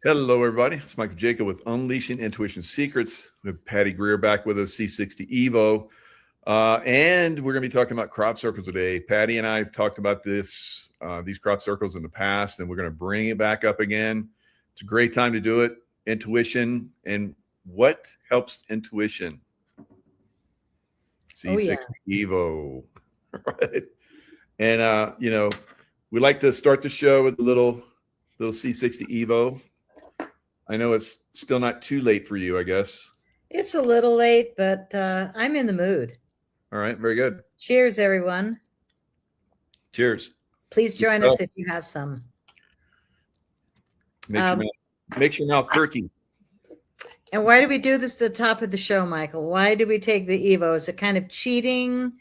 Hello, everybody. It's Michael Jacob with Unleashing Intuition Secrets. We have Patty Greer back with us, C60 Evo. And we're going to be talking about crop circles today. Patty and I have talked about these crop circles in the past, and we're going to bring it back up again. It's a great time to do it. Intuition and what helps intuition? C60 Evo. Right. And, we like to start the show with a little C60 Evo. I know it's still not too late for you, I guess. It's a little late, but I'm in the mood. All right, very good. Cheers, everyone. Cheers. Please join us if you have some. Makes your mouth perky. And why do we do this at the top of the show, Michael? Why do we take the Evo? Is it kind of cheating?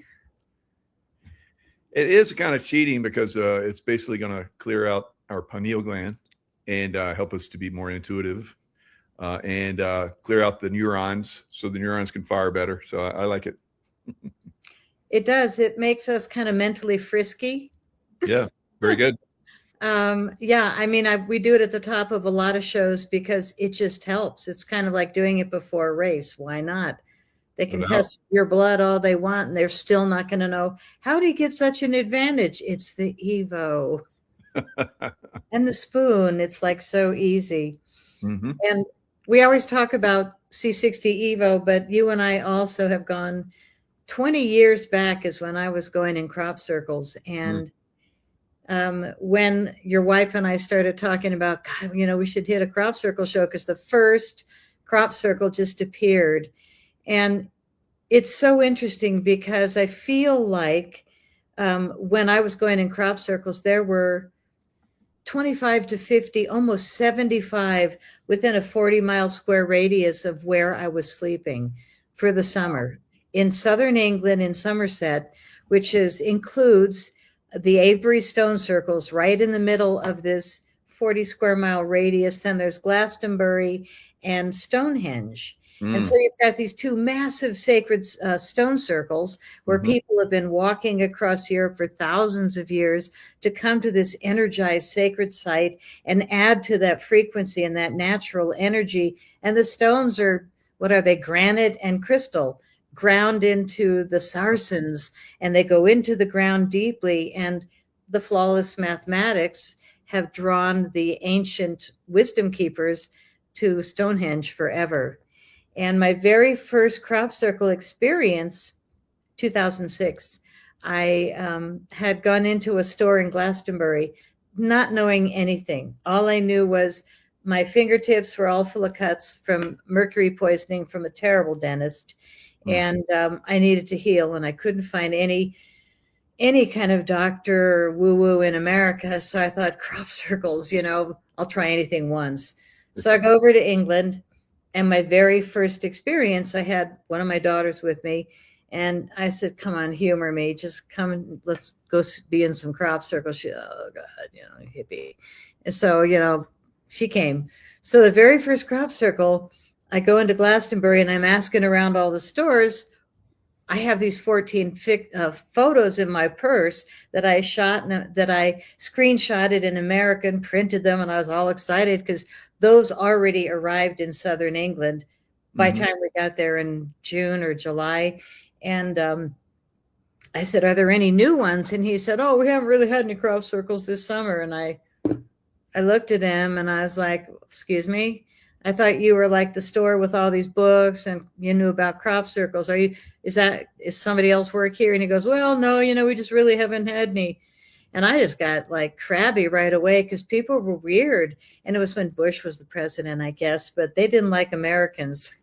It is kind of cheating because it's basically going to clear out our pineal gland and help us to be more intuitive and clear out the neurons so the neurons can fire better. So I like it. It does. It makes us kind of mentally frisky. Yeah, very good. Yeah, I mean, we do it at the top of a lot of shows because it just helps. It's kind of like doing it before a race. Why not? They can test your blood all they want, and they're still not going to know, how do you get such an advantage? It's the Evo. And the spoon. It's like so easy. Mm-hmm. And we always talk about C60 Evo, but you and I also have gone 20 years back is when I was going in crop circles. And when your wife and I started talking about, God, we should hit a crop circle show because the first crop circle just appeared. And it's so interesting because I feel like when I was going in crop circles, there were 25 to 50, almost 75 within a 40-mile square radius of where I was sleeping for the summer in southern England, in Somerset, which includes the Avebury stone circles right in the middle of this 40 square mile radius. Then there's Glastonbury and Stonehenge. And so you've got these two massive sacred stone circles where people have been walking across Europe for thousands of years to come to this energized sacred site and add to that frequency and that natural energy. And the stones are, what are they? Granite and crystal ground into the sarsen's, and they go into the ground deeply. And the flawless mathematics have drawn the ancient wisdom keepers to Stonehenge forever. And my very first crop circle experience, 2006, I had gone into a store in Glastonbury, not knowing anything. All I knew was my fingertips were all full of cuts from mercury poisoning from a terrible dentist. And I needed to heal, and I couldn't find any kind of doctor woo-woo in America. So I thought, crop circles, I'll try anything once. So I go over to England. And my very first experience, I had one of my daughters with me, and I said, come on, humor me. Just come and let's go be in some crop circles. She, oh, God, hippie. And so, she came. So the very first crop circle, I go into Glastonbury, and I'm asking around all the stores. I have these 14 photos in my purse that I shot, that I screenshotted in America and printed them. And I was all excited because those already arrived in southern England by the time we got there in June or July. And I said, are there any new ones? And he said, oh, we haven't really had any crop circles this summer. And I looked at him and I was like, excuse me? I thought you were like the store with all these books and you knew about crop circles. Is somebody else work here? And he goes, well, no, we just really haven't had any. And I just got like crabby right away because people were weird. And it was when Bush was the president, I guess, but they didn't like Americans.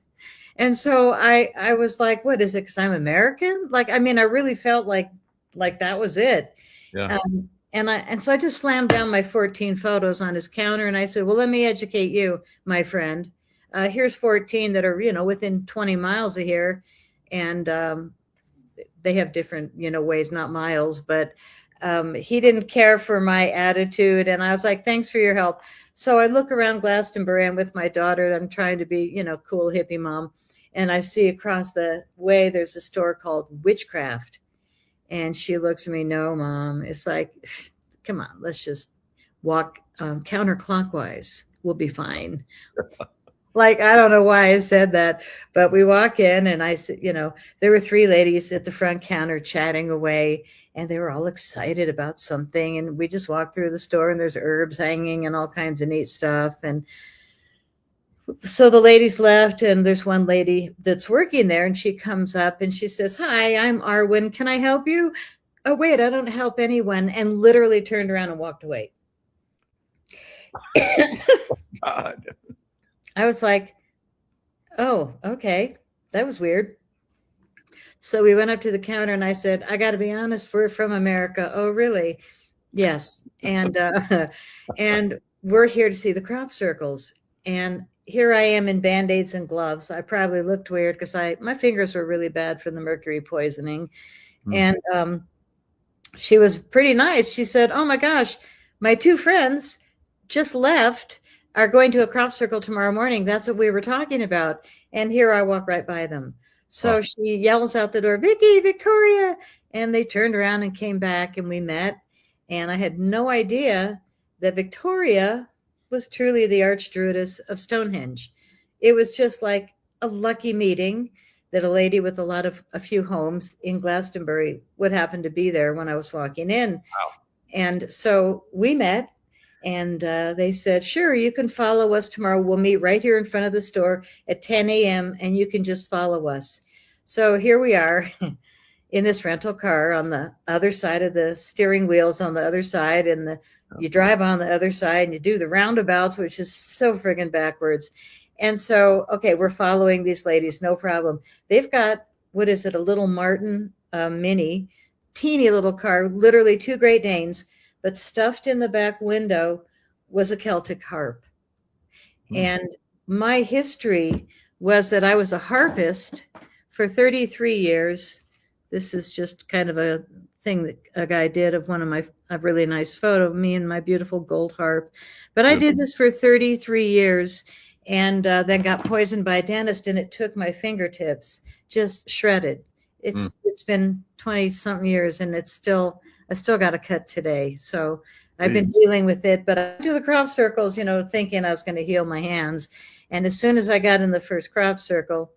And so I was like, what is it? Because I'm American? I really felt like that was it. Yeah. And so I just slammed down my 14 photos on his counter. And I said, well, let me educate you, my friend. Here's 14 that are, within 20 miles of here. And they have different, ways, not miles. But he didn't care for my attitude. And I was like, thanks for your help. So I look around Glastonbury. I'm with my daughter. I'm trying to be, cool hippie mom. And I see across the way, there's a store called Witchcraft. And she looks at me, no, Mom. It's like, come on, let's just walk counterclockwise. we'll be fine. Like, I don't know why I said that, but we walk in and I said, there were three ladies at the front counter chatting away and they were all excited about something. And we just walked through the store and there's herbs hanging and all kinds of neat stuff. And so the ladies left and there's one lady that's working there and she comes up and she says, "Hi, I'm Arwen. Can I help you?" "Oh, wait, I don't help anyone." And literally turned around and walked away. God. I was like, "Oh, okay. That was weird." So we went up to the counter and I said, "I got to be honest, we're from America." "Oh, really?" "Yes." And we're here to see the crop circles. And here I am in Band-Aids and gloves. I probably looked weird because my fingers were really bad from the mercury poisoning. And she was pretty nice. She said, "Oh my gosh, my two friends just left, are going to a crop circle tomorrow morning. That's what we were talking about." And here I walk right by them. So she yells out the door, "Vicki, Victoria." And they turned around and came back and we met. And I had no idea that Victoria was truly the Archdruidess of Stonehenge. It was just like a lucky meeting that a lady with a few homes in Glastonbury would happen to be there when I was walking in. Wow. And so we met. And they said, "Sure, you can follow us tomorrow. We'll meet right here in front of the store at 10 a.m. and you can just follow us." So here we are in this rental car on the other side of the steering wheels on the other side. And you drive on the other side and you do the roundabouts, which is so friggin' backwards. And so, okay, we're following these ladies, no problem. They've got, what is it, a little Martin Mini, teeny little car, literally two Great Danes, but stuffed in the back window was a Celtic harp. And my history was that I was a harpist for 33 years. This is just kind of a thing that a guy did of a really nice photo of me and my beautiful gold harp. But I did this for 33 years and then got poisoned by a dentist and it took my fingertips, just shredded. It's been 20 something years and I still got a cut today. So I've been dealing with it, but I do the crop circles, thinking I was going to heal my hands. And as soon as I got in the first crop circle,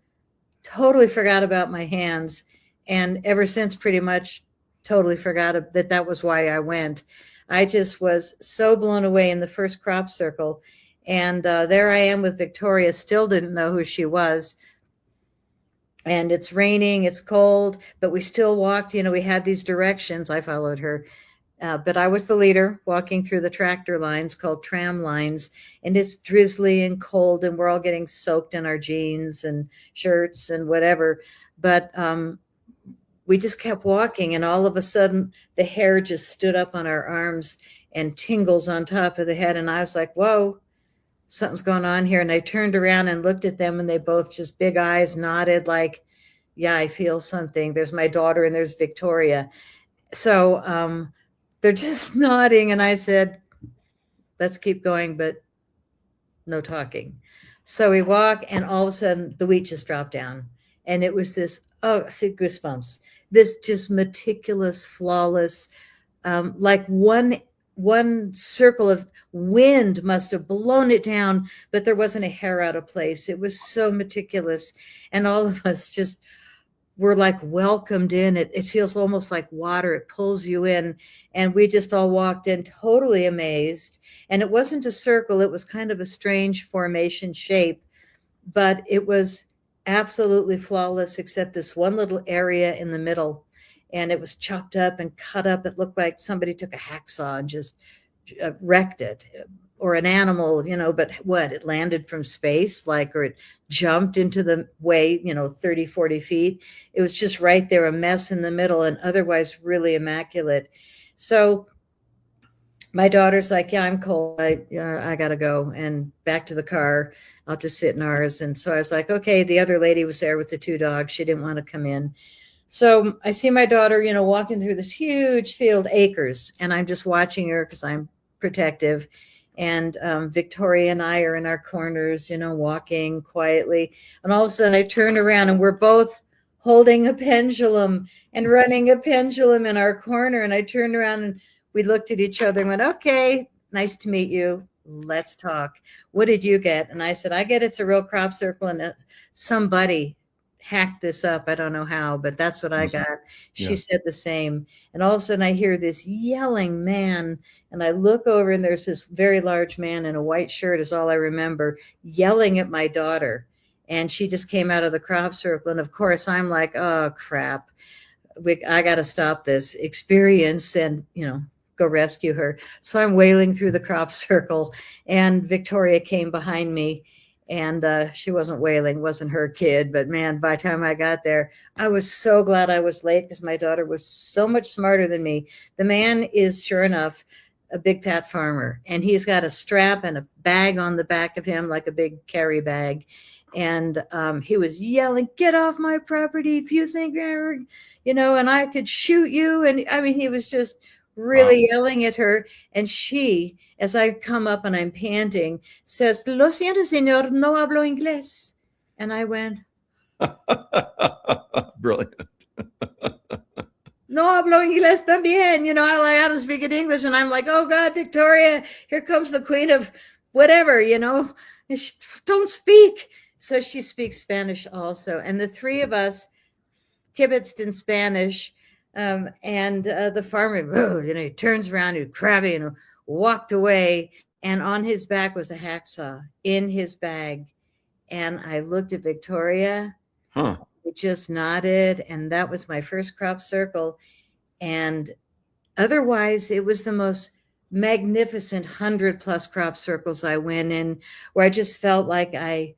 totally forgot about my hands. And ever since, pretty much totally forgot that was why I went. I just was so blown away in the first crop circle. And there I am with Victoria, still didn't know who she was. And it's raining, it's cold, but we still walked, we had these directions. I followed her, but I was the leader walking through the tractor lines called tram lines. And it's drizzly and cold and we're all getting soaked in our jeans and shirts and whatever. But we just kept walking and all of a sudden the hair just stood up on our arms and tingles on top of the head. And I was like, whoa, something's going on here. And I turned around and looked at them and they both just big eyes nodded like, yeah, I feel something. There's my daughter and there's Victoria. So they're just nodding. And I said, let's keep going, but no talking. So we walk and all of a sudden the wheat just dropped down. And it was this, see, goosebumps, this just meticulous, flawless, like one circle of wind must have blown it down, but there wasn't a hair out of place. It was so meticulous. And all of us just were like welcomed in. It feels almost like water. It pulls you in. And we just all walked in totally amazed. And it wasn't a circle. It was kind of a strange formation shape, but it was absolutely flawless except this one little area in the middle. And it was chopped up and cut up. It looked like somebody took a hacksaw and just wrecked it, or an animal, but what? It landed from space, or it jumped into the way, 30, 40 feet. It was just right there, a mess in the middle and otherwise really immaculate. So my daughter's like, yeah, I'm cold. I got to go and back to the car. I'll just sit in ours. And so I was like, okay, the other lady was there with the two dogs. She didn't want to come in. So I see my daughter, walking through this huge field, acres, and I'm just watching her because I'm protective. And Victoria and I are in our corners, walking quietly. And all of a sudden I turn around and we're both holding a pendulum and running a pendulum in our corner. And I turned around and we looked at each other and went, okay, nice to meet you. let's talk. What did you get? And I said, I get it's a real crop circle, and somebody hacked this up. I don't know how, but that's what I got. She Yeah. said the same. And all of a sudden I hear this yelling man, and I look over, and there's this very large man in a white shirt is all I remember, yelling at my daughter. And she just came out of the crop circle. And of course I'm like, oh crap. I got to stop this experience and, go rescue her. So I'm wailing through the crop circle, and Victoria came behind me, and she wasn't wailing, wasn't her kid, but man, by the time I got there, I was so glad I was late because my daughter was so much smarter than me. The man is, sure enough, a big fat farmer, and he's got a strap and a bag on the back of him, like a big carry bag. And he was yelling, get off my property if you think, and I could shoot you. And I mean, he was just really yelling at her. And she, as I come up and I'm panting, says, lo siento, señor, no hablo inglés. And I went, Brilliant. no hablo inglés también. I like how to speak in English. And I'm like, oh God, Victoria, here comes the queen of whatever, don't speak. So she speaks Spanish also. And the three of us kibitzed in Spanish. And the farmer, he turns around, he's crabby, and walked away. And on his back was a hacksaw in his bag. And I looked at Victoria. We just nodded. And that was my first crop circle. And otherwise, it was the most magnificent 100+ crop circles I went in, where I just felt like I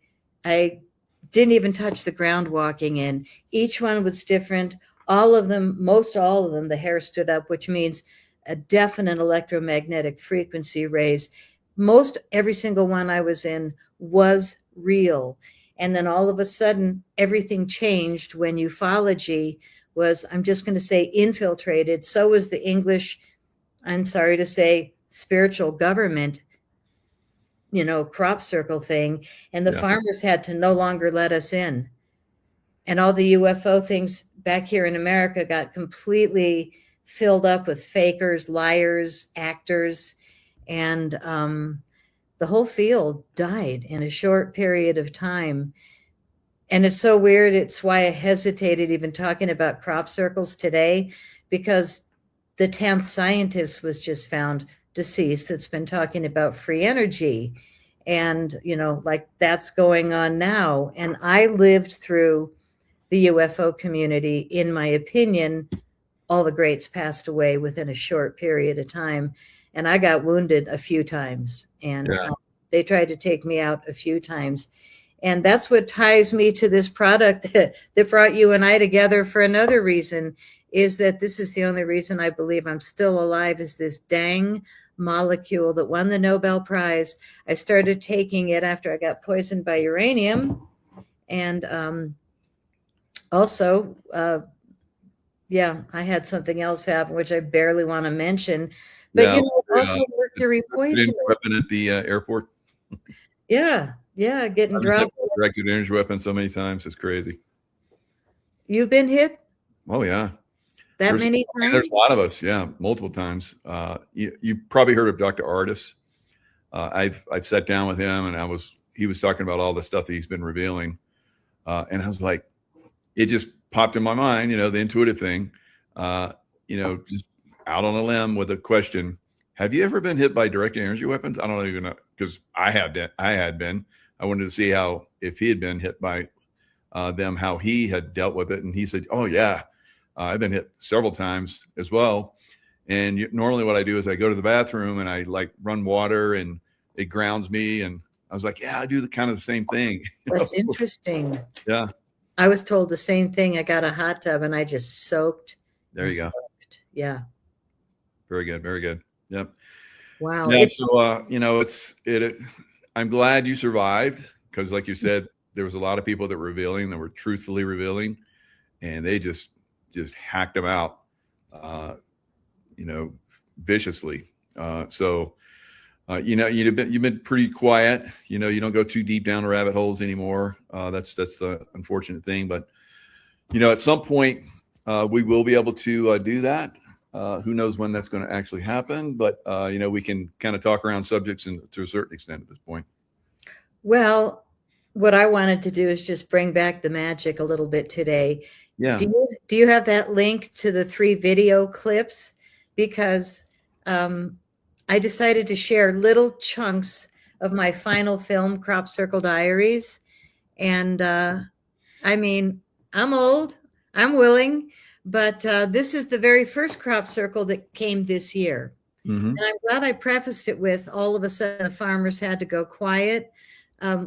didn't even touch the ground walking in. Each one was different. All of them, most all of them, the hair stood up, which means a definite electromagnetic frequency raise. Most every single one I was in was real. And then all of a sudden, everything changed when ufology was, I'm just going to say, infiltrated. So was the English, I'm sorry to say, spiritual government, crop circle thing. And the farmers had to no longer let us in. And all the UFO things back here in America got completely filled up with fakers, liars, actors, and the whole field died in a short period of time. And it's so weird. It's why I hesitated even talking about crop circles today, because the 10th scientist was just found deceased that's been talking about free energy. And, like that's going on now. And I lived through the UFO community. In my opinion, all the greats passed away within a short period of time. And I got wounded a few times, and they tried to take me out a few times. And that's what ties me to this product that brought you and I together for another reason, is that this is the only reason I believe I'm still alive, is this dang molecule that won the Nobel Prize. I started taking it after I got poisoned by uranium. And also, I had something else happen, which I barely want to mention. But also mercury poisoning. Weapon at the airport. Yeah, getting dropped. Directed energy weapon so many times, it's crazy. You've been hit? Oh yeah. Many times? There's a lot of us, multiple times. You probably heard of Dr. Ardis. I've sat down with him, and he was talking about all the stuff that he's been revealing, and I was like, it just popped in my mind, the intuitive thing, just out on a limb with a question. Have you ever been hit by direct energy weapons? I don't even know, because I had been. I wanted to see if he had been hit by them, how he had dealt with it. And he said, oh yeah, I've been hit several times as well. And normally what I do is I go to the bathroom and I like run water and it grounds me. And I was like, yeah, I do the same thing. That's interesting. Yeah. I was told the same thing. I got a hot tub and I just soaked. There you go. Yeah. Very good. Very good. Yep. Wow. Yeah, so, I'm glad you survived, because like you said, there was a lot of people that were truthfully revealing, and they just hacked them out, viciously. You've been pretty quiet. You don't go too deep down the rabbit holes anymore. That's the unfortunate thing. But, at some point, we will be able to do that. Who knows when that's going to actually happen? But we can kind of talk around subjects and to a certain extent at this point. Well, what I wanted to do is just bring back the magic a little bit today. Yeah. Do you have that link to the 3 video clips? Because I decided to share little chunks of my final film, Crop Circle Diaries. And I mean, I'm old, I'm willing, but this is the very first crop circle that came this year. Mm-hmm. And I'm glad I prefaced it with all of a sudden the farmers had to go quiet.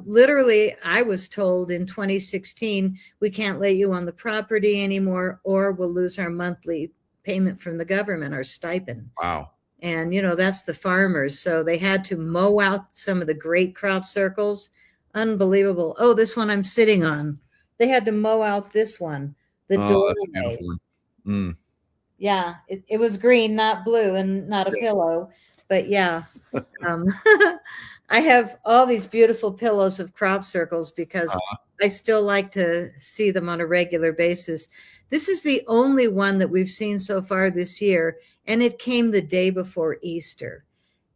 Literally, I was told in 2016, we can't let you on the property anymore, or we'll lose our monthly payment from the government, our stipend. Wow. And, that's the farmers. So they had to mow out some of the great crop circles. Unbelievable. Oh, this one I'm sitting on. They had to mow out this one. The doorway. That's a beautiful one. Mm. Yeah, it was green, not blue, and not a pillow. But yeah, I have all these beautiful pillows of crop circles because I still like to see them on a regular basis. This is the only one that we've seen so far this year, and it came the day before Easter.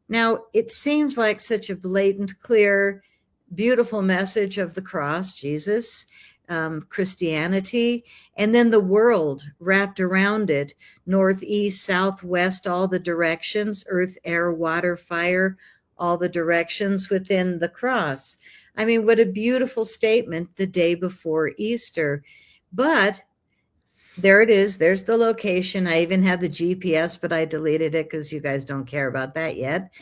Now, it seems like such a blatant, clear, beautiful message of the cross, Jesus, Christianity, and then the world wrapped around it, north, east, south, west, all the directions, earth, air, water, fire, all the directions within the cross. I mean, what a beautiful statement the day before Easter. But there it is. There's the location. I even had the GPS, but I deleted it because you guys don't care about that yet.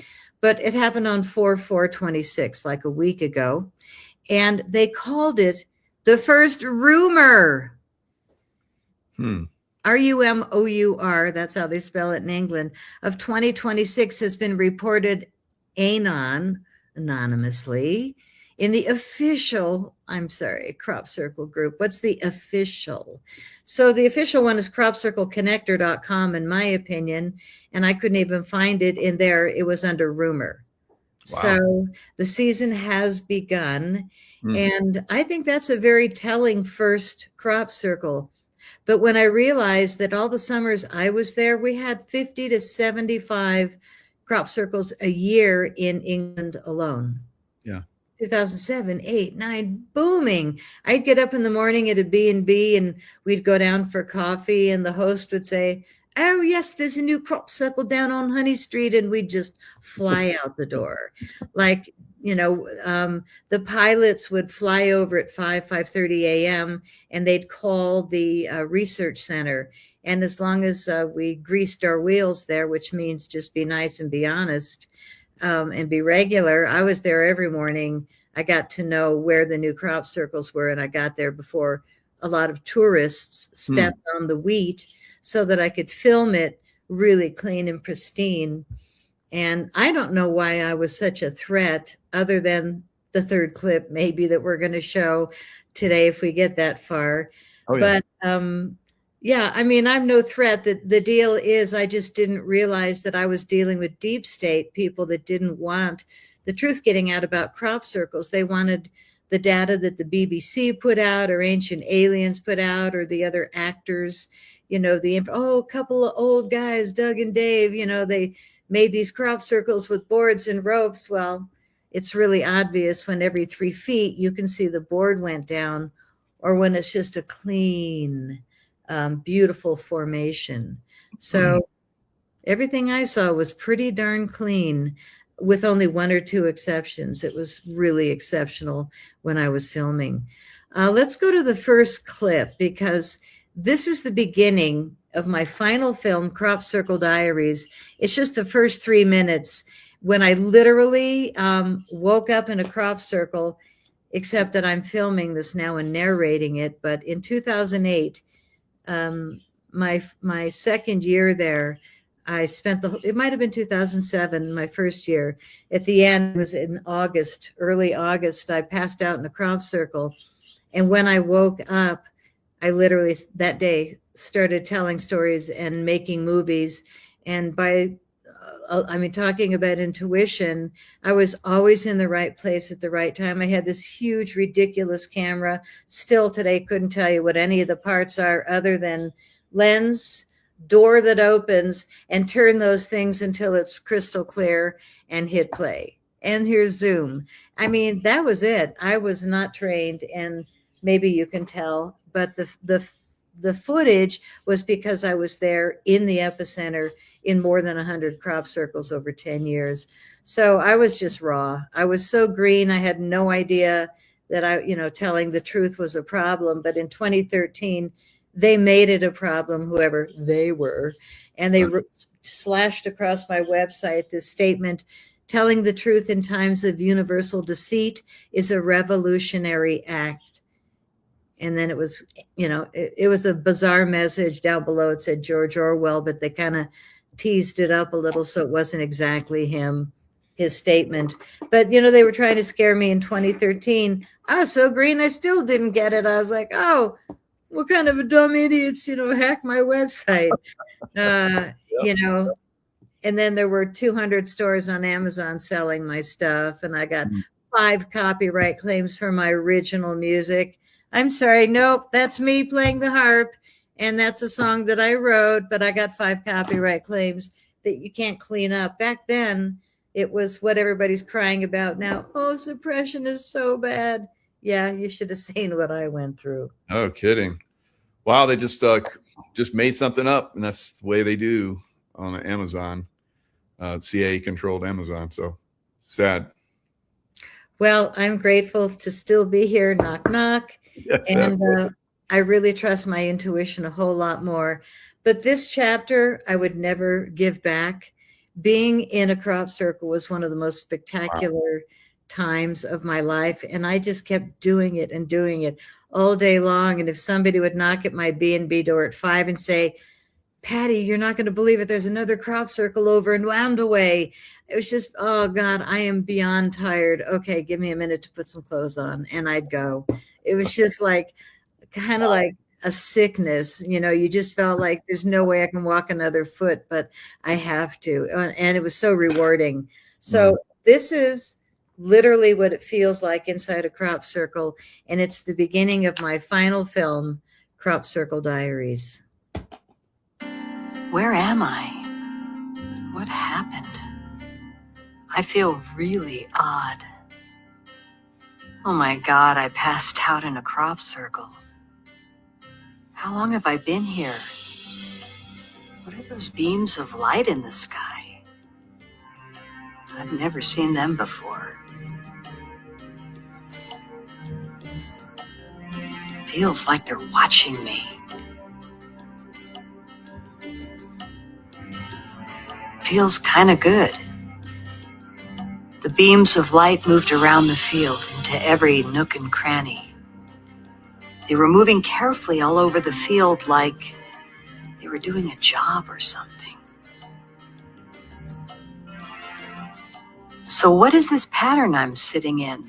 But it happened on 4/4/26, like a week ago. And they called it the first rumor. RUMOUR, that's how they spell it in England, of 2026 has been reported anonymously in the official, Crop Circle group. What's the official? So the official one is cropcircleconnector.com, in my opinion, and I couldn't even find it in there. It was under rumor. Wow. So the season has begun, and I think that's a very telling first crop circle. But when I realized that all the summers I was there, we had 50 to 75 crop circles a year in England alone. Yeah. 2007, 8, 9, booming. I'd get up in the morning at a B&B and we'd go down for coffee, and the host would say, "Oh yes, there's a new crop circle down on Honey Street," and we'd just fly out the door. Like, the pilots would fly over at 5:30 a.m. and they'd call the research center. And as long as we greased our wheels there, which means just be nice and be honest, and be regular, I was there every morning. I got to know where the new crop circles were, and I got there before a lot of tourists stepped on the wheat so that I could film it really clean and pristine. And I don't know why I was such a threat, other than the third clip maybe that we're going to show today if we get that far. Oh, yeah. But yeah, I mean, I'm no threat. The deal is I just didn't realize that I was dealing with deep state people that didn't want the truth getting out about crop circles. They wanted the data that the BBC put out, or Ancient Aliens put out, or the other actors, a couple of old guys, Doug and Dave, they made these crop circles with boards and ropes. Well, it's really obvious when every 3 feet you can see the board went down, or when it's just a clean, beautiful formation. So everything I saw was pretty darn clean, with only 1 or 2 exceptions. It was really exceptional when I was filming. Let's go to the first clip, because this is the beginning of my final film, Crop Circle Diaries. It's just the first 3 minutes when I literally woke up in a crop circle, except that I'm filming this now and narrating it. But in 2008, my second year there, I spent it might have been 2007, my first year. At the end, it was in August, early August, I passed out in a crop circle. And when I woke up, I literally that day started telling stories and making movies. And talking about intuition, I was always in the right place at the right time. I had this huge, ridiculous camera. Still today, couldn't tell you what any of the parts are other than lens, door that opens and turn those things until it's crystal clear and hit play. And here's Zoom. I mean, that was it. I was not trained, and maybe you can tell, but the footage was because I was there in the epicenter in more than 100 crop circles over 10 years. So I was just raw. I was so green. I had no idea that telling the truth was a problem. But in 2013, they made it a problem, whoever they were. And they slashed across my website this statement: telling the truth in times of universal deceit is a revolutionary act. And then it was, it was a bizarre message down below. It said George Orwell, but they kind of teased it up a little so it wasn't exactly his statement. But, they were trying to scare me in 2013. I was so green, I still didn't get it. I was like, oh, what kind of a dumb idiots, hack my website? And then there were 200 stores on Amazon selling my stuff. And I got 5 copyright claims for my original music. I'm sorry, nope, that's me playing the harp. And that's a song that I wrote, but I got 5 copyright claims that you can't clean up. Back then, it was what everybody's crying about now. Oh, suppression is so bad. Yeah, you should have seen what I went through. No kidding. Wow, they just made something up, and that's the way they do on Amazon, CIA-controlled Amazon. So sad. Well, I'm grateful to still be here. Knock, knock. Yes, and I really trust my intuition a whole lot more. But this chapter, I would never give back. Being in a crop circle was one of the most spectacular times of my life. And I just kept doing it and doing it all day long. And if somebody would knock at my B&B door at 5 and say, Patty, you're not going to believe it, there's another crop circle over in Wandaway. It was just, oh God, I am beyond tired. Okay, give me a minute to put some clothes on. And I'd go. It was just like, kind of like a sickness. You just felt like there's no way I can walk another foot, but I have to. And it was so rewarding. So this is literally what it feels like inside a crop circle. And it's the beginning of my final film, Crop Circle Diaries. Where am I? What happened? I feel really odd. Oh my God, I passed out in a crop circle. How long have I been here? What are those beams of light in the sky? I've never seen them before. Feels like they're watching me. Feels kind of good. The beams of light moved around the field into every nook and cranny. They were moving carefully all over the field like they were doing a job or something. So what is this pattern I'm sitting in?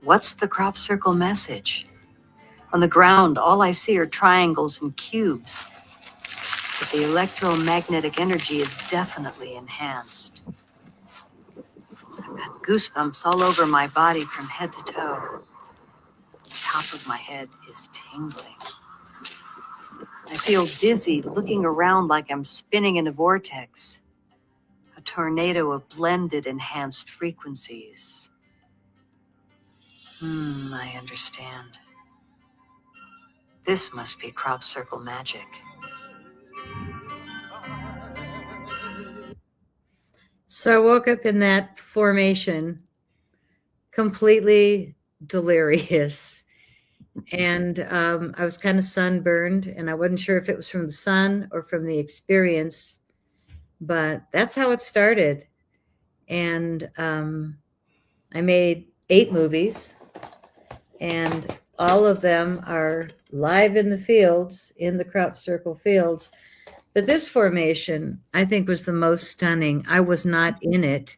What's the crop circle message? On the ground, all I see are triangles and cubes. But the electromagnetic energy is definitely enhanced. I've got goosebumps all over my body from head to toe. The top of my head is tingling. I feel dizzy, looking around like I'm spinning in a vortex, a tornado of blended, enhanced frequencies. I understand. This must be crop circle magic. So I woke up in that formation, completely delirious. And I was kind of sunburned, and I wasn't sure if it was from the sun or from the experience, but that's how it started. And I made 8 movies, and all of them are live in the fields, in the crop circle fields. But this formation, I think, was the most stunning. I was not in it,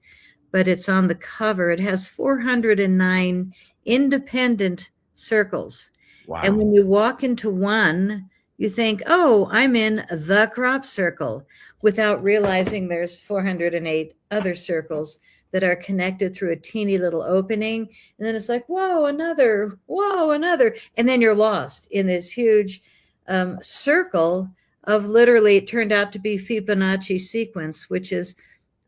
but it's on the cover. It has 409 independent circles. Wow. And when you walk into one, you think, oh, I'm in the crop circle, without realizing there's 408 other circles that are connected through a teeny little opening. And then it's like, whoa, another. And then you're lost in this huge circle of literally, it turned out to be Fibonacci sequence, which is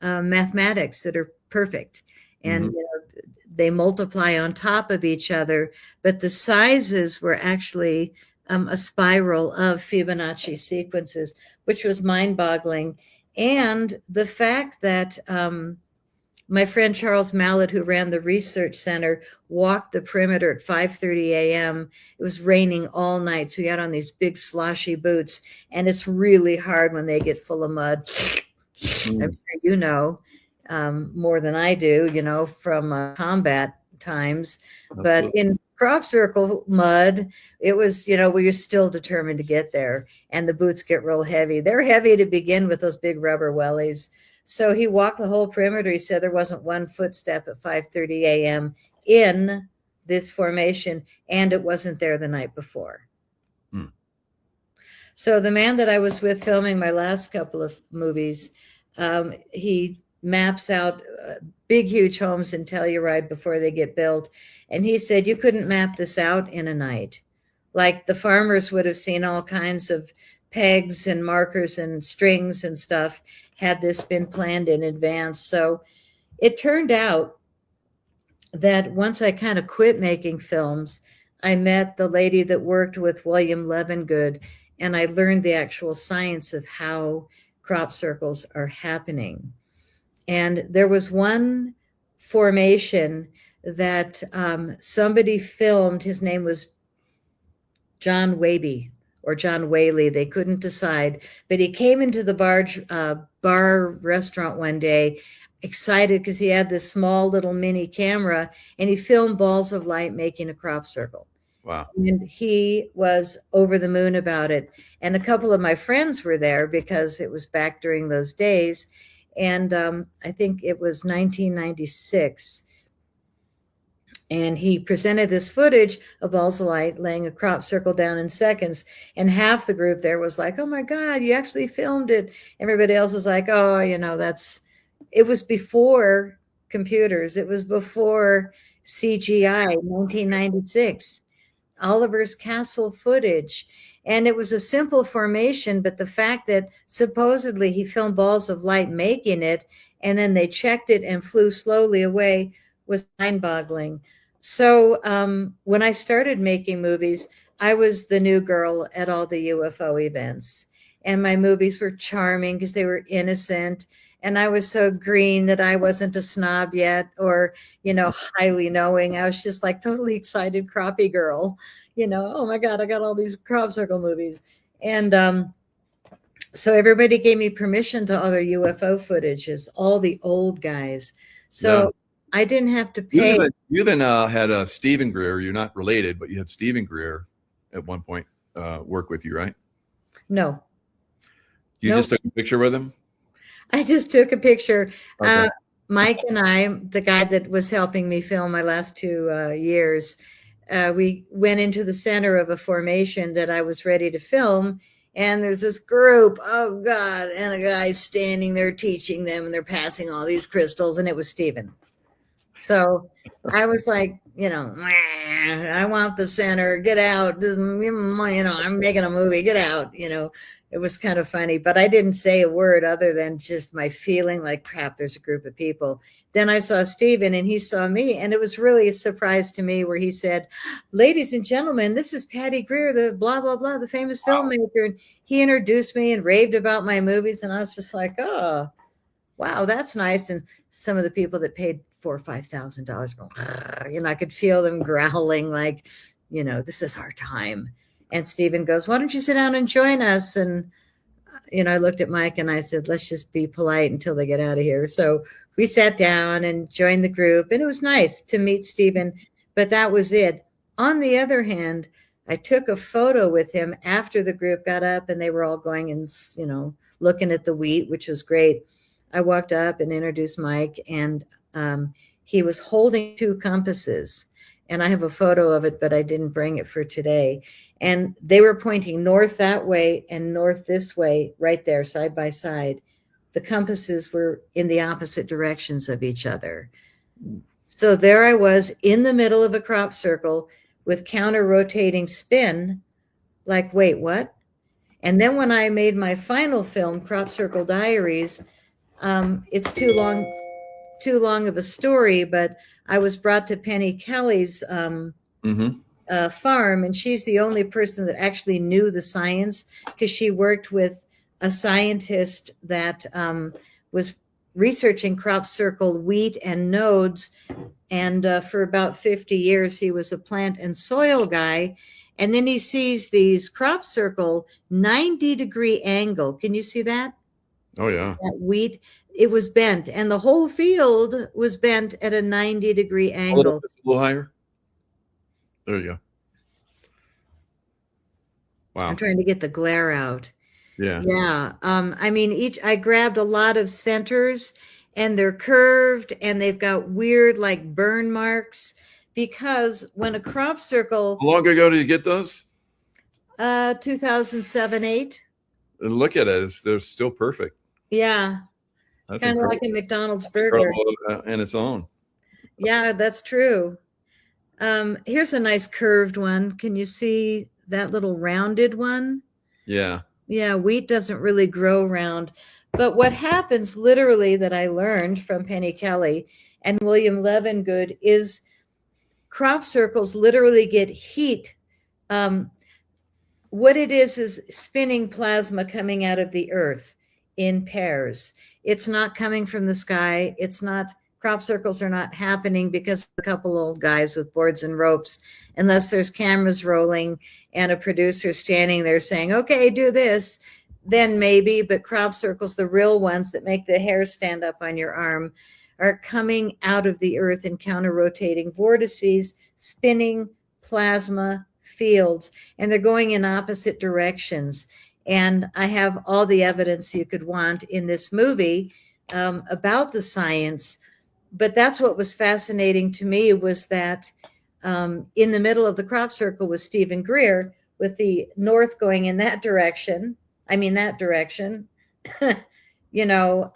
mathematics that are perfect. And Mhm. you know, they multiply on top of each other, but the sizes were actually a spiral of Fibonacci sequences, which was mind-boggling. And the fact that my friend Charles Mallet, who ran the research center, walked the perimeter at 5:30 a.m. It was raining all night, so he had on these big sloshy boots, and it's really hard when they get full of mud. I'm Mm. sure you know more than I do, you know, from combat times. But Absolutely. in crop circle mud, it was, you know, we were still determined to get there, and the boots get real heavy. They're heavy to begin with, those big rubber wellies. So he walked the whole perimeter. He said there wasn't one footstep at 5:30 a.m. in this formation, and it wasn't there the night before. Hmm. So the man that I was with filming my last couple of movies, he maps out big, huge homes in Telluride before they get built. And he said you couldn't map this out in a night. Like the farmers would have seen all kinds of pegs and markers and strings and stuff had this been planned in advance. So it turned out that once I kind of quit making films, I met the lady that worked with William Levengood, and I learned the actual science of how crop circles are happening. And there was one formation that somebody filmed. His name was John Waby or John Whaley. They couldn't decide, but he came into the bar restaurant one day excited because he had this small little mini camera, and he filmed balls of light making a crop circle. Wow. And he was over the moon about it. And a couple of my friends were there because it was back during those days. And I think it was 1996. And he presented this footage of balls of light laying a crop circle down in seconds. And half the group there was like, oh my God, you actually filmed it. Everybody else was like, oh, you know, it was before computers. It was before CGI, 1996. Oliver's Castle footage. And it was a simple formation, but the fact that supposedly he filmed balls of light making it, and then they checked it and flew slowly away was mind-boggling. So when I started making movies, I was the new girl at all the UFO events. And my movies were charming because they were innocent. And I was so green that I wasn't a snob yet or, you know, highly knowing. I was just like totally excited crappie girl, you know, oh my God, I got all these crop circle movies. And so everybody gave me permission to other UFO footages, all the old guys. So Yeah. I didn't have to You pay. even had Stephen Greer. You're not related, but you had Stephen Greer at one point work with you, right? No, You Nope. just took a picture with him? I just took a picture. Okay. Mike and I, the guy that was helping me film my last 2 years, we went into the center of a formation that I was ready to film. And there's this group, oh God, and a guy standing there teaching them, and they're passing all these crystals, and it was Stephen. So I was like, you know, I want the center, get out. You know, I'm making a movie, get out. You know, it was kind of funny, but I didn't say a word other than just my feeling like, crap, there's a group of people. Then I saw Stephen and he saw me, and it was really a surprise to me where he said, ladies and gentlemen, this is Patty Greer, the blah, blah, blah, the famous filmmaker. And he introduced me and raved about my movies. And I was just like, oh, wow, that's nice. And some of the people that paid $4,000 or $5,000 going, you know, I could feel them growling like, you know, this is our time. And Stephen goes, why don't you sit down and join us? And, you know, I looked at Mike and I said, let's just be polite until they get out of here. So we sat down and joined the group, and it was nice to meet Stephen, but that was it. On the other hand, I took a photo with him after the group got up and they were all going and, you know, looking at the wheat, which was great. I walked up and introduced Mike, and he was holding 2 compasses. And I have a photo of it, but I didn't bring it for today. And they were pointing north that way and north this way, right there, side by side. The compasses were in the opposite directions of each other. So there I was in the middle of a crop circle with counter rotating spin, like, wait, what? And then when I made my final film, Crop Circle Diaries, it's too long of a story, but I was brought to Penny Kelly's Mm-hmm. farm, and she's the only person that actually knew the science, because she worked with a scientist that was researching crop circle wheat and nodes. And for about 50 years, he was a plant and soil guy. And then he sees these crop circle 90-degree angle. Can you see that? Oh yeah. That wheat, it was bent, and the whole field was bent at a 90-degree angle. A little higher. There you go. Wow. I'm trying to get the glare out. Yeah. Yeah. I mean, I grabbed a lot of centers, and they're curved, and they've got weird like burn marks, because when a crop circle, How long ago did you get those? 2007-8. Look at it. They're still perfect. Yeah. That's Kind of like incredible. a McDonald's That's burger. incredible in its own. Yeah, that's true. Here's a nice curved one. Can you see that little rounded one? Yeah. Yeah, wheat doesn't really grow round. But what happens literally, that I learned from Penny Kelly and William Levengood, is crop circles literally get heat. What it is spinning plasma coming out of the earth in pairs. It's not coming from the sky. It's not, crop circles are not happening because of a couple old guys with boards and ropes, unless there's cameras rolling and a producer standing there saying, okay, do this, then maybe. But crop circles, the real ones that make the hair stand up on your arm, are coming out of the earth in counter-rotating vortices, spinning plasma fields, and they're going in opposite directions. And I have all the evidence you could want in this movie about the science. But that's what was fascinating to me, was that in the middle of the crop circle was Stephen Greer, with the north going in that direction. I mean, that direction. You know,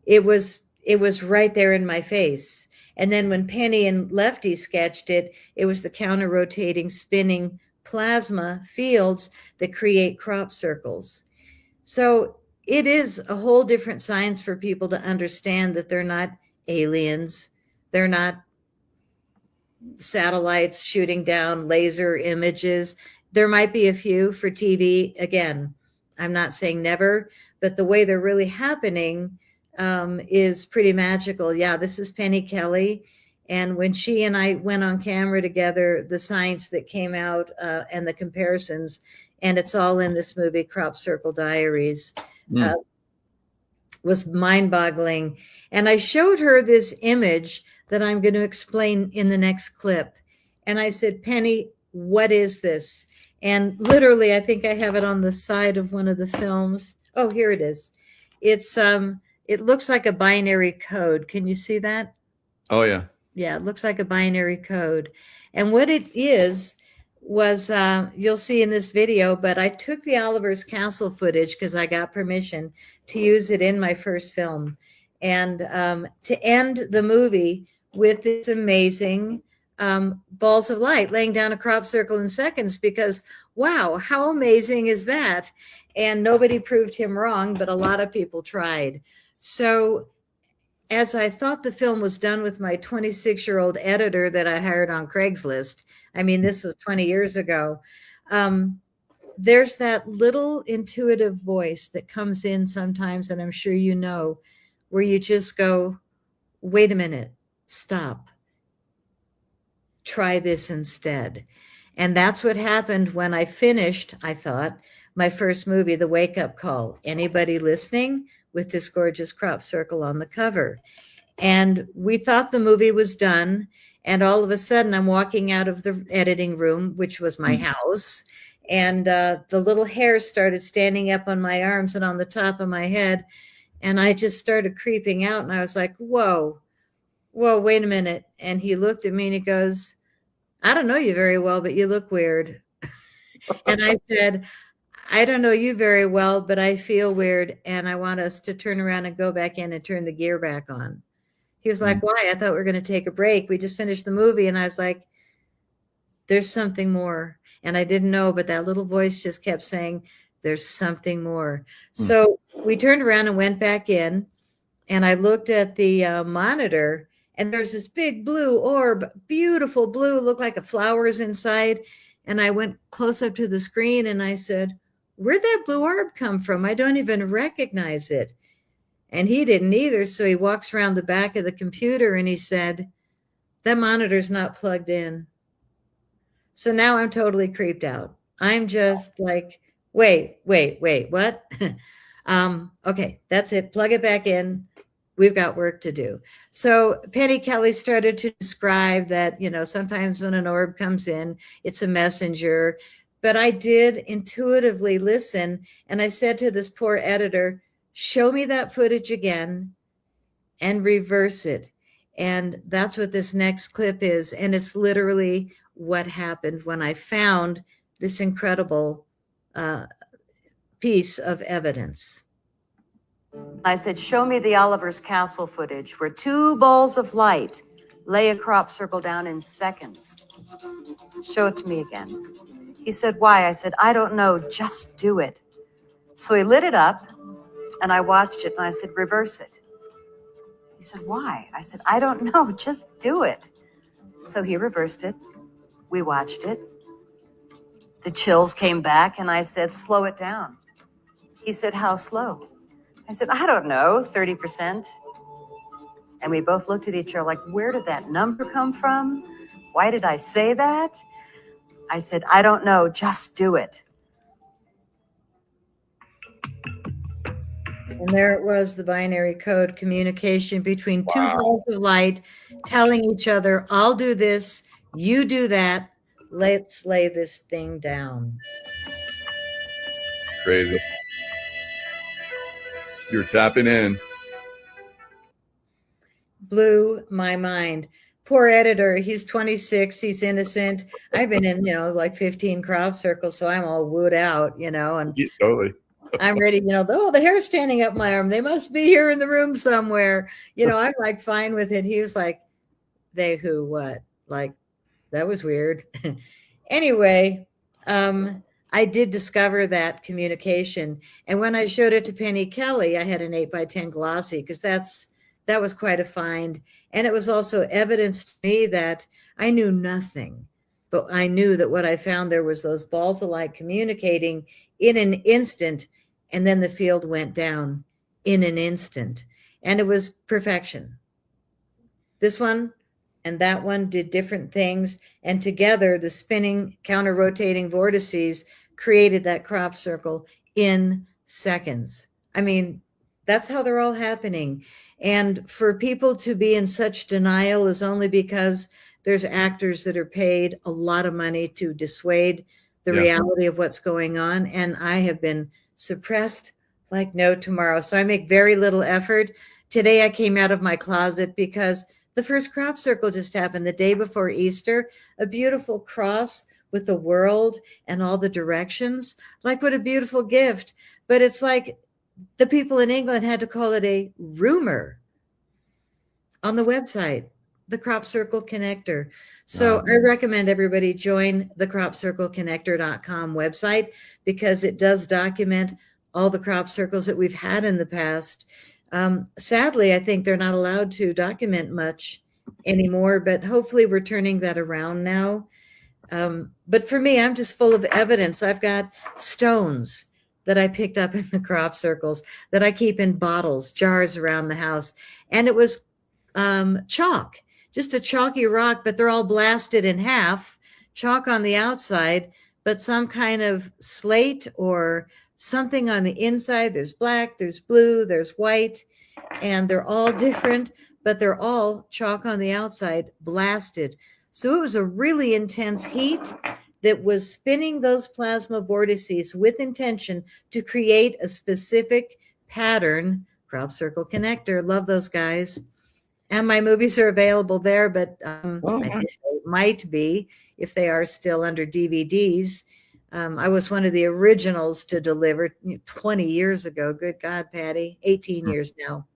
it was right there in my face. And then when Penny and Lefty sketched it, it was the counter-rotating, spinning plasma fields that create crop circles. So it is a whole different science for people to understand that they're not aliens. They're not satellites shooting down laser images. There might be a few for TV. Again, I'm not saying never, but the way they're really happening is pretty magical. Yeah, this is Penny Kelly. And when she and I went on camera together, the science that came out and the comparisons, and it's all in this movie, Crop Circle Diaries, was mind-boggling. And I showed her this image that I'm going to explain in the next clip. And I said, Penny, what is this? And literally, I think I have it on the side of one of the films. Oh, here it is. It looks like a binary code. Can you see that? Oh, yeah. Yeah, it looks like a binary code. And what it is was, you'll see in this video, but I took the Oliver's Castle footage because I got permission to use it in my first film. And to end the movie with this amazing balls of light laying down a crop circle in seconds, because, wow, how amazing is that? And nobody proved him wrong, but a lot of people tried. So as I thought the film was done with my 26-year-old editor that I hired on Craigslist, I mean, this was 20 years ago, there's that little intuitive voice that comes in sometimes, and I'm sure you know, where you just go, wait a minute, stop, try this instead. And that's what happened when I finished, I thought, my first movie, The Wake Up Call. Anybody listening? With this gorgeous crop circle on the cover. And we thought the movie was done. And all of a sudden, I'm walking out of the editing room, which was my house. And the little hairs started standing up on my arms and on the top of my head. And I just started creeping out. And I was like, whoa, wait a minute. And he looked at me and he goes, I don't know you very well, but you look weird. And I said, I don't know you very well, but I feel weird, and I want us to turn around and go back in and turn the gear back on. He was like, why? I thought we were going to take a break. We just finished the movie. And I was like, there's something more. And I didn't know, but that little voice just kept saying, there's something more. Hmm. So we turned around and went back in, and I looked at the monitor, and there's this big blue orb, beautiful blue, looked like a flowers inside. And I went close up to the screen and I said, "Where'd that blue orb come from? I don't even recognize it." And he didn't either. So he walks around the back of the computer and he said, "That monitor's not plugged in." So now I'm totally creeped out. I'm just like, wait, what? Okay, that's it. Plug it back in. We've got work to do. So Penny Kelly started to describe that, sometimes when an orb comes in, it's a messenger. But I did intuitively listen. And I said to this poor editor, show me that footage again and reverse it. And that's what this next clip is. And it's literally what happened when I found this incredible piece of evidence. I said, show me the Oliver's Castle footage where 2 balls of light lay a crop circle down in seconds. Show it to me again. He said, why? I said, I don't know, just do it. So he lit it up and I watched it and I said, reverse it. He said, why? I said, I don't know, just do it. So he reversed it. We watched it. The chills came back and I said, slow it down. He said, how slow? I said, I don't know, 30%. And we both looked at each other like, where did that number come from? Why did I say that? I said, I don't know, just do it. And there it was, the binary code communication between 2 Wow. balls of light telling each other, I'll do this, you do that, let's lay this thing down. Crazy. You're tapping in. Blew my mind. Poor editor, he's 26, he's innocent. I've been in, like 15 crop circles, so I'm all wooed out, and Yeah, totally. I'm ready, the hair's standing up my arm. They must be here in the room somewhere. I'm like fine with it. He was like, they who, what? Like, that was weird. Anyway, I did discover that communication. And when I showed it to Penny Kelly, I had an 8x10 glossy because that was quite a find. And it was also evidence to me that I knew nothing, but I knew that what I found there was those balls of light communicating in an instant. And then the field went down in an instant. And it was perfection. This one and that one did different things. And together, the spinning, counter-rotating vortices created that crop circle in seconds. I mean, that's how they're all happening. And for people to be in such denial is only because there's actors that are paid a lot of money to dissuade the reality of what's going on. And I have been suppressed like no tomorrow. So I make very little effort. Today I came out of my closet because the first crop circle just happened the day before Easter, a beautiful cross with the world and all the directions. Like, what a beautiful gift. But it's like the people in England had to call it a rumor on the website, the Crop Circle Connector. So I recommend everybody join the cropcircleconnector.com website because it does document all the crop circles that we've had in the past. Sadly, I think they're not allowed to document much anymore, but hopefully we're turning that around now. But for me, I'm just full of evidence. I've got stones that I picked up in the crop circles that I keep in bottles, jars around the house. And it was chalk, just a chalky rock, but they're all blasted in half, chalk on the outside, but some kind of slate or something on the inside. There's black, there's blue, there's white, and they're all different, but they're all chalk on the outside, blasted. So it was a really intense heat that was spinning those plasma vortices with intention to create a specific pattern. Crop Circle Connector, love those guys. And my movies are available there, but I think they might be if they are still under DVDs. I was one of the originals to deliver 20 years ago. Good God, Patty, 18 years now.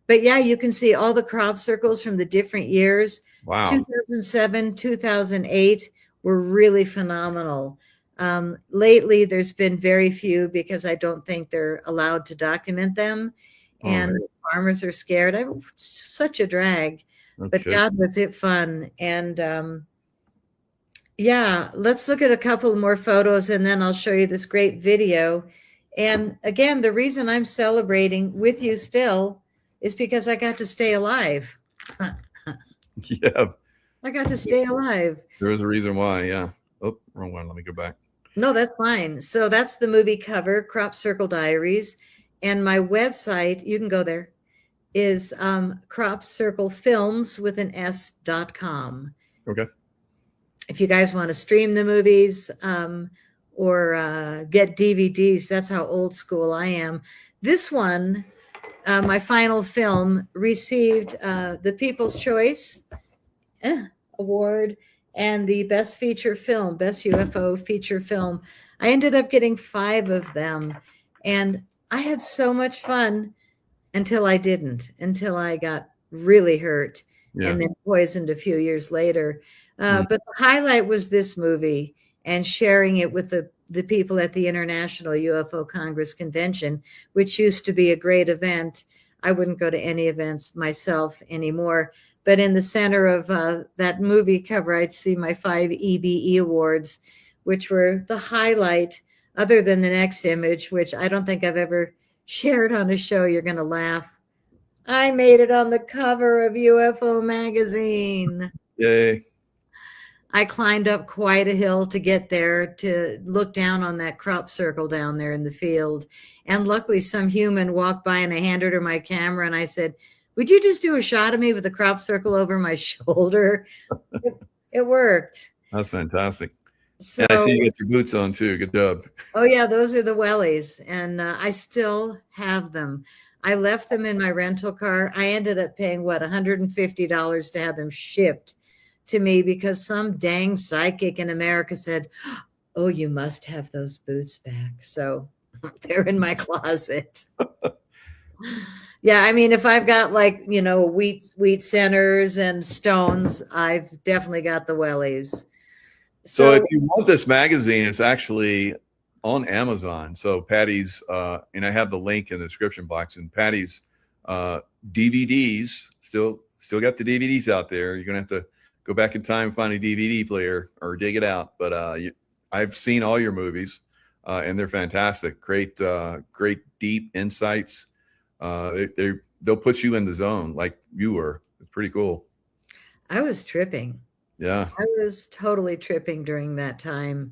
But yeah, you can see all the crop circles from the different years. Wow. 2007, 2008 were really phenomenal. Lately, there's been very few because I don't think they're allowed to document them, and right. farmers are scared. I'm such a drag, but Okay. God, was it fun. And yeah, let's look at a couple more photos and then I'll show you this great video. And again, the reason I'm celebrating with you still is because I got to stay alive. Yeah, I got to stay alive. there is a reason why. Yeah. Oh, wrong one. Let me go back. No, that's fine. So that's the movie cover, Crop Circle Diaries. And my website, you can go there, is cropcirclefilms with an S.com. Okay. If you guys want to stream the movies or get DVDs, that's how old school I am. This one, my final film, received the People's Choice Award and the Best Feature Film, Best UFO Feature Film. I ended up getting 5 of them. And I had so much fun until I didn't, until I got really hurt and then poisoned a few years later. But the highlight was this movie and sharing it with the people at the International UFO Congress Convention, which used to be a great event. I wouldn't go to any events myself anymore. But in the center of that movie cover, I'd see my 5 EBE awards, which were the highlight, other than the next image, which I don't think I've ever shared on a show. You're going to laugh. I made it on the cover of UFO magazine. Yay. I climbed up quite a hill to get there, to look down on that crop circle down there in the field. And luckily some human walked by and I handed her my camera and I said, would you just do a shot of me with a crop circle over my shoulder? It worked. That's fantastic. So, and I see you get your boots on too. Good job. Oh yeah, those are the wellies, and I still have them. I left them in my rental car. I ended up paying $150 to have them shipped to me because some dang psychic in America said, "Oh, you must have those boots back." So they're in my closet. Yeah, I mean, if I've got like, wheat centers and stones, I've definitely got the wellies. So if you want this magazine, it's actually on Amazon. So Patty's, and I have the link in the description box, and Patty's DVDs, still got the DVDs out there. You're going to have to go back in time, find a DVD player or dig it out. But I've seen all your movies and they're fantastic. Great deep insights. They'll put you in the zone like you were. It's pretty cool. I was tripping. Yeah. I was totally tripping during that time.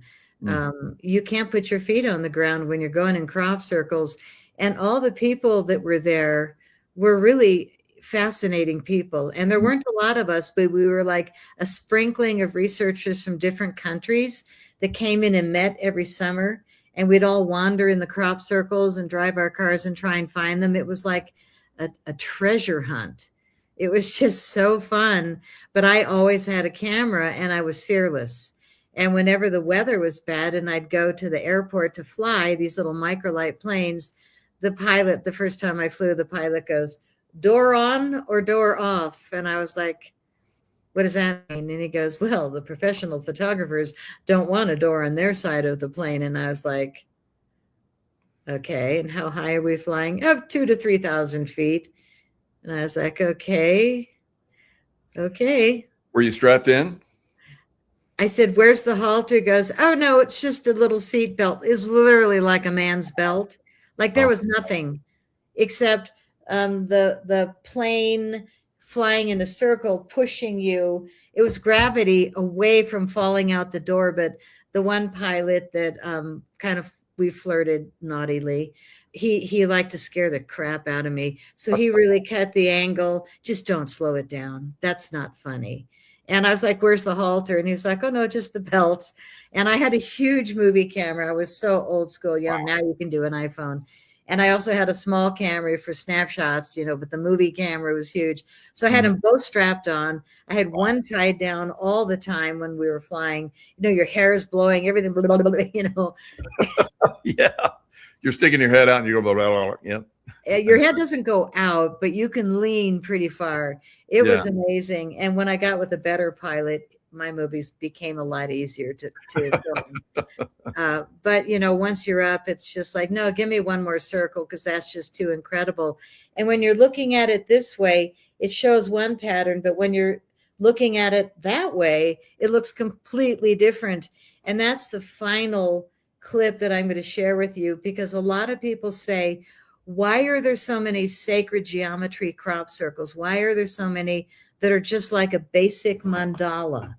You can't put your feet on the ground when you're going in crop circles. And all the people that were there were really fascinating people. And there weren't a lot of us, but we were like a sprinkling of researchers from different countries that came in and met every summer. And we'd all wander in the crop circles and drive our cars and try and find them. It was like a treasure hunt. It was just so fun. But I always had a camera and I was fearless. And whenever the weather was bad and I'd go to the airport to fly these little microlight planes, the pilot, the first time I flew, the pilot goes, "Door on or door off?" And I was like, "What does that mean?" And he goes, "Well, the professional photographers don't want a door on their side of the plane." And I was like, "Okay, and how high are we flying?" "Oh, 2,000 to 3,000 feet." And I was like, okay. Were you strapped in? I said, "Where's the halter?" He goes, "Oh, no, it's just a little seat belt." It's literally like a man's belt. Like there was nothing except the plane flying in a circle, pushing you. It was gravity away from falling out the door. But the one pilot that we flirted naughtily, he liked to scare the crap out of me. So he really cut the angle. "Just don't slow it down. That's not funny." And I was like, "Where's the halter?" And he was like, "Oh, no, just the belts." And I had a huge movie camera. I was so old school. Now you can do an iPhone. And I also had a small camera for snapshots, but the movie camera was huge. So I had them both strapped on. I had one tied down all the time when we were flying. Your hair is blowing, everything, blah, blah, blah, Yeah. You're sticking your head out and you go, blah, blah, blah. Yeah. Your head doesn't go out, but you can lean pretty far. It was amazing. And when I got with a better pilot, my movies became a lot easier to film. But once you're up, it's just like, no, give me one more circle, because that's just too incredible. And when you're looking at it this way, it shows one pattern, but when you're looking at it that way, it looks completely different. And that's the final clip that I'm going to share with you, because a lot of people say, why are there so many sacred geometry crop circles? Why are there so many that are just like a basic mandala?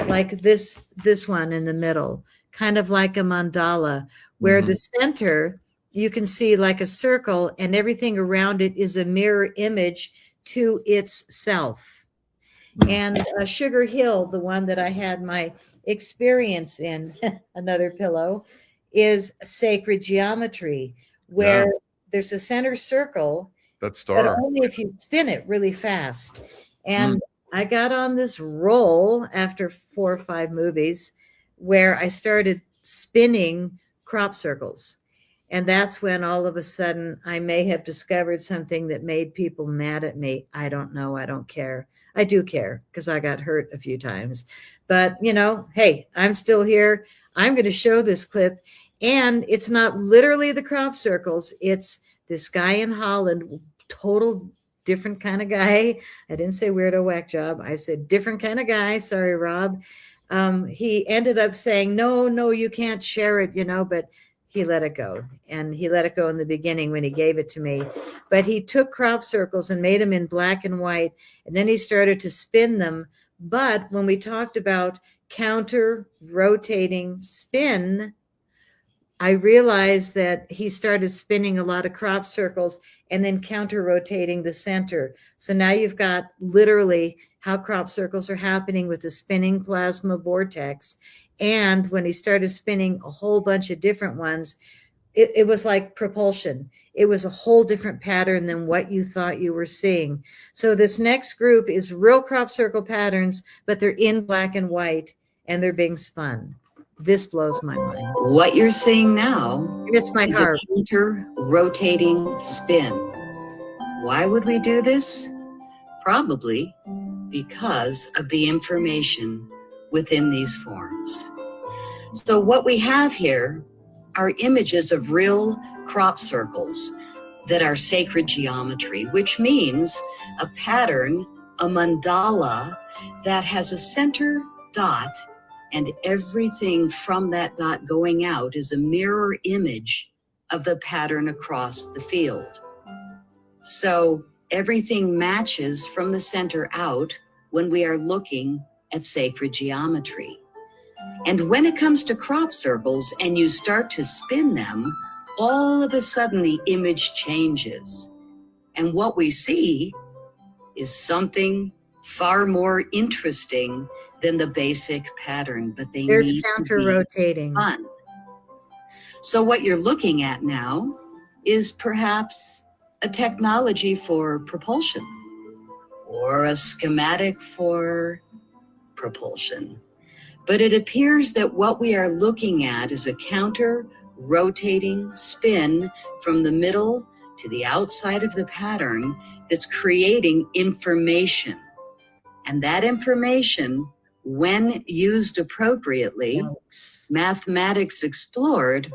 Like this one in the middle, kind of like a mandala, where the center, you can see like a circle, and everything around it is a mirror image to itself. And Sugar Hill, the one that I had my experience in, another pillow, is sacred geometry, where there's a center circle, That star, but only if you spin it really fast. And I got on this roll after 4 or 5 movies where I started spinning crop circles. And that's when all of a sudden I may have discovered something that made people mad at me. I don't know. I don't care. I do care, because I got hurt a few times. But, hey, I'm still here. I'm going to show this clip. And it's not literally the crop circles. It's this guy in Holland, total different kind of guy. I didn't say weirdo whack job. I said different kind of guy. Sorry, Rob. He ended up saying, no, you can't share it, but he let it go. And he let it go in the beginning when he gave it to me. But he took crop circles and made them in black and white. And then he started to spin them. But when we talked about counter rotating spin, I realized that he started spinning a lot of crop circles and then counter rotating the center. So now you've got literally how crop circles are happening with the spinning plasma vortex. And when he started spinning a whole bunch of different ones, it was like propulsion. It was a whole different pattern than what you thought you were seeing. So this next group is real crop circle patterns, but they're in black and white and they're being spun. This blows my mind. What you're seeing now It's my is heart. a counter-rotating spin. Why would we do this? Probably because of the information within these forms. So what we have here are images of real crop circles that are sacred geometry, which means a pattern, a mandala, that has a center dot, and everything from that dot going out is a mirror image of the pattern across the field. So everything matches from the center out when we are looking at sacred geometry. And when it comes to crop circles and you start to spin them, all of a sudden the image changes. And what we see is something far more interesting than the basic pattern, but There's need counter to be rotating. fun. So what you're looking at now is perhaps a technology for propulsion or a schematic for propulsion. But it appears that what we are looking at is a counter rotating spin from the middle to the outside of the pattern that's creating information. And that information, when used appropriately, Mathematics Explored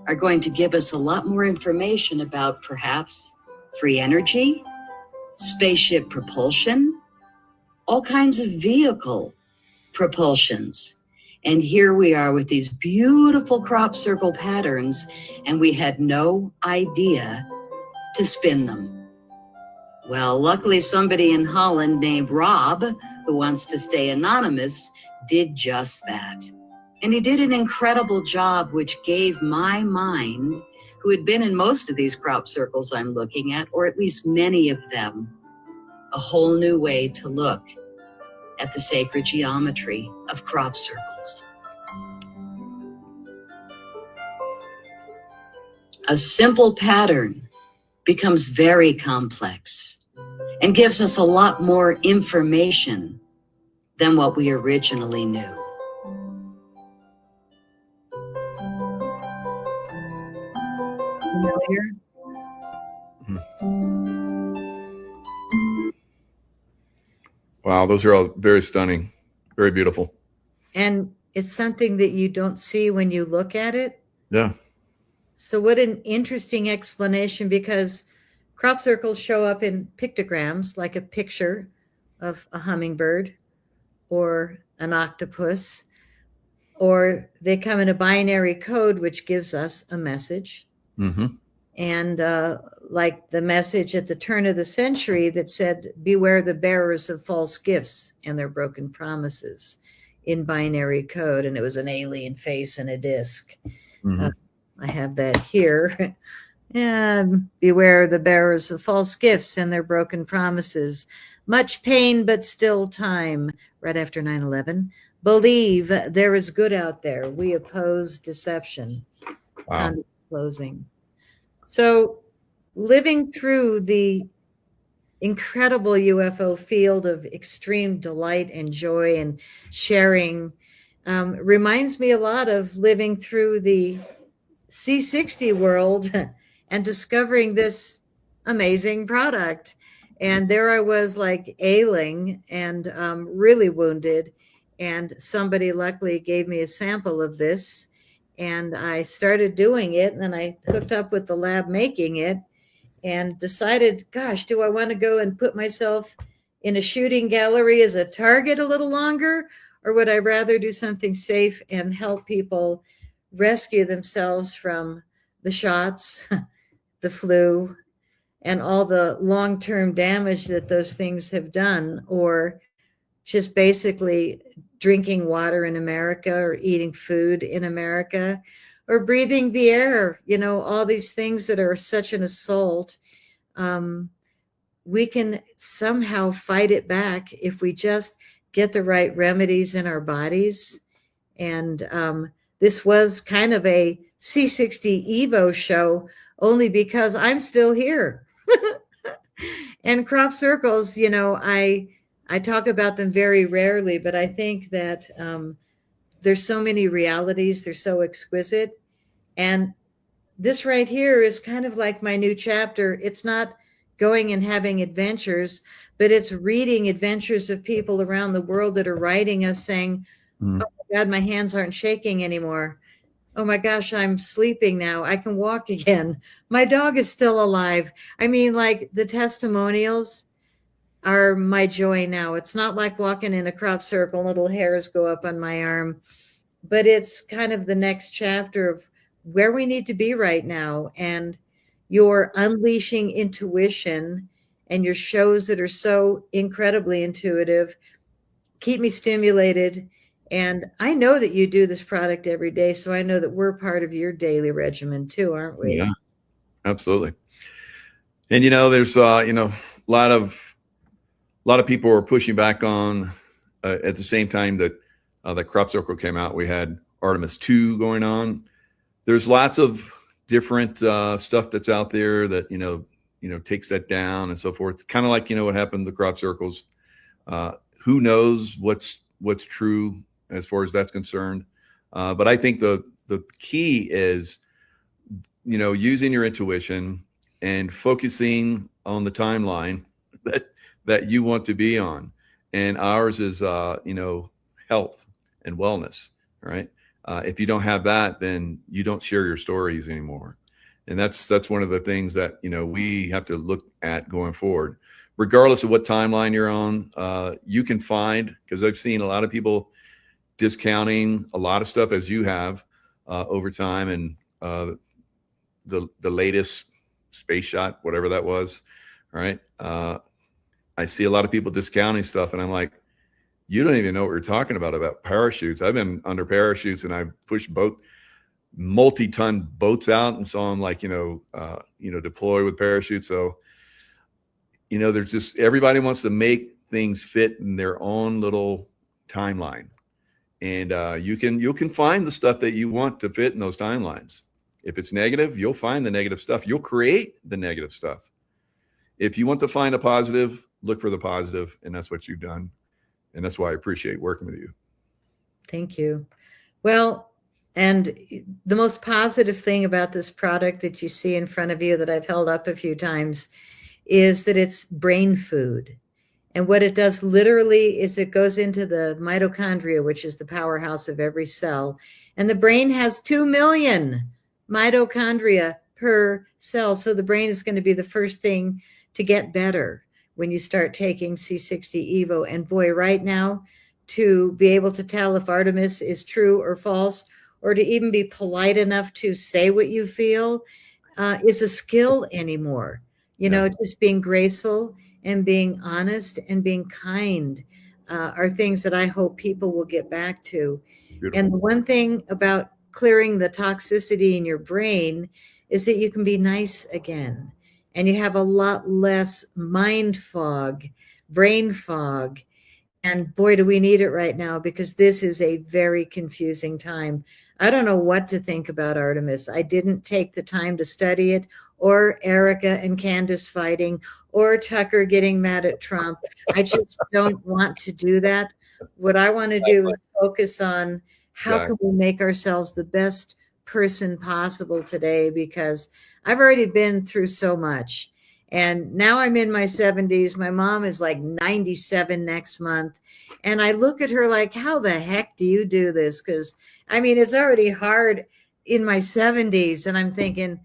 are going to give us a lot more information about perhaps free energy, spaceship propulsion, all kinds of vehicle propulsions. And here we are with these beautiful crop circle patterns, and we had no idea to spin them. Well, luckily somebody in Holland named Rob, who wants to stay anonymous, did just that. And he did an incredible job, which gave my mind, who had been in most of these crop circles I'm looking at, or at least many of them, a whole new way to look at the sacred geometry of crop circles. A simple pattern becomes very complex and gives us a lot more information than what we originally knew. Familiar? Wow, those are all very stunning, very beautiful. And it's something that you don't see when you look at it. Yeah. So what an interesting explanation, because crop circles show up in pictograms, like a picture of a hummingbird or an octopus, or they come in a binary code, which gives us a message. Mm-hmm. And like the message at the turn of the century that said, beware the bearers of false gifts and their broken promises, in binary code. And it was an alien face and a disc. Mm-hmm. I have that here. And beware the bearers of false gifts and their broken promises. Much pain, but still time. Right after 9/11. Believe there is good out there. We oppose deception. Wow. Closing. So living through the incredible UFO field of extreme delight and joy and sharing reminds me a lot of living through the C60 world and discovering this amazing product. And there I was, like, ailing and really wounded. And somebody luckily gave me a sample of this. And I started doing it. And then I hooked up with the lab making it and decided, gosh, do I want to go and put myself in a shooting gallery as a target a little longer? Or would I rather do something safe and help people rescue themselves from the shots, the flu, and all the long-term damage that those things have done, or just basically drinking water in America or eating food in America or breathing the air, all these things that are such an assault. We can somehow fight it back if we just get the right remedies in our bodies. And this was kind of a C60 Evo show only because I'm still here. And crop circles, I talk about them very rarely, but I think that there's so many realities. They're so exquisite. And this right here is kind of like my new chapter. It's not going and having adventures, but it's reading adventures of people around the world that are writing us saying, oh my God, my hands aren't shaking anymore. Oh my gosh, I'm sleeping now. I can walk again. My dog is still alive. I mean, like, the testimonials are my joy now. It's not like walking in a crop circle and little hairs go up on my arm, but it's kind of the next chapter of where we need to be right now. And your unleashing intuition and your shows that are so incredibly intuitive keep me stimulated. And I know that you do this product every day, so I know that we're part of your daily regimen too, aren't we? Yeah, absolutely. And there's a lot of people were pushing back on at the same time that the crop circle came out. We had Artemis 2 going on. There's lots of different stuff that's out there that takes that down and so forth. Kind of like what happened to the crop circles. Who knows what's true as far as that's concerned? But I think the key is using your intuition and focusing on the timeline that you want to be on. And ours is health and wellness, right? If you don't have that, then you don't share your stories anymore. And that's one of the things that we have to look at going forward, regardless of what timeline you're on. You can find, because I've seen a lot of people discounting a lot of stuff as you have over time, and the latest space shot, whatever that was, right? I see a lot of people discounting stuff, and I'm like, you don't even know what you're talking about parachutes. I've been under parachutes, and I've pushed multi-ton boats out and saw them deploy with parachutes. So, there's just, everybody wants to make things fit in their own little timeline. And you can find the stuff that you want to fit in those timelines. If it's negative, you'll find the negative stuff. You'll create the negative stuff. If you want to find a positive, look for the positive, and that's what you've done. And that's why I appreciate working with you. Thank you. Well, and the most positive thing about this product that you see in front of you that I've held up a few times is that it's brain food. And what it does literally is it goes into the mitochondria, which is the powerhouse of every cell. And the brain has 2 million mitochondria per cell. So the brain is going to be the first thing to get better when you start taking C60 Evo. And boy, right now, to be able to tell if Artemis is true or false, or to even be polite enough to say what you feel, is a skill anymore. You know, just being graceful and being honest and being kind are things that I hope people will get back to. Beautiful. And the one thing about clearing the toxicity in your brain is that you can be nice again, and you have a lot less mind fog, brain fog. And boy, do we need it right now, because this is a very confusing time. I don't know what to think about Artemis. I didn't take the time to study it, or Erica and Candace fighting, or Tucker getting mad at Trump. I just don't want to do that. What I want to do is focus on how can we make ourselves the best person possible today, because I've already been through so much. And now I'm in my 70s. My mom is like 97 next month. And I look at her like, how the heck do you do this? Because, I mean, it's already hard in my 70s. And I'm thinking,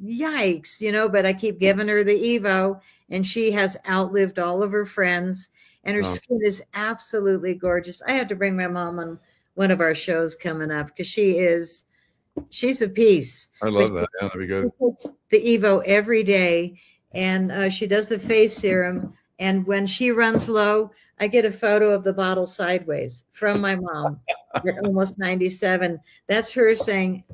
yikes, you know, but I keep giving her the Evo, and she has outlived all of her friends, and her skin is absolutely gorgeous. I had to bring my mom on one of our shows coming up, because she's a piece. I love that. Yeah, that'd be good. She takes the Evo every day, and she does the face serum. And when she runs low, I get a photo of the bottle sideways from my mom at almost 97. That's her saying,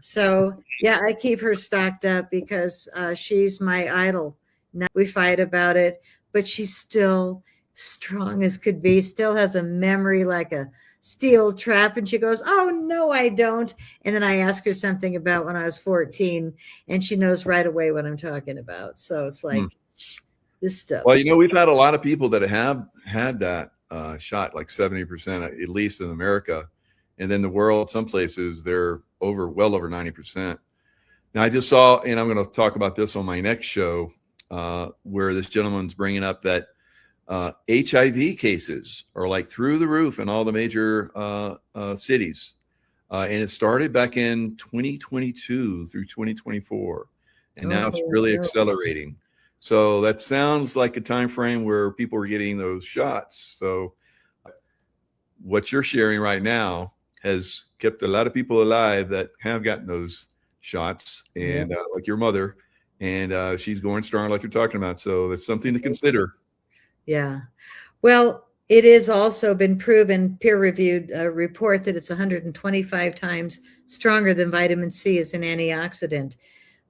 so yeah, I keep her stocked up because she's my idol. Now we fight about it, but she's still strong as could be, still has a memory like a steel trap. And she goes, oh, no, I don't. And then I ask her something about when I was 14, and she knows right away what I'm talking about. So it's like this stuff. Well, you know, we've had a lot of people that have had that shot, like 70%, at least in America. And then the world, some places, they're well over 90%. Now, I just saw, and I'm going to talk about this on my next show, where this gentleman's bringing up that HIV cases are like through the roof in all the major cities. And it started back in 2022 through 2024. And now it's really accelerating. So that sounds like a time frame where people are getting those shots. So what you're sharing right now has kept a lot of people alive that have gotten those shots, and like your mother, and she's going strong like you're talking about. So that's something to consider. Yeah. Well, it is also been proven, peer-reviewed report, that it's 125 times stronger than vitamin C as an antioxidant.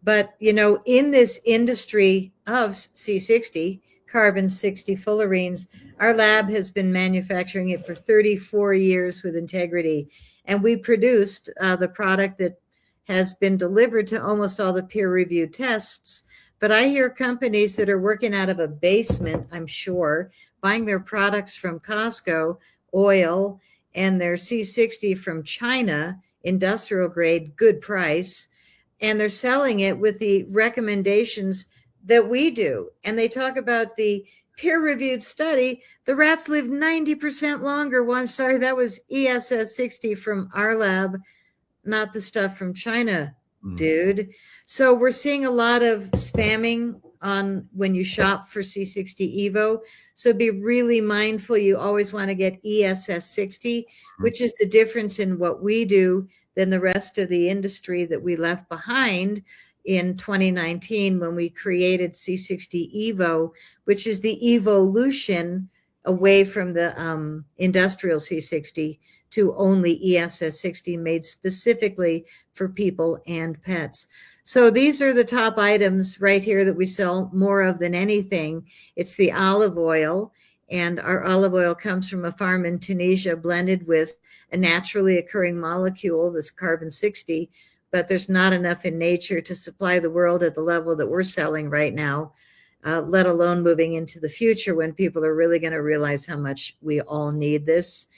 But, you know, in this industry of C60, carbon-60 fullerenes, our lab has been manufacturing it for 34 years with integrity. And we produced the product that has been delivered to almost all the peer-reviewed tests. But I hear companies that are working out of a basement, I'm sure, buying their products from Costco, oil, and their C60 from China, industrial grade, good price. And they're selling it with the recommendations that we do. And they talk about the peer-reviewed study. The rats live 90% longer. Well, I'm sorry, that was ESS 60 from our lab, not the stuff from China, dude. So we're seeing a lot of spamming on when you shop for C60 Evo. So be really mindful. You always want to get ESS 60, which is the difference in what we do than the rest of the industry that we left behind in 2019 when we created C60 Evo, which is the evolution away from the industrial C60 to only ESS 60, made specifically for people and pets. So these are the top items right here that we sell more of than anything. It's the olive oil, and our olive oil comes from a farm in Tunisia blended with a naturally occurring molecule, this carbon-60, but there's not enough in nature to supply the world at the level that we're selling right now, let alone moving into the future when people are really going to realize how much we all need this.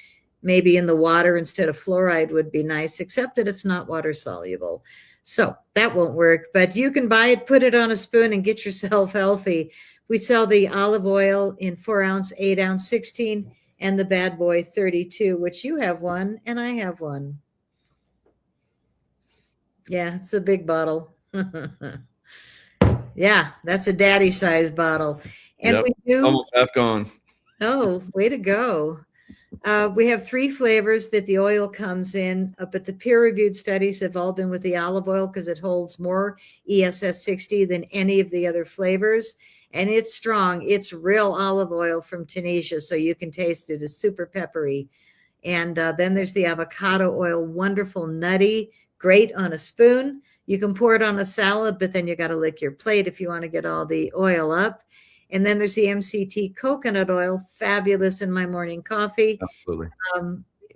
Maybe in the water instead of fluoride would be nice, except that it's not water soluble. So that won't work, but you can buy it, put it on a spoon, and get yourself healthy. We sell the olive oil in 4-ounce, 8-ounce, 16, and the Bad Boy 32, which you have one and I have one. Yeah, it's a big bottle. Yeah, that's a daddy size bottle. And Yep. we do. Almost half gone. Oh, way to go. We have 3 flavors that the oil comes in, but the peer-reviewed studies have all been with the olive oil because it holds more ESS 60 than any of the other flavors. And it's strong. It's real olive oil from Tunisia, so you can taste it. It's super peppery. And then there's the avocado oil, wonderful, nutty, great on a spoon. You can pour it on a salad, but then you got to lick your plate if you want to get all the oil up. And then there's the MCT coconut oil, fabulous in my morning coffee. Absolutely.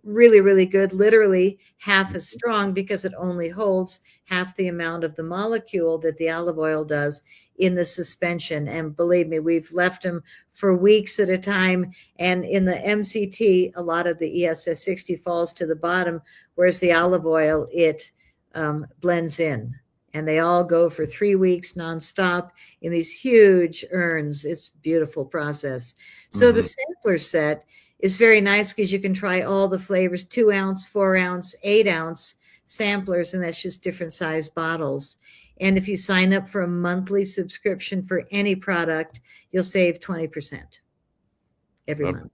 Really, really good, literally half as strong because it only holds half the amount of the molecule that the olive oil does in the suspension. And believe me, we've left them for weeks at a time. And in the MCT, a lot of the ESS 60 falls to the bottom, whereas the olive oil, it blends in. And they all go for 3 weeks nonstop in these huge urns. It's a beautiful process. So the sampler set is very nice because you can try all the flavors, 2-ounce, 4-ounce, 8-ounce samplers, and that's just different size bottles. And if you sign up for a monthly subscription for any product, you'll save 20% every month.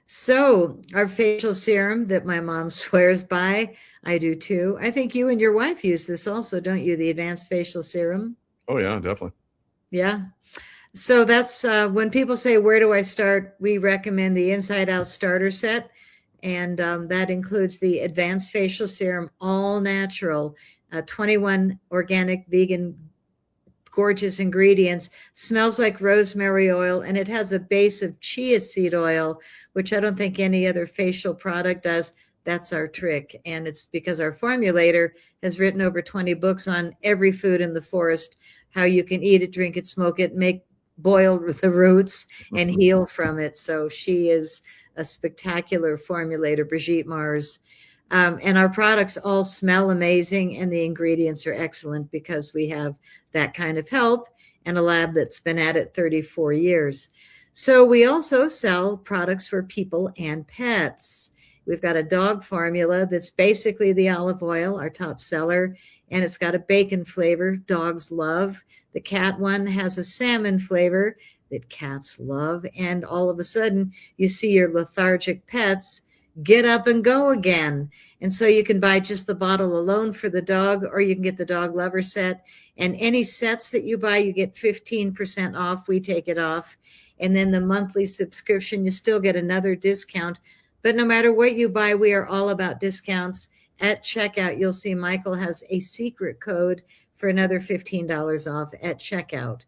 So our facial serum that my mom swears by, I do too. I think you and your wife use this also, don't you? The advanced facial serum. Oh yeah, definitely. Yeah. So that's when people say, where do I start? We recommend the Inside Out starter set. And that includes the advanced facial serum, all natural, 21 organic, vegan, gorgeous ingredients, smells like rosemary oil, and it has a base of chia seed oil, which I don't think any other facial product does. That's our trick. And it's because our formulator has written over 20 books on every food in the forest, how you can eat it, drink it, smoke it, boil the roots and heal from it. So she is a spectacular formulator, Brigitte Mars. And our products all smell amazing and the ingredients are excellent because we have that kind of help and a lab that's been at it 34 years. So we also sell products for people and pets. We've got a dog formula that's basically the olive oil, our top seller, and it's got a bacon flavor dogs love. The cat one has a salmon flavor that cats love. And all of a sudden, you see your lethargic pets get up and go again. And so you can buy just the bottle alone for the dog, or you can get the dog lover set. And any sets that you buy, you get 15% off. We take it off. And then the monthly subscription, you still get another discount. But no matter what you buy, we are all about discounts. At checkout, you'll see Michael has a secret code for another $15 off at checkout.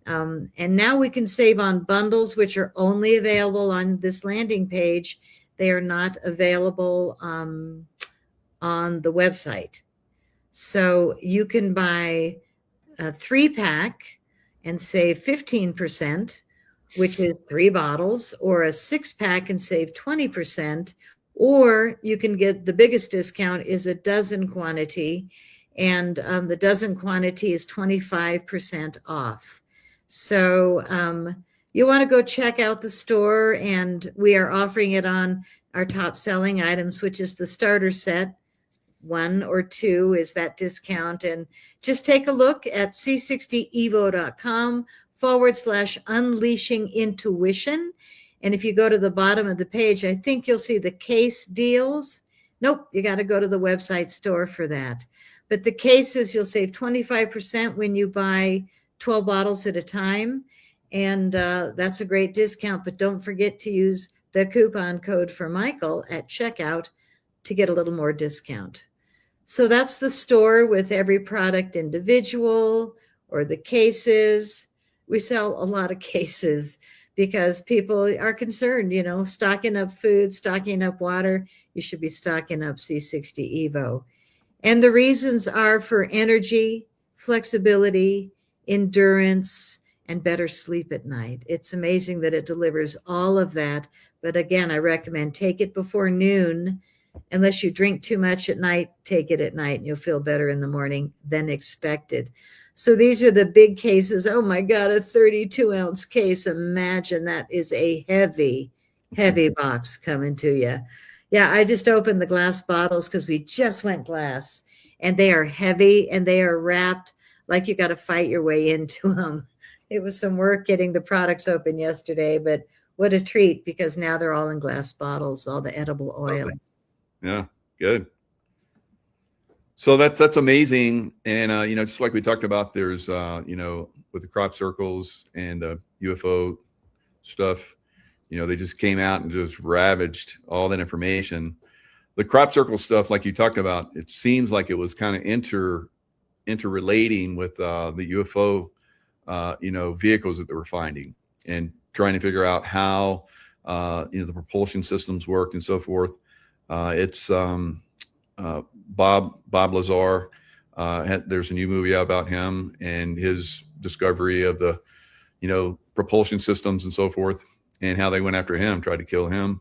And now we can save on bundles, which are only available on this landing page. They are not available on the website. So you can buy a 3-pack and save 15%, which is 3 bottles, or a 6-pack and save 20%, or you can get the biggest discount is a dozen quantity, and the dozen quantity is 25% off. So you want to go check out the store, and we are offering it on our top selling items, which is the starter set. 1 or 2 is that discount. And just take a look at c60evo.com/unleashing intuition. And if you go to the bottom of the page, I think you'll see the case deals. Nope, you got to go to the website store for that. But the cases, you'll save 25% when you buy 12 bottles at a time. And that's a great discount. But don't forget to use the coupon code for Michael at checkout to get a little more discount. So that's the store with every product individual, or the cases. We sell a lot of cases because people are concerned, stocking up food, stocking up water. You should be stocking up C60 Evo. And the reasons are for energy, flexibility, endurance, and better sleep at night. It's amazing that it delivers all of that. But again, I recommend take it before noon unless you drink too much at night, take it at night and you'll feel better in the morning than expected. So these are the big cases. Oh my God, a 32-ounce case. Imagine that is a heavy, heavy box coming to you. Yeah, I just opened the glass bottles because we just went glass, and they are heavy and they are wrapped like you got to fight your way into them. It was some work getting the products open yesterday, but what a treat, because now they're all in glass bottles, all the edible oil. Yeah, good. So that's amazing. And, just like we talked about, there's, with the crop circles and the UFO stuff, they just came out and just ravaged all that information. The crop circle stuff, like you talked about, it seems like it was kind of interrelating with the UFO, vehicles that they were finding, and trying to figure out how, the propulsion systems worked and so forth. It's Bob Lazar. There's a new movie out about him and his discovery of the, propulsion systems and so forth, and how they went after him, tried to kill him.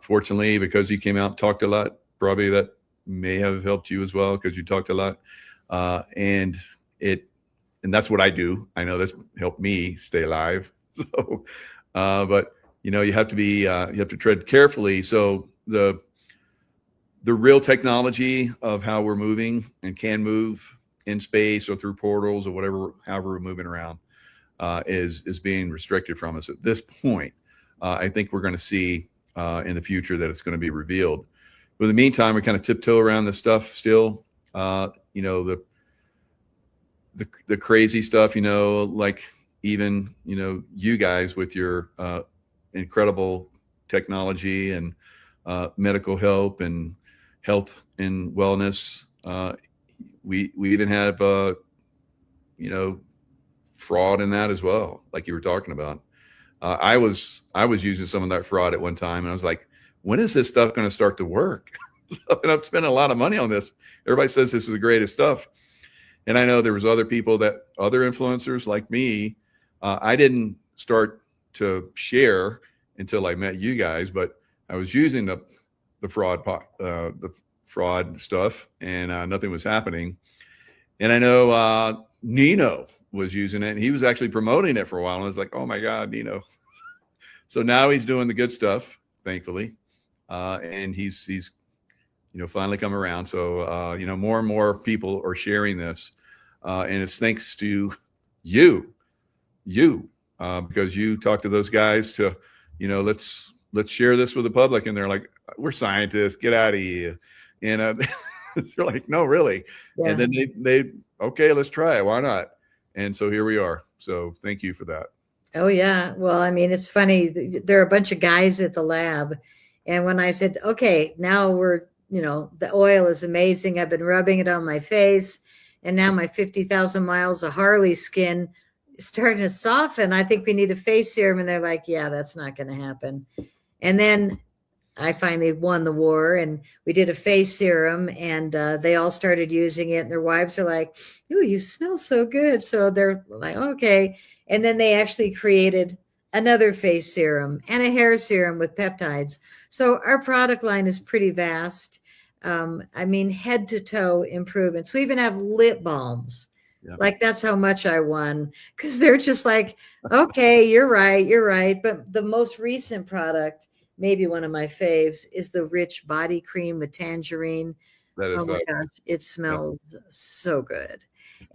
Fortunately, because he came out and talked a lot, probably that may have helped you as well, because you talked a lot. And that's what I do. I know that's helped me stay alive. So, but you have to be, you have to tread carefully. So the real technology of how we're moving and can move in space or through portals or whatever, however we're moving around, is being restricted from us at this point. I think we're going to see in the future that it's going to be revealed. But in the meantime, we kind of tiptoe around this stuff still. The crazy stuff, like even, you guys with your incredible technology and medical help and health and wellness. We even have, fraud in that as well, like you were talking about. I was using some of that fraud at one time, and I was like, when is this stuff going to start to work? And I've spent a lot of money on this. Everybody says this is the greatest stuff. And I know there was other influencers like me. I didn't start to share until I met you guys, but I was using the fraud stuff, and nothing was happening. And I know Nino was using it, and he was actually promoting it for a while. And I was like, oh my God, Nino. So now he's doing the good stuff, thankfully. And he's finally come around. So, more and more people are sharing this. And it's thanks to you, because you talk to those guys to, let's share this with the public. And they're like, we're scientists, get out of here. And they're like, no, really. Yeah. And then they okay, let's try it. Why not? And so here we are. So thank you for that. Oh, yeah. Well, I mean, it's funny. There are a bunch of guys at the lab. And when I said, okay, now the oil is amazing. I've been rubbing it on my face. And now my 50,000 miles of Harley skin is starting to soften. I think we need a face serum. And they're like, yeah, that's not going to happen. And then I finally won the war, and we did a face serum, and they all started using it. And their wives are like, ooh, you smell so good. So they're like, okay. And then they actually created another face serum and a hair serum with peptides. So our product line is pretty vast. Head to toe improvements. We even have lip balms. Yeah. Like, that's how much I won, because they're just like, okay, you're right. But the most recent product, maybe one of my faves, is the Rich Body Cream with tangerine. That is, oh my gosh, it smells so good.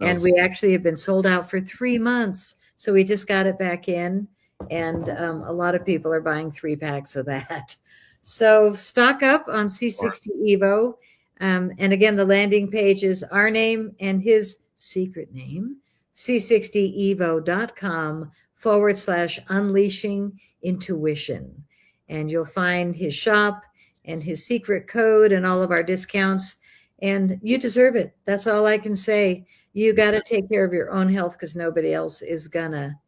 And we actually have been sold out for 3 months. So we just got it back in, and a lot of people are buying 3 packs of that. So stock up on C60 Evo. And again, the landing page is our name and his secret name, c60evo.com/unleashing intuition. And you'll find his shop and his secret code and all of our discounts. And you deserve it. That's all I can say. You got to take care of your own health, because nobody else is gonna.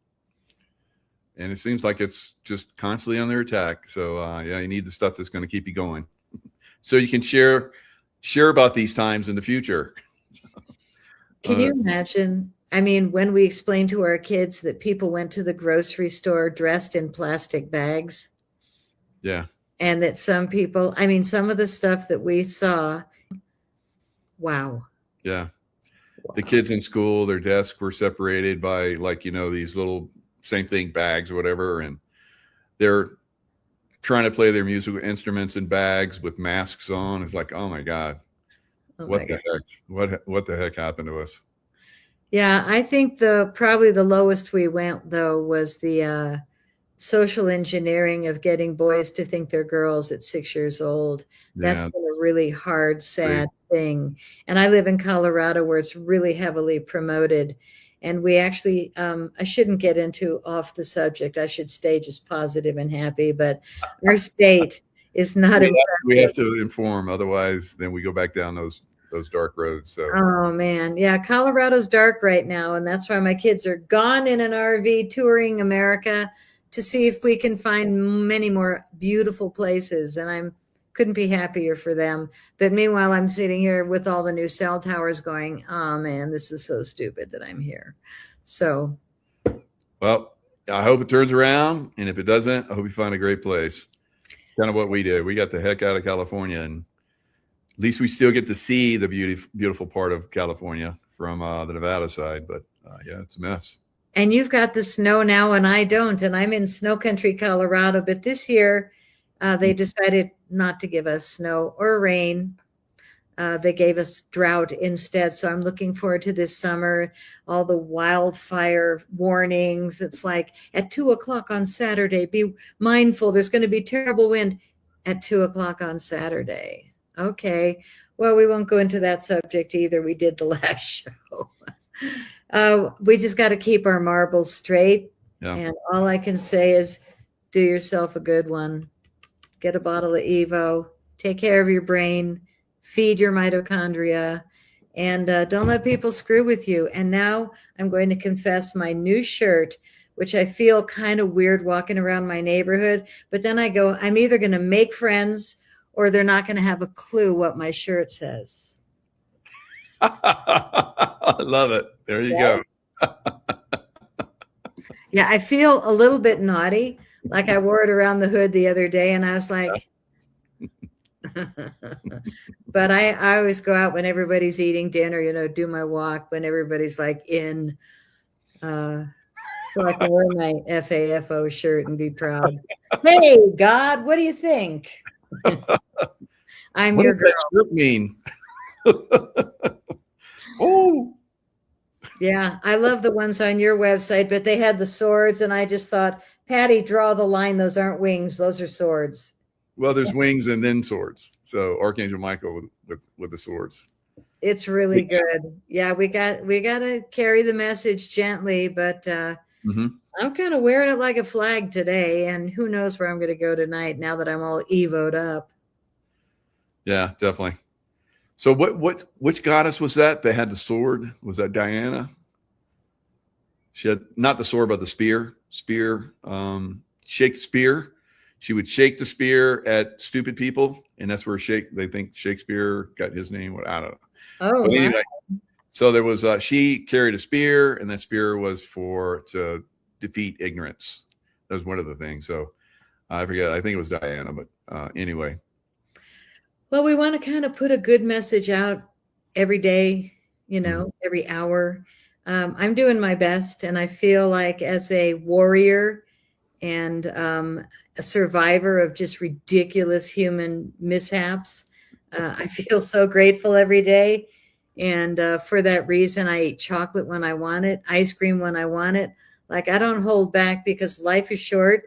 And it seems like it's just constantly under attack. So you need the stuff that's going to keep you going, so you can share about these times in the future. Can you imagine? I mean, when we explained to our kids that people went to the grocery store dressed in plastic bags. Yeah. and that some people, I mean, some of the stuff that we saw, wow. Yeah. The kids in school, their desks were separated by, like, these little same thing bags or whatever, and they're trying to play their musical instruments in bags with masks on. It's like, oh my God, Oh what my the God. heck? What the heck happened to us? Yeah, I think probably the lowest we went though was the social engineering of getting boys to think they're girls at 6 years old. That's Yeah. been a really hard, sad thing. And I live in Colorado where it's really heavily promoted. And we actually, I shouldn't get into off the subject. I should stay just positive and happy, but our state is not We have impressive. to inform, otherwise then we go back down those dark roads. So Oh man, yeah, Colorado's dark right now, and that's why my kids are gone in an RV touring America to see if we can find many more beautiful places. And I'm couldn't be happier for them. But meanwhile, I'm sitting here with all the new cell towers going, oh man, this is so stupid that I'm here. So, well, I hope it turns around, and if it doesn't, I hope you find a great place. Kind of what we did. We got the heck out of California, and at least we still get to see the beautiful part of California from the Nevada side. But yeah, it's a mess. and you've got the snow now, and I don't, and I'm in snow country, Colorado. But this year, they decided not to give us snow or rain. They gave us drought instead. So I'm looking forward to this summer. All the wildfire warnings. It's like at 2 o'clock on Saturday, be mindful. There's going to be terrible wind at 2 o'clock on Saturday. Okay. Well, we won't go into that subject either. We did the last show. We just got to keep our marbles straight. Yeah. And all I can say is do yourself a good one. Get a bottle of Evo. Take care of your brain. Feed your mitochondria, and don't let people screw with you. And now I'm going to confess my new shirt, which I feel kind of weird walking around my neighborhood. But then I go, I'm either going to make friends or they're not going to have a clue what my shirt says. I love it. There you go. Yeah, I feel a little bit naughty. Like I wore it around the hood the other day, and I was like, but I always go out when everybody's eating dinner, do my walk when everybody's like in, so I can wear my FAFO shirt and be proud. Hey, God, what do you think? I'm What your does girl. that script mean? Oh, Yeah, I love the ones on your website, but they had the swords, and I just thought, Patty, draw the line. Those aren't wings; those are swords. well, there's wings and then swords. So Archangel Michael with the swords. It's really good. Yeah, we got to carry the message gently, but Mm-hmm. I'm kind of wearing it like a flag today, and who knows where I'm going to go tonight now that I'm all evoed up. Yeah, definitely. So which goddess was that? They had the sword. Was that Diana? She had not the sword, but the spear. Shake the spear. She would shake the spear at stupid people, and that's where they think Shakespeare got his name. I don't know. Oh, But my. anyway, so there was she carried a spear, and that spear was to defeat ignorance. That was one of the things. So I forget. I think it was Diana, but anyway. Well, we want to kind of put a good message out every day, every hour. I'm doing my best, and I feel like as a warrior and a survivor of just ridiculous human mishaps, I feel so grateful every day. And for that reason, I eat chocolate when I want it, ice cream when I want it. Like I don't hold back because life is short.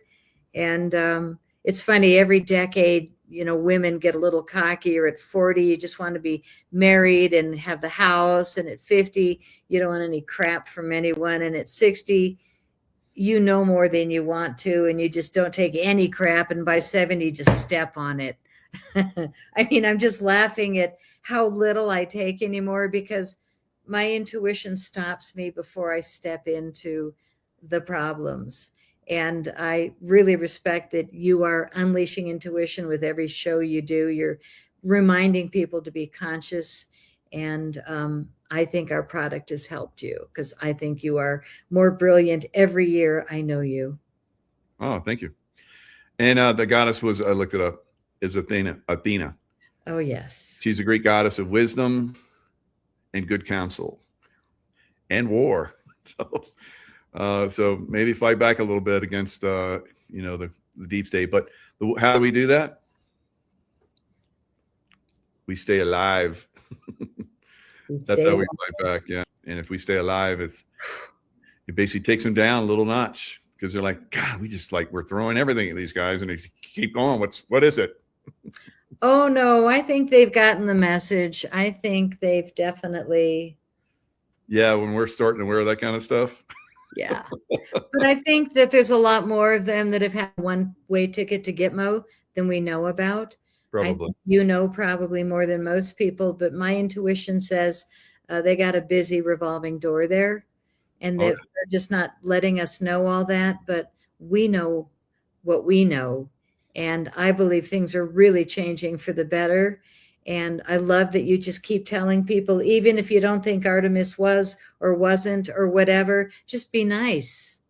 And it's funny, every decade, women get a little cocky, or at 40, you just want to be married and have the house. And at 50, you don't want any crap from anyone. And at 60, you know more than you want to, and you just don't take any crap. And by 70, you just step on it. I mean, I'm just laughing at how little I take anymore because my intuition stops me before I step into the problems. And I really respect that you are unleashing intuition with every show you do. You're reminding people to be conscious. And I think our product has helped you because I think you are more brilliant every year I know you. Oh, thank you. And the goddess was, I looked it up, is Athena. Athena. Oh, yes. She's a Greek goddess of wisdom and good counsel and war. So maybe fight back a little bit against, the deep state. But how do we do that? We stay alive. That's how we fight back. Yeah. And if we stay alive, it basically takes them down a little notch, because they're like, God, we're throwing everything at these guys, and they keep going. What is it? Oh, no, I think they've gotten the message. I think they've definitely. Yeah, when we're starting to wear that kind of stuff. Yeah. But I think that there's a lot more of them that have had one-way ticket to Gitmo than we know about. Probably. Probably more than most people, but my intuition says they got a busy revolving door there, and they're just not letting us know all that, but we know what we know. And I believe things are really changing for the better. And I love that you just keep telling people, even if you don't think Artemis was or wasn't or whatever, just be nice.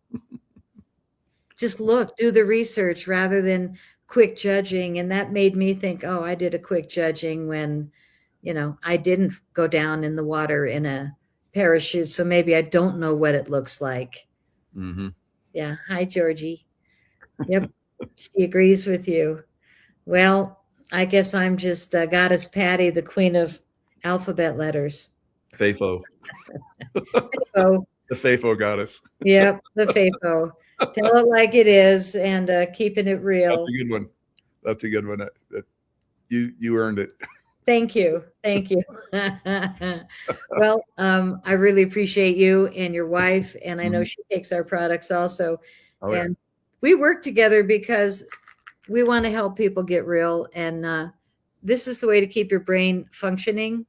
Just look, do the research rather than quick judging. And that made me think, oh, I did a quick judging when, I didn't go down in the water in a parachute. So maybe I don't know what it looks like. Mm-hmm. Yeah. Hi, Georgie. Yep. She agrees with you. Well, I guess I'm just Goddess Patty, the queen of alphabet letters. Faithful. Faithful. The faithful goddess. Yep, the faithful. Tell it like it is, and keeping it real. That's a good one. That's a good one. You earned it. Thank you. Well, I really appreciate you and your wife, and I know she takes our products also. Oh, yeah. And we work together because we want to help people get real. And this is the way to keep your brain functioning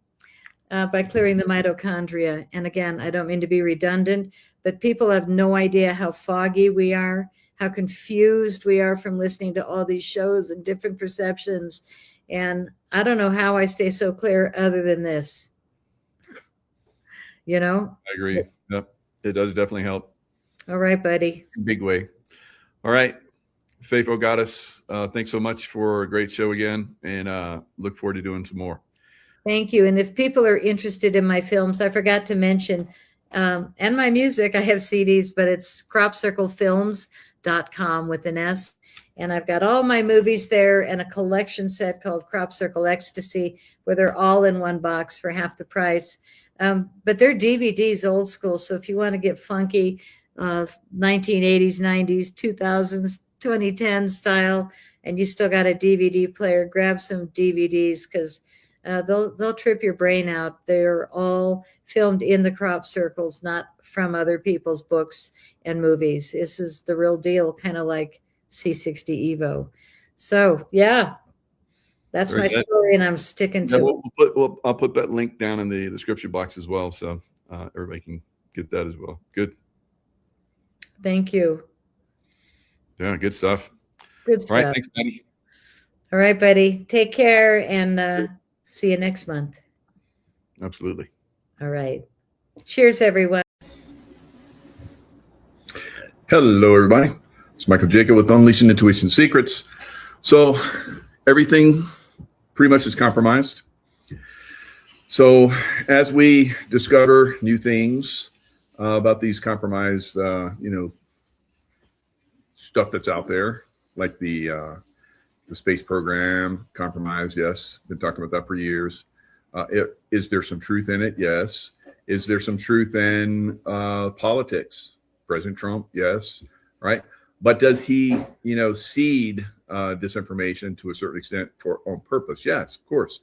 by clearing the mitochondria. And again, I don't mean to be redundant, but people have no idea how foggy we are, how confused we are from listening to all these shows and different perceptions. And I don't know how I stay so clear other than this. I agree. Yep. It does definitely help. All right, buddy. Big way. All right. Faithful Goddess, thanks so much for a great show again, and look forward to doing some more. Thank you. And if people are interested in my films, I forgot to mention, and my music, I have CDs, but it's cropcirclefilms.com with an S. And I've got all my movies there and a collection set called Crop Circle Ecstasy, where they're all in one box for half the price. But they're DVDs, old school. So if you want to get funky, 1980s, 90s, 2000s, 2010 style, and you still got a DVD player, grab some DVDs, because they'll trip your brain out. They're all filmed in the crop circles, not from other people's books and movies. This is the real deal, kind of like C60 Evo. So yeah, that's my story, and I'm sticking to it. I'll put that link down in the description box as well, so everybody can get that as well. Good. Thank you. Yeah, good stuff. Good stuff. All right, thanks, Patty. All right, buddy. Take care, and see you next month. Absolutely. All right. Cheers, everyone. Hello, everybody. It's Michael Jacob with Unleashing Intuition Secrets. So everything pretty much is compromised. So as we discover new things about these compromised, stuff that's out there, like the space program, compromised, yes. Been talking about that for years. Is there some truth in it? Yes. Is there some truth in politics? President Trump, yes. Right. But does he, seed disinformation to a certain extent on purpose? Yes, of course.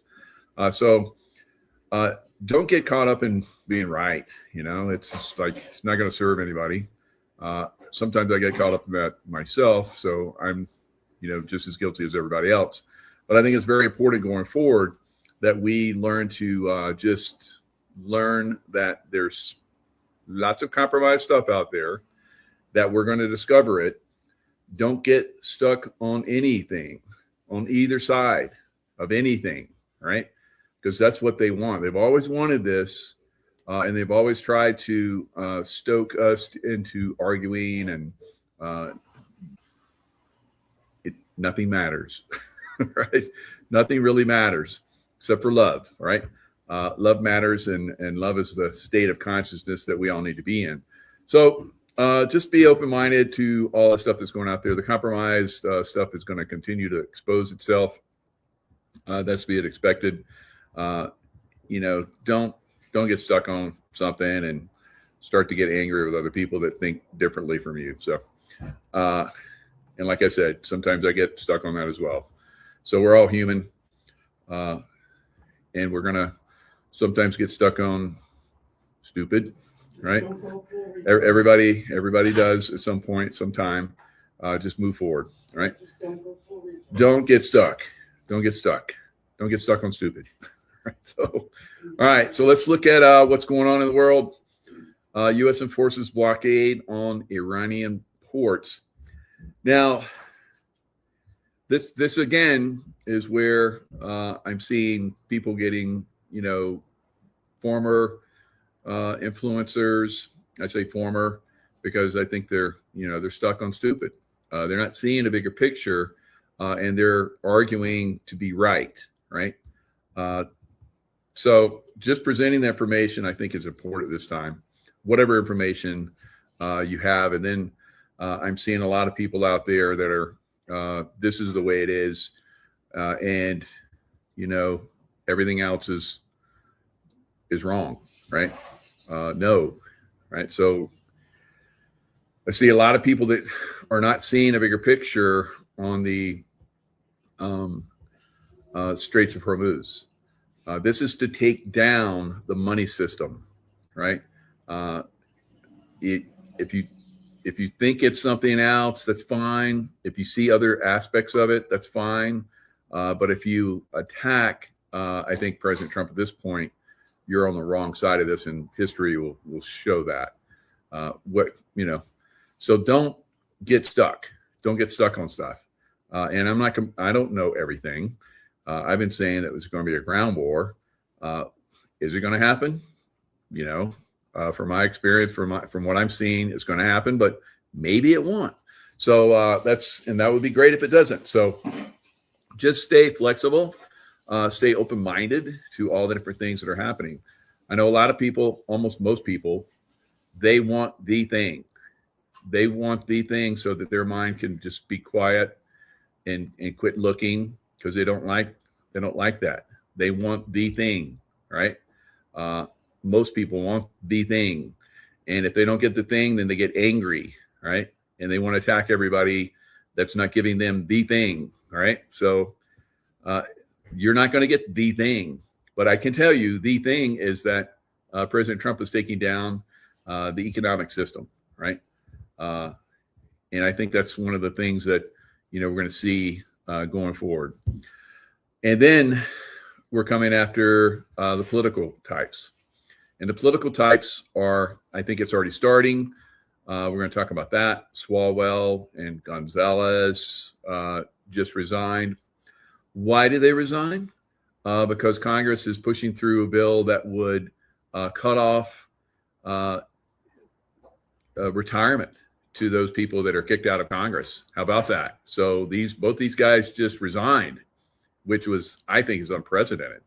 So don't get caught up in being right. It's just like, it's not going to serve anybody. Sometimes I get caught up in that myself. So I'm, just as guilty as everybody else. But I think it's very important going forward that we learn to just learn that there's lots of compromised stuff out there, that we're going to discover it. Don't get stuck on anything, on either side of anything, right? Because that's what they want. They've always wanted this, and they've always tried to stoke us into arguing, and nothing matters, right? Nothing really matters except for love, right? Love matters, and love is the state of consciousness that we all need to be in. So just be open-minded to all the stuff that's going out there. The compromised stuff is going to continue to expose itself. That's to be expected. Don't get stuck on something and start to get angry with other people that think differently from you. So, and like I said, sometimes I get stuck on that as well. So we're all human, and we're gonna sometimes get stuck on stupid, right? Everybody does at some point, sometime. Just move forward, right? Don't get stuck. Don't get stuck. Don't get stuck on stupid. All right. So let's look at what's going on in the world. U.S. enforces blockade on Iranian ports. Now, this again is where I'm seeing people getting, former influencers. I say former because I think they're stuck on stupid. They're not seeing a bigger picture, and they're arguing to be right. So just presenting the information, I think, is important this time, whatever information you have. And then I'm seeing a lot of people out there that are, this is the way it is. And, everything else is wrong, right? No, right? So I see a lot of people that are not seeing a bigger picture on the Straits of Hormuz. This is to take down the money system, right? If you think it's something else, that's fine. If you see other aspects of it, that's fine. But if you attack, I think President Trump at this point, you're on the wrong side of this, and history will show that. So don't get stuck. Don't get stuck on stuff. And I don't know everything. I've been saying that it was going to be a ground war. Is it going to happen? From my experience, from what I'm seeing, it's going to happen, but maybe it won't. So that would be great if it doesn't. So just stay flexible, stay open-minded to all the different things that are happening. I know a lot of people, almost most people, they want the thing. They want the thing so that their mind can just be quiet and quit looking, because they don't like that. They want the thing, right? Most people want the thing. And if they don't get the thing, then they get angry, right? And they want to attack everybody that's not giving them the thing, all right? So you're not going to get the thing. But I can tell you the thing is that President Trump is taking down the economic system, right? And I think that's one of the things that, we're going to see going forward. And then we're coming after the political types. And the political types are, I think it's already starting. We're going to talk about that. Swalwell and Gonzalez just resigned. Why did they resign? Because Congress is pushing through a bill that would cut off retirement to those people that are kicked out of Congress. How about that? So both these guys just resigned, which I think is unprecedented.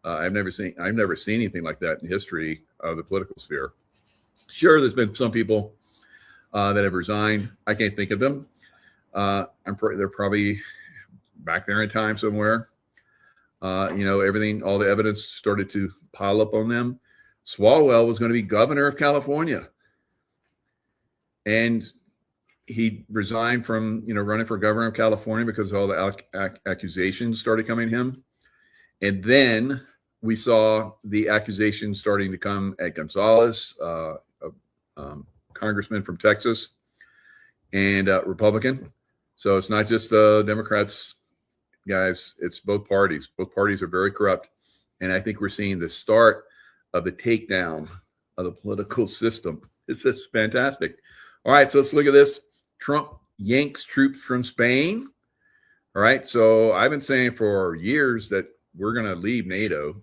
I've never seen anything like that in history of the political sphere. Sure, there's been some people that have resigned. I can't think of them. They're probably back there in time somewhere. Everything, all the evidence started to pile up on them. Swalwell was going to be governor of California, and he resigned from running for governor of California because all the accusations started coming to him. And then we saw the accusations starting to come at Gonzalez, a congressman from Texas, and Republican. So it's not just Democrats, guys. It's both parties. Both parties are very corrupt. And I think we're seeing the start of the takedown of the political system. It's just fantastic. All right, so let's look at this. Trump yanks troops from Spain. All right, so I've been saying for years that we're going to leave NATO.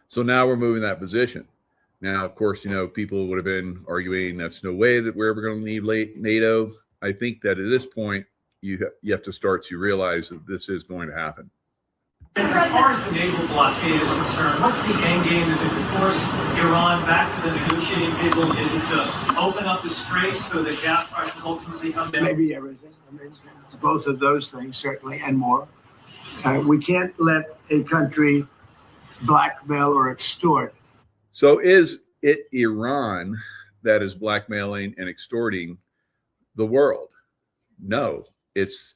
So now we're moving that position. Now, of course, people would have been arguing that's no way that we're ever going to leave NATO. I think that at this point, you have to start to realize that this is going to happen. As far as the naval blockade is concerned, what's the end game? Is it to force Iran back to the negotiating table? Is it to open up the straits so that gas prices ultimately come down? Maybe everything. I mean, both of those things, certainly, and more. We can't let a country blackmail or extort. So is it Iran that is blackmailing and extorting the world? No, it's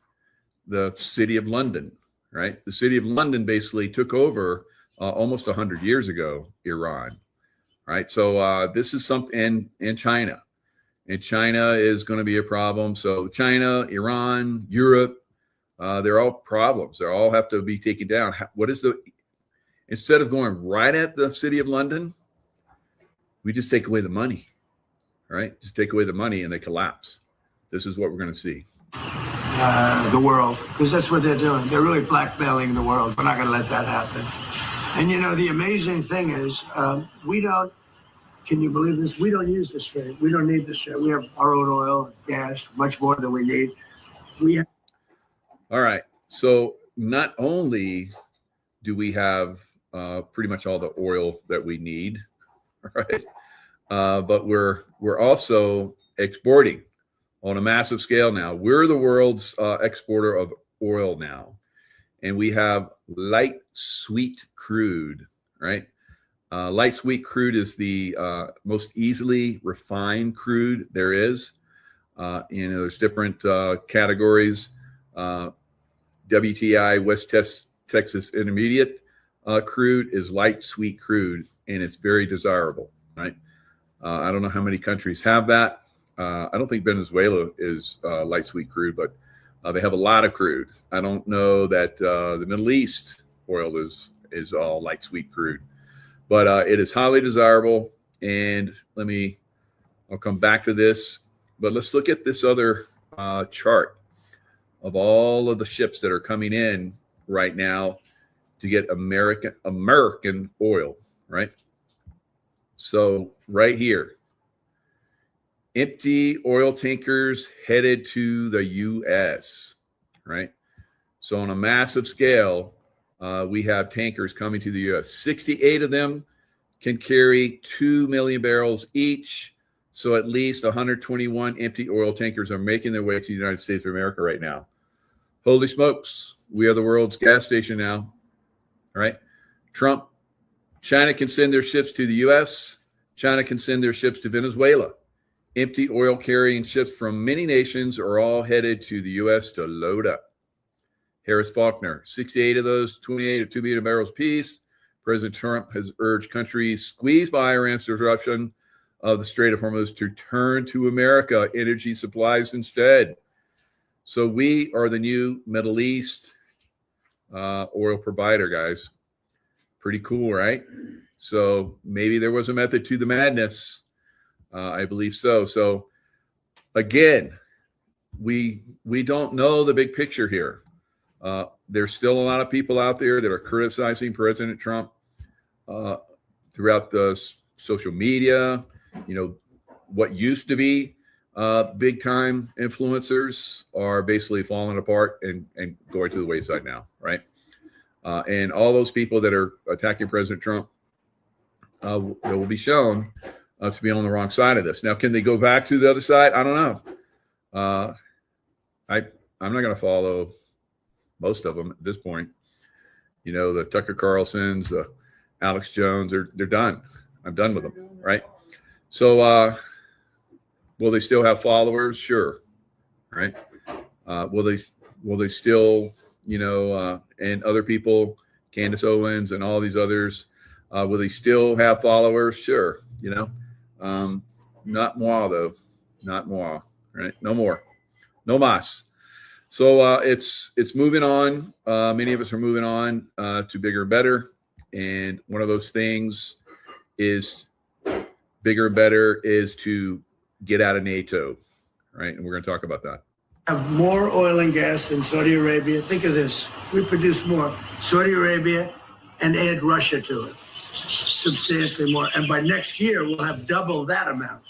the city of London, right? The city of London basically took over almost 100 years ago, Iran, right? So this is something in China. And China is going to be a problem. So China, Iran, Europe, they're all problems. They all have to be taken down. Instead of going right at the city of London, we just take away the money, right? Just take away the money and they collapse. This is what we're going to see. The world, because that's what they're doing. They're really blackmailing the world. We're not going to let that happen. And you know, the amazing thing is, we don't, can you believe this? We don't use this trade. We don't need this trade. We have our own oil, gas, much more than we need. All right. So not only do we have pretty much all the oil that we need, right? But we're also exporting on a massive scale now. We're the world's exporter of oil now. And we have light sweet crude, right? Light sweet crude is the most easily refined crude there is. There's different categories. WTI, West Texas Intermediate crude is light sweet crude, and it's very desirable, right? I don't know how many countries have that. I don't think Venezuela is light sweet crude, but they have a lot of crude. I don't know that the Middle East oil is all light sweet crude, but it is highly desirable. And I'll come back to this, but let's look at this other chart of all of the ships that are coming in right now to get American oil, right? So right here, empty oil tankers headed to the U.S., right? So on a massive scale, we have tankers coming to the U.S. 68 of them can carry 2 million barrels each. So at least 121 empty oil tankers are making their way to the United States of America right now. Holy smokes, we are the world's gas station now, right? China can send their ships to the U.S. China can send their ships to Venezuela. Empty oil carrying ships from many nations are all headed to the U.S. to load up. Harris Faulkner, 68 of those, 28 at 2 million barrels apiece. President Trump has urged countries squeezed by Iran's disruption of the Strait of Hormuz to turn to America energy supplies instead. So we are the new Middle East oil provider, guys. Pretty cool, right? So maybe there was a method to the madness. I believe so. So again, we don't know the big picture here. There's still a lot of people out there that are criticizing President Trump throughout the social media. You know, what used to be big time influencers are basically falling apart and going to the wayside now, right? And all those people that are attacking President Trump will be shown to be on the wrong side of this. Now, can they go back to the other side? I don't know. I'm not going to follow most of them at this point. You know, the Tucker Carlsons, Alex Jones, they're done. I'm done with them, right? So will they still have followers? Sure, right? Will they still, and other people, Candace Owens and all these others, will they still have followers? Sure, not moi though, not moi, right? No more, no mas. So it's moving on. Many of us are moving on to bigger and better, and one of those things is bigger and better is to get out of NATO, right? And we're going to talk about that. Have more oil and gas than Saudi Arabia. Think of this. We produce more. Saudi Arabia, and add Russia to it. Substantially more. And by next year, we'll have double that amount.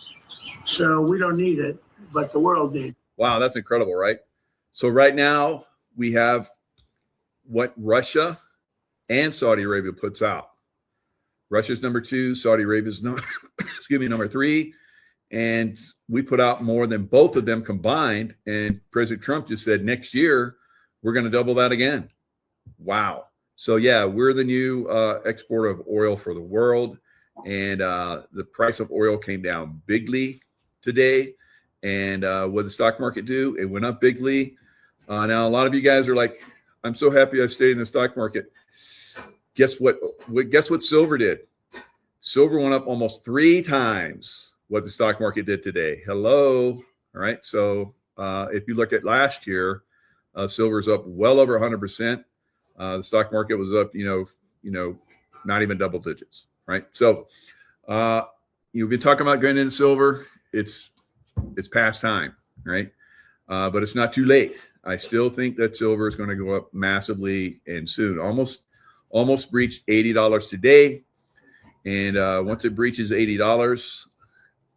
So we don't need it, but the world needs it. Wow, that's incredible, right? So right now we have what Russia and Saudi Arabia puts out. Russia's number 2, Saudi Arabia's number 3. And we put out more than both of them combined. And President Trump just said next year, we're going to double that again. Wow. So yeah, we're the new exporter of oil for the world. And the price of oil came down bigly today. And what did the stock market do? It went up bigly. Now, a lot of you guys are like, I'm so happy I stayed in the stock market. Guess what? Guess what silver did? Silver went up almost 3 times what the stock market did today. Hello. All right. So if you look at last year, silver's up well over 100%. The stock market was up, not even double digits. Right. So you've been talking about going into silver. It's past time. Right. But it's not too late. I still think that silver is going to go up massively and soon. Almost breached $80 today. And once it breaches $80,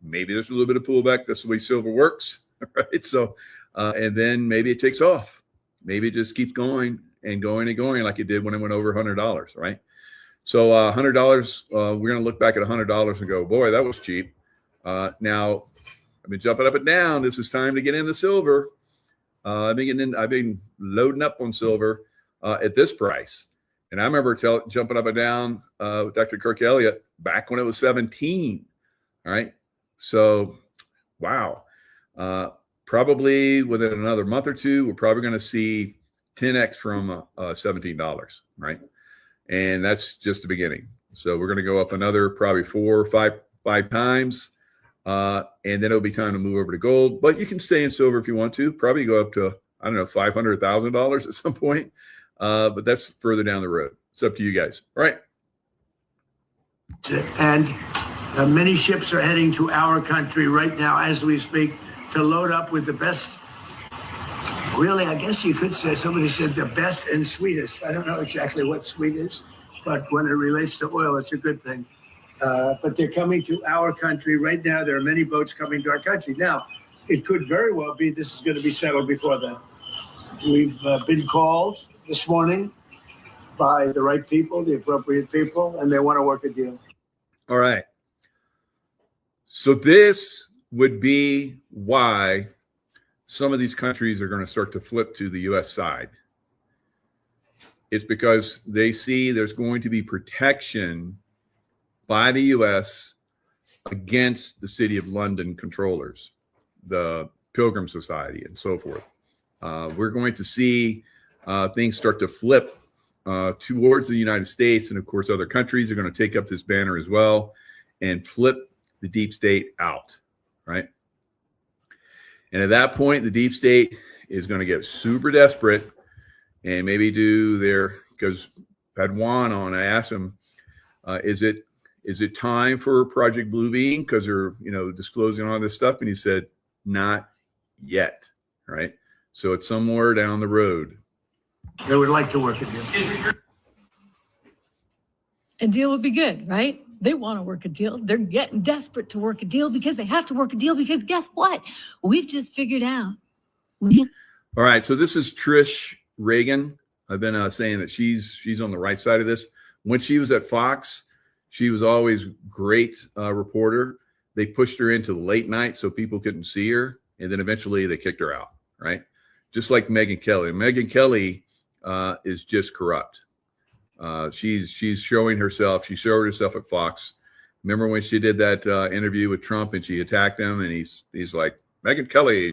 maybe there's a little bit of pullback. That's the way silver works, right? So, and then maybe it takes off. Maybe it just keeps going and going and going like it did when it went over $100, right? So $100, we're going to look back at $100 and go, boy, that was cheap. Now, I've been jumping up and down. This is time to get into silver. I've been loading up on silver at this price. And I remember jumping up and down with Dr. Kirk Elliott back when it was 17. All right. So, wow. Probably within another month or two, we're probably going to see 10x from $17. Right. And that's just the beginning. So we're going to go up another probably 4 or 5 times. And then it'll be time to move over to gold. But you can stay in silver if you want to. Probably go up to, I don't know, $500,000 at some point. But that's further down the road. It's up to you guys. All right. And many ships are heading to our country right now as we speak to load up with the best. Really, I guess you could say, somebody said the best and sweetest. I don't know exactly what sweet is, but when it relates to oil, it's a good thing. But they're coming to our country right now. There are many boats coming to our country. Now, it could very well be this is going to be settled before then. We've been called this morning by the right people, the appropriate people, and they want to work a deal. All right. So this would be why some of these countries are going to start to flip to the U.S. side. It's because they see there's going to be protection by the U.S. against the City of London controllers, the Pilgrim Society, and so forth. We're going to see things start to flip towards the United States, and of course, other countries are going to take up this banner as well and flip the deep state out, right? And at that point, the deep state is going to get super desperate and maybe do their, because I had Juan on, I asked him, is it time for Project Bluebeam? Because they're, disclosing all this stuff. And he said, not yet, right? So it's somewhere down the road. They would like to work a deal. A deal would be good, right? They want to work a deal. They're getting desperate to work a deal because they have to work a deal because guess what? We've just figured out. All right. So this is Trish Reagan. I've been saying that she's on the right side of this. When she was at Fox, she was always great reporter. They pushed her into the late night so people couldn't see her. And then eventually they kicked her out, right? Just like Megyn Kelly. Megyn Kelly is just corrupt. She's showing herself. She showed herself at Fox. Remember when she did that interview with Trump and she attacked him and he's like, Megyn Kelly.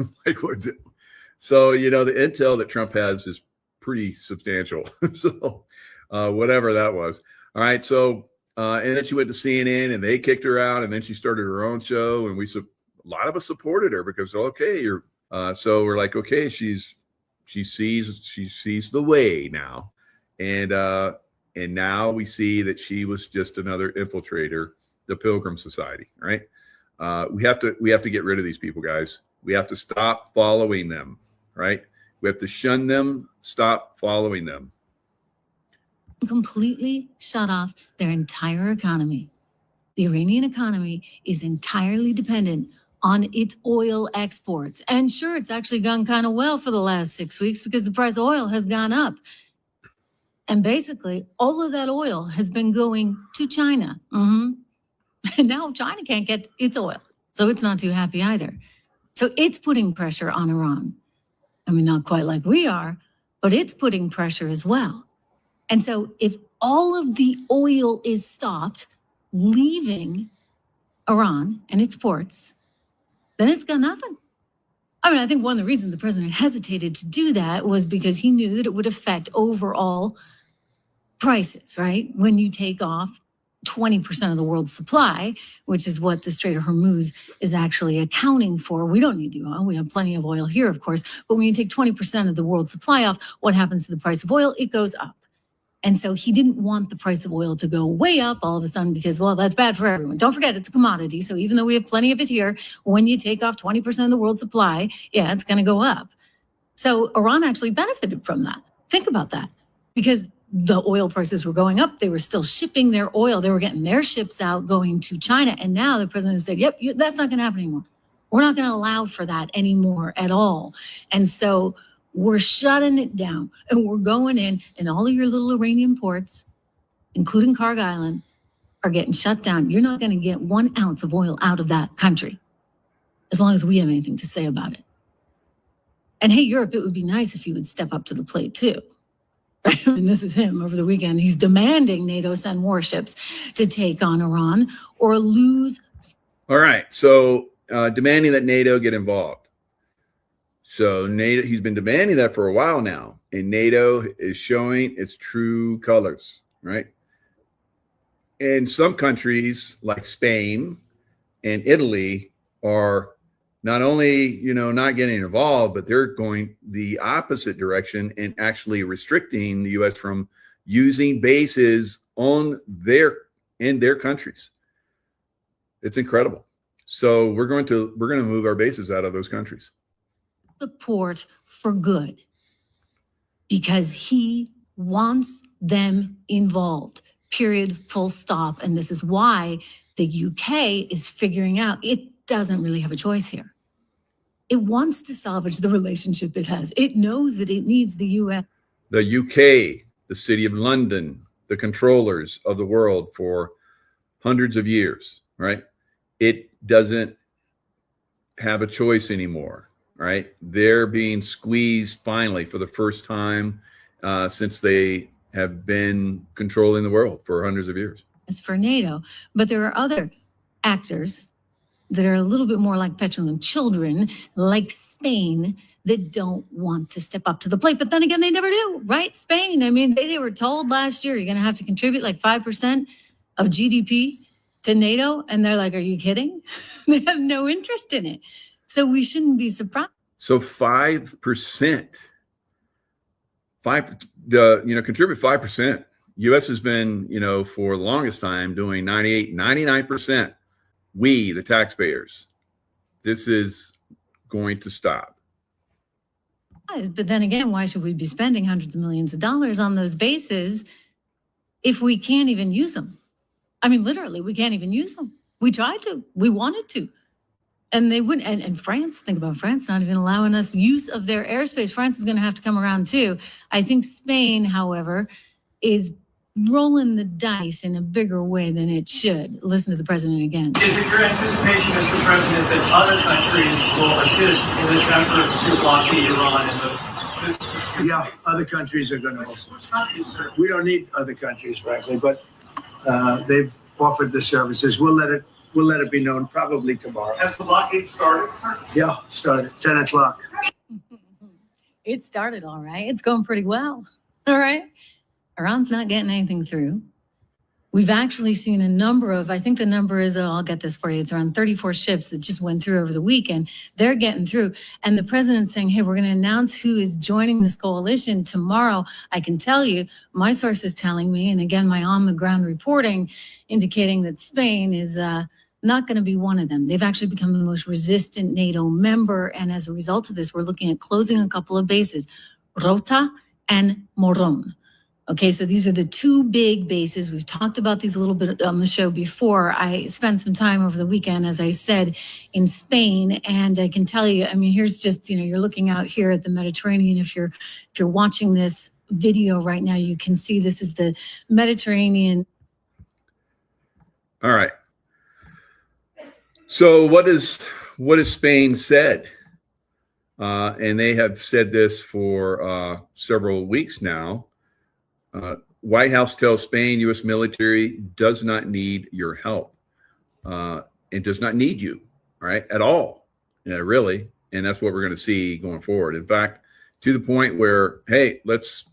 So, the intel that Trump has is pretty substantial. So whatever that was. All right. So, and then she went to CNN and they kicked her out and then she started her own show. And a lot of us supported her because, okay, so we're like, okay, she sees the way now. And now we see that she was just another infiltrator, the Pilgrim Society, right? We have to get rid of these people, guys. We have to stop following them, right? We have to shun them, stop following them. Completely shut off their entire economy. The Iranian economy is entirely dependent on its oil exports. And sure, it's actually gone kind of well for the last 6 weeks because the price of oil has gone up. And basically, all of that oil has been going to China. And now China can't get its oil, so it's not too happy either. So it's putting pressure on Iran. I mean, not quite like we are, but it's putting pressure as well. And so if all of the oil is stopped leaving Iran and its ports, then it's got nothing. I mean, I think one of the reasons the president hesitated to do that was because he knew that it would affect overall prices, right? When you take off 20% of the world's supply, which is what the Strait of Hormuz is actually accounting for. We don't need the oil. We have plenty of oil here, of course. But when you take 20% of the world's supply off, what happens to the price of oil? It goes up. And so he didn't want the price of oil to go way up all of a sudden because, well, that's bad for everyone. Don't forget, it's a commodity. So even though we have plenty of it here, when you take off 20% of the world's supply, yeah, it's going to go up. So Iran actually benefited from that. Think about that. Because the oil prices were going up. They were still shipping their oil. They were getting their ships out going to China. And now the president said, yep, that's not going to happen anymore. We're not going to allow for that anymore at all. And so we're shutting it down and we're going in, and all of your little Iranian ports, including Kharg Island, are getting shut down. You're not going to get 1 ounce of oil out of that country as long as we have anything to say about it. And hey, Europe, it would be nice if you would step up to the plate too. And this is him over the weekend. He's demanding NATO send warships to take on Iran or lose. All right. So demanding that NATO get involved. So NATO, he's been demanding that for a while now, and NATO is showing its true colors, right? And some countries like Spain and Italy are not only, not getting involved, but they're going the opposite direction and actually restricting the U.S. from using bases in their countries. It's incredible. So we're going to move our bases out of those countries. Support for good because he wants them involved, period, full stop. And this is why the UK is figuring out it doesn't really have a choice here. It wants to salvage the relationship it has. It knows that it needs the US. The UK, the city of London, the controllers of the world for hundreds of years, right? It doesn't have a choice anymore. Right, they're being squeezed finally for the first time since they have been controlling the world for hundreds of years. As for NATO, but there are other actors that are a little bit more like petulant children, like Spain, that don't want to step up to the plate. But then again, they never do, right? Spain, I mean, they were told last year, you're going to have to contribute like 5% of GDP to NATO. And they're like, are you kidding? They have no interest in it. So we shouldn't be surprised. So 5%, contribute 5%. U.S. has been, for the longest time doing 98, 99%. We, the taxpayers, this is going to stop. But then again, why should we be spending hundreds of millions of dollars on those bases if we can't even use them? I mean, literally, we can't even use them. We tried to. We wanted to. And they wouldn't. And France, think about France not even allowing us use of their airspace. France is going to have to come around too. I think Spain, however, is rolling the dice in a bigger way than it should. Listen to the president again. Is it your anticipation, Mr. President, that other countries will assist in this effort to blockade Iran and those? Yeah, other countries are going to also. Which countries, sir? We don't need other countries, frankly, but they've offered the services. We'll let it be known probably tomorrow. Has the blockade started, sir? Yeah, started 10 o'clock. It started all right. It's going pretty well. All right. Iran's not getting anything through. We've actually seen a number of, I think the number is, I'll get this for you, it's around 34 ships that just went through over the weekend. They're getting through. And the president's saying, hey, we're going to announce who is joining this coalition tomorrow. I can tell you, my source is telling me, and again, my on-the-ground reporting indicating that Spain is not going to be one of them. They've actually become the most resistant NATO member. And as a result of this, we're looking at closing a couple of bases, Rota and Moron. Okay, so these are the two big bases. We've talked about these a little bit on the show before. I spent some time over the weekend, as I said, in Spain, and I can tell you, I mean, here's just, you're looking out here at the Mediterranean. If you're watching this video right now, you can see this is the Mediterranean. All right. So what is Spain said? And they have said this for several weeks now. White House tells Spain U.S. military does not need your help. It does not need you, right, at all, really. And that's what we're going to see going forward. In fact, to the point where, hey, let's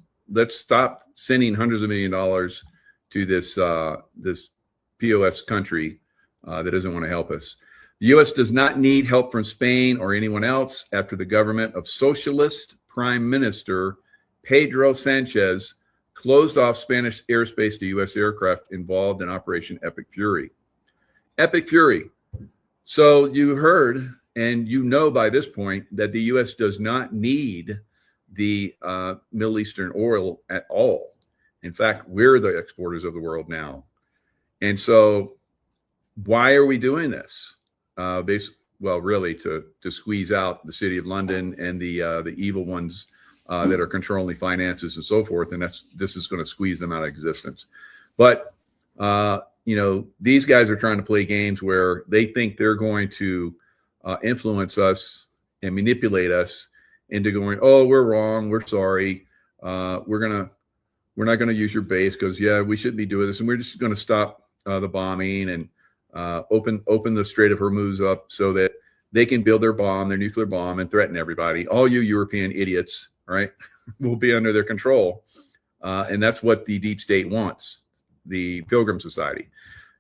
stop sending hundreds of $millions dollars to this POS country that doesn't want to help us. The U.S. does not need help from Spain or anyone else after the government of Socialist Prime Minister Pedro Sanchez closed off Spanish airspace to U.S. aircraft involved in Operation Epic Fury. Epic Fury. So you heard, and you know by this point, that the U.S. does not need the Middle Eastern oil at all. In fact, we're the exporters of the world now. And so why are we doing this? Really to squeeze out the City of London and the evil ones that are controlling finances and so forth. And this is going to squeeze them out of existence. But, these guys are trying to play games where they think they're going to influence us and manipulate us into going, oh, we're wrong. We're sorry. We're not going to use your base because, we shouldn't be doing this. And we're just going to stop the bombing and open the Strait of Hormuz up so that they can build their nuclear bomb, and threaten everybody. All you European idiots, right, will be under their control. And that's what the deep state wants, the Pilgrim Society.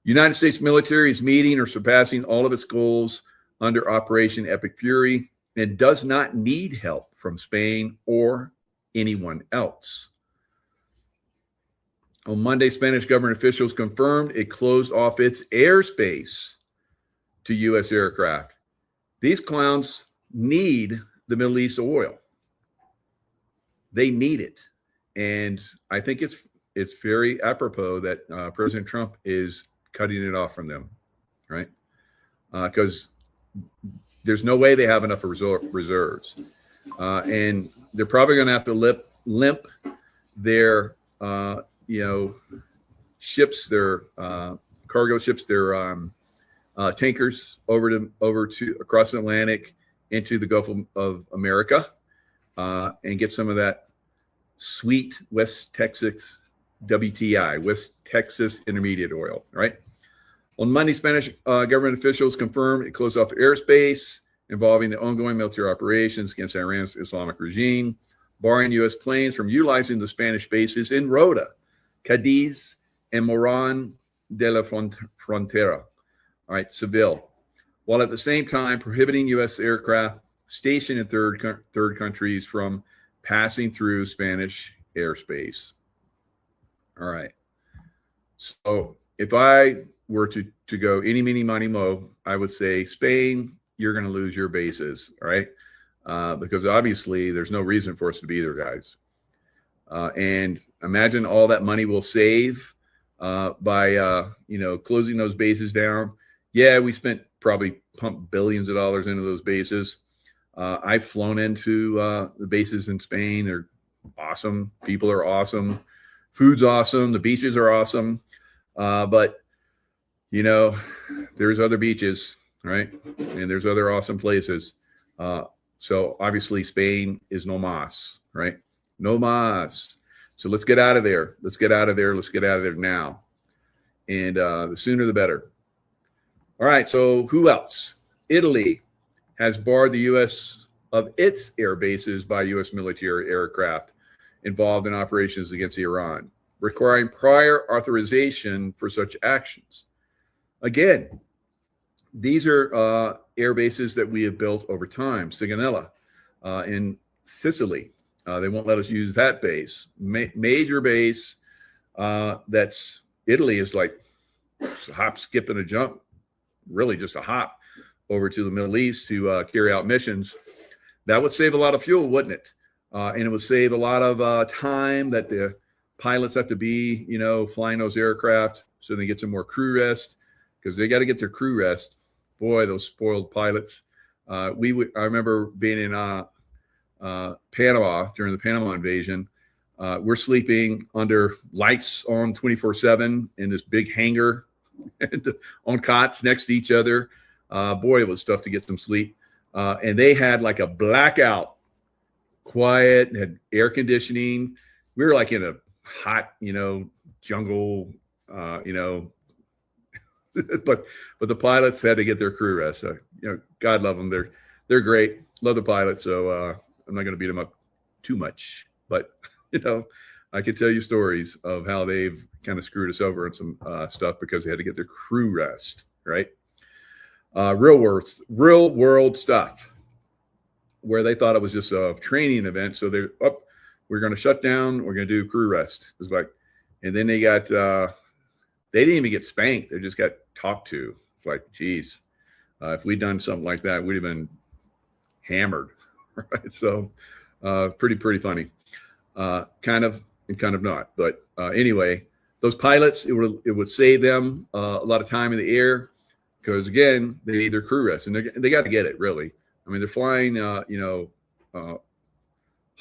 United States military is meeting or surpassing all of its goals under Operation Epic Fury and does not need help from Spain or anyone else. On Monday, Spanish government officials confirmed it closed off its airspace to U.S. aircraft. These clowns need the Middle East oil. They need it. And I think it's very apropos that President Trump is cutting it off from them, right? Because there's no way they have enough reserves. And they're probably going to have to limp their ships, their cargo ships, their tankers over to across the Atlantic into the Gulf of America, and get some of that sweet West Texas WTI, West Texas Intermediate oil, right? On Monday, Spanish government officials confirmed it closed off airspace involving the ongoing military operations against Iran's Islamic regime, barring U.S. planes from utilizing the Spanish bases in Rota, Cadiz, and Morón de la Frontera, all right, Seville, while at the same time prohibiting U.S. aircraft stationed in third countries from passing through Spanish airspace. All right. So if I were to go any, mini, money, mo, I would say, Spain, you're going to lose your bases, all right? Because obviously there's no reason for us to be there, guys. And imagine all that money we'll save by closing those bases down. Yeah, we pumped billions of dollars into those bases. I've flown into the bases in Spain. They're awesome. People are awesome. Food's awesome. The beaches are awesome. But there's other beaches, right? And there's other awesome places. So obviously Spain is no mas, right? No mas. So let's get out of there. Let's get out of there. Let's get out of there now. And the sooner the better. All right. So who else? Italy has barred the U.S. of its air bases by U.S. military aircraft involved in operations against Iran, requiring prior authorization for such actions. Again, these are air bases that we have built over time. Sigonella in Sicily. They won't let us use that base. Major base that's Italy is like a hop, skip, and a jump. Really just a hop over to the Middle East to carry out missions. That would save a lot of fuel, wouldn't it? And it would save a lot of time that the pilots have to be, flying those aircraft so they get some more crew rest, because they got to get their crew rest. Boy, those spoiled pilots. I remember being in Panama during the Panama invasion. We're sleeping under lights on 24/7 in this big hangar on cots next to each other. Boy, it was tough to get some sleep. And they had like a blackout, quiet, had air conditioning. We were like in a hot, jungle, but the pilots had to get their crew rest. God love them. They're great. Love the pilots. So I'm not going to beat them up too much, but I could tell you stories of how they've kind of screwed us over on some stuff because they had to get their crew rest, right? Real world stuff where they thought it was just a training event. So they're up, we're going to shut down. We're going to do crew rest. It was like, and then they didn't even get spanked. They just got talked to. It's like, geez, if we'd done something like that, we'd have been hammered. Right. So pretty funny. Kind of and kind of not. But anyway, those pilots, it would save them a lot of time in the air because, again, they need their crew rest. And they got to get it, really. I mean, they're flying, $100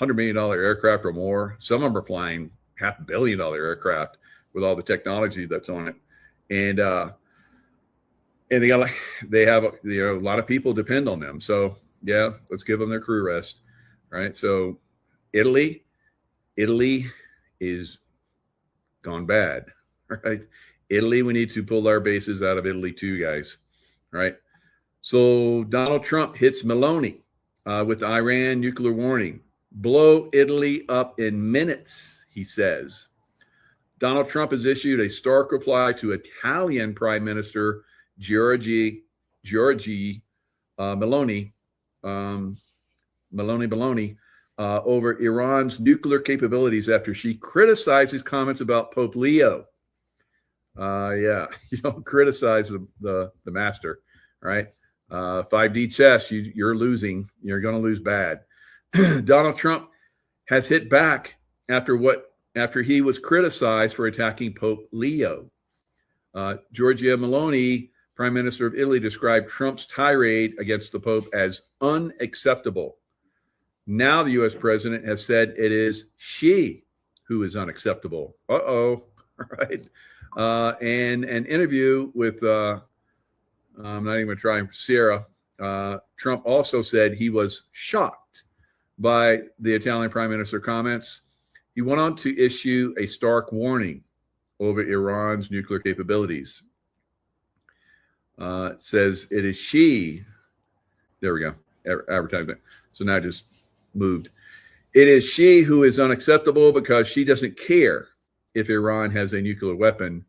million aircraft or more. Some of them are flying $500 million aircraft with all the technology that's on it. And they have a lot of people depend on them. So, yeah, let's give them their crew rest. Right. So Italy is gone bad. Right. Italy, we need to pull our bases out of Italy too, guys. Right. So Donald Trump hits Meloni with the Iran nuclear warning. Blow Italy up in minutes, he says. Donald Trump has issued a stark reply to Italian Prime Minister Giorgia Meloni, over Iran's nuclear capabilities after she criticized his comments about Pope Leo. You don't criticize the master, right? 5D chess, you're losing. You're going to lose bad. Donald Trump has hit back after he was criticized for attacking Pope Leo. Giorgia Meloni, Prime Minister of Italy, described Trump's tirade against the Pope as unacceptable. Now the U.S. president has said it is she who is unacceptable. Right? And an interview with, I'm not even going to try Sarah, Trump also said he was shocked by the Italian Prime Minister comments. He went on to issue a stark warning over Iran's nuclear capabilities. It says it is she. There we go. Advertisement. So now I just moved. It is she who is unacceptable because she doesn't care if Iran has a nuclear weapon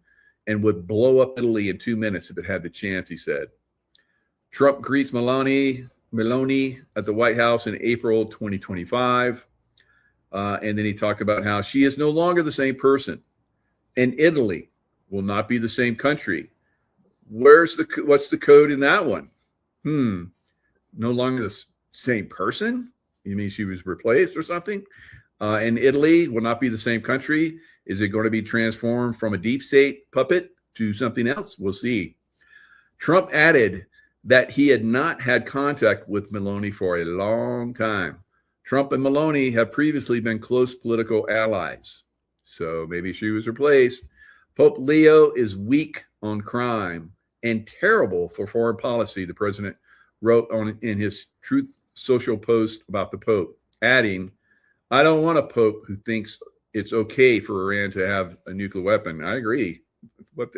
and would blow up Italy in 2 minutes if it had the chance, he said. Trump greets Meloni at the White House in April 2025. And then he talked about how she is no longer the same person. And Italy will not be the same country. What's the code in that one? No longer the same person? You mean she was replaced or something? And Italy will not be the same country. Is it going to be transformed from a deep state puppet to something else? We'll see. Trump added that he had not had contact with Meloni for a long time. Trump and Meloni have previously been close political allies. So maybe she was replaced. Pope Leo is weak on crime and terrible for foreign policy, the president wrote in his Truth Social post about the Pope, adding, I don't want a Pope who thinks it's okay for Iran to have a nuclear weapon. I agree. What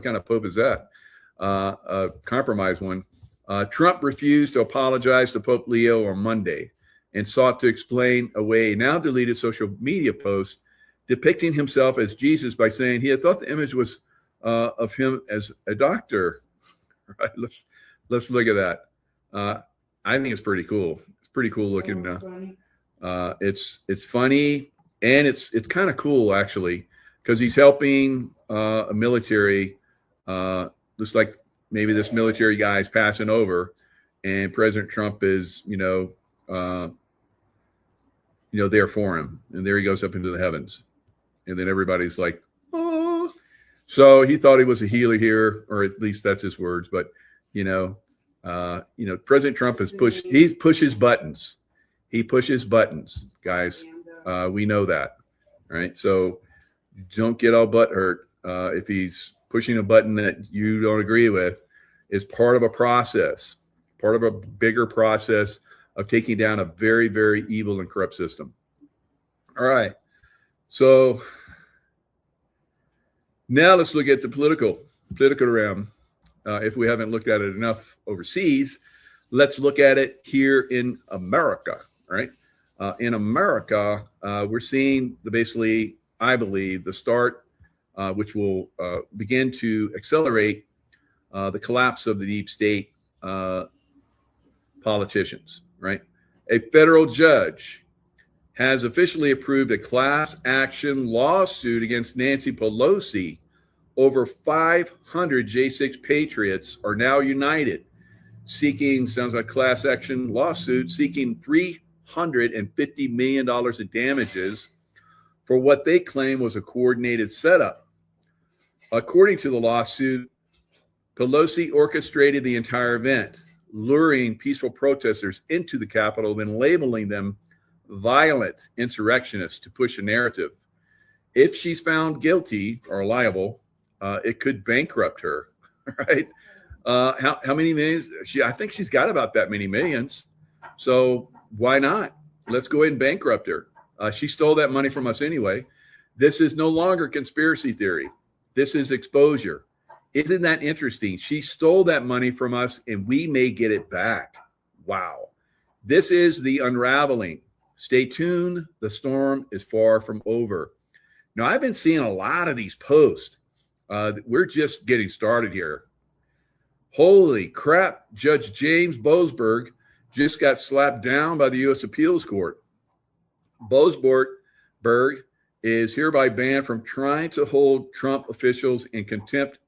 kind of Pope is that? A compromise one. Trump refused to apologize to Pope Leo on Monday and sought to explain away a now deleted social media post depicting himself as Jesus by saying he had thought the image was of him as a doctor. Right? Let's look at that. I think it's pretty cool. It's pretty cool looking. It's funny and it's kind of cool actually because he's helping a military. Looks like maybe this military guy is passing over, and President Trump is there for him, and there he goes up into the heavens. And then everybody's like, oh. So he thought he was a healer here, or at least that's his words. But, President Trump he pushes buttons. He pushes buttons, guys. We know that, right? So don't get all butthurt if he's pushing a button that you don't agree with. Is part of a process, part of a bigger process of taking down a very, very evil and corrupt system. All right. So now let's look at the political realm. If we haven't looked at it enough overseas, let's look at it here in America, right? In America, we're seeing I believe, the start, which will begin to accelerate the collapse of the deep state politicians, right? A federal judge has officially approved a class action lawsuit against Nancy Pelosi. Over 500 J6 patriots are now united, sounds like class action lawsuit, seeking $350 million in damages for what they claim was a coordinated setup. According to the lawsuit, Pelosi orchestrated the entire event, luring peaceful protesters into the Capitol, then labeling them violent insurrectionists to push a narrative. If she's found guilty or liable, it could bankrupt her, right? How many millions? I think she's got about that many millions. So why not? Let's go ahead and bankrupt her. She stole that money from us anyway. This is no longer conspiracy theory. This is exposure. Isn't that interesting? She stole that money from us and we may get it back. Wow. This is the unraveling. Stay tuned. The storm is far from over. Now, I've been seeing a lot of these posts. We're just getting started here. Holy crap. Judge James Boasberg just got slapped down by the U.S. Appeals Court. Boasberg is hereby banned from trying to hold Trump officials in contempt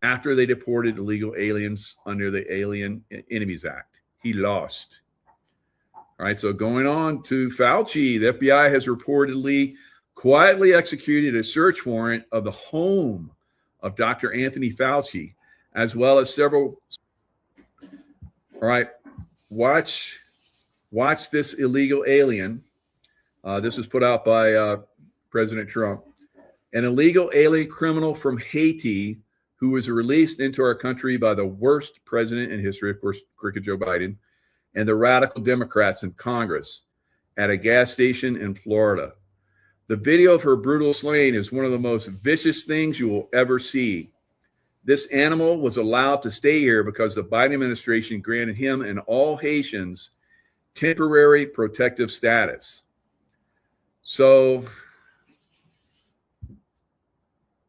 after they deported illegal aliens under the Alien Enemies Act. He lost. All right, so going on to Fauci, the FBI has reportedly quietly executed a search warrant of the home of Dr. Anthony Fauci, as well as several. All right, watch this illegal alien. This was put out by President Trump. An illegal alien criminal from Haiti who was released into our country by the worst president in history, of course, crooked Joe Biden, and the radical Democrats in Congress at a gas station in Florida. The video of her brutal slaying is one of the most vicious things you will ever see. This animal was allowed to stay here because the Biden administration granted him and all Haitians temporary protective status. So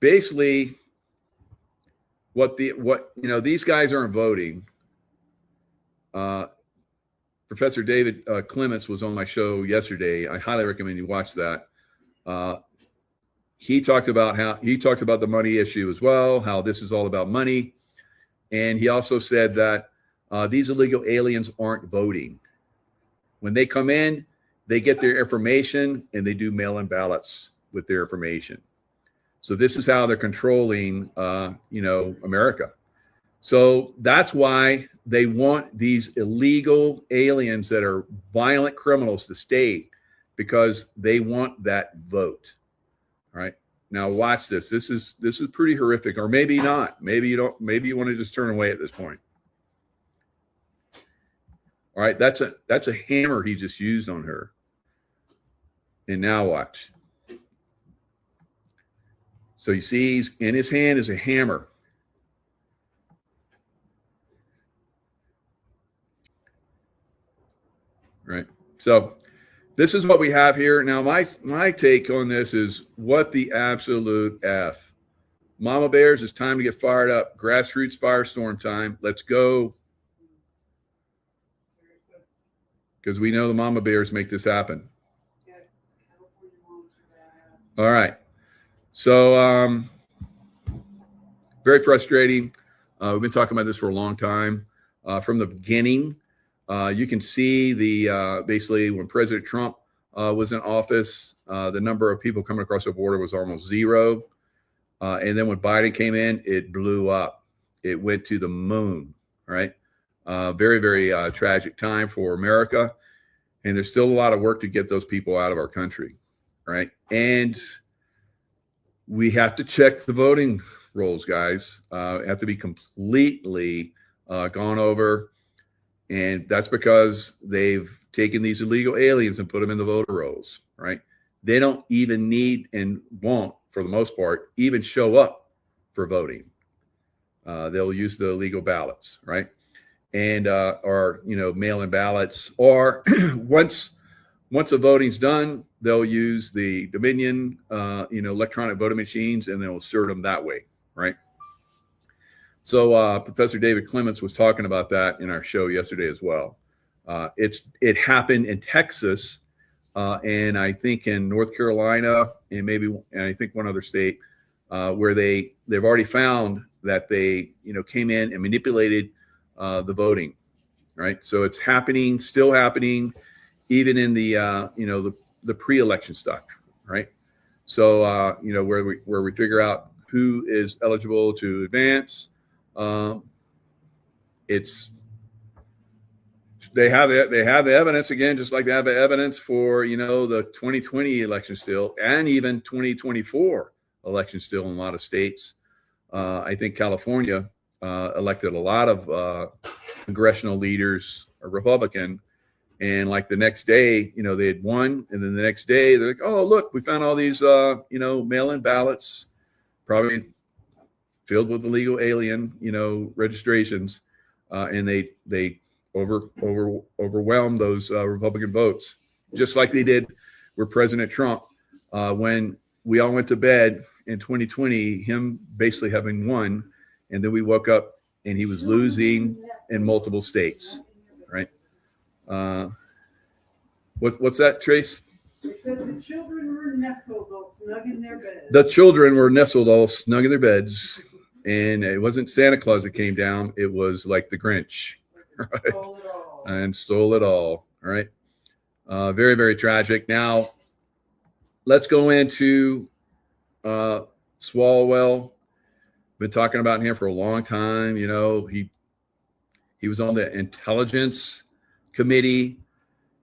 basically, these guys aren't voting. Professor David Clements was on my show yesterday. I highly recommend you watch that. He talked about the money issue as well, how this is all about money. And he also said that these illegal aliens aren't voting. When they come in, they get their information and they do mail-in ballots with their information. So this is how they're controlling, America. So that's why they want these illegal aliens that are violent criminals to stay, because they want that vote. All right. Now watch this. This is pretty horrific, or maybe not. Maybe you don't. Maybe you want to just turn away at this point. All right. That's a hammer he just used on her. And now watch. So you see, in his hand is a hammer. Right. So this is what we have here. Now, my take on this is what the absolute F. Mama Bears, it's time to get fired up. Grassroots firestorm time. Let's go. Because we know the Mama Bears make this happen. All right. So very frustrating. We've been talking about this for a long time. From the beginning, you can see basically when President Trump was in office, the number of people coming across the border was almost zero. And then when Biden came in, it blew up. It went to the moon, right? Very, very tragic time for America. And there's still a lot of work to get those people out of our country, right? And we have to check the voting rolls, guys. Have to be completely gone over. And that's because they've taken these illegal aliens and put them in the voter rolls, right? They don't even need and won't, for the most part, even show up for voting. They'll use the illegal ballots, right? And or mail-in ballots, or once the voting's done, they'll use the Dominion electronic voting machines, and they'll insert them that way, right? So Professor David Clements was talking about that in our show yesterday as well. It happened in Texas, and I think in North Carolina, and I think one other state, where they've already found that they came in and manipulated the voting, right? So it's happening, still happening, even in the the pre-election stuff, right? So where we figure out who is eligible to advance. They have the evidence again, just like they have the evidence for the 2020 election still, and even 2024 election still in a lot of states. I think California elected a lot of congressional leaders, Republican, and like the next day, they had won, and then the next day they're like, oh look, we found all these mail-in ballots, probably filled with illegal alien registrations, and they overwhelmed those Republican votes, just like they did with President Trump when we all went to bed in 2020, him basically having won, and then we woke up and he was losing in multiple states, right? What's that, Trace? They said the children were nestled all snug in their beds. The children were nestled all snug in their beds, and it wasn't Santa Claus that came down. It was like the Grinch, right? Stole it all. And stole it all, right? Very, very tragic. Now, let's go into Swalwell. Been talking about him for a long time. He was on the intelligence committee,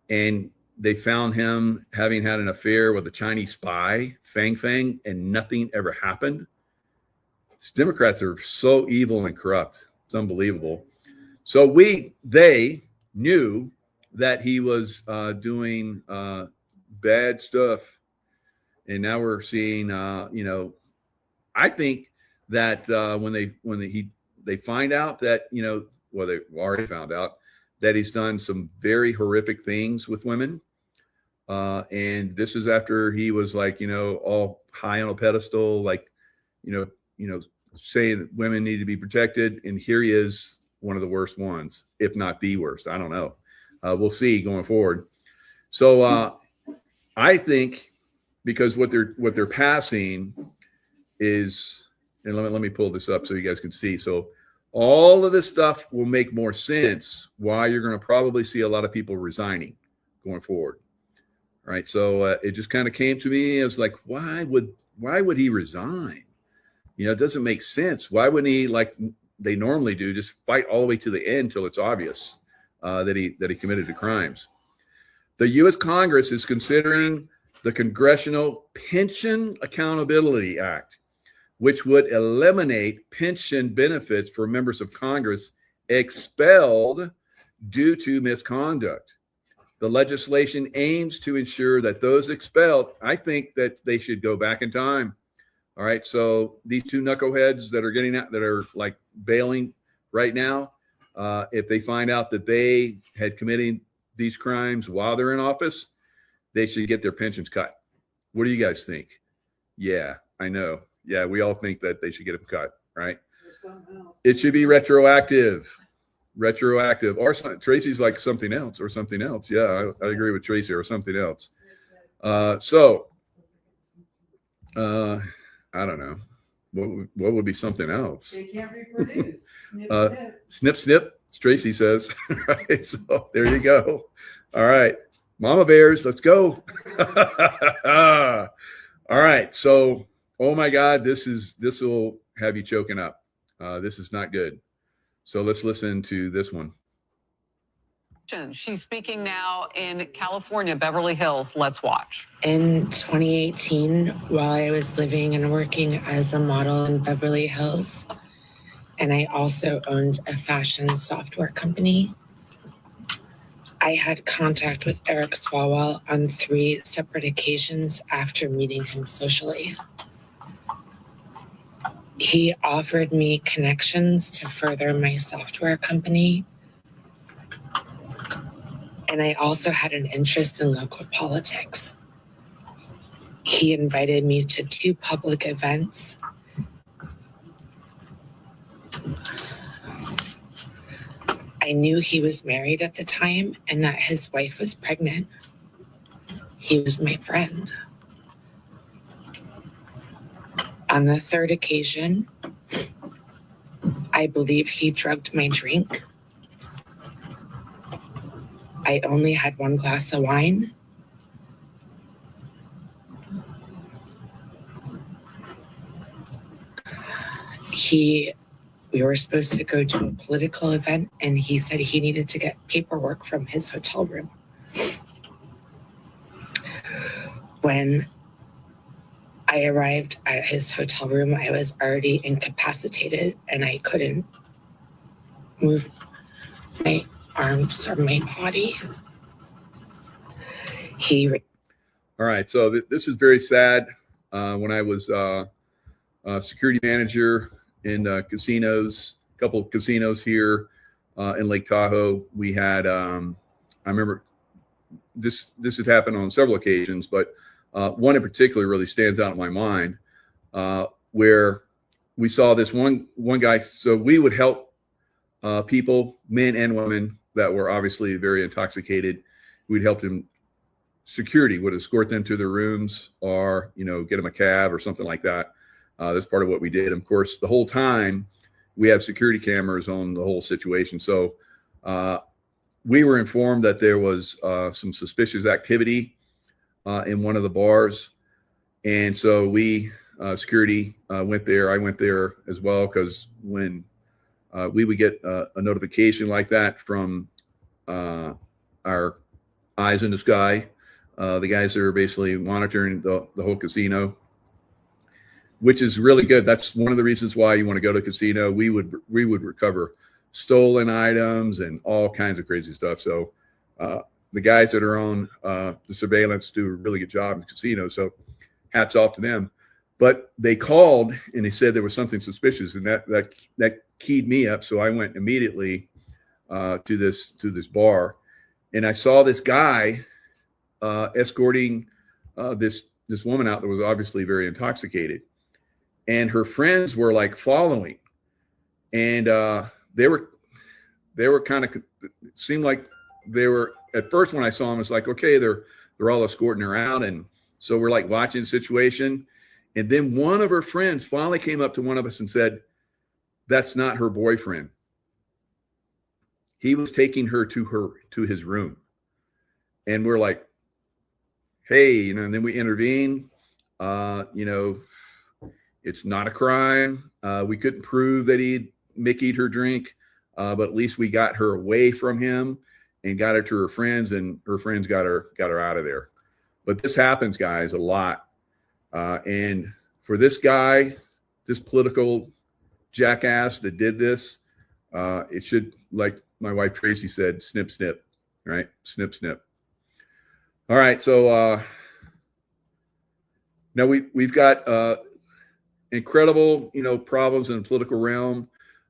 and they found him having had an affair with a Chinese spy, Fang Fang, and nothing ever happened. These Democrats are so evil and corrupt. It's unbelievable. So they knew that he was doing bad stuff, and now we're seeing, I think that when they find out that they've already found out that he's done some very horrific things with women, and this is after he was like all high on a pedestal, like saying that women need to be protected, and here he is, one of the worst ones, if not the worst. I don't know. We'll see going forward. So I think because what they're passing is, and let me pull this up so you guys can see. So all of this stuff will make more sense why you're going to probably see a lot of people resigning going forward. All right. So it just kind of came to me as like, why would he resign? It doesn't make sense. Why wouldn't he, like they normally do, just fight all the way to the end till it's obvious that he committed the crimes? The U.S. Congress is considering the Congressional Pension Accountability Act, which would eliminate pension benefits for members of Congress expelled due to misconduct. The legislation aims to ensure that those expelled, I think that they should go back in time. All right. So these two knuckleheads that are getting out, that are like bailing right now, if they find out that they had committed these crimes while they're in office, they should get their pensions cut. What do you guys think? Yeah, I know. Yeah, we all think that they should get them cut, right? It should be retroactive. Or Tracy's like something else or something else. Yeah, I agree with Tracy, or something else. I don't know. What would be something else? They can't reproduce. Snip, snip, Tracy says. Right. So there you go. All right. Mama Bears, let's go. All right. So, oh my God, this will have you choking up. This is not good. So let's listen to this one. She's speaking now in California, Beverly Hills. Let's watch. In 2018, while I was living and working as a model in Beverly Hills, and I also owned a fashion software company, I had contact with Eric Swalwell on 3 separate occasions after meeting him socially. He offered me connections to further my software company, and I also had an interest in local politics. He invited me to 2 public events. I knew he was married at the time and that his wife was pregnant. He was my friend. On the 3rd occasion, I believe he drugged my drink. I only had 1 glass of wine. We were supposed to go to a political event, and he said he needed to get paperwork from his hotel room. When I arrived at his hotel room, I was already incapacitated, and I couldn't move my arms or my body. All right. So this is very sad. When I was security manager in casinos, a couple of casinos here in Lake Tahoe, we had, I remember this had happened on several occasions, but one in particular really stands out in my mind, where we saw this one guy. So we would help people, men and women, that were obviously very intoxicated. We'd help them. Security would escort them to their rooms, or get them a cab or something like that. That's part of what we did. And of course, the whole time we have security cameras on the whole situation. So we were informed that there was some suspicious activity in one of the bars, and so we security went there. I went there as well, because when we would get a notification like that from our eyes in the sky, the guys that are basically monitoring the whole casino, which is really good. That's one of the reasons why you want to go to a casino. We would recover stolen items and all kinds of crazy stuff. So the guys that are on the surveillance do a really good job in the casino. So hats off to them. But they called and they said there was something suspicious, and that keyed me up. So I went immediately to this bar, and I saw this guy escorting this woman out that was obviously very intoxicated, and her friends were like following, and they were kind of, seemed like they were, at first when I saw them, it's like, okay, they're all escorting her out, and so we're like watching the situation. And then one of her friends finally came up to one of us and said, "That's not her boyfriend. He was taking her to his room." And we're like, hey, and then we intervene. It's not a crime. We couldn't prove that he'd Mickey'd her drink, but at least we got her away from him and got her to her friends, and her friends got her out of there. But this happens, guys, a lot. And for this guy, this political jackass that did this, it should, like my wife Tracy said, snip, snip, right? Snip, snip. All right. So now we've got incredible, problems in the political realm.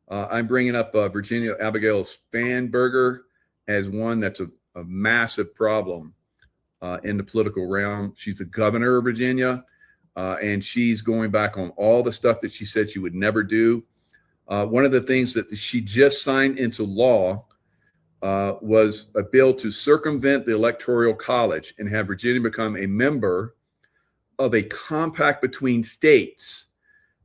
I'm bringing up Virginia Abigail Spanberger as one that's a massive problem in the political realm. She's the governor of Virginia, and she's going back on all the stuff that she said she would never do. One of the things that she just signed into law was a bill to circumvent the Electoral College and have Virginia become a member of a compact between states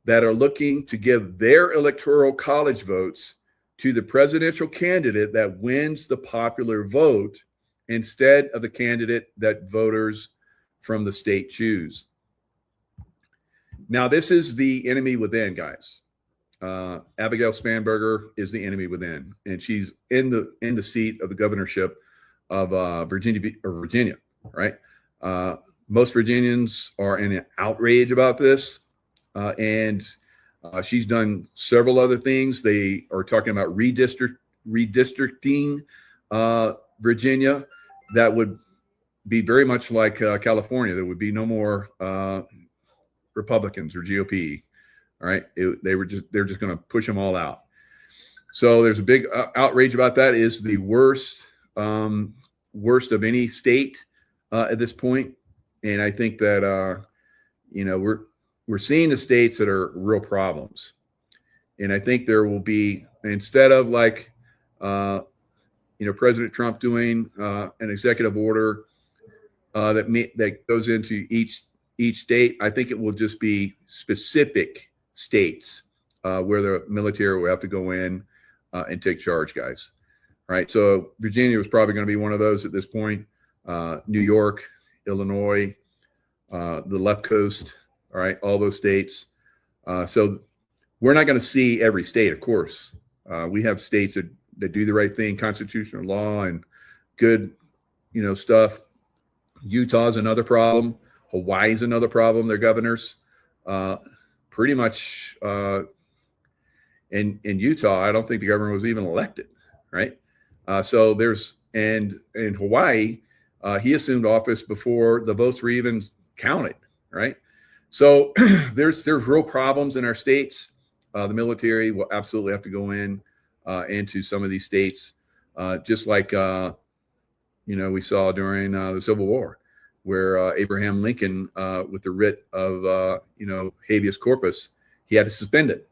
that are looking to give their Electoral College votes to the presidential candidate that wins the popular vote instead of the candidate that voters from the state choose. Now, this is the enemy within, guys. Abigail Spanberger is the enemy within, and she's in the seat of the governorship of Virginia, right? Most Virginians are in an outrage about this, and she's done several other things. They are talking about redistricting Virginia. That would be very much like California. There would be no more Republicans or GOP. All right, they're just going to push them all out. So there's a big outrage about that. Is the worst of any state at this point, and I think that we're seeing the states that are real problems, and I think there will be, instead of like President Trump doing an executive order that goes into each state, I think it will just be specific states where the military will have to go in and take charge, guys. All right. So Virginia was probably going to be one of those at this point. New York, Illinois, the left coast. All right. All those states. So we're not going to see every state, of course. We have states that do the right thing, constitutional law and good, stuff. Utah's another problem. Hawaii's another problem. Their governors, pretty much in Utah, I don't think the governor was even elected, right? So there's, and in Hawaii, he assumed office before the votes were even counted, right? So there's real problems in our states. The military will absolutely have to go into some of these states, just like we saw during the Civil War, where Abraham Lincoln, with the writ of habeas corpus, he had to suspend it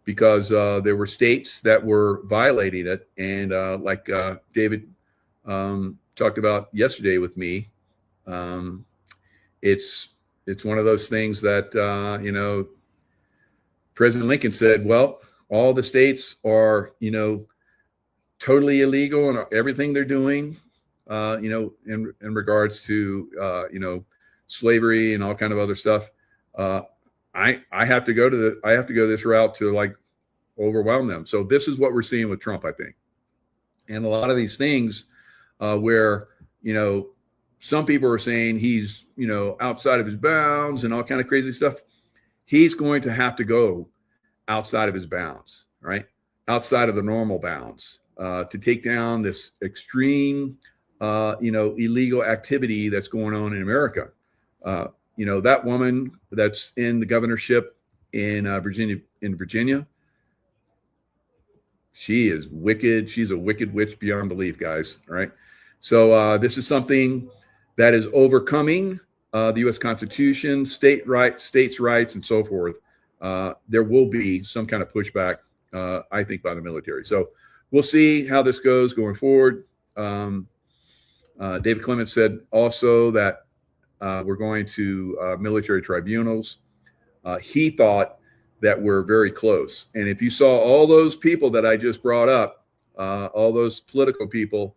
because there were states that were violating it, and like David talked about yesterday with me, it's one of those things that President Lincoln said, well, all the states are totally illegal and everything they're doing, in regards to slavery and all kind of other stuff. I have to go this route to like overwhelm them. So this is what we're seeing with Trump, I think. And a lot of these things where, some people are saying he's, outside of his bounds and all kind of crazy stuff. He's going to have to go outside of his bounds, right? Outside of the normal bounds to take down this extreme, illegal activity that's going on in America. That woman that's in the governorship in Virginia, she is wicked. She's a wicked witch beyond belief, guys. All right. So this is something that is overcoming the U.S. Constitution, states' rights, and so forth. There will be some kind of pushback, I think, by the military. So we'll see how this goes going forward. David Clements said also that we're going to military tribunals. He thought that we're very close. And if you saw all those people that I just brought up, all those political people,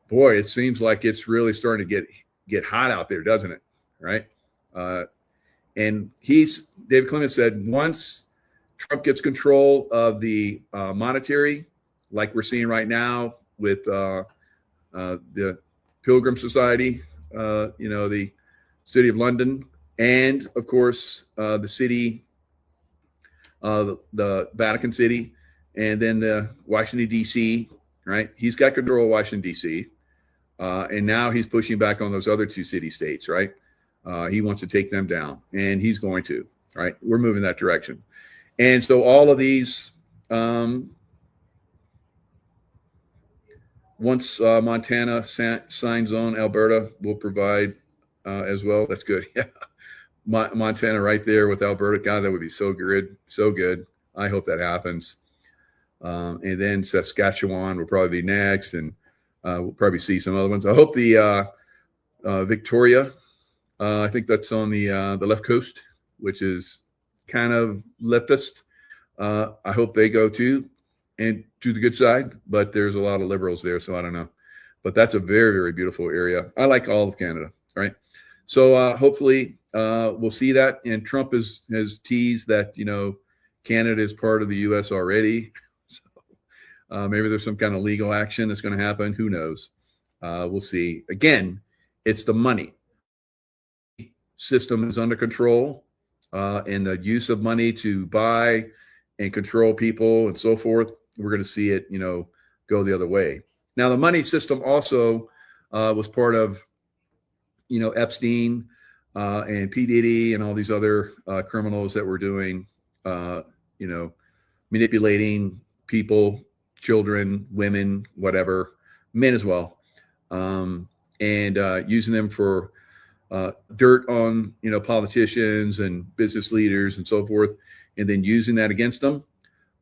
boy, it seems like it's really starting to get hot out there, doesn't it? Right? And David Clements said, once Trump gets control of the monetary, like we're seeing right now with the Pilgrim Society, the City of London, and of course the city, the Vatican City, and then the Washington D.C. Right? He's got control of Washington D.C. And now he's pushing back on those other two city states. Right? He wants to take them down, and he's going to. Right? We're moving that direction, and so all of these. Once Montana signs on, Alberta will provide as well. That's good. Yeah, Montana right there with Alberta. God, that would be so good, so good. I hope that happens. And then Saskatchewan will probably be next, and we'll probably see some other ones. I hope the Victoria. I think that's on the left coast, which is kind of leftist. I hope they go too. And to the good side, but there's a lot of liberals there, so I don't know. but that's a very, very beautiful area. I like all of Canada, right? So hopefully we'll see that. And Trump has teased that, Canada is part of the U.S. already. So maybe there's some kind of legal action that's going to happen. Who knows? We'll see. Again, it's the money. System is under control, and the use of money to buy and control people and so forth, we're going to see it, go the other way. Now, the money system also was part of, Epstein and P. Diddy and all these other criminals that were doing, manipulating people, children, women, whatever, men as well, and using them for dirt on, politicians and business leaders and so forth, and then using that against them.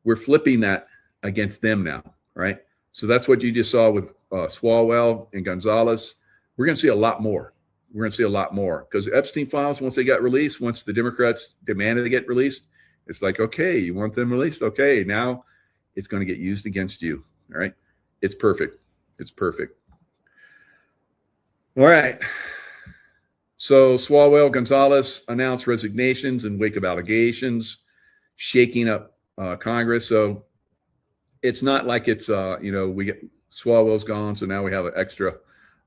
We're flipping that against them now, right? So that's what you just saw with Swalwell and Gonzalez. We're going to see a lot more. We're going to see a lot more because Epstein files, once they got released, once the Democrats demanded they get released, it's like, okay, you want them released? Okay, now it's going to get used against you. All right. It's perfect. It's perfect. All right. So Swalwell, Gonzalez announced resignations in wake of allegations, shaking up Congress. So it's not like it's, we get Swalwell's gone, so now we have an extra,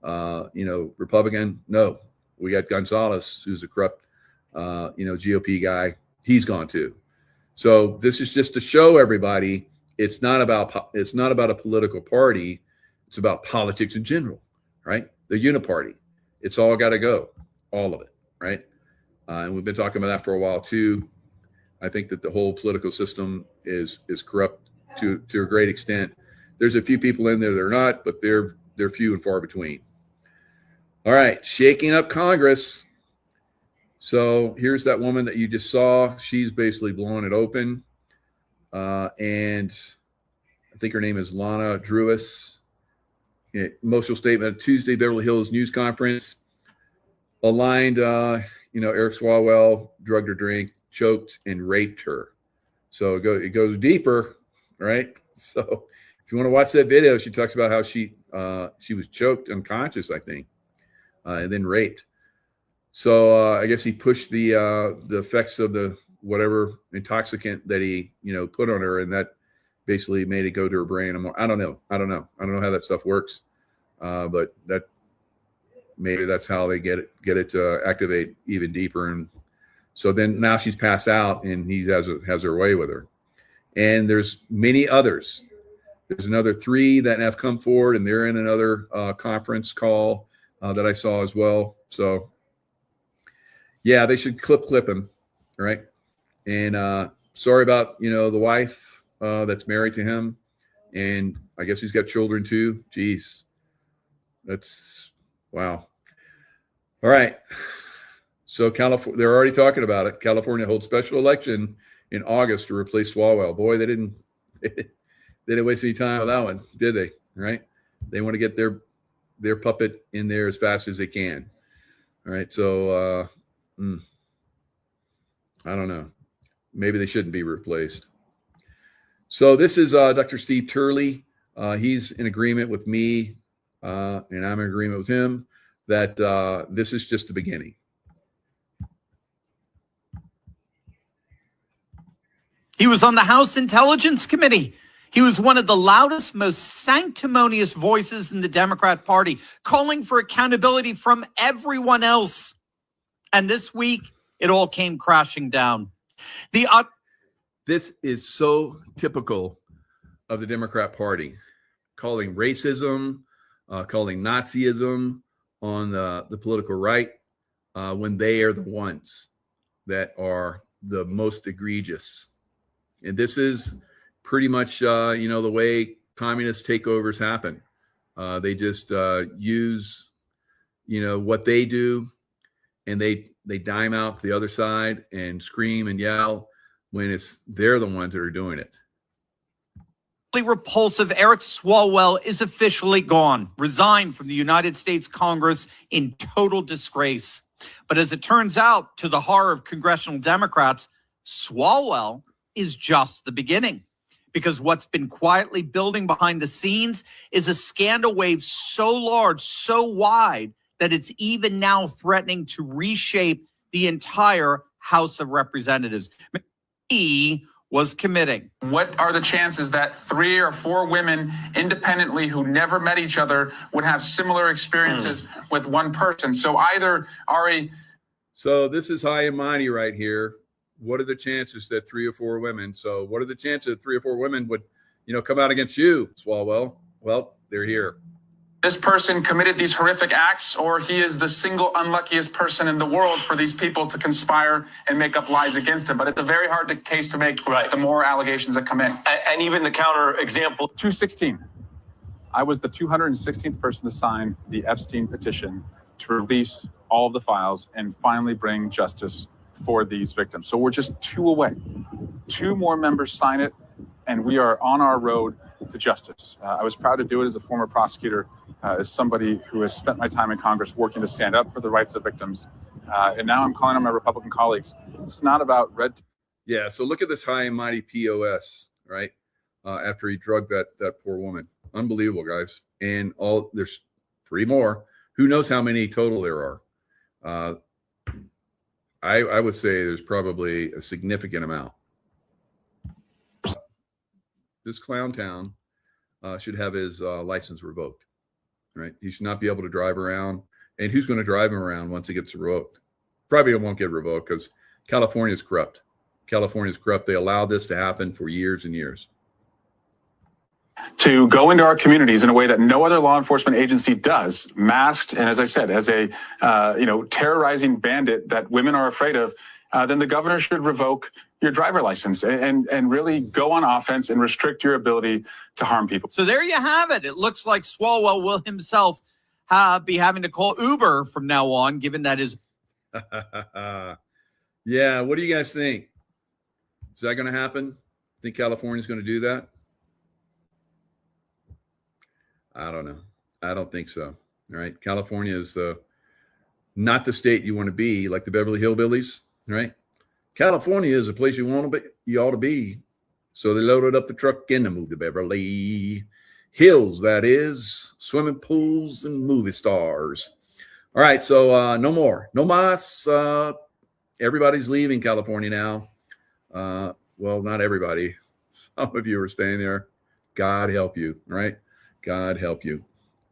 Republican. No, we got Gonzalez, who's a corrupt, GOP guy. He's gone too. So this is just to show everybody it's not about a political party. It's about politics in general, right? The uniparty. It's all got to go. All of it, right? And we've been talking about that for a while too. I think that the whole political system is corrupt to a great extent. There's a few people in there that are not, but they're few and far between. All right, shaking up Congress. So here's that woman that you just saw. She's basically blowing it open, and I think her name is Lana Drewis. Emotional statement at Tuesday Beverly Hills news conference. Aligned, Eric Swalwell drugged her drink, choked, and raped her. So it goes deeper, right? So if you want to watch that video, she talks about how she was choked unconscious, I think, and then raped. So I guess he pushed the effects of the whatever intoxicant that he put on her, and that basically made it go to her brain. I don't know how that stuff works, but that. Maybe that's how they get it to activate even deeper. And so then now she's passed out and he has her way with her. And there's many others. There's another 3 that have come forward, and they're in another conference call that I saw as well. So yeah, they should clip him. All right. And sorry about, the wife that's married to him. And I guess he's got children too. Jeez. That's wow. All right. So California, they're already talking about it. California holds special election in August to replace Swalwell. Boy, they didn't waste any time with that one, did they? Right? They want to get their puppet in there as fast as they can. All right. So I don't know. Maybe they shouldn't be replaced. So this is Dr. Steve Turley. He's in agreement with me, and I'm in agreement with him that this is just the beginning. He was on the House Intelligence Committee. He was one of the loudest, most sanctimonious voices in the Democrat Party, calling for accountability from everyone else. And this week, it all came crashing down. This is so typical of the Democrat Party, calling racism, calling Nazism on the political right, when they are the ones that are the most egregious. And this is pretty much, the way communist takeovers happen. They just use, what they do, and they dime out the other side and scream and yell when they're the ones that are doing it. Repulsive Eric Swalwell is officially gone, resigned from the United States Congress in total disgrace. But as it turns out, to the horror of congressional Democrats, Swalwell is just the beginning. because what's been quietly building behind the scenes is a scandal wave so large, so wide, that it's even now threatening to reshape the entire House of Representatives. He was committing. What are the chances that 3 or 4 women independently who never met each other would have similar experiences with one person? So either Ari. So this is high and mighty right here. What are the chances that 3 or 4 women? So what are the chances that 3 or 4 women would, come out against you, Swalwell? Well, they're here. This person committed these horrific acts, or he is the single unluckiest person in the world for these people to conspire and make up lies against him. But it's a very hard case to make, the more allegations that come in. And even the counter example. 216. I was the 216th person to sign the Epstein petition to release all of the files and finally bring justice for these victims. So we're just 2 away. 2 more members sign it, and we are on our road to justice. I was proud to do it as a former prosecutor, as somebody who has spent my time in Congress working to stand up for the rights of victims. And now I'm calling on my Republican colleagues. It's not about red tape. Yeah, so look at this high and mighty POS, right? After he drugged that poor woman. Unbelievable, guys. And there's 3 more. Who knows how many total there are? I would say there's probably a significant amount. This clown town should have his license revoked, right? He should not be able to drive around. And who's going to drive him around once it gets revoked? Probably it won't get revoked because California is corrupt. California is corrupt. They allowed this to happen for years and years. To go into our communities in a way that no other law enforcement agency does, masked, and as I said, as a terrorizing bandit that women are afraid of, then the governor should revoke your driver license and really go on offense and restrict your ability to harm people. So there you have it. It looks like Swalwell will himself be having to call Uber from now on, given that his. Yeah, what do you guys think? Is that going to happen? Think California's going to do that? I don't know. I don't think so. All right. California is not the state you want to be, like the Beverly Hillbillies, right? California is a place you ought to be. So they loaded up the truck and they moved to Beverly Hills, that is, swimming pools and movie stars. All right. So no more. No mas. Everybody's leaving California now. Well, not everybody. Some of you are staying there. God help you, right? God help you.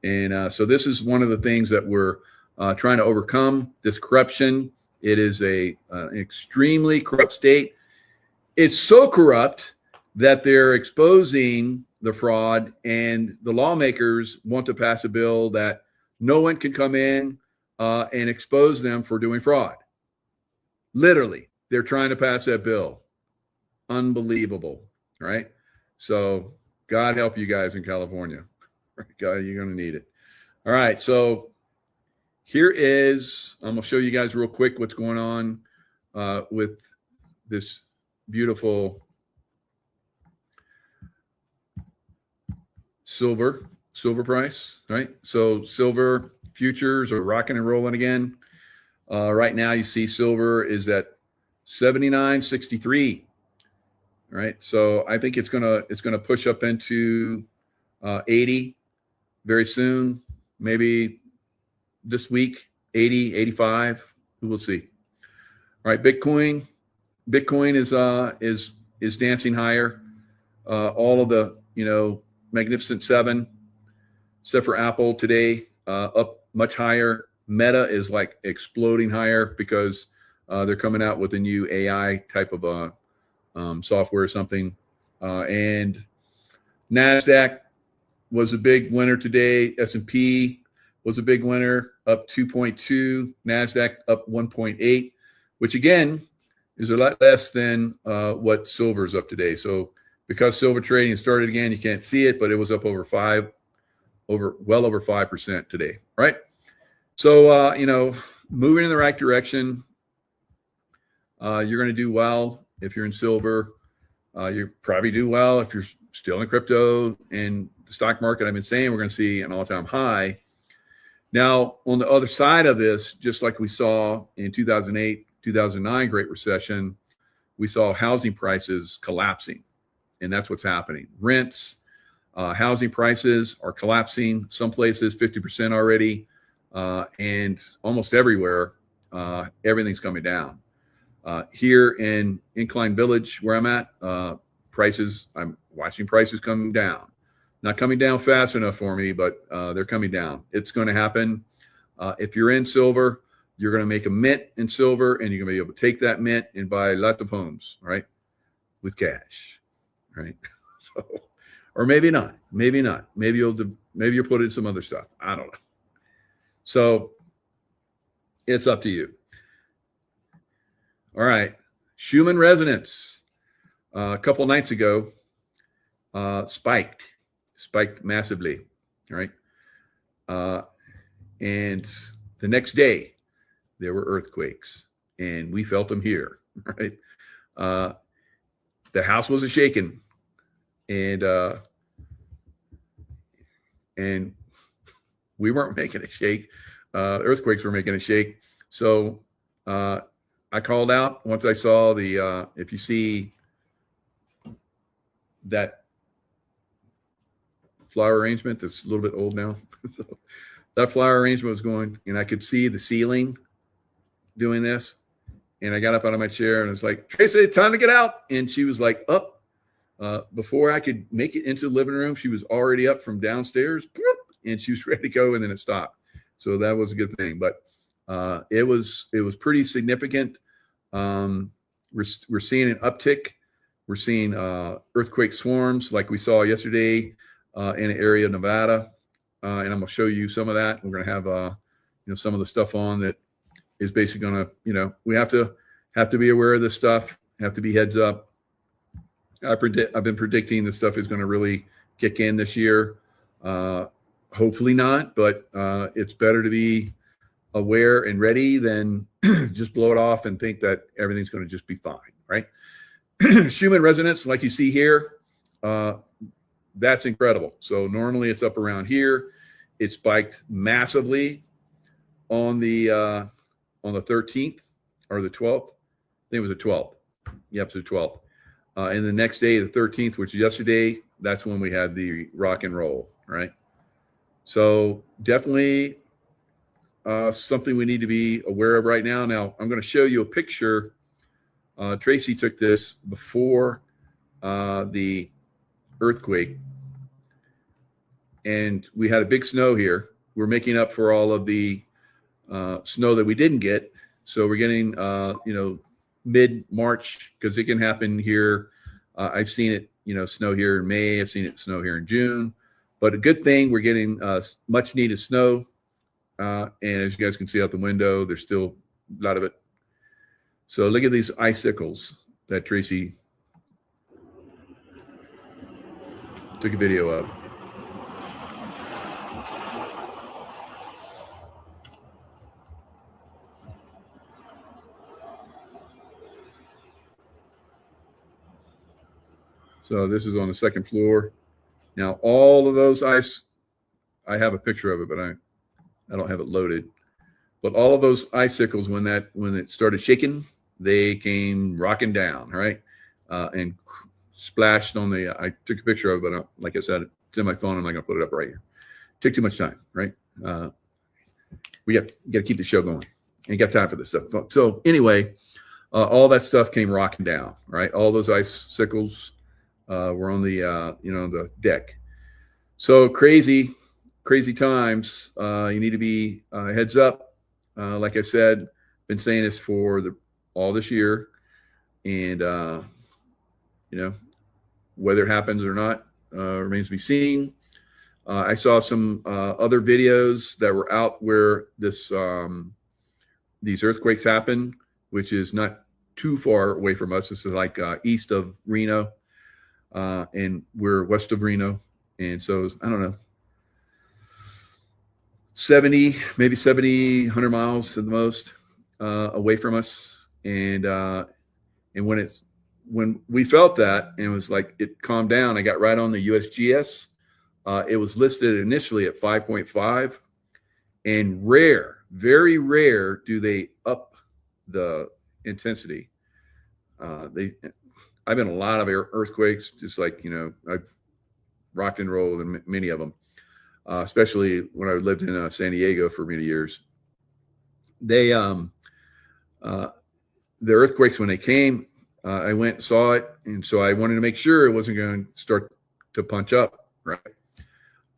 And so this is one of the things that we're trying to overcome, this corruption. It is an extremely corrupt state. It's so corrupt that they're exposing the fraud, and the lawmakers want to pass a bill that no one can come in and expose them for doing fraud. Literally, they're trying to pass that bill. Unbelievable, right? So God help you guys in California. God, you're going to need it. All right, so here is, I'm going to show you guys real quick what's going on with this beautiful silver price, right? So silver futures are rocking and rolling again. Right now you see silver is at 79.63. Right. So I think it's gonna push up into 80 very soon, maybe this week, 80, 85. We will see. All right, Bitcoin is dancing higher. All of the Magnificent Seven, except for Apple today, up much higher. Meta is like exploding higher because they're coming out with a new AI type of software or something. And NASDAQ was a big winner today. S&P was a big winner, up 2.2. NASDAQ up 1.8, which again is a lot less than what silver is up today. So because silver trading started again, you can't see it, but it was up well over 5% today, right? So, moving in the right direction. You're going to do well if you're in silver. You probably do well if you're still in crypto and the stock market. I've been saying we're going to see an all-time high. Now, on the other side of this, just like we saw in 2008, 2009 Great Recession, we saw housing prices collapsing. And that's what's happening. Rents, housing prices are collapsing. Some places 50% already, and almost everywhere, everything's coming down. Here in Incline Village, where I'm at, I'm watching prices coming down. Not coming down fast enough for me, but they're coming down. It's going to happen. If you're in silver, you're going to make a mint in silver, and you're going to be able to take that mint and buy lots of homes, right, with cash, right? So, or maybe not. Maybe not. Maybe you'll put in some other stuff. I don't know. So it's up to you. All right, Schumann resonance. A couple nights ago, spiked massively. All right, and the next day there were earthquakes, and we felt them here. Right, the house wasn't shaking, and we weren't making it shake. Earthquakes were making it shake. So I called out once I saw the, if you see that flower arrangement that's a little bit old now. So that flower arrangement was going, and I could see the ceiling doing this. And I got up out of my chair and it's like, Tracy, time to get out. And she was like, up. Before I could make it into the living room, she was already up from downstairs, and she was ready to go, and then it stopped. So that was a good thing. But it was pretty significant. We're seeing an uptick. We're seeing earthquake swarms like we saw yesterday in an area of Nevada, and I'm going to show you some of that. We're going to have some of the stuff on that is basically going to, we have to be aware of this stuff. Have to be heads up. I've been predicting this stuff is going to really kick in this year. Hopefully not, but it's better to be aware and ready than just blow it off and think that everything's going to just be fine, right? Schumann resonance, like you see here, that's incredible. So normally it's up around here. It spiked massively on the 13th or the 12th. I think it was the 12th. Yep, it's the 12th. And the next day, the 13th, which is yesterday, that's when we had the rock and roll, right? So definitely something we need to be aware of right now. Now, I'm going to show you a picture. Tracy took this before the earthquake. And we had a big snow here. We're making up for all of the snow that we didn't get. So we're getting, mid-March, because it can happen here. I've seen it, snow here in May. I've seen it snow here in June. But a good thing, we're getting much needed snow. And as you guys can see out the window, there's still a lot of it. So look at these icicles that Tracy took a video of. So this is on the second floor. Now, all of those ice, I have a picture of it, but I don't have it loaded. But all of those icicles, when it started shaking, they came rocking down, right? And splashed on the, I took a picture of it, but like I said, it's in my phone. I'm not going to put it up right here. Took too much time, right? We got to keep the show going. Ain't got time for this stuff. So anyway, all that stuff came rocking down, right? All those icicles were on the, the deck. So crazy times. You need to be heads up. Like I said, been saying this for all this year, and whether it happens or not remains to be seen. I saw some other videos that were out where these earthquakes happen, which is not too far away from us. This is like east of Reno, and we're west of Reno, and so I don't know, 70, maybe 70, 100 miles at the most away from us. And when we felt that, and it was like it calmed down, I got right on the USGS. It was listed initially at 5.5, and very rare do they up the intensity. I've been in a lot of earthquakes, just like, I've rocked and rolled in many of them, especially when I lived in San Diego for many years. They, the earthquakes, when they came, I went and saw it. And so I wanted to make sure it wasn't going to start to punch up, right?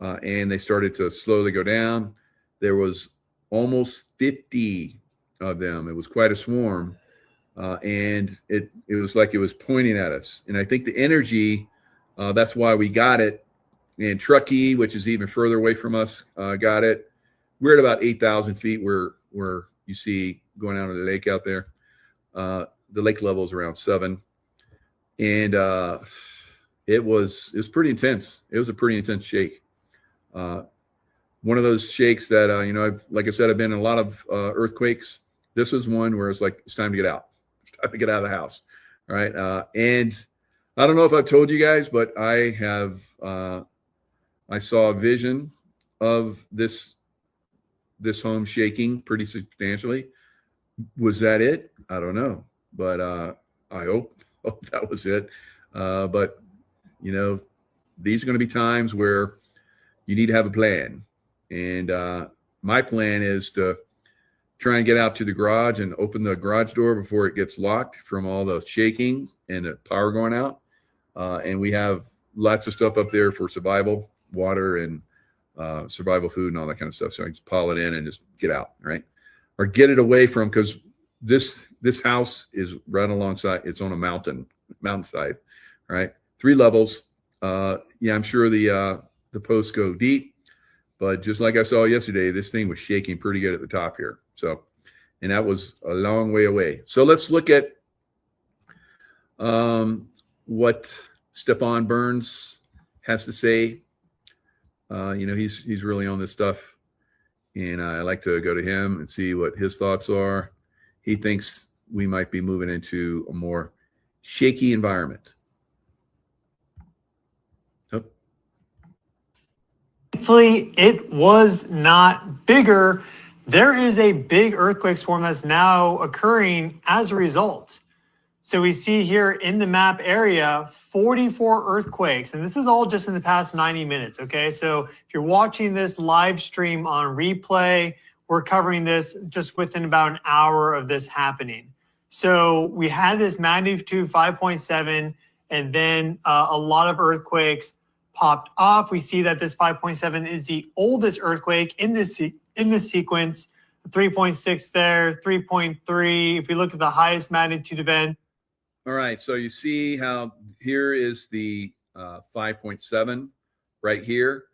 And they started to slowly go down. There was almost 50 of them. It was quite a swarm. And it was like it was pointing at us. And I think the energy, that's why we got it. And Truckee, which is even further away from us, got it. We're at about 8,000 feet where you see going out of the lake out there. The lake level is around 7. And it was pretty intense. It was a pretty intense shake. One of those shakes that, like I said, I've been in a lot of earthquakes. This was one where it's like, it's time to get out. It's time to get out of the house. All right. And I don't know if I've told you guys, but I saw a vision of this home shaking pretty substantially. Was that it? I don't know, but I hope that was it. But these are going to be times where you need to have a plan. And my plan is to try and get out to the garage and open the garage door before it gets locked from all the shaking and the power going out. And we have lots of stuff up there for survival, water and survival food and all that kind of stuff. So I can just pile it in and just get out, right? Or get it away from, because this house is right alongside, it's on a mountainside, right? 3 levels. Yeah, I'm sure the posts go deep, but just like I saw yesterday, this thing was shaking pretty good at the top here. So, and that was a long way away. So let's look at what Stefan Burns has to say. He's really on this stuff, and I like to go to him and see what his thoughts are. He thinks we might be moving into a more shaky environment. Thankfully, it was not bigger. There is a big earthquake swarm that's now occurring as a result. So we see here in the map area, 44 earthquakes, and this is all just in the past 90 minutes, okay? So if you're watching this live stream on replay, we're covering this just within about an hour of this happening. So we had this magnitude 5.7, and then a lot of earthquakes popped off. We see that this 5.7 is the oldest earthquake in this sequence. 3.6 there, 3.3. If we look at the highest magnitude event. All right, so you see how here is the 5.7 right here,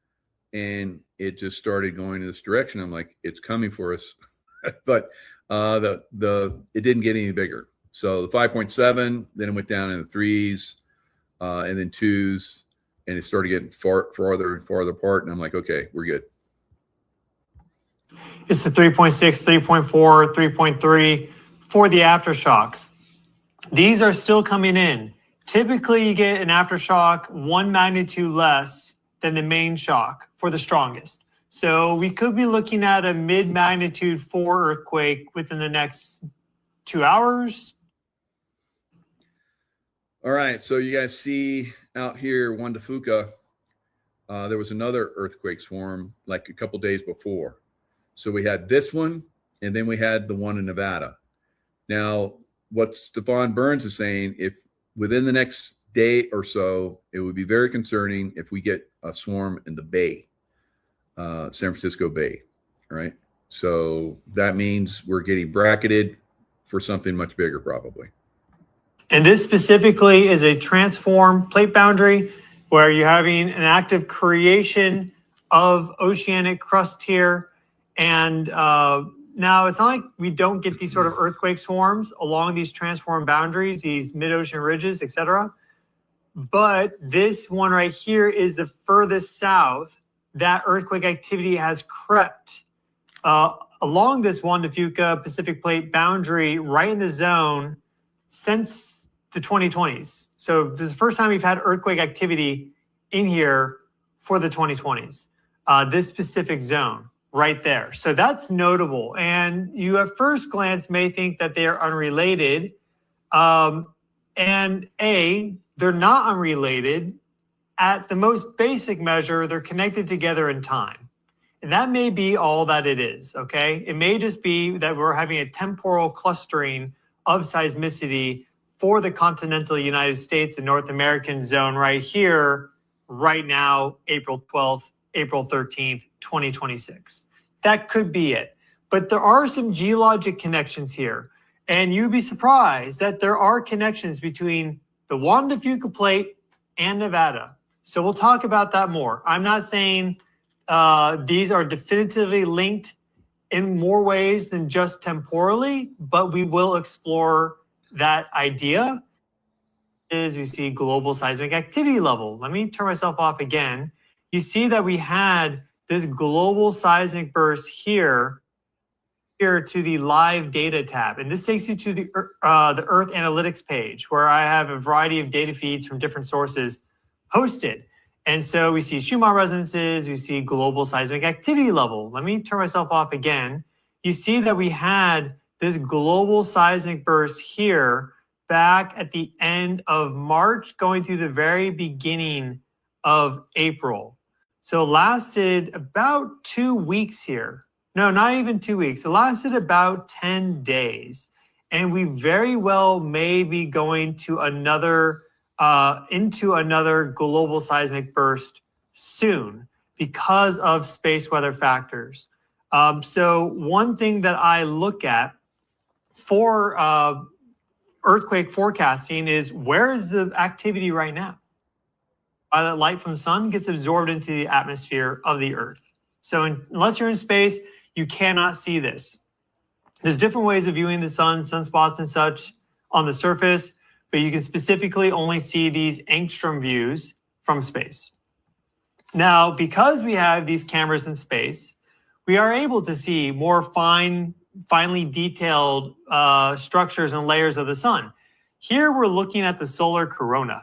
and it just started going in this direction. I'm like, it's coming for us, but it didn't get any bigger. So the 5.7, then it went down in the 3s, and then 2s, and it started getting farther and farther apart. And I'm like, okay, we're good. It's the 3.6, 3.4, 3.3 for the aftershocks. These are still coming in. Typically, you get an aftershock 1 magnitude less than the main shock for the strongest. So we could be looking at a mid-magnitude 4 earthquake within the next 2 hours. All right, so you guys see out here, Juan de Fuca, there was another earthquake swarm like a couple days before. So we had this one, and then we had the one in Nevada. Now, what Stefan Burns is saying, if within the next day or so, it would be very concerning if we get a swarm in the Bay, San Francisco Bay, all right? So that means we're getting bracketed for something much bigger probably. And this specifically is a transform plate boundary where you're having an active creation of oceanic crust here. And now it's not like we don't get these sort of earthquake swarms along these transform boundaries, these mid-ocean ridges, etc. But this one right here is the furthest south that earthquake activity has crept along this Juan de Fuca Pacific Plate boundary right in the zone since the 2020s. So this is the first time we've had earthquake activity in here for the 2020s, this specific zone right there. So that's notable. And you at first glance may think that they are unrelated. And they're not unrelated. At the most basic measure, they're connected together in time. And that may be all that it is, okay? It may just be that we're having a temporal clustering of seismicity for the continental United States and North American zone right here, right now, April 12th, April 13th, 2026. That could be it. But there are some geologic connections here. And you'd be surprised that there are connections between the Juan de Fuca plate and Nevada. So we'll talk about that more. I'm not saying these are definitively linked in more ways than just temporally, but we will explore that idea. Is we see global seismic activity level. Let me turn myself off again. You see that we had this global seismic burst here to the live data tab. And this takes you to the Earth Analytics page where I have a variety of data feeds from different sources hosted. And so we see Schumann resonances, we see global seismic activity level. Let me turn myself off again. You see that we had this global seismic burst here back at the end of March, going through the very beginning of April. So it lasted about 2 weeks here. No, not even 2 weeks. It lasted about 10 days. And we very well may be going to into another global seismic burst soon because of space weather factors. So one thing that I look at for earthquake forecasting is, where is the activity right now? Violet light from the sun gets absorbed into the atmosphere of the Earth. So unless you're in space, you cannot see this. There's different ways of viewing the sun, sunspots and such on the surface, but you can specifically only see these angstrom views from space. Now, because we have these cameras in space, we are able to see more finely detailed structures and layers of the sun. Here we're looking at the solar corona.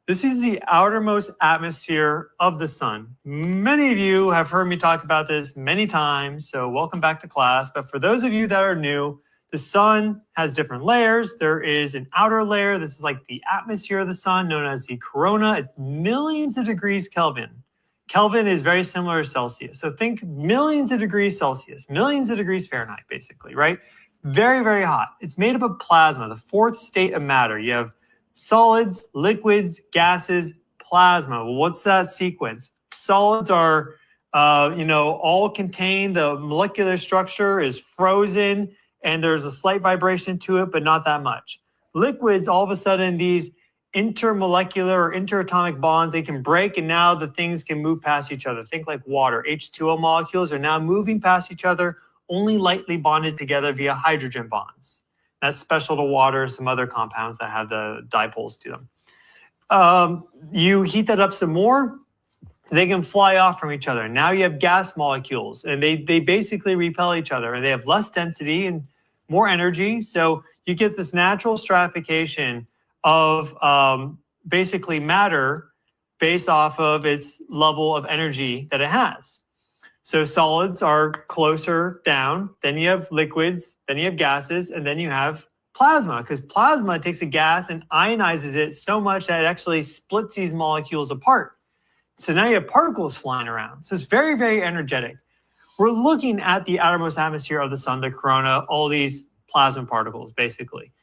This is the outermost atmosphere of the sun. Many of you have heard me talk about this many times, so welcome back to class. But for those of you that are new, the sun has different layers. There is an outer layer. This is like the atmosphere of the sun, known as the corona. It's millions of degrees Kelvin. Kelvin is very similar to Celsius. So think millions of degrees Celsius, millions of degrees Fahrenheit, basically, right? Very, very hot. It's made up of plasma, the fourth state of matter. You have solids, liquids, gases, plasma. Well, what's that sequence? Solids are, all contained. The molecular structure is frozen, and there's a slight vibration to it, but not that much. Liquids, all of a sudden, these intermolecular or interatomic bonds, they can break, and now the things can move past each other. Think like water. H2O molecules are now moving past each other, only lightly bonded together via hydrogen bonds. That's special to water and some other compounds that have the dipoles to them. You heat that up some more, they can fly off from each other. Now you have gas molecules, and they basically repel each other, and they have less density and more energy. So you get this natural stratification of basically matter based off of its level of energy that it has. So solids are closer down, then you have liquids, then you have gases, and then you have plasma, because plasma takes a gas and ionizes it so much that it actually splits these molecules apart. So now you have particles flying around. So it's very, very energetic. We're looking at the outermost atmosphere of the sun, the corona, all these plasma particles, basically.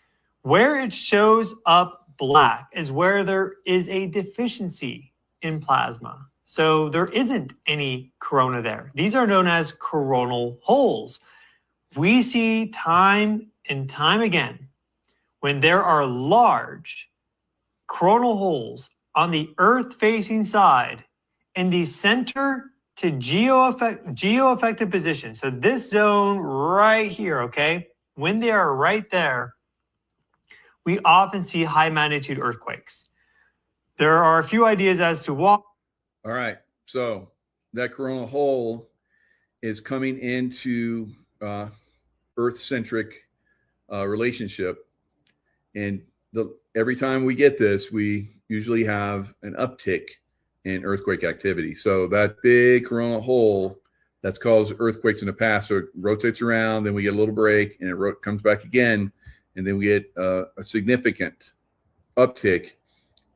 Where it shows up black is where there is a deficiency in plasma. So there isn't any corona there. These are known as coronal holes. We see time and time again when there are large coronal holes on the Earth-facing side in the center to geo-effective position. So this zone right here, okay, when they are right there, we often see high magnitude earthquakes. There are a few ideas as to why. All right. So that coronal hole is coming into Earth-centric relationship. And every time we get this, we usually have an uptick in earthquake activity. So that big coronal hole that's caused earthquakes in the past, so it rotates around, then we get a little break, and it comes back again, and then we get a significant uptick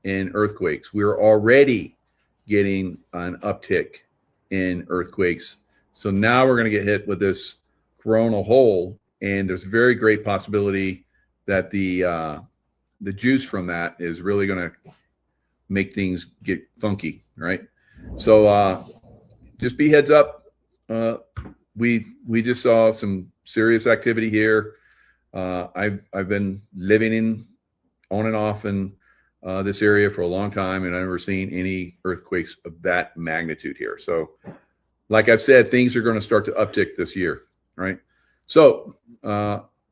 in earthquakes. We're already getting an uptick in earthquakes. So now we're going to get hit with this coronal hole, and there's a very great possibility that the juice from that is really going to make things get funky, right? So just be heads up. We just saw some serious activity here. I've been living on and off in this area for a long time, and I've never seen any earthquakes of that magnitude here. So, like I've said, things are going to start to uptick this year, right? So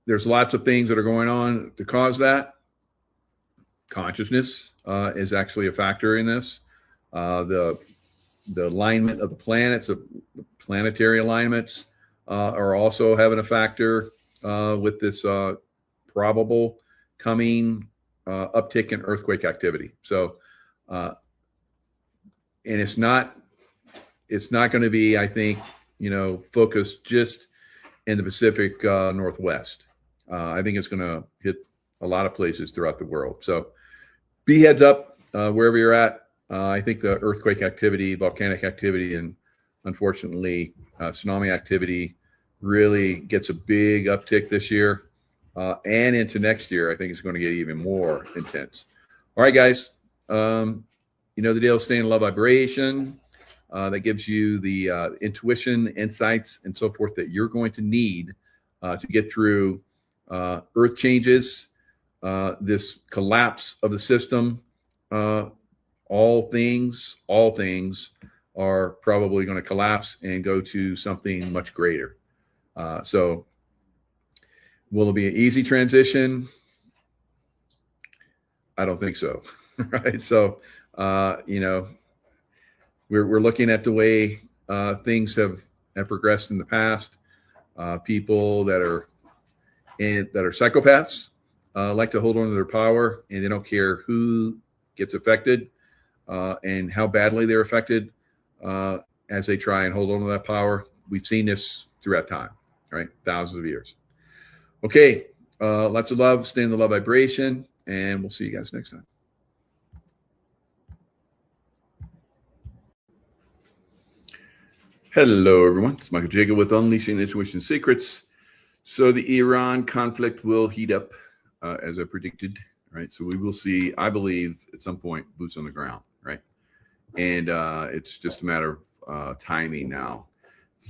there's lots of things that are going on to cause that. Consciousness is actually a factor in this. The alignment of the planets, the planetary alignments, are also having a factor with this probable coming uptick in earthquake activity. So, and it's not going to be, I think, focused just in the Pacific Northwest. I think it's going to hit a lot of places throughout the world. So be heads up wherever you're at. I think the earthquake activity, volcanic activity, and unfortunately tsunami activity really gets a big uptick this year and into next year. I think it's going to get even more intense. All right, guys. The deal, stay in love vibration. That gives you the intuition, insights, and so forth that you're going to need to get through earth changes, this collapse of the system. All things are probably going to collapse and go to something much greater. So will it be an easy transition? I don't think so. Right. So, we're looking at the way things have progressed in the past. People that are psychopaths like to hold on to their power, and they don't care who gets affected and how badly they're affected as they try and hold on to that power. We've seen this throughout time, right? Thousands of years. Okay, lots of love. Stay in the love vibration, and we'll see you guys next time. Hello, everyone. It's Michael Jacob with Unleashing Intuition Secrets. So the Iran conflict will heat up, as I predicted, right? So we will see, I believe, at some point, boots on the ground, right? And it's just a matter of timing now.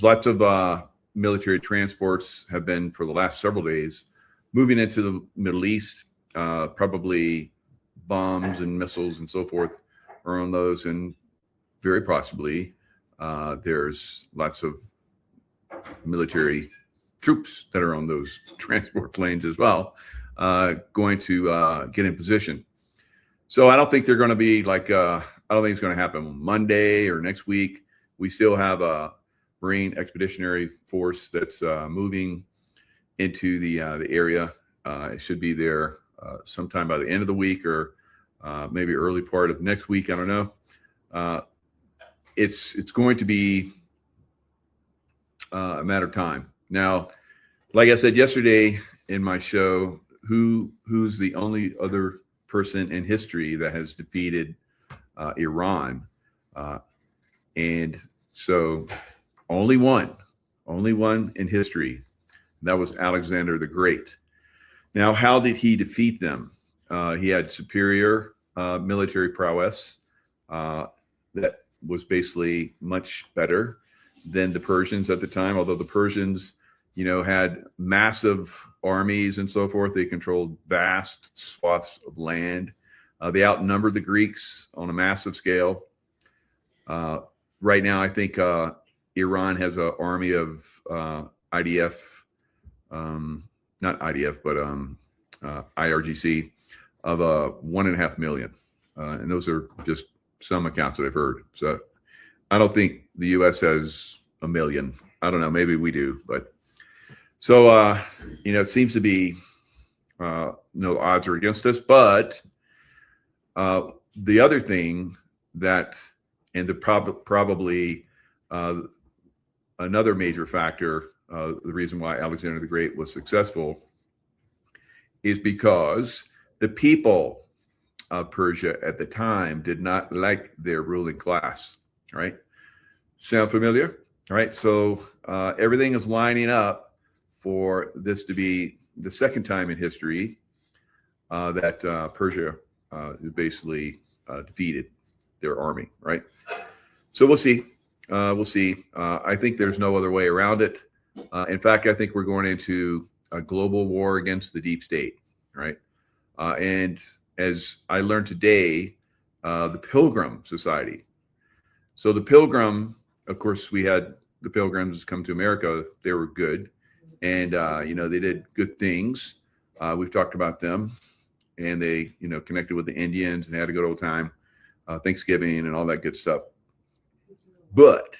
Lots of military transports have been, for the last several days, moving into the Middle East. Probably bombs and missiles and so forth are on those, and very possibly there's lots of military troops that are on those transport planes as well, going to get in position. So I don't think they're going to be like, I don't think it's going to happen Monday or next week. We still have a Marine Expeditionary Force that's moving into the area. It should be there sometime by the end of the week, or maybe early part of next week. I don't know. It's going to be a matter of time. Now, like I said yesterday in my show, who's the only other person in history that has defeated Iran? And so only one in history. That was Alexander the Great. Now, how did he defeat them? He had superior military prowess that was basically much better than the Persians at the time, although the Persians, had massive armies and so forth. They controlled vast swaths of land. They outnumbered the Greeks on a massive scale. Right now, I think Iran has an army of IDF, not IDF, but IRGC of 1.5 million. And those are just some accounts that I've heard. So I don't think the U.S. has 1 million. I don't know. Maybe we do. But so, it seems to be no odds are against us. But the other thing that, and probably another major factor, the reason why Alexander the Great was successful is because the people of Persia at the time did not like their ruling class. Right? Sound familiar? All right. So everything is lining up for this to be the second time in history that Persia is basically defeated their army. Right? So we'll see. We'll see. I think there's no other way around it. In fact, I think we're going into a global war against the deep state, right? And as I learned today, the Pilgrim Society. So the Pilgrim, of course, we had the Pilgrims come to America. They were good, and they did good things. We've talked about them, and they connected with the Indians and had a good old time, Thanksgiving and all that good stuff. But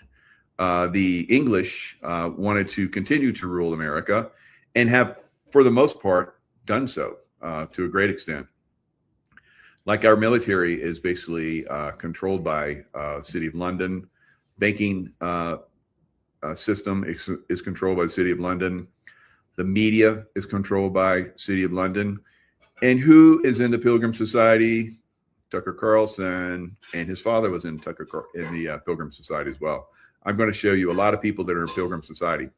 the English wanted to continue to rule America and have, for the most part, done so to a great extent. Like our military is basically controlled by City of London. Banking system is controlled by the City of London. The media is controlled by City of London. And who is in the Pilgrim Society? Tucker Carlson, and his father was in the Pilgrim Society as well. I'm going to show you a lot of people that are in Pilgrim Society.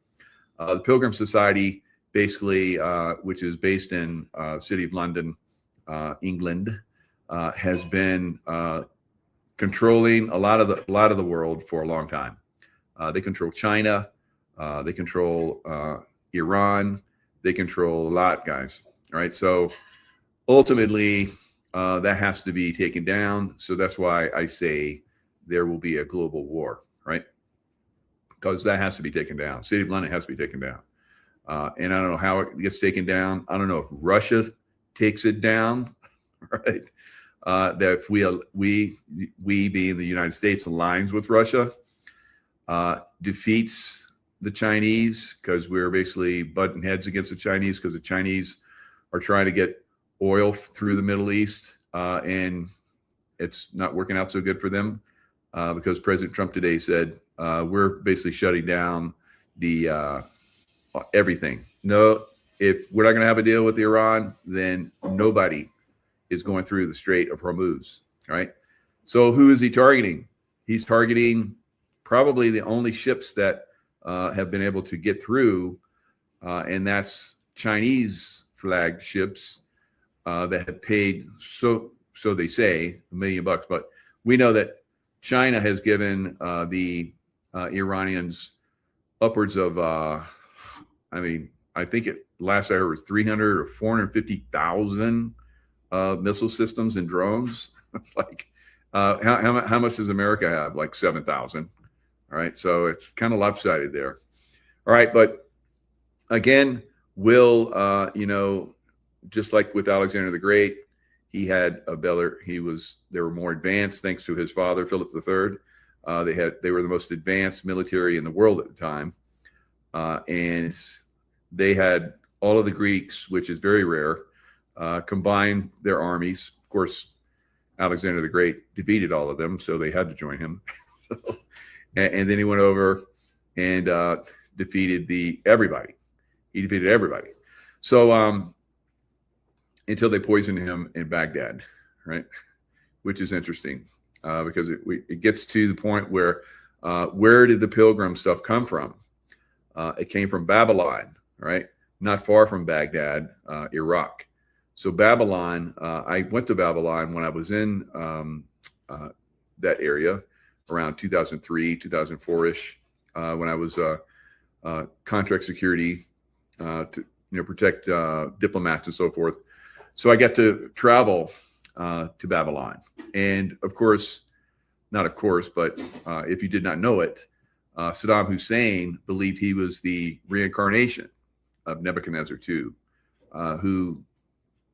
The Pilgrim Society, basically, which is based in City of London, England, has been controlling a lot of the world for a long time. They control China, they control Iran, they control a lot, guys. All right, so ultimately, that has to be taken down. So that's why I say there will be a global war, right? Because that has to be taken down. City of London has to be taken down. And I don't know how it gets taken down. I don't know if Russia takes it down, right? That if we being the United States aligns with Russia, defeats the Chinese, because we're basically butting heads against the Chinese because the Chinese are trying to get oil through the Middle East, and it's not working out so good for them because President Trump today said we're basically shutting down the everything. No, if we're not going to have a deal with Iran, then nobody is going through the Strait of Hormuz, right? So who is he targeting? He's targeting probably the only ships that have been able to get through, and that's Chinese flagged ships that have paid, so they say, $1 million. But we know that China has given the Iranians upwards of, I think last I heard was 300 or 450,000 missile systems and drones. It's like, how much does America have? Like 7,000. All right, so it's kind of lopsided there. All right, but again, just like with Alexander the Great, he had they were more advanced thanks to his father, Philip III. They were the most advanced military in the world at the time. And they had all of the Greeks, which is very rare, combine their armies. Of course, Alexander the Great defeated all of them, so they had to join him. And then he went over and defeated everybody. He defeated everybody. So until they poisoned him in Baghdad, right? Which is interesting because it gets to the point where did the Pilgrim stuff come from? It came from Babylon, right? Not far from Baghdad, Iraq. So Babylon, I went to Babylon when I was in that area around 2003, 2004-ish, when I was contract security to protect diplomats and so forth. So I got to travel to Babylon. And of course, not of course, but if you did not know it, Saddam Hussein believed he was the reincarnation of Nebuchadnezzar II, who,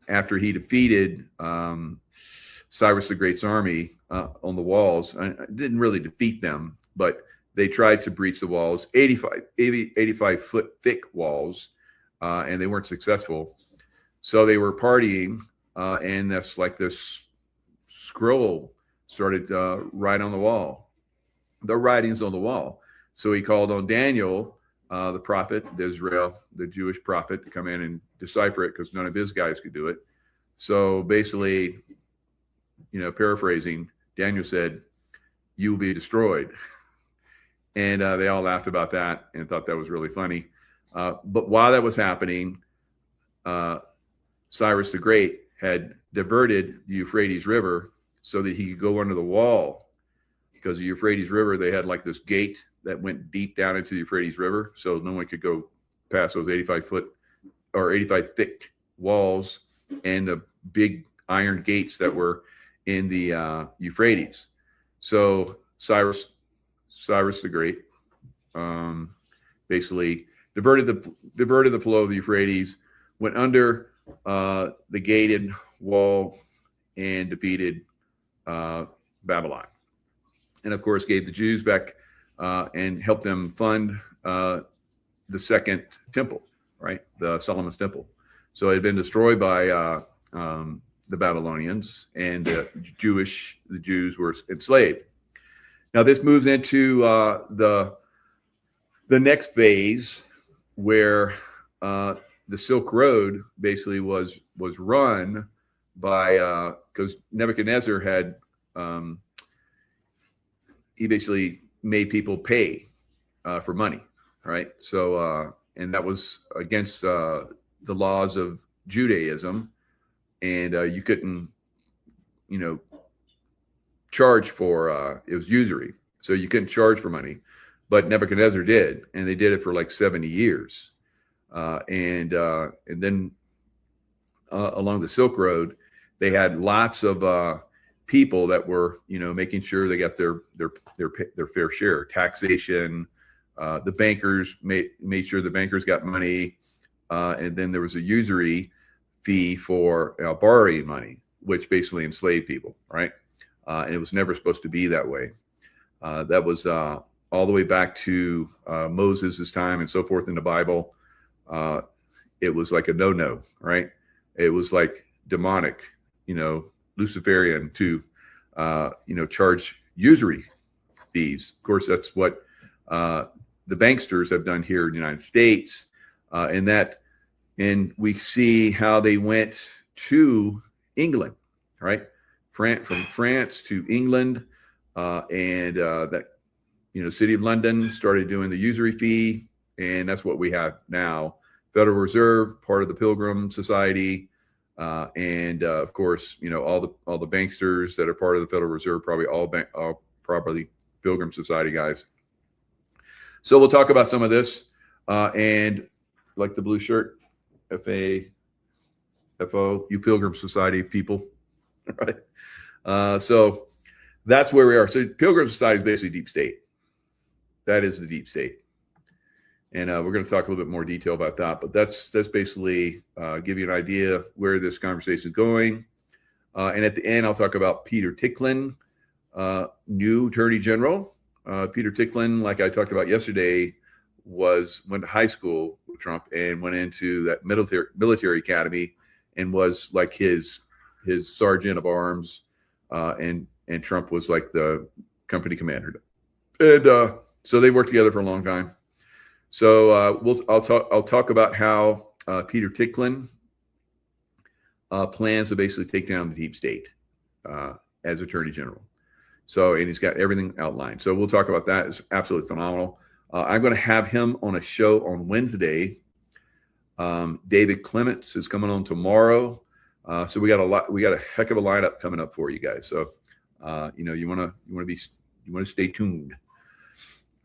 after he defeated Cyrus the Great's army on the walls, didn't really defeat them, but they tried to breach the walls, 85 foot thick walls, and they weren't successful. So they were partying, and that's like this scroll started right on the wall. The writings on the wall. So he called on Daniel, the prophet, Israel, the Jewish prophet, to come in and decipher it because none of his guys could do it. So basically, paraphrasing, Daniel said, "You will be destroyed." And they all laughed about that and thought that was really funny. But while that was happening, Cyrus the Great had diverted the Euphrates River so that he could go under the wall, because the Euphrates River, they had like this gate that went deep down into the Euphrates River, so no one could go past those 85 thick walls and the big iron gates that were in the Euphrates. So Cyrus the Great basically diverted the flow of the Euphrates, went under the gated wall, and defeated Babylon, and of course gave the Jews back and helped them fund the second temple, right? The Solomon's temple. So it had been destroyed by the Babylonians, and the Jews were enslaved. Now this moves into the next phase, where the Silk Road basically was run by, because Nebuchadnezzar had he basically made people pay for money, right? So and that was against the laws of Judaism, and you couldn't, charge for it was usury, so you couldn't charge for money, but Nebuchadnezzar did, and they did it for like 70 years, and then along the Silk Road, they had lots of people that were, making sure they got their fair share. Taxation, the bankers made sure the bankers got money, and then there was a usury fee for borrowing money, which basically enslaved people, right? And it was never supposed to be that way. That was all the way back to Moses' time and so forth in the Bible. It was like a no-no, right? It was like demonic, Luciferian to, charge usury fees. Of course, that's what the banksters have done here in the United States. And we see how they went to England, right? From France to England, and that, City of London started doing the usury fee, and that's what we have now. Federal Reserve, part of the Pilgrim Society, and of course, all the banksters that are part of the Federal Reserve, probably Pilgrim Society guys. So we'll talk about some of this, and like the blue shirt, FO, you Pilgrim Society people, right? So that's where we are. So Pilgrim Society is basically deep state. That is the deep state. And we're going to talk a little bit more detail about that, but that's basically give you an idea where this conversation is going. And at the end, I'll talk about Peter Ticklin, new Attorney General. Peter Ticklin, like I talked about yesterday, went to high school with Trump and went into that military academy and was like his sergeant of arms, and Trump was like the company commander. And so they worked together for a long time. So I'll talk about how Peter Ticklin plans to basically take down the deep state as Attorney General. So, and he's got everything outlined. So we'll talk about that. It's absolutely phenomenal. I'm going to have him on a show on Wednesday. David Clements is coming on tomorrow. So we got a heck of a lineup coming up for you guys. So you want to stay tuned.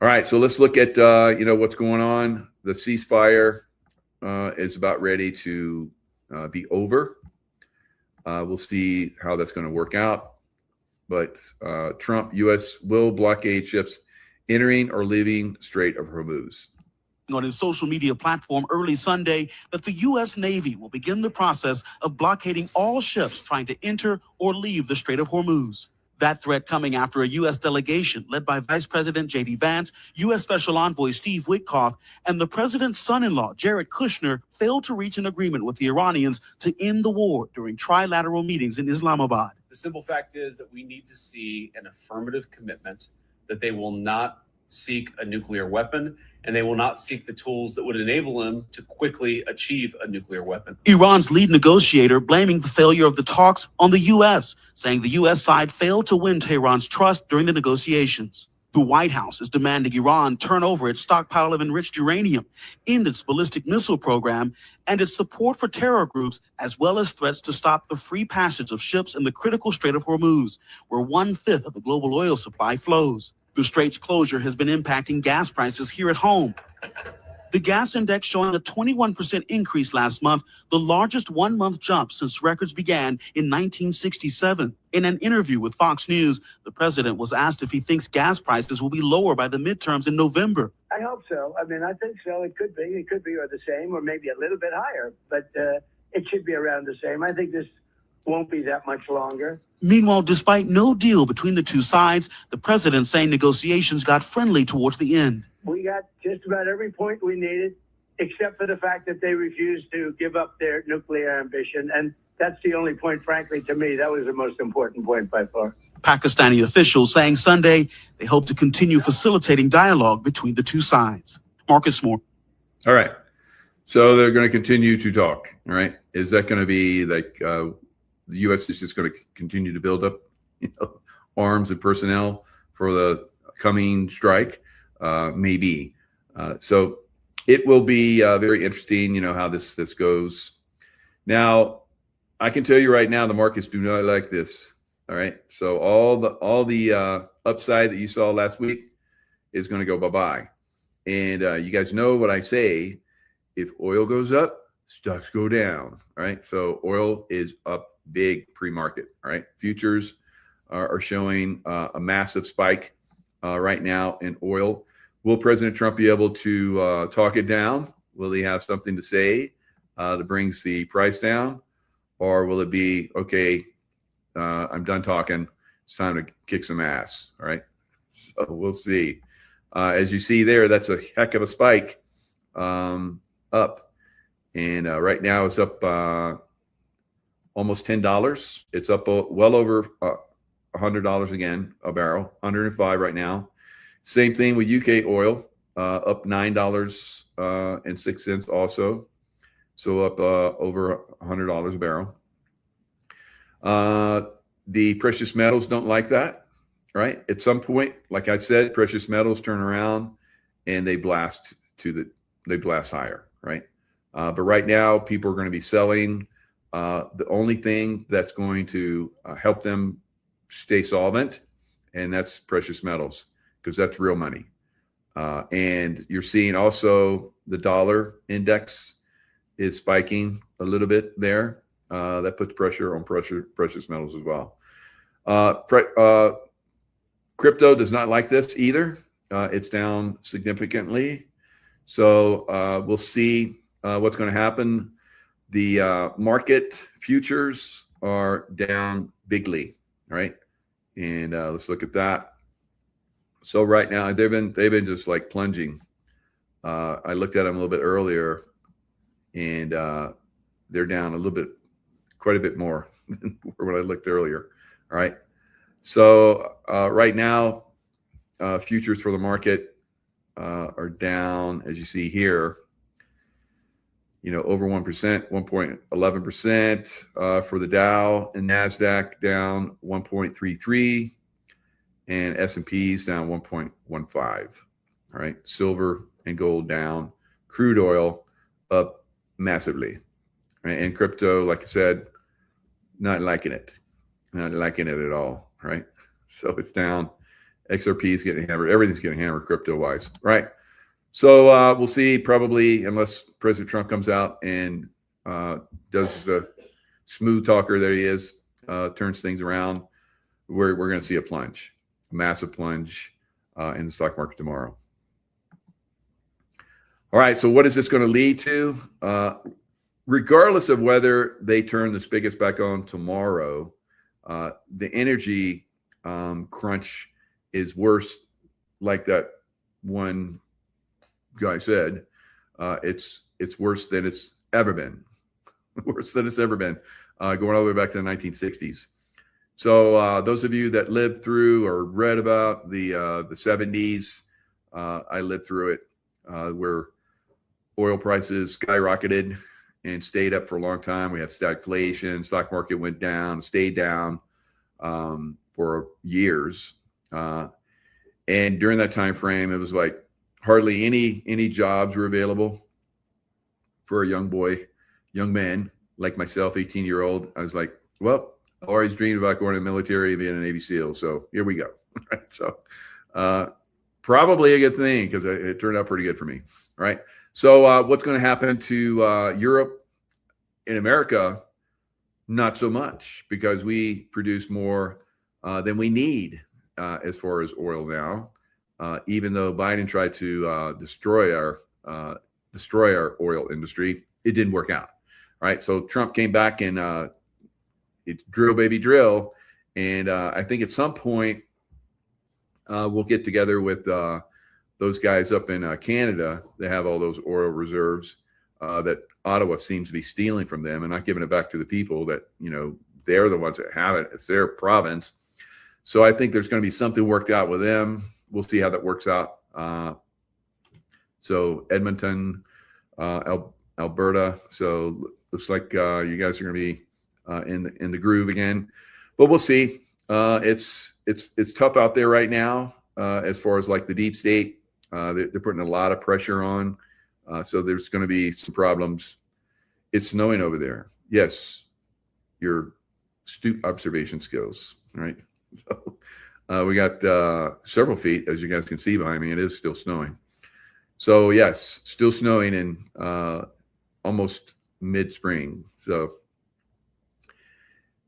All right, so let's look at what's going on. The ceasefire is about ready to be over. We'll see how that's going to work out. But Trump, U.S. will blockade ships entering or leaving Strait of Hormuz. On his social media platform early Sunday that the U.S. Navy will begin the process of blockading all ships trying to enter or leave the Strait of Hormuz. That threat coming after a U.S. delegation led by Vice President J.D. Vance, U.S. Special Envoy Steve Witkoff, and the president's son-in-law, Jared Kushner, failed to reach an agreement with the Iranians to end the war during trilateral meetings in Islamabad. The simple fact is that we need to see an affirmative commitment that they will not seek a nuclear weapon, and they will not seek the tools that would enable them to quickly achieve a nuclear weapon. Iran's lead negotiator blaming the failure of the talks on the U.S., saying the U.S. side failed to win Tehran's trust during the negotiations. The White House is demanding Iran turn over its stockpile of enriched uranium, end its ballistic missile program, and its support for terror groups, as well as threats to stop the free passage of ships in the critical Strait of Hormuz, where 1/5 of the global oil supply flows. The strait's closure has been impacting gas prices here at home. The gas index showing a 21% increase last month, the largest one-month jump since records began in 1967. In an interview with Fox News, the president was asked if he thinks gas prices will be lower by the midterms in November. I hope so. I mean, I think so. It could be or the same, or maybe a little bit higher, but it should be around the same. I think this won't be that much longer. Meanwhile, despite no deal between the two sides, the president saying negotiations got friendly towards the end. We got just about every point we needed, except for the fact that they refused to give up their nuclear ambition. And that's the only point, frankly, to me, that was the most important point by far. Pakistani officials saying Sunday they hope to continue facilitating dialogue between the two sides. Marcus Moore. All right. So they're going to continue to talk. All right. Is that going to be like the U.S. is just going to continue to build up arms and personnel for the coming strike? Maybe. So it will be very interesting, how this goes. Now, I can tell you right now, the markets do not like this. All right. So all the upside that you saw last week is going to go bye-bye. And you guys know what I say. If oil goes up, stocks go down. All right. So oil is up big pre-market. All right. Futures are showing a massive spike right now in oil. Will President Trump be able to talk it down? Will he have something to say that brings the price down? Or will it be, okay, I'm done talking. It's time to kick some ass. All right. So we'll see. As you see there, that's a heck of a spike up. And right now it's up almost $10. It's up well over $100 again, a barrel, 105 right now. Same thing with UK oil, up $9.06 also. So up over $100 a barrel. The precious metals don't like that, right? At some point, like I said, precious metals turn around and they blast higher, right? But right now, people are going to be selling. The only thing that's going to help them stay solvent, and that's precious metals, because that's real money. And you're seeing also the dollar index is spiking a little bit there. That puts pressure on precious metals as well. Crypto does not like this either. It's down significantly. So we'll see what's going to happen. The market futures are down bigly, right? And let's look at that. So right now they've been just like plunging. I looked at them a little bit earlier, and they're down a little bit, quite a bit more than when I looked earlier. All right. So right now, futures for the market are down, as you see here. Over 1%, 1.11% for the Dow, and NASDAQ down 1.33, and S&P's down 1.15. All right. Silver and gold down. Crude oil up massively. Right? And crypto, like I said, not liking it. Not liking it at all. Right. So it's down. XRP is getting hammered. Everything's getting hammered crypto-wise. Right. So we'll see, probably, unless President Trump comes out and does the smooth talker that he is, turns things around, we're going to see a plunge, a massive plunge in the stock market tomorrow. All right, so what is this going to lead to? Regardless of whether they turn the spigots back on tomorrow, the energy crunch is worse, like that one guy said. It's worse than it's ever been. Worse than it's ever been, going all the way back to the 1960s. So those of you that lived through or read about the 70s, I lived through it, where oil prices skyrocketed and stayed up for a long time. We had stagflation, stock market went down, stayed down for years. And during that time frame, it was like hardly any jobs were available for a young man like myself, 18-year-old. I was like, well, I always dreamed about going to the military and being a Navy SEAL. So here we go. Right? So probably a good thing, because it turned out pretty good for me. Right. So what's going to happen to Europe? In America, not so much, because we produce more than we need as far as oil now. Even though Biden tried to destroy our oil industry, it didn't work out. Right. So Trump came back and drill, baby, drill. And I think at some point we'll get together with those guys up in Canada that have all those oil reserves that Ottawa seems to be stealing from them and not giving it back to the people that, they're the ones that have it. It's their province. So I think there's going to be something worked out with them. We'll see how that works out. So Edmonton, Alberta. So looks like you guys are going to be in the groove again, but we'll see. It's tough out there right now as far as like the deep state. They're putting a lot of pressure on. So there's going to be some problems. It's snowing over there. Yes, your astute observation skills, right? So we got several feet, as you guys can see behind me. It is still snowing. So yes, still snowing in almost mid-spring. So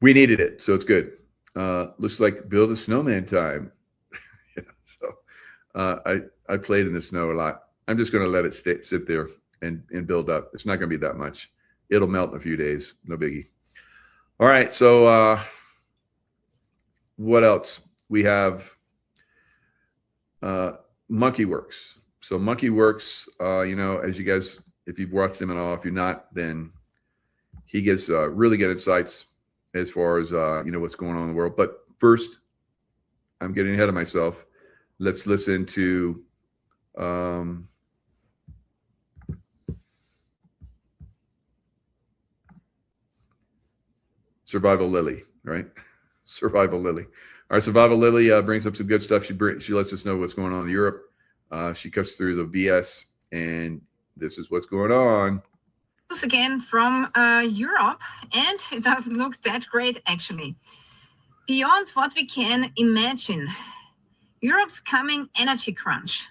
we needed it, so it's good. Looks like build a snowman time. Yeah, so I played in the snow a lot. I'm just going to let it sit there and build up. It's not going to be that much. It'll melt in a few days. No biggie. All right. So what else? We have MonkeyWorks. So MonkeyWorks, as you guys, if you've watched him at all, if you're not, then he gives really good insights as far as, what's going on in the world. But first, I'm getting ahead of myself. Let's listen to Survival Lily, right? Survival Lily. Our Survival Lily brings up some good stuff. She lets us know what's going on in Europe. She cuts through the BS, and this is what's going on. Again from Europe, and it doesn't look that great actually. Beyond what we can imagine, Europe's coming energy crunch.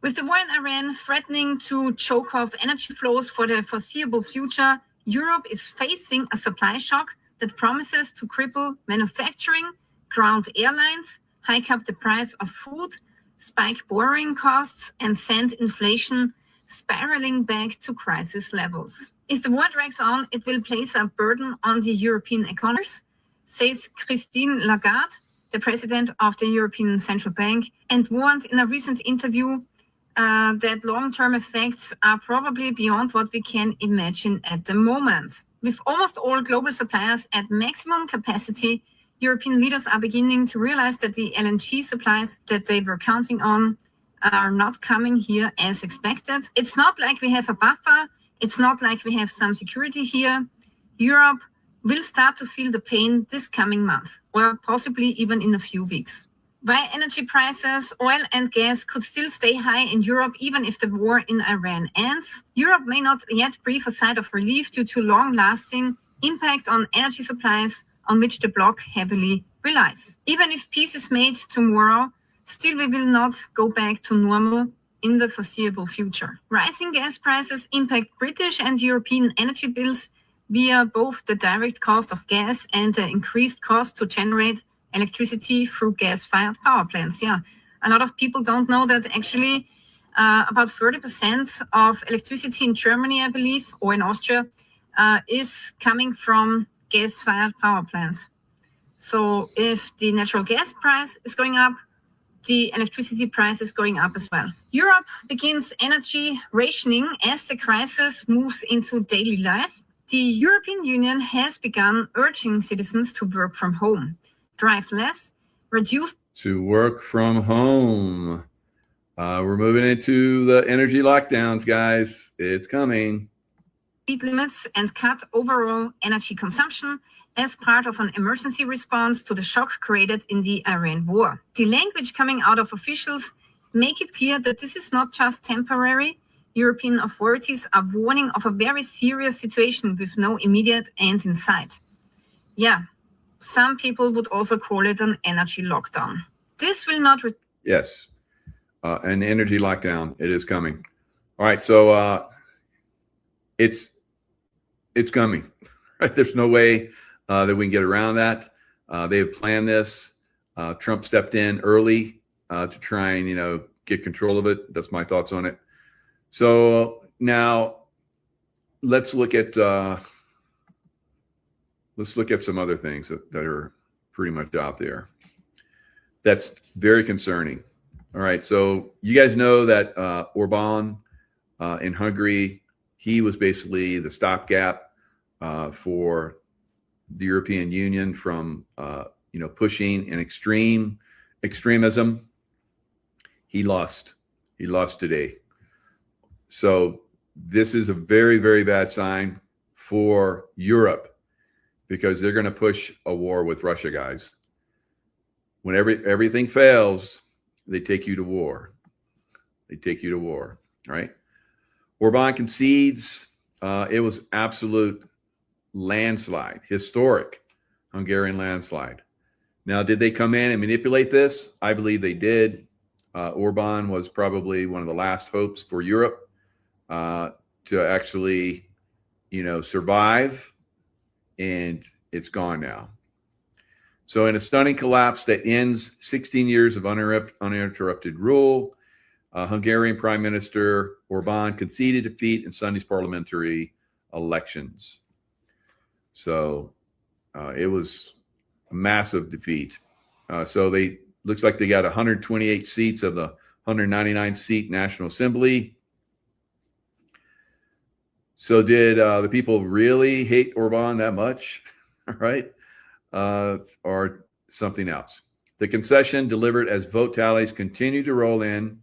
With the war in Iran threatening to choke off energy flows for the foreseeable future, Europe is facing a supply shock that promises to cripple manufacturing, ground airlines, hike up the price of food, spike borrowing costs, and send inflation spiraling back to crisis levels. If the war drags on, it will place a burden on the European economies, says Christine Lagarde, the president of the European Central Bank, and warned in a recent interview that long-term effects are probably beyond what we can imagine at the moment. With almost all global suppliers at maximum capacity, European leaders are beginning to realize that the LNG supplies that they were counting on are not coming here as expected. It's not like we have a buffer. It's not like we have some security here. Europe will start to feel the pain this coming month, or possibly even in a few weeks. While energy prices, oil and gas could still stay high in Europe even if the war in Iran ends, Europe may not yet breathe a sigh of relief due to long-lasting impact on energy supplies on which the bloc heavily relies. Even if peace is made tomorrow, still we will not go back to normal in the foreseeable future. Rising gas prices impact British and European energy bills via both the direct cost of gas and the increased cost to generate electricity through gas-fired power plants. Yeah, a lot of people don't know that actually about 30% of electricity in Germany, I believe, or in Austria, is coming from gas-fired power plants. So if the natural gas price is going up, the electricity price is going up as well. Europe begins energy rationing as the crisis moves into daily life. The European Union has begun urging citizens to work from home, drive less, reduce to work from home. We're moving into the energy lockdowns, guys. It's coming. Speed limits and cut overall energy consumption as part of an emergency response to the shock created in the Iran war. The language coming out of officials make it clear that this is not just temporary. European authorities are warning of a very serious situation with no immediate end in sight. Yeah, some people would also call it an energy lockdown. This will not... Yes, an energy lockdown. It is coming. All right, so it's coming. Right? There's no way that we can get around that. They have planned this. Trump stepped in early to try and get control of it. That's my thoughts on it. So now let's look at some other things that are pretty much out there. That's very concerning. All right, so you guys know that Orban in Hungary, he was basically the stopgap for the European Union from pushing an extremism. He lost today. So this is a very, very bad sign for Europe because they're going to push a war with Russia, guys. When everything fails, they take you to war. They take you to war, right? Orban concedes. It was absolute landslide, historic Hungarian landslide. Now, did they come in and manipulate this? I believe they did. Orban was probably one of the last hopes for Europe to actually, survive, and it's gone now. So in a stunning collapse that ends 16 years of uninterrupted rule, Hungarian Prime Minister Orban conceded defeat in Sunday's parliamentary elections. So it was a massive defeat. So looks like they got 128 seats of the 199 seat National Assembly. So did the people really hate Orban that much? Right? Or something else? The concession delivered as vote tallies continue to roll in.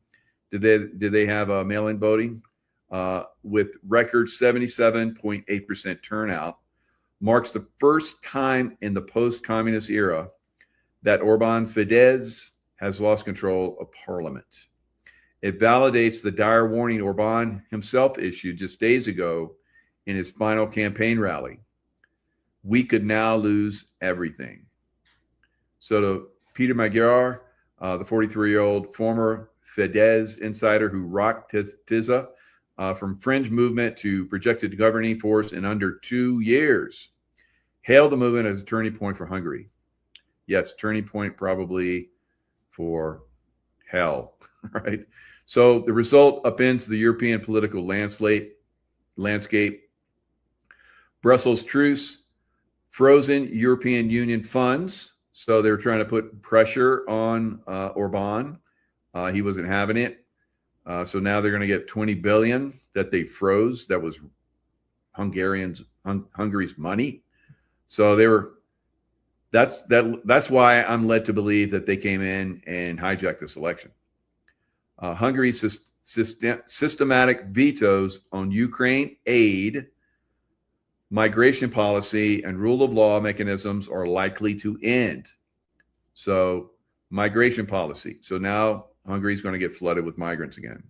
Did they have mail-in voting? With record 77.8% turnout, marks the first time in the post-communist era that Orban's Fidesz has lost control of parliament. It validates the dire warning Orban himself issued just days ago in his final campaign rally. We could now lose everything. So to Peter Magyar, the 43-year-old former Fidesz insider who rocked Tisza from fringe movement to projected governing force in under 2 years, hailed the movement as a turning point for Hungary. Yes, turning point probably for hell, right? So the result upends the European political landscape. Brussels truce, frozen European Union funds. So they were trying to put pressure on Orban. He wasn't having it. So now they're going to get 20 billion that they froze. That was Hungary's money. So they were. That's why I'm led to believe that they came in and hijacked this election. Hungary's systematic vetoes on Ukraine aid, migration policy, and rule of law mechanisms are likely to end. So migration policy. So now Hungary is going to get flooded with migrants again.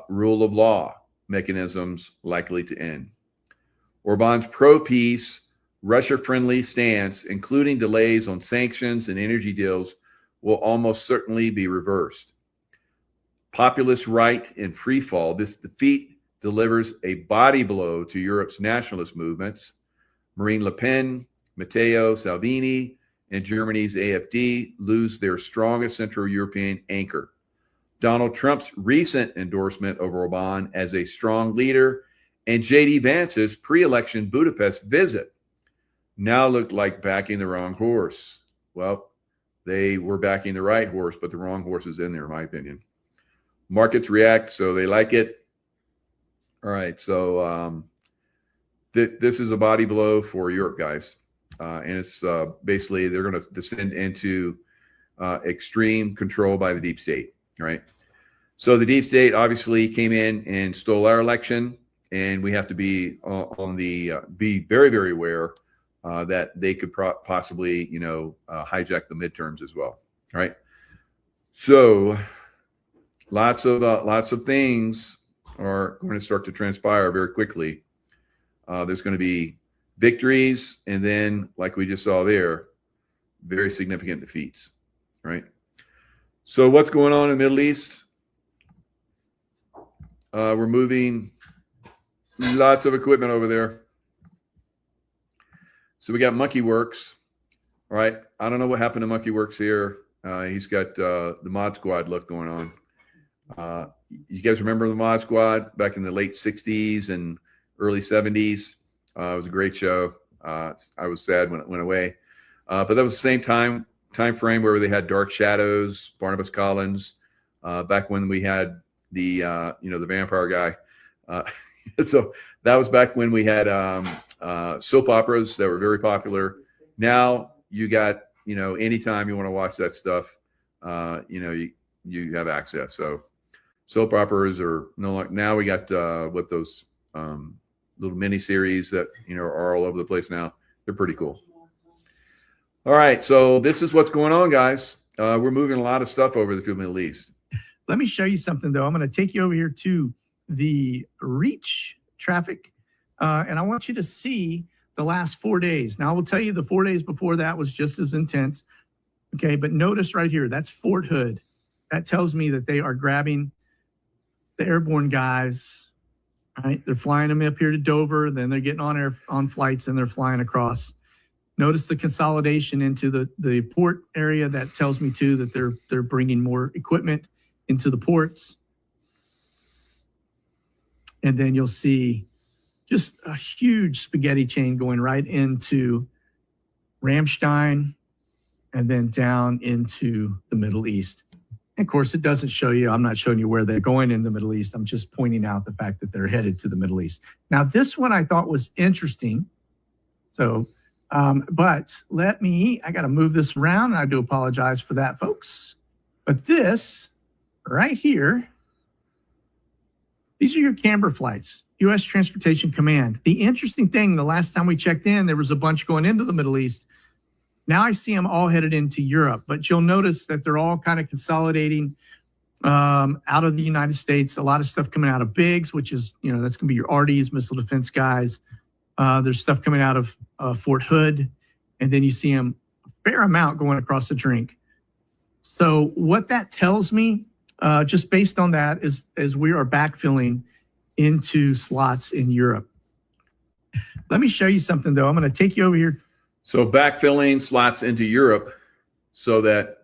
Rule of law mechanisms likely to end. Orban's pro-peace, Russia-friendly stance, including delays on sanctions and energy deals, will almost certainly be reversed. Populist right in free fall, this defeat delivers a body blow to Europe's nationalist movements. Marine Le Pen, Matteo Salvini, and Germany's AfD lose their strongest Central European anchor. Donald Trump's recent endorsement of Orban as a strong leader and J.D. Vance's pre-election Budapest visit now looked like backing the wrong horse. Well, they were backing the right horse, but the wrong horse is in there, in my opinion. Markets react, so they like it. All right, so this is a body blow for Europe, guys. And it's basically they're going to descend into extreme control by the deep state, right? So the deep state obviously came in and stole our election, and we have to be be very, very aware that they could possibly, hijack the midterms as well. Right. So lots of things are going to start to transpire very quickly. There's going to be victories, and then, like we just saw there, very significant defeats. Right. So what's going on in the Middle East? We're moving lots of equipment over there. So we got Monkey Works. All right. I don't know what happened to Monkey Works here. He's got the Mod Squad look going on. You guys remember the Mod Squad back in the late 60s and early 70s? It was a great show. I was sad when it went away. But that was the same time frame where they had Dark Shadows, Barnabas Collins, back when we had the the vampire guy. So that was back when we had soap operas that were very popular. Now you got, anytime you want to watch that stuff, you have access. So soap operas are no longer, now we got what those little mini series that are all over the place now. They're pretty cool. All right, so this is what's going on, guys. We're moving a lot of stuff over to the Middle East. Let me show you something, though. I'm going to take you over here to the Reach traffic, and I want you to see the last 4 days. Now, I will tell you the 4 days before that was just as intense. Okay, but notice right here, that's Fort Hood. That tells me that they are grabbing the airborne guys. Right, they're flying them up here to Dover, then they're getting on flights and they're flying across. Notice the consolidation into the port area. That tells me too that they're bringing more equipment into the ports. And then you'll see just a huge spaghetti chain going right into Ramstein and then down into the Middle East. And of course, it doesn't show you, I'm not showing you where they're going in the Middle East. I'm just pointing out the fact that they're headed to the Middle East. Now, this one I thought was interesting. So, but I got to move this around. And I do apologize for that, folks. But this right here, these are your Camber flights, U.S. Transportation Command. The interesting thing, the last time we checked in, there was a bunch going into the Middle East. Now I see them all headed into Europe, but you'll notice that they're all kind of consolidating out of the United States. A lot of stuff coming out of Biggs, which is, that's going to be your RDs, missile defense guys. There's stuff coming out of Fort Hood, and then you see them a fair amount going across the drink. So what that tells me, just based on that, is we are backfilling into slots in Europe. Let me show you something, though. I'm going to take you over here. So backfilling slots into Europe so that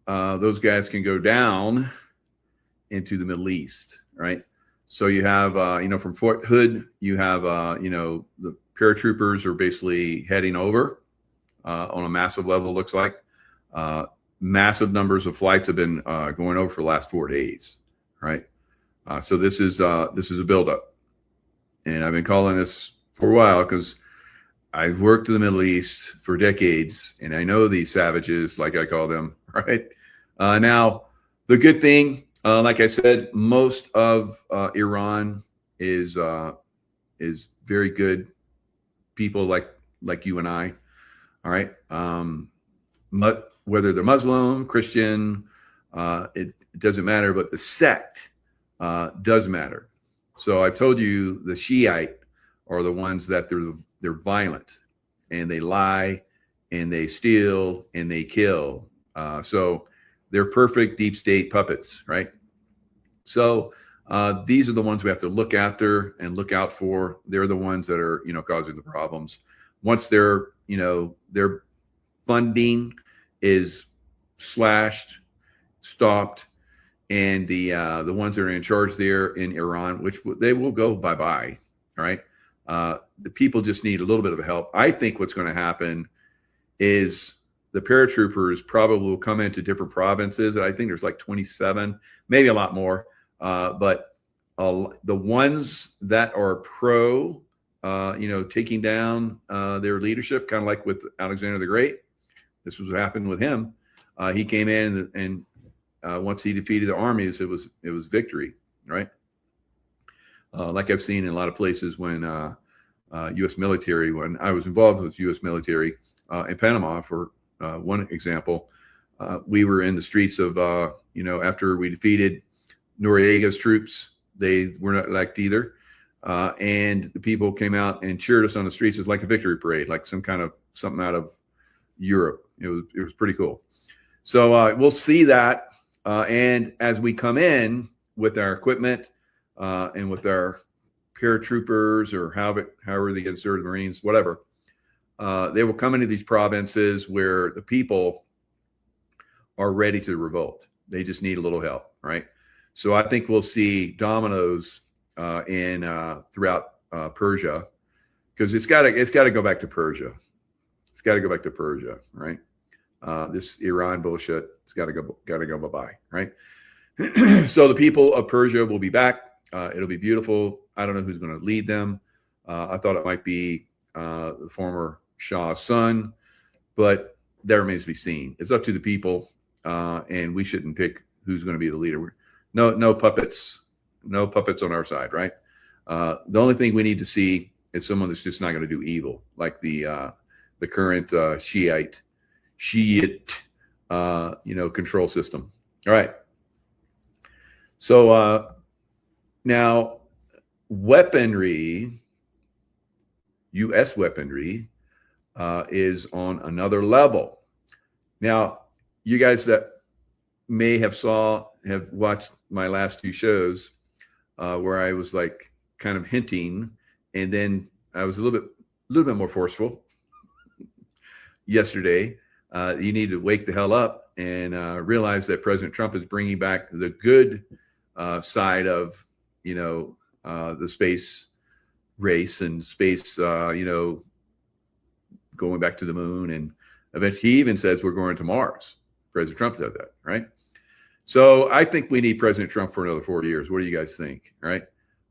those guys can go down into the Middle East, right? So you have, from Fort Hood, you have, the paratroopers are basically heading over on a massive level, looks like. Massive numbers of flights have been going over for the last 4 days, right? So this is a buildup. And I've been calling this for a while because I've worked in the Middle East for decades, and I know these savages, like I call them, right? Now, the good thing, like I said, most of Iran is very good people like you and I, all right? Whether they're Muslim, Christian, it doesn't matter, but the sect does matter. So I've told you the Shiite are the ones that they're violent, and they lie, and they steal, and they kill. So they're perfect deep state puppets, right? So these are the ones we have to look after and look out for. They're the ones that are, causing the problems. Once their funding is slashed, stopped, and the ones that are in charge there in Iran, which they will go bye-bye, all right? The people just need a little bit of help. I think what's going to happen is the paratroopers probably will come into different provinces. I think there's like 27, maybe a lot more. But the ones that are pro, taking down their leadership, kind of like with Alexander the Great, this was what happened with him. He came in and once he defeated the armies, it was victory, right? Like I've seen in a lot of places when U.S. military, when I was involved with U.S. military in Panama, for one example, we were in the streets of, after we defeated Noriega's troops, they were not elected either. And the people came out and cheered us on the streets. It's like a victory parade, like something out of Europe. It was pretty cool. So we'll see that. And as we come in with our equipment and with our paratroopers, or however they get served, Marines, whatever, they will come into these provinces where the people are ready to revolt. They just need a little help, right? So I think we'll see dominoes throughout Persia, because it's got to go back to Persia. It's got to go back to Persia, right? This Iran bullshit, it's got to go bye-bye, right? So the people of Persia will be back. It'll be beautiful. I don't know who's going to lead them. I thought it might be the former Shah's son, but that remains to be seen. It's up to the people, and we shouldn't pick who's going to be the leader. No puppets on our side, right? The only thing we need to see is someone that's just not going to do evil, like the current Shiite control system. All right. So now weaponry, U.S. weaponry, is on another level. Now, you guys that may have watched my last two shows, where I was like kind of hinting, and then I was a little bit more forceful yesterday. You need to wake the hell up and realize that President Trump is bringing back the good side of, the space race and space, going back to the moon. And eventually he even says we're going to Mars. President Trump said that, right? So I think we need President Trump for another 4 years. What do you guys think? Right?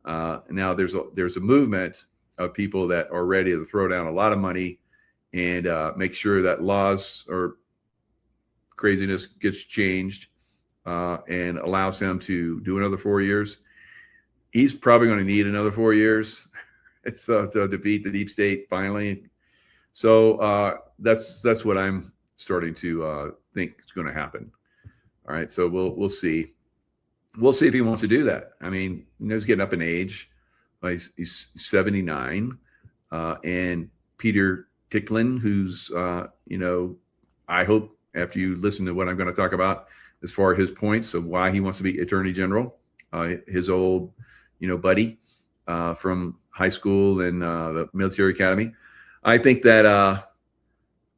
Now there's a movement of people that are ready to throw down a lot of money and make sure that laws or craziness gets changed and allows him to do another 4 years. He's probably going to need another 4 years to defeat the deep state finally. So that's what I'm starting to think is going to happen. All right, so we'll see. We'll see if he wants to do that. I mean, he's getting up in age. He's 79, and Peter Ticklin, who's I hope after you listen to what I'm going to talk about as far as his points of why he wants to be Attorney General, his old buddy from high school and the military academy. I think that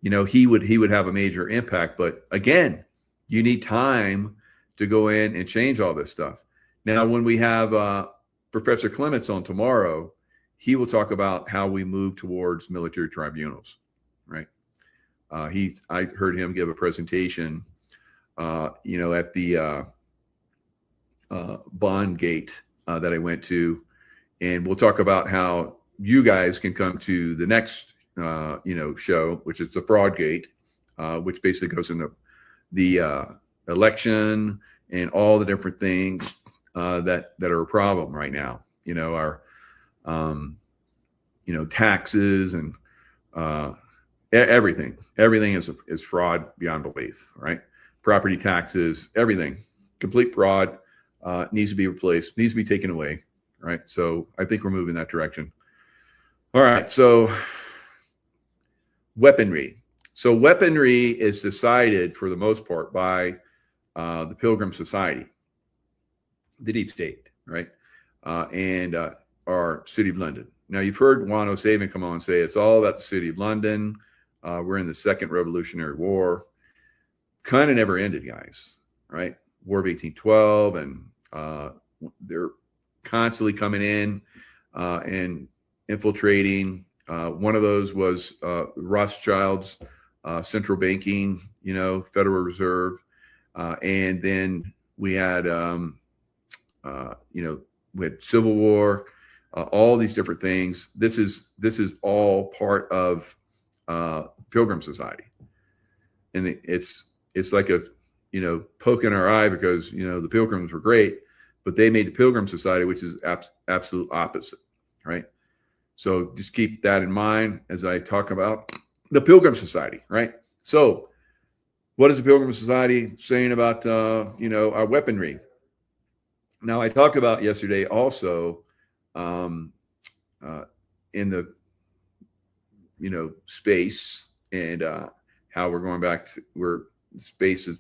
he would have a major impact. But again, you need time to go in and change all this stuff. Now, when we have Professor Clements on tomorrow, he will talk about how we move towards military tribunals, right? I heard him give a presentation, at the Bond Gate that I went to, and we'll talk about how you guys can come to the next, show, which is the Fraud Gate, which basically goes into the election and all the different things that are a problem right now. Our taxes and everything is fraud beyond belief, right? Property taxes, everything, complete fraud, needs to be replaced, needs to be taken away, right? So I think we're moving that direction. All right, so weaponry. So weaponry is decided for the most part by the Pilgrim Society, the deep state, right? And our City of London. Now, you've heard Juan O'Savin come on and say it's all about the City of London. We're in the Second Revolutionary War. Kind of never ended, guys, right? War of 1812, and they're constantly coming in and infiltrating. One of those was Rothschild's central banking, Federal Reserve. And then we had, we had Civil War, all these different things. This is all part of Pilgrim Society. And it's like a, poking our eye because, the Pilgrims were great, but they made the Pilgrim Society, which is absolute opposite, right? So just keep that in mind as I talk about the Pilgrim Society, right? So what is the Pilgrim Society saying about, our weaponry? Now, I talked about yesterday also in the, space and how we're going back to where space is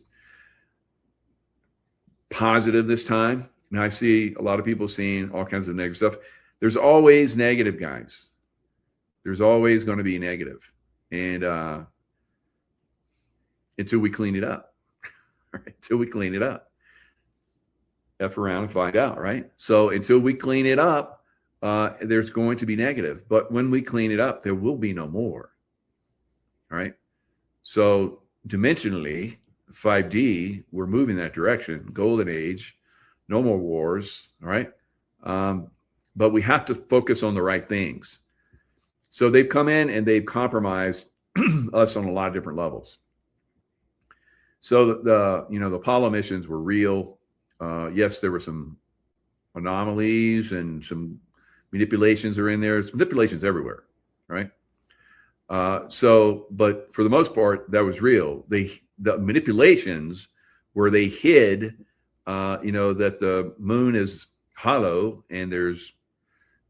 positive this time. Now, I see a lot of people seeing all kinds of negative stuff. There's always negative, guys. There's always going to be negative. And until we clean it up, right? Until we clean it up. F around and find out, right? So until we clean it up, there's going to be negative. But when we clean it up, there will be no more, right? So dimensionally, 5D, we're moving that direction. Golden age, no more wars, all right? But we have to focus on the right things. So they've come in and they've compromised us on a lot of different levels. So the Apollo missions were real. Yes, there were some anomalies and some manipulations are in there. There's manipulations everywhere, right? But for the most part, that was real. The manipulations where they hid, that the moon is hollow and there's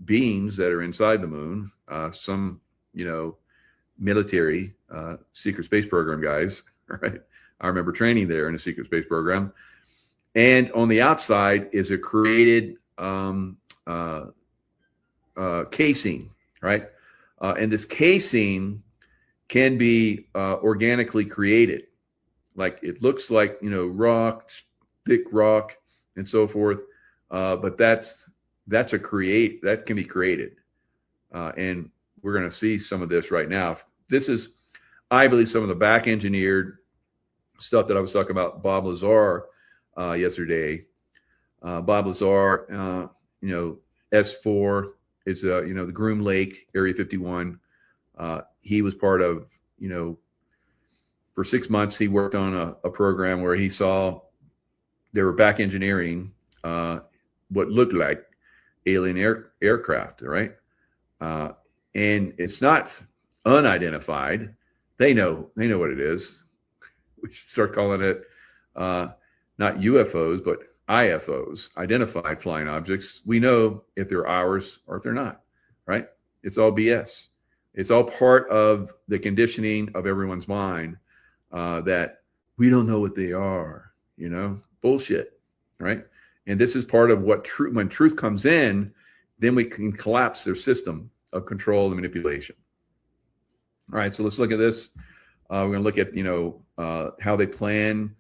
beings that are inside the moon. Some, military secret space program guys, right? I remember training there in a secret space program. And on the outside is a created casing, right? And this casing can be organically created. Like it looks like, rock, thick rock and so forth. But that can be created. And we're going to see some of this right now. This is, I believe, some of the back engineered stuff that I was talking about Bob Lazar yesterday. Bob Lazar, S4 is, the Groom Lake, Area 51. He was part of, for 6 months, he worked on a program where he saw they were back engineering what looked like alien aircraft, right? And it's not unidentified. They know what it is. We should start calling it not UFOs, but IFOs, identified flying objects. We know if they're ours or if they're not, right? It's all BS. It's all part of the conditioning of everyone's mind that we don't know what they are, bullshit, right? And this is part of what when truth comes in, then we can collapse their system of control and manipulation. All right, so let's look at this. We're going to look at, how they plan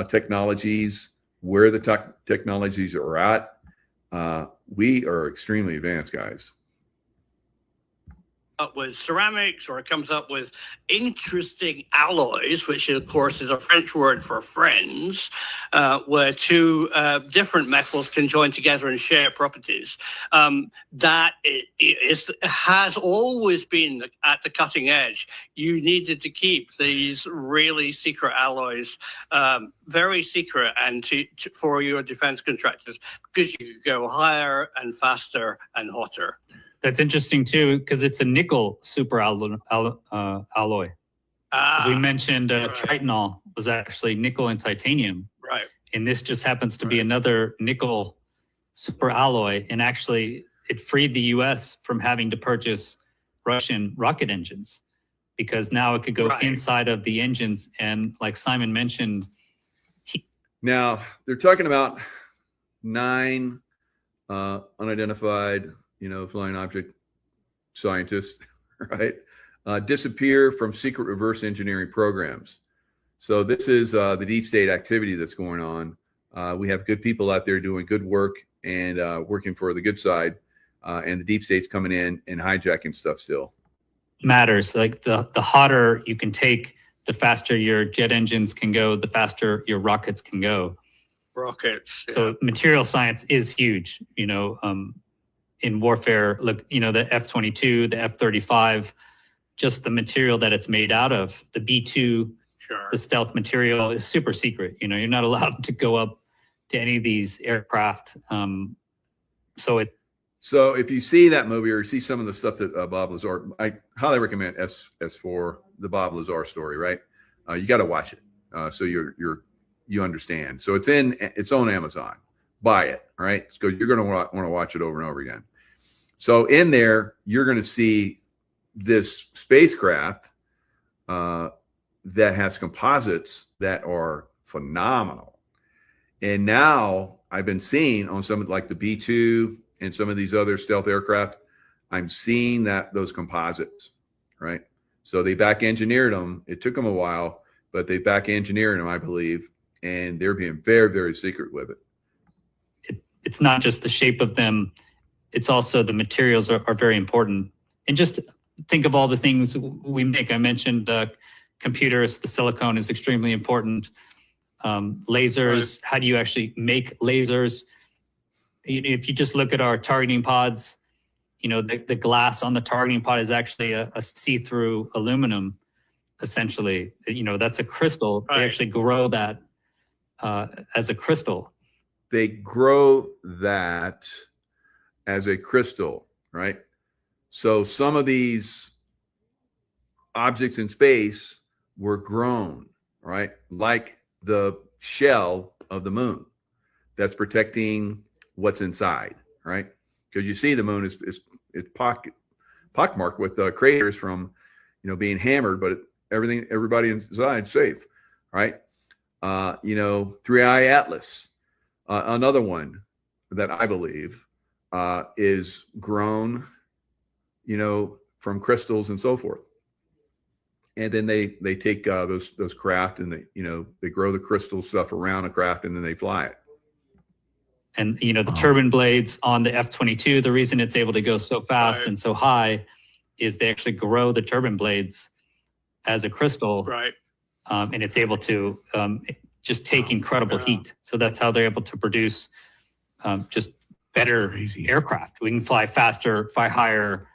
technologies, where the technologies are at. We are extremely advanced, guys. Up with ceramics, or it comes up with interesting alloys, which of course is a French word for friends, where two different metals can join together and share properties. That has always been at the cutting edge. You needed to keep these really secret alloys very secret, and for your defense contractors, because you could go higher and faster and hotter. That's interesting too, because it's a nickel super alloy. We mentioned Tritonol was actually nickel and titanium. Right. And this just happens to be another nickel super alloy. And actually, it freed the U.S. from having to purchase Russian rocket engines, because now it could go inside of the engines. And like Simon mentioned, now they're talking about 9 unidentified flying object scientists, right? Disappear from secret reverse engineering programs. So this is the deep state activity that's going on. We have good people out there doing good work and working for the good side, and the deep state's coming in and hijacking stuff still. matters. Like the hotter you can take, the faster your jet engines can go, the faster your rockets can go. Rockets. Yeah. So material science is huge, in warfare. Look, the F-22, the F-35, just the material that it's made out of, the B-2 Sure. the stealth material is super secret. You know, you're not allowed to go up to any of these aircraft. So if you see that movie or you see some of the stuff that Bob Lazar, I highly recommend S4, the Bob Lazar story, right? You got to watch it. So you understand. So it's on Amazon. Buy it. All right. So you're going to want to watch it over and over again. So in there, you're going to see this spacecraft that has composites that are phenomenal. And now I've been seeing on some like the B-2 and some of these other stealth aircraft, I'm seeing those composites, right? So they back engineered them. It took them a while, but they back engineered them, I believe, and they're being very, very secret with it. It's not just the shape of them. It's also the materials are very important. And just think of all the things we make. I mentioned computers, the silicone is extremely important. Lasers, how do you actually make lasers? If you just look at our targeting pods, you know, the glass on the targeting pod is actually a see-through aluminum, essentially. You know, that's a crystal. Right. They actually grow that as a crystal. They grow that as a crystal, right? So some of these objects in space were grown, right? Like the shell of the moon that's protecting what's inside, right? Because you see the moon is pockmarked with craters from, you know, being hammered, but everybody inside safe, right? You know, 3I Atlas, another one that I believe is grown, you know, from crystals and so forth. And then they take those craft and they grow the crystal stuff around a craft and then they fly it. And, you know, the turbine blades on the F-22, the reason it's able to go so fast and so high is they actually grow the turbine blades as a crystal. Right. And it's able to just take incredible heat. So that's how they're able to produce just better aircraft. We can fly faster, fly higher.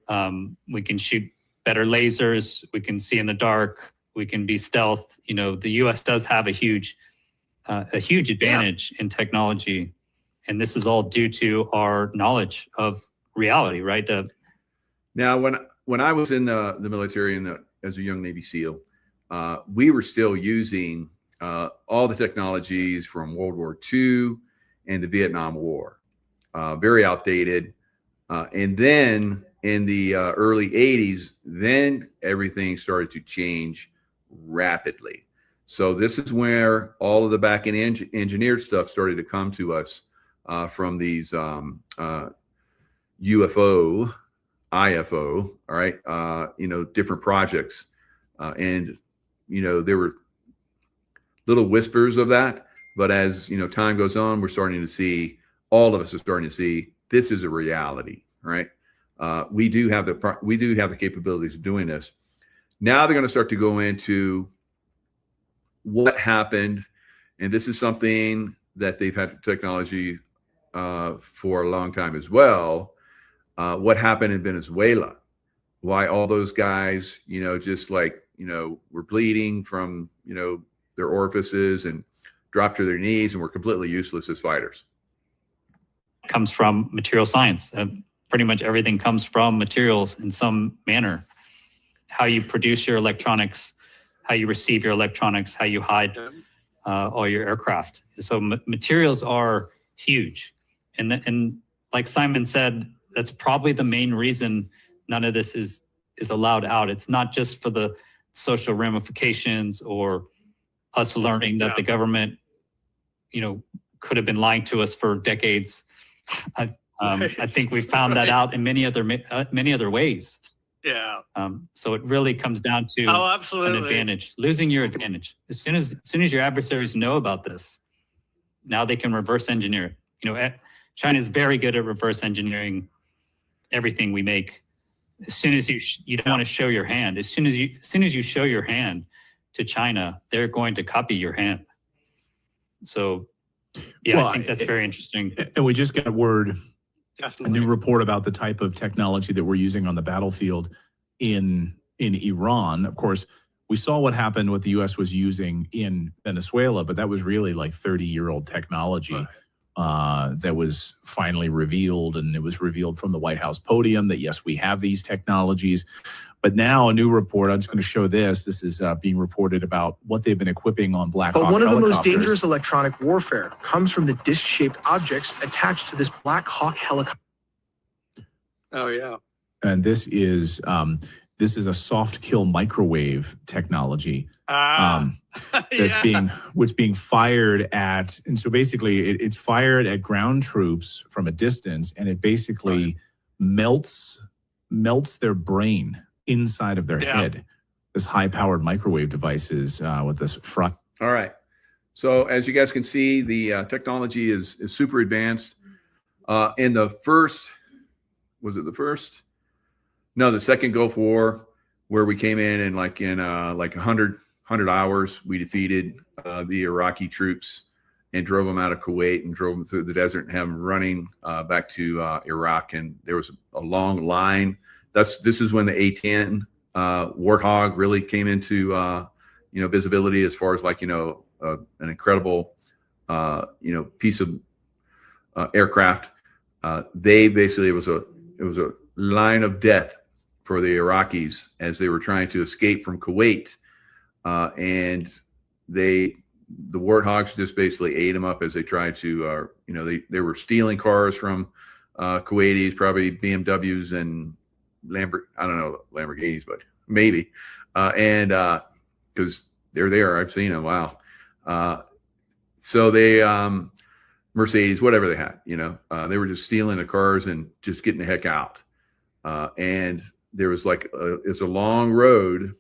We can shoot better lasers. We can see in the dark. We can be stealth. You know, the U.S. does have a huge advantage in technology. And this is all due to our knowledge of reality, right? Now, when I was in the military and as a young Navy SEAL, we were still using all the technologies from World War II and the Vietnam War. Very outdated. And then in the early 80s, then everything started to change rapidly. So this is where all of the back-end engineered stuff started to come to us from these UFO, IFO, all right, you know, different projects. And, you know, there were little whispers of that. But as, you know, time goes on, we're starting to see, all of us are starting to see, this is a reality, right? We do have the capabilities of doing this. Now they're going to start to go into what happened, and this is something that they've had technology for a long time as well. What happened in Venezuela? Why all those guys, you know, just like, you know, were bleeding from, you know, their orifices and dropped to their knees and were completely useless as fighters. Comes from material science. Pretty much everything comes from materials in some manner. How you produce your electronics, how you receive your electronics, how you hide all your aircraft. So materials are huge. And like Simon said, that's probably the main reason none of this is allowed out. It's not just for the social ramifications or us learning that the government, you know, could have been lying to us for decades. I think we found that out in many other ways. Yeah. So it really comes down to an advantage, losing your advantage. As soon as your adversaries know about this, now they can reverse engineer it. You know, China is very good at reverse engineering everything we make. As soon as you don't want to show your hand, as soon as you show your hand to China, they're going to copy your hand. So, yeah, I think that's very interesting. And we just got word. Definitely. A new report about the type of technology that we're using on the battlefield in Iran. Of course, We saw what happened, what the U.S. was using in Venezuela, but that was really like 30-year-old technology that was finally revealed. And it was revealed from the White House podium that, yes, we have these technologies. But now a new report, I'm just going to show this. This is being reported about what they've been equipping on Black Hawk helicopters. But one of the most helicopters. dangerous electronic warfare comes from the disc-shaped objects attached to this Black Hawk helicopter. Oh, yeah. And this is a soft kill microwave technology that's being fired at, and so basically it's fired at ground troops from a distance, and it basically melts their brain inside of their head. This high-powered microwave devices with this front. All right. So as you guys can see, the technology is super advanced. In the first, was it the first? No, the second Gulf War, where we came in and like 100 hours, we defeated the Iraqi troops and drove them out of Kuwait and drove them through the desert and have them running back to Iraq. And there was a long line. This is when the A-10 Warthog really came into visibility as far as an incredible piece of aircraft. They basically it was a line of death for the Iraqis as they were trying to escape from Kuwait, and the Warthogs just basically ate them up as they tried to. They were stealing cars from Kuwaitis, probably BMWs and Lamborghinis, but maybe, and because they're there, I've seen them. Wow. So they Mercedes, whatever they had, they were just stealing the cars and just getting the heck out. And there was it's a long road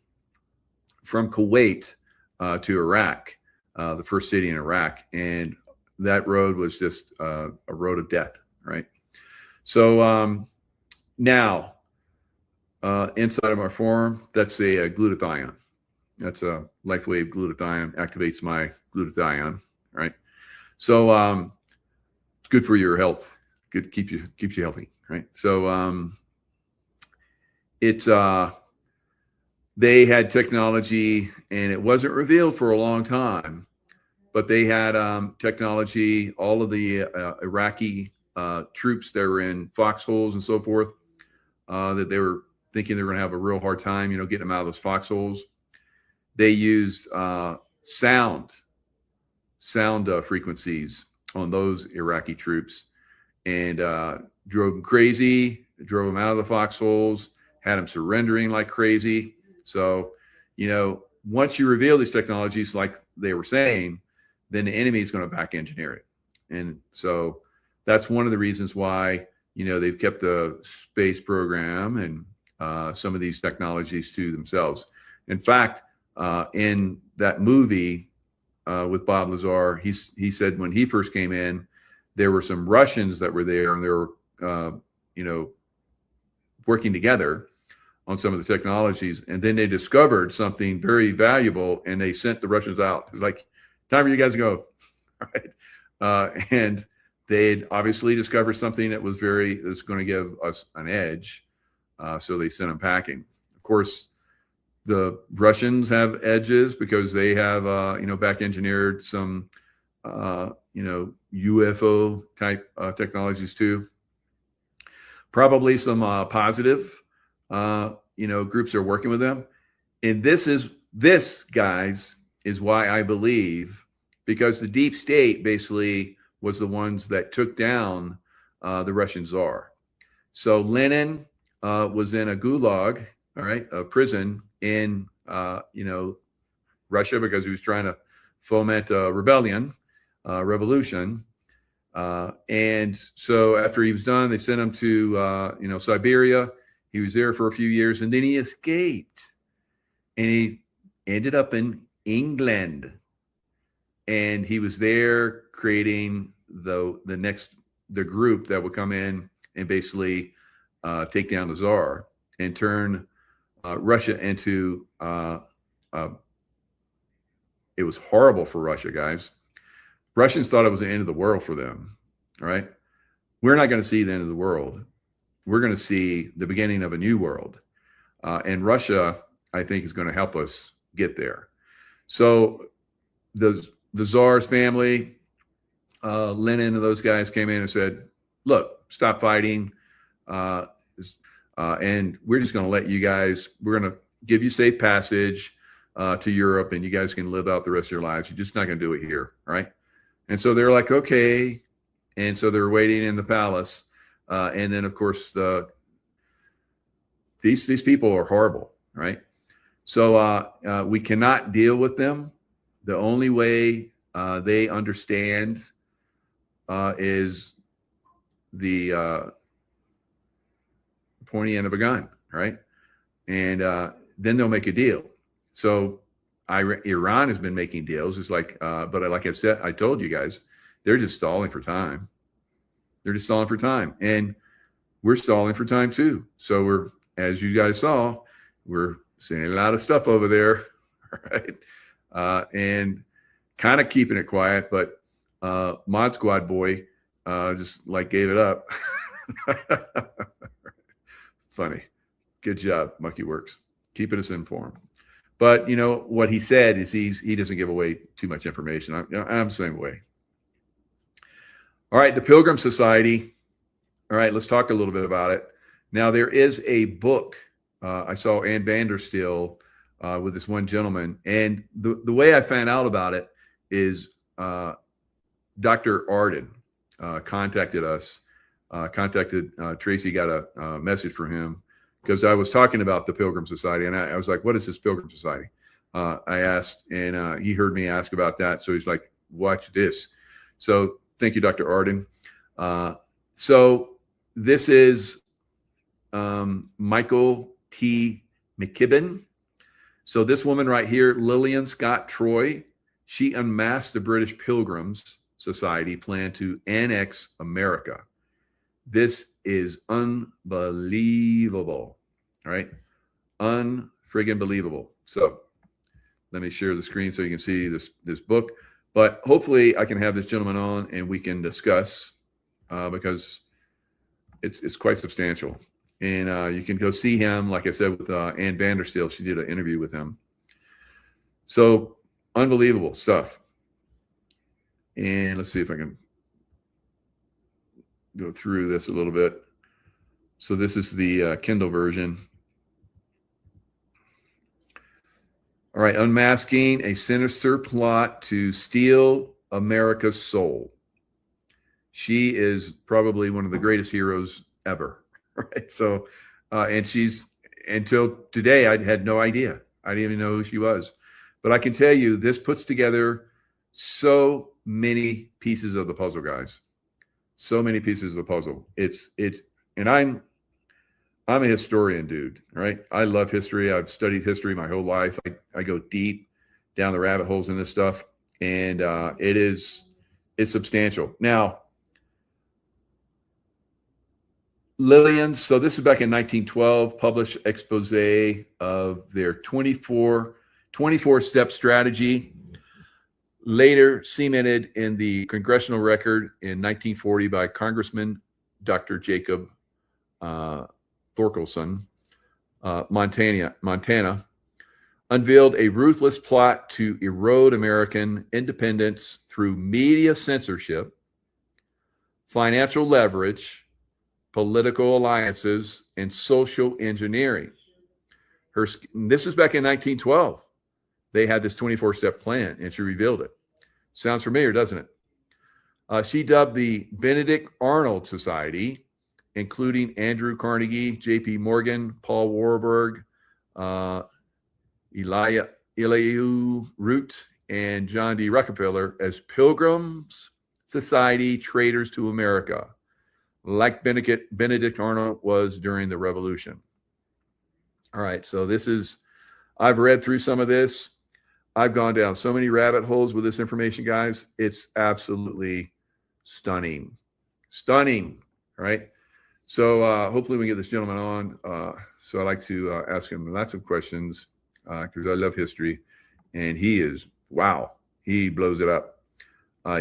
from Kuwait to Iraq, the first city in Iraq. And that road was just a road of death, right? So now inside of our form, that's a glutathione. That's a LifeWave glutathione, activates my glutathione, right? So it's good for your health. Good, keeps you healthy, right? So they had technology, and it wasn't revealed for a long time, but they had technology. All of the Iraqi troops that were in foxholes and so forth, that they were thinking they were going to have a real hard time, getting them out of those foxholes. They used sound frequencies on those Iraqi troops, and drove them crazy, drove them out of the foxholes, had them surrendering like crazy. So, once you reveal these technologies, like they were saying, then the enemy is going to back engineer it. And so that's one of the reasons why, they've kept the space program and some of these technologies to themselves. In fact, in that movie with Bob Lazar, he said when he first came in, there were some Russians that were there, and they were, working together on some of the technologies, and then they discovered something very valuable, and they sent the Russians out. It's like, time for you guys to go, right? And they'd obviously discovered something that was going to give us an edge, so they sent them packing. Of course, the Russians have edges because they have, back engineered some, UFO type technologies too. Probably some positive, groups are working with them. And this, guys, is why I believe, because the deep state basically was the ones that took down the Russian Tsar. So Lenin was in a gulag, all right, a prison in, Russia, because he was trying to foment a revolution. And so after he was done, they sent him to, Siberia. He was there for a few years, and then he escaped, and he ended up in England, and he was there creating the group that would come in and basically take down the Tsar and turn Russia into, it was horrible for Russia, guys. Russians thought it was the end of the world for them. All right. We're not going to see the end of the world. We're going to see the beginning of a new world. And Russia, I think, is going to help us get there. So the Tsar's family, Lenin and those guys came in and said, look, stop fighting. And we're just going to let you guys, we're going to give you safe passage to Europe, and you guys can live out the rest of your lives. You're just not going to do it here. Right. And so they're like, okay. And so they're waiting in the palace. And then, of course, these people are horrible. Right. So we cannot deal with them. The only way they understand is the pointy end of a gun, right? And then they'll make a deal. So Iran has been making deals. It's like, but like I said, I told you guys, they're just stalling for time. They're just stalling for time, and we're stalling for time too. So we're, as you guys saw, we're seeing a lot of stuff over there, right? And kind of keeping it quiet, but Mod Squad boy just like gave it up. Funny. Good job, Monkey Works, keeping us informed. But you know what he said is he doesn't give away too much information. I'm the same way. All right, the Pilgrim Society. All right, let's talk a little bit about it. Now there is a book. I saw Ann Vandersteel with this one gentleman, and the way I found out about it is Dr. Arden contacted us. Tracy, got a message from him because I was talking about the Pilgrim Society, and I was like, what is this Pilgrim Society? I asked, and he heard me ask about that. So he's like, watch this. So thank you, Dr. Arden. So this is Michael T. McKibben. So this woman right here, Lillian Scott Troy, she unmasked the British Pilgrims Society plan to annex America. This is unbelievable, right? Unfriggin' believable. So let me share the screen so you can see this book. But hopefully I can have this gentleman on and we can discuss because it's quite substantial. And you can go see him, like I said, with Ann Vandersteel. She did an interview with him. So unbelievable stuff. And let's see if I can go through this a little bit. So this is the Kindle version. All right, unmasking a sinister plot to steal America's soul. She is probably one of the greatest heroes ever, right? So, and she's, until today, I had no idea. I didn't even know who she was. But I can tell you, this puts together so many pieces of the puzzle, guys. So many pieces of the puzzle. And I'm a historian, dude, right? I love history. I've studied history my whole life. I go deep down the rabbit holes in this stuff, and it's substantial. Now, Lillian, so this is back in 1912, published expose of their 24-step strategy, later cemented in the congressional record in 1940 by Congressman Dr. Jacob Thorkelson, Montana, unveiled a ruthless plot to erode American independence through media censorship, financial leverage, political alliances, and social engineering. This is back in 1912. They had this 24-step plan, and she revealed it. Sounds familiar, doesn't it? She dubbed the Benedict Arnold Society, including Andrew Carnegie, J.P. Morgan, Paul Warburg, Elihu Root, and John D. Rockefeller, as Pilgrims Society traitors to America, like Benedict Arnold was during the Revolution. All right, so this is, I've read through some of this. I've gone down so many rabbit holes with this information, guys. It's absolutely stunning. Stunning, right? So hopefully we can get this gentleman on. So I'd like to ask him lots of questions because I love history. And he is, wow, he blows it up.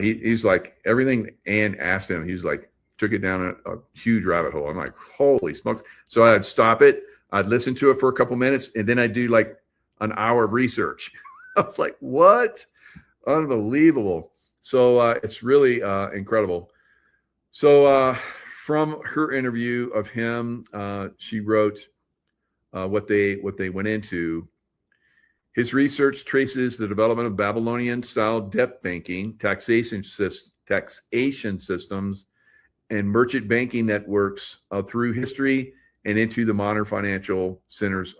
He's like, everything Ann asked him, he's like, took it down a huge rabbit hole. I'm like, holy smokes. So I'd stop it. I'd listen to it for a couple minutes, and then I'd do like an hour of research. I was like, what? Unbelievable. So it's really incredible. So from her interview of him, she wrote what they went into. His research traces the development of Babylonian-style debt banking, taxation systems, and merchant banking networks through history and into the modern financial centers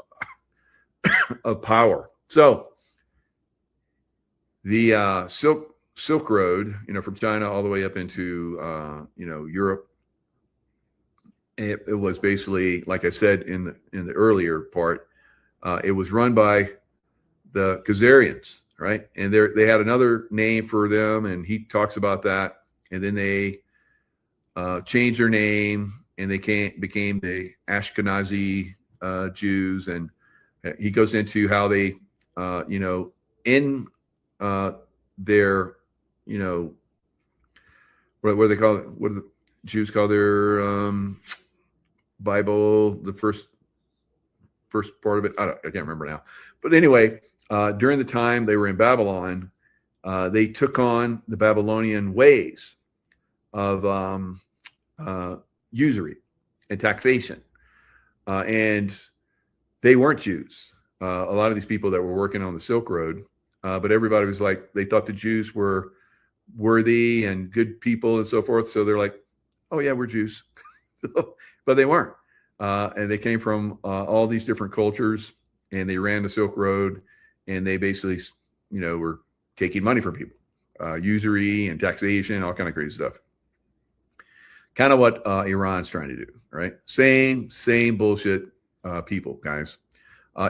of power. So the Silk Road, from China all the way up into Europe, it was basically, like I said in the earlier part, it was run by the Khazarians, right? And they had another name for them, and he talks about that. And then they changed their name, and they became the Ashkenazi Jews. And he goes into how they, in their, what they call it, what do the Jews call their Bible, the first part of it? I can't remember now. But anyway, during the time they were in Babylon, they took on the Babylonian ways of usury and taxation. And they weren't Jews. A lot of these people that were working on the Silk Road, but everybody was like, they thought the Jews were worthy and good people and so forth. So they're like, oh yeah, we're Jews. But they weren't. And they came from all these different cultures, and they ran the Silk Road, and they basically, were taking money from people, usury and taxation, all kind of crazy stuff. Kind of what Iran's trying to do, right? Same bullshit people, guys.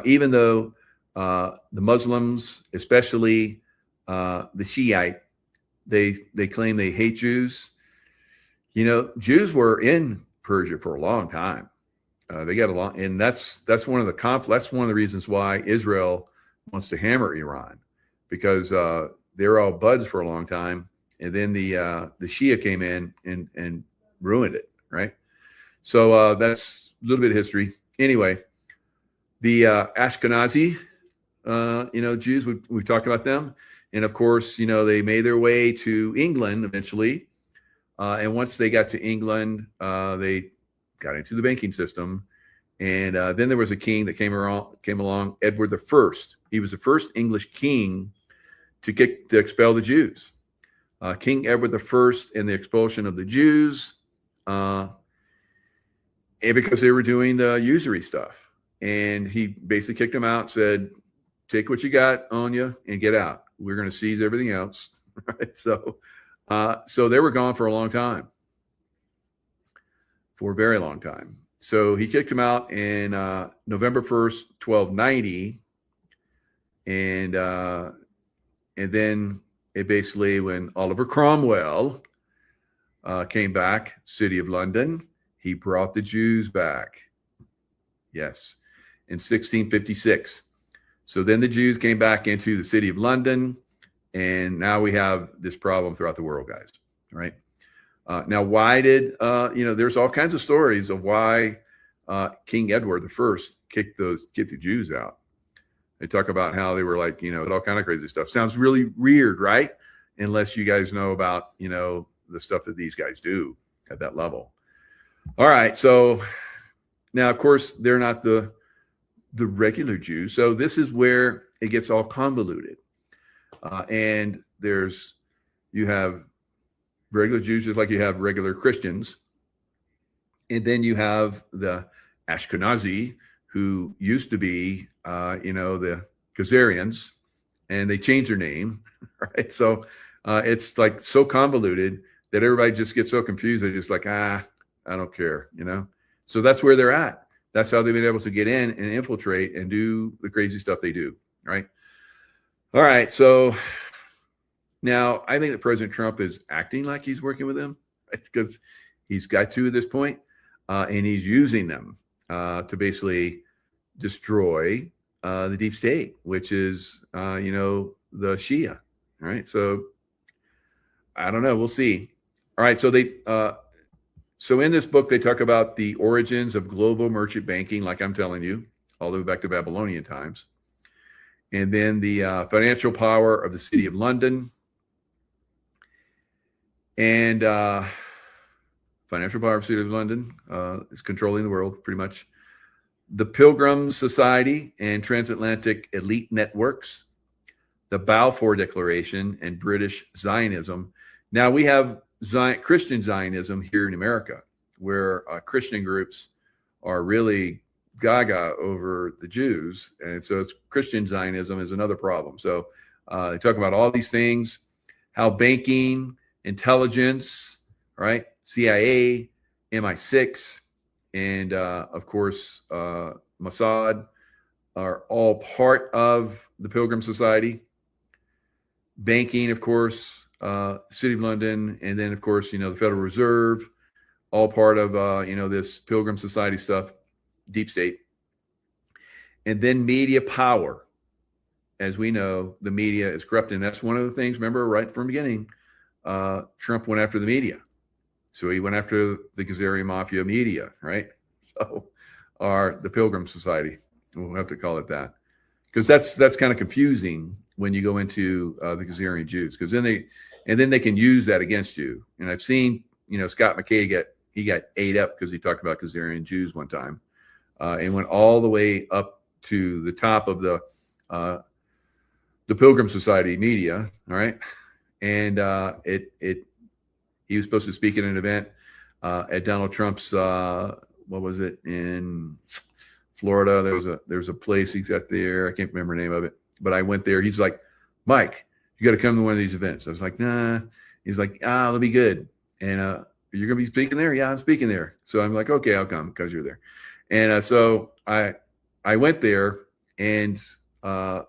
Even though the Muslims, especially the Shiite, they claim they hate Jews. Jews were in Persia for a long time. They got along, and that's one of the reasons why Israel wants to hammer Iran, because they were all buds for a long time, and then the Shia came in and ruined it, right? So that's a little bit of history. Anyway, the Ashkenazi, Jews, we've talked about them, and of course, they made their way to England eventually, and once they got to England, they got into the banking system. And then there was a king that came along, Edward I. He was the first English king to expel the Jews. King Edward I and the expulsion of the Jews, and because they were doing the usury stuff. And he basically kicked them out, said, take what you got on you and get out. We're going to seize everything else. Right? So they were gone for a long time. For a very long time. So he kicked him out in November 1st, 1290. And then it basically, when Oliver Cromwell came back, City of London, he brought the Jews back. Yes, in 1656. So then the Jews came back into the City of London, and now we have this problem throughout the world, guys, right? Now, why did, there's all kinds of stories of why King Edward I kicked the Jews out. They talk about how they were like, all kind of crazy stuff. Sounds really weird, right? Unless you guys know about, the stuff that these guys do at that level. All right. So now, of course, they're not the regular Jews. So this is where it gets all convoluted. And you have regular Jews, just like you have regular Christians. And then you have the Ashkenazi, who used to be, the Khazarians, and they changed their name, right? So it's like so convoluted that everybody just gets so confused. They're just like, I don't care, So that's where they're at. That's how they've been able to get in and infiltrate and do the crazy stuff they do, right? All right, so now I think that President Trump is acting like he's working with them, right? Because he's got to at this point, and he's using them to basically destroy the deep state, which is, the Shia, all right? So I don't know. We'll see. All right, so so in this book, they talk about the origins of global merchant banking, like I'm telling you, all the way back to Babylonian times. and then the financial power of the City of London, and financial power of the City of London is controlling the world pretty much. The Pilgrim Society and Transatlantic Elite Networks, the Balfour Declaration, and British Zionism. Now we have Christian Zionism here in America, where Christian groups are really gaga over the Jews. And so it's Christian Zionism is another problem. So they talk about all these things, how banking, intelligence, right? CIA, MI6, and of course, Mossad are all part of the Pilgrim Society. Banking, of course, City of London, and then, of course, the Federal Reserve, all part of, this Pilgrim Society stuff, deep state. And then media power. As we know, the media is corrupt. And that's one of the things, remember, right from the beginning, Trump went after the media. So he went after the Khazarian Mafia media, right? So, the Pilgrim Society, we'll have to call it that, because that's kind of confusing when you go into the Khazarian Jews, because then they can use that against you. And I've seen, Scott McKay got ate up because he talked about Khazarian Jews one time, and went all the way up to the top of the Pilgrim Society media. All right, and he was supposed to speak at an event at Donald Trump's, what was it, in Florida? There was a place he's got there. I can't remember the name of it, but I went there. He's like, Mike, you got to come to one of these events. I was like, nah. He's like, it'll be good. And you're going to be speaking there? Yeah, I'm speaking there. So I'm like, okay, I'll come because you're there. And so I went there, and Donald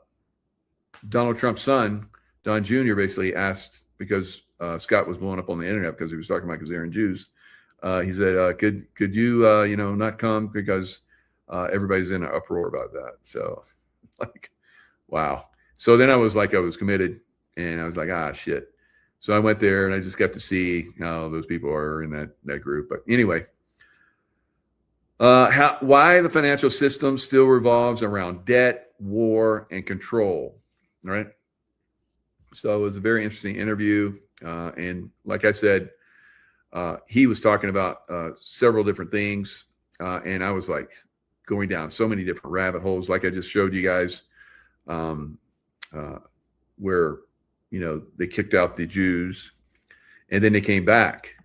Trump's son, Don Jr., basically asked, because Scott was blowing up on the internet because he was talking about Khazarian Jews. He said, could you, not come because everybody's in an uproar about that. So like, wow. So then I was committed, and I was like, shit. So I went there, and I just got to see how those people are in that group. But anyway, why the financial system still revolves around debt, war, and control. All right. So it was a very interesting interview. And like I said, he was talking about several different things. And I was like going down so many different rabbit holes, like I just showed you guys, where, they kicked out the Jews, and then they came back,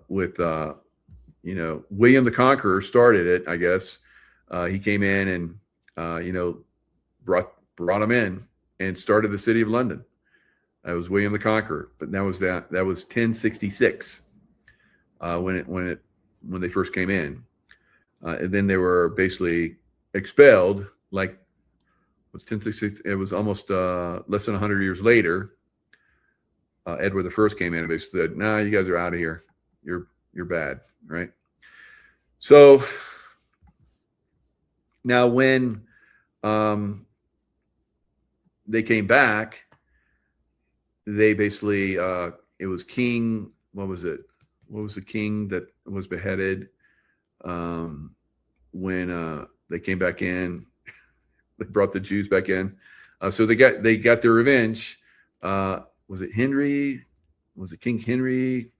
with, William the Conqueror started it, I guess. He came in and, brought them in and started the City of London. That was William the Conqueror, but that was 1066 when they first came in, and then they were basically expelled. Like, was 1066? It was almost less than 100 years later. Edward I came in and basically said, "No, you guys are out of here. You're bad, right?" So now when they came back, they basically it was King. What was it? What was the king that was beheaded when they came back in? They brought the Jews back in, so they got their revenge. Was it Henry? Was it King Henry?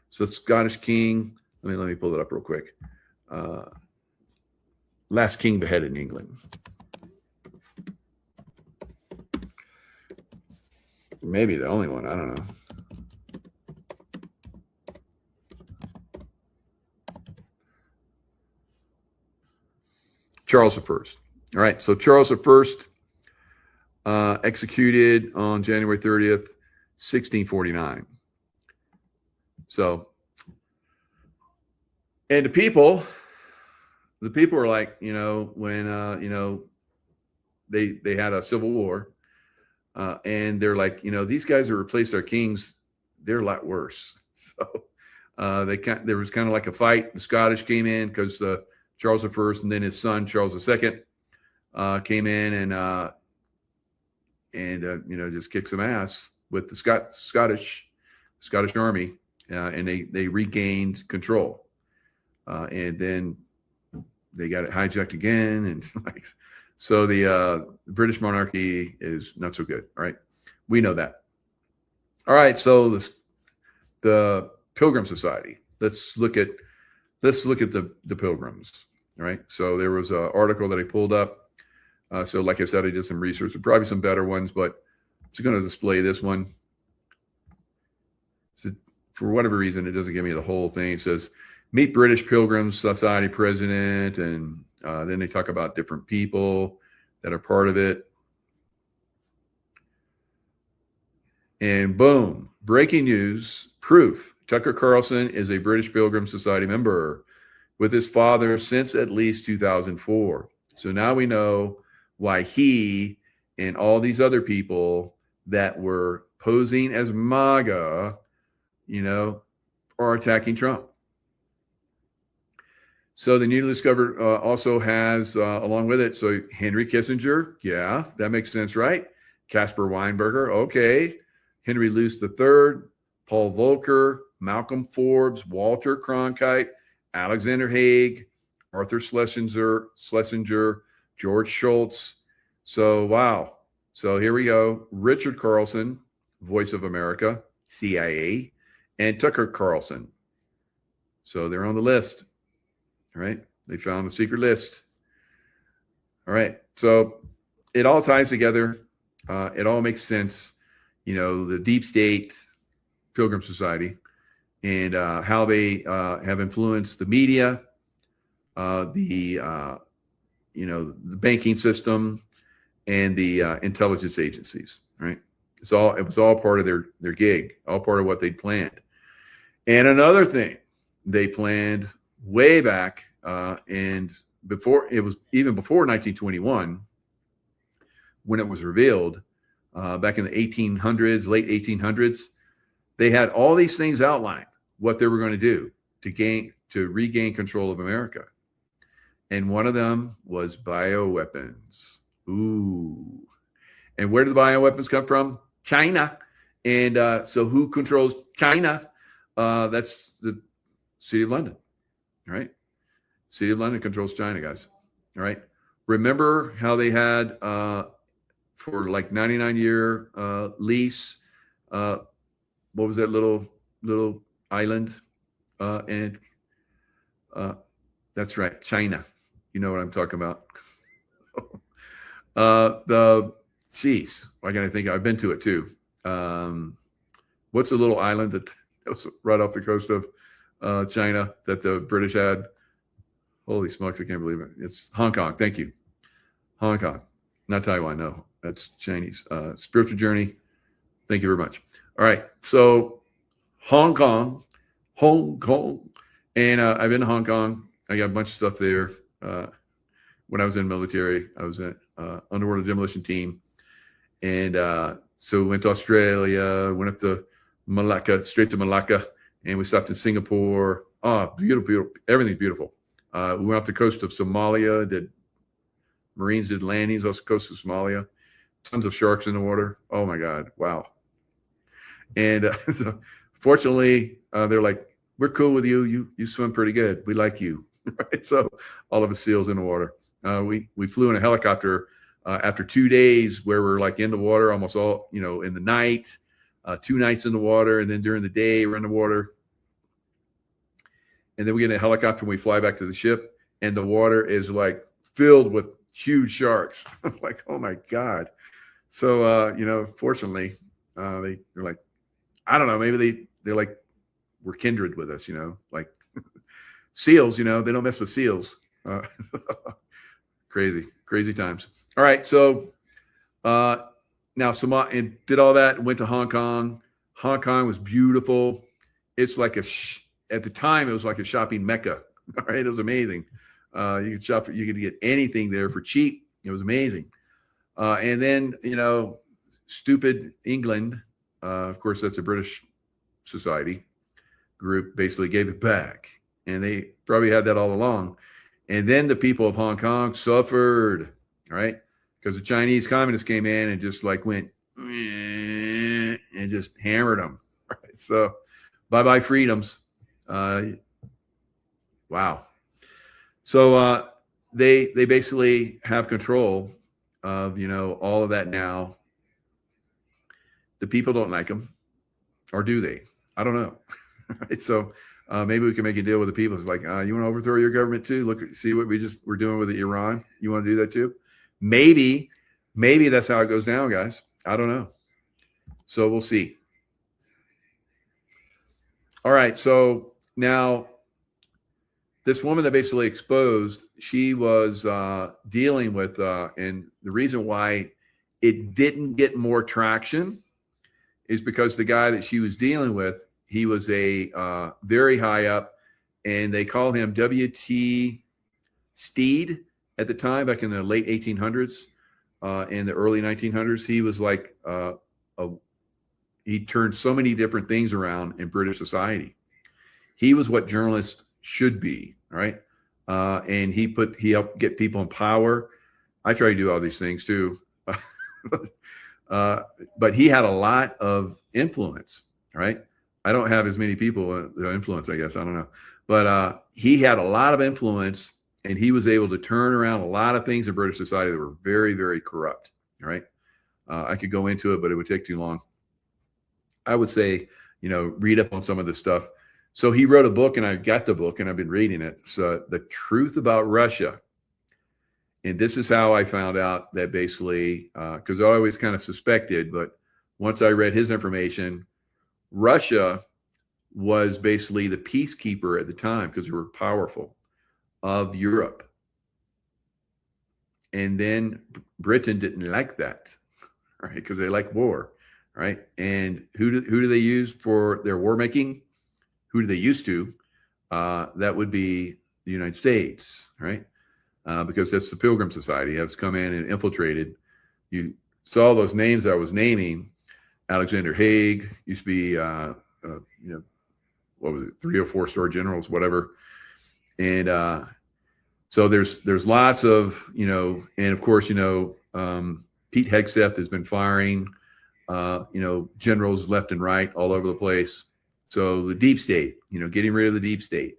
So the Scottish king. Let me pull it up real quick. Last king beheaded in England. Maybe the only one. I don't know. Charles I. All right. So Charles I executed on January 30th, 1649. So, and the people are like, when, they had a civil war, and they're like, these guys that replaced our kings, they're a lot worse. So, there was kind of like a fight. The Scottish came in because Charles I, and then his son, Charles II, came in and just kicked some ass with the Scottish army, and they regained control, and then they got it hijacked again, and like, so the British monarchy is not so good. All right, we know that. All right, so the Pilgrim Society. Let's look at the Pilgrims. All right, so there was an article that I pulled up. So like I said, I did some research. There probably some better ones, but I'm just going to display this one. So for whatever reason, it doesn't give me the whole thing. It says, meet British Pilgrims Society president, and then they talk about different people that are part of it. And boom, breaking news, proof. Tucker Carlson is a British Pilgrim Society member with his father since at least 2004. So now we know why he and all these other people that were posing as MAGA, are attacking Trump. So the newly discovered also has, along with it, so Henry Kissinger, yeah, that makes sense, right? Caspar Weinberger, okay. Henry Luce III, Paul Volcker, Malcolm Forbes, Walter Cronkite, Alexander Haig, Arthur Schlesinger, George Shultz. So, wow. So here we go. Richard Carlson, Voice of America, CIA, and Tucker Carlson. So they're on the list. All right. They found the secret list. All right. So it all ties together. It all makes sense. The deep state, Pilgrim Society, and how they have influenced the media, the banking system, and the intelligence agencies. Right? It was all part of their gig, all part of what they planned. And another thing they planned way back, and before 1921, when it was revealed, back in the 1800s, late 1800s, they had all these things outlined, what they were going to do to regain control of America. And one of them was bioweapons. Ooh. And where do the bioweapons come from? China. And so who controls China? That's the City of London. All right. City of London controls China, guys. All right. Remember how they had for like 99-year lease, what was that little island? And that's right, China. You know what I'm talking about. Why can't I think? I've been to it too. What's the little island that was right off the coast of China that the British had? Holy smokes, I can't believe it. It's Hong Kong. Thank you. Hong Kong, not Taiwan. No, that's Chinese. Spiritual journey. Thank you very much. All right. So Hong Kong. And I've been to Hong Kong. I got a bunch of stuff there. When I was in the military, I was at underwater demolition team. And so we went to Australia, went up to Malacca, straight to Malacca, and we stopped in Singapore. Oh, beautiful. Everything's beautiful. We went off the coast of Somalia, Marines did landings off the coast of Somalia. Tons of sharks in the water. Oh my God. Wow. And so fortunately, they're like, we're cool with you. You swim pretty good. We like you. Right? So all of us SEALs in the water. We flew in a helicopter after 2 days where we're like in the water almost all, in the night, 2 nights in the water. And then during the day, we're in the water. And then we get in a helicopter and we fly back to the ship, and the water is like filled with huge sharks. Like, oh my God. So, fortunately, they're like, I don't know, maybe they're like, we're kindred with us, like SEALs, they don't mess with SEALs. Crazy times. All right. So now Somalia did all that and went to Hong Kong. Hong Kong was beautiful. It's like at the time, it was like a shopping mecca. All right. It was amazing. You could shop, you could get anything there for cheap. It was amazing. And then, stupid England, of course, that's a British society group, basically gave it back. And they probably had that all along. And then the people of Hong Kong suffered, all right, because the Chinese communists came in and just like went and just hammered them. Right? So bye-bye freedoms. Wow. So they basically have control of, you know, all of that now. The people don't like them, or do they? I don't know. Right? So maybe we can make a deal with the people. It's like, you want to overthrow your government too? Look, see what we're doing with Iran. You want to do that too? Maybe that's how it goes down, guys. I don't know. So we'll see. All right. So now this woman that basically exposed, she was dealing with, and the reason why it didn't get more traction is because the guy that she was dealing with, he was a very high up, and they called him W.T. Steed at the time, back in the late 1800s, in the early 1900s. He was like, he turned so many different things around in British society. He was what journalists should be, right? And he helped get people in power. I try to do all these things too. But he had a lot of influence, right? I don't have as many people influence, I guess. I don't know. But he had a lot of influence, and he was able to turn around a lot of things in British society that were very, very corrupt, right? I could go into it, but it would take too long. I would say, you know, read up on some of this stuff. So he wrote a book, and I got the book, and I've been reading it. So The Truth About Russia. And this is how I found out that basically, because I always kind of suspected, but once I read his information, Russia was basically the peacekeeper at the time, because they were powerful, of Europe. And then Britain didn't like that, right? Because they like war, right? And who do they use for their war making? Who do they used to? That would be the United States, right? Because that's the Pilgrim Society has come in and infiltrated. You saw those names I was naming. Alexander Haig used to be, you know, what was it, 3 or 4 star generals, whatever. And so there's lots of, you know, and of course, you know, Pete Hegseth has been firing, you know, generals left and right all over the place. So the deep state, you know, getting rid of the deep state.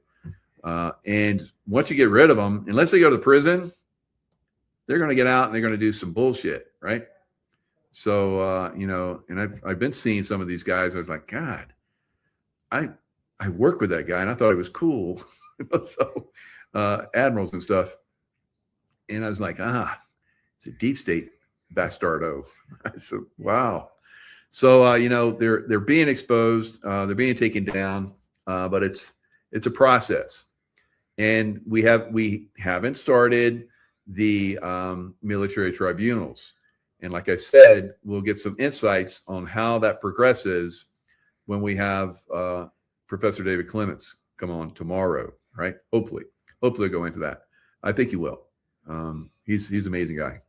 And once you get rid of them, unless they go to prison, they're going to get out and they're going to do some bullshit, right? So, you know, and I've been seeing some of these guys. I was like, God, I worked with that guy and I thought he was cool. So admirals and stuff. And I was like, it's a deep state bastardo. I said, wow. So, you know, they're being exposed, they're being taken down, but it's a process. And we haven't started the military tribunals. And like I said, we'll get some insights on how that progresses when we have Professor David Clements come on tomorrow, right? Hopefully he'll go into that. I think he will. He's an amazing guy.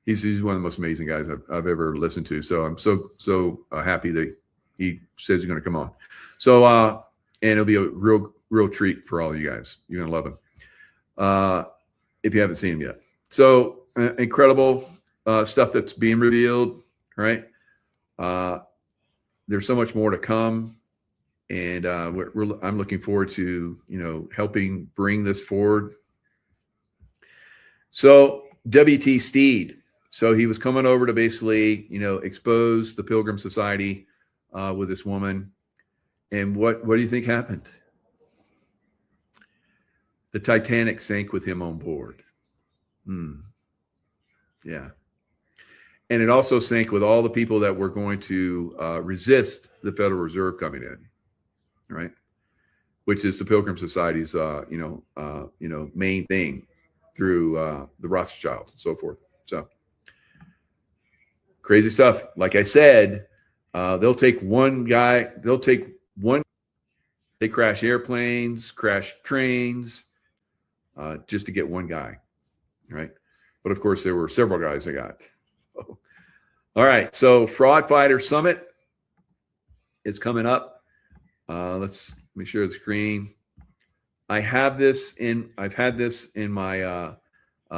He's one of the most amazing guys I've ever listened to. So I'm so happy that he says he's going to come on. So and it'll be a real treat for all of you guys. You're going to love him if you haven't seen him yet. So incredible stuff that's being revealed, right? There's so much more to come, and I'm looking forward to, you know, helping bring this forward. So W.T. Steed. So he was coming over to basically, you know, expose the Pilgrim Society with this woman. And what do you think happened? The Titanic sank with him on board. Yeah. And it also sank with all the people that were going to resist the Federal Reserve coming in, right? Which is the Pilgrim Society's, main thing through the Rothschilds and so forth. So crazy stuff. Like I said, they'll take one guy. They crash airplanes, crash trains, just to get one guy, right? But of course, there were several guys they got. So, all right. So Fraud Fighter Summit is coming up. Let me share the screen. I've had this in my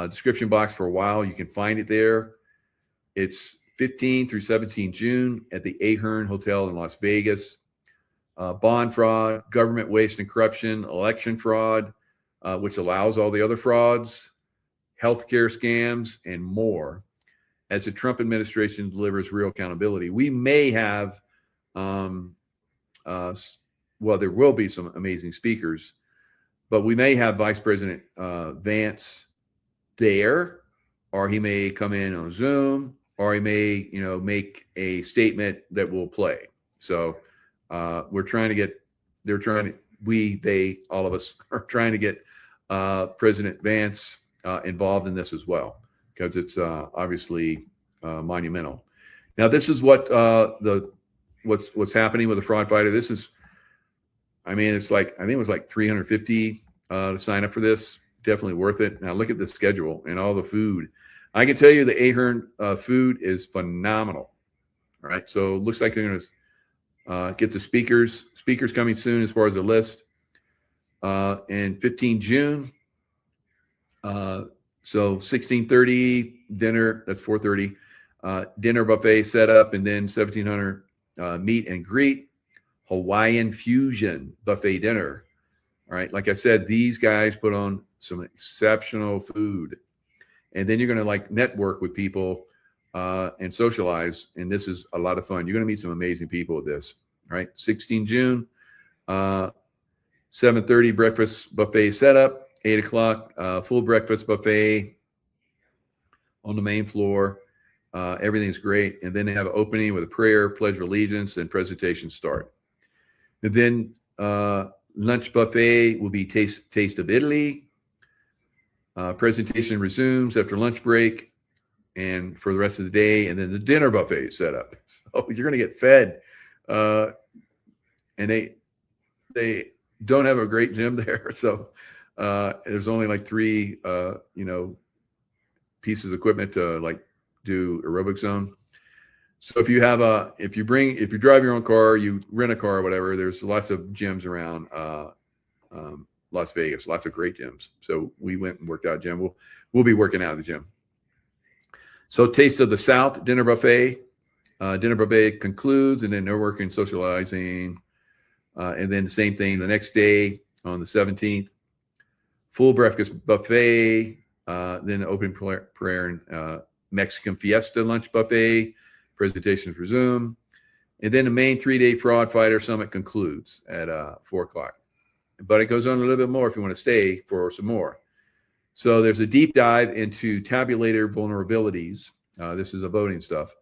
description box for a while. You can find it there. It's 15 through 17 June at the Ahern Hotel in Las Vegas. Bond fraud, government waste and corruption, election fraud, which allows all the other frauds, healthcare scams, and more. As the Trump administration delivers real accountability, we may have, well, there will be some amazing speakers, but we may have Vice President Vance there, or he may come in on Zoom, or he may, make a statement that will play. So we're trying to get, all of us are trying to get President Vance involved in this as well, because it's obviously monumental. Now, this is what what's happening with the fraud fighter. This is, it's like, I think it was like $350 to sign up for this. Definitely worth it. Now look at the schedule and all the food. I can tell you the Ahern food is phenomenal. All right, so it looks like they're going to get the speakers coming soon as far as the list. And 15 June. So 16:30 dinner. That's 4:30. Dinner buffet set up, and then 1700 meet and greet. Hawaiian fusion buffet dinner. All right, like I said, these guys put on some exceptional food, and then you're going to like network with people and socialize, and this is a lot of fun. You're going to meet some amazing people with this. All right, 16 June, 7:30 breakfast buffet setup, 8 o'clock full breakfast buffet on the main floor. Everything's great, and then they have an opening with a prayer, pledge of allegiance, and presentation start. And then lunch buffet will be taste of Italy. Presentation resumes after lunch break and for the rest of the day. And then the dinner buffet is set up. So you're going to get fed. And they don't have a great gym there. So there's only like 3, pieces of equipment to like do aerobics on. So if you drive your own car, you rent a car or whatever, there's lots of gyms around Las Vegas, lots of great gyms. So we went and worked out at a gym. We'll be working out at the gym. So Taste of the South dinner buffet. Dinner buffet concludes, and then networking, socializing. And then the same thing the next day on the 17th. Full breakfast buffet. Then open prayer and Mexican Fiesta lunch buffet. Presentations resume. And then the main 3-day Fraud Fighter Summit concludes at 4 o'clock. But it goes on a little bit more if you want to stay for some more. So there's a deep dive into tabulator vulnerabilities. This is the voting stuff.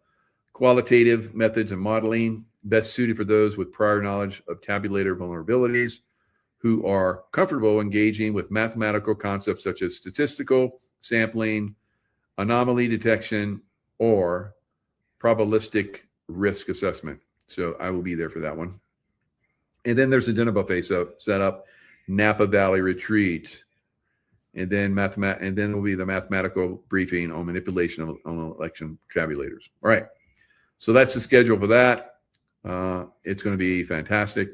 Qualitative methods and modeling, best suited for those with prior knowledge of tabulator vulnerabilities, who are comfortable engaging with mathematical concepts such as statistical sampling, anomaly detection, or probabilistic risk assessment. So I will be there for that one. And then there's a dinner buffet set up, Napa Valley Retreat. And then there will be the mathematical briefing on manipulation on election tabulators. All right. So that's the schedule for that. It's going to be fantastic.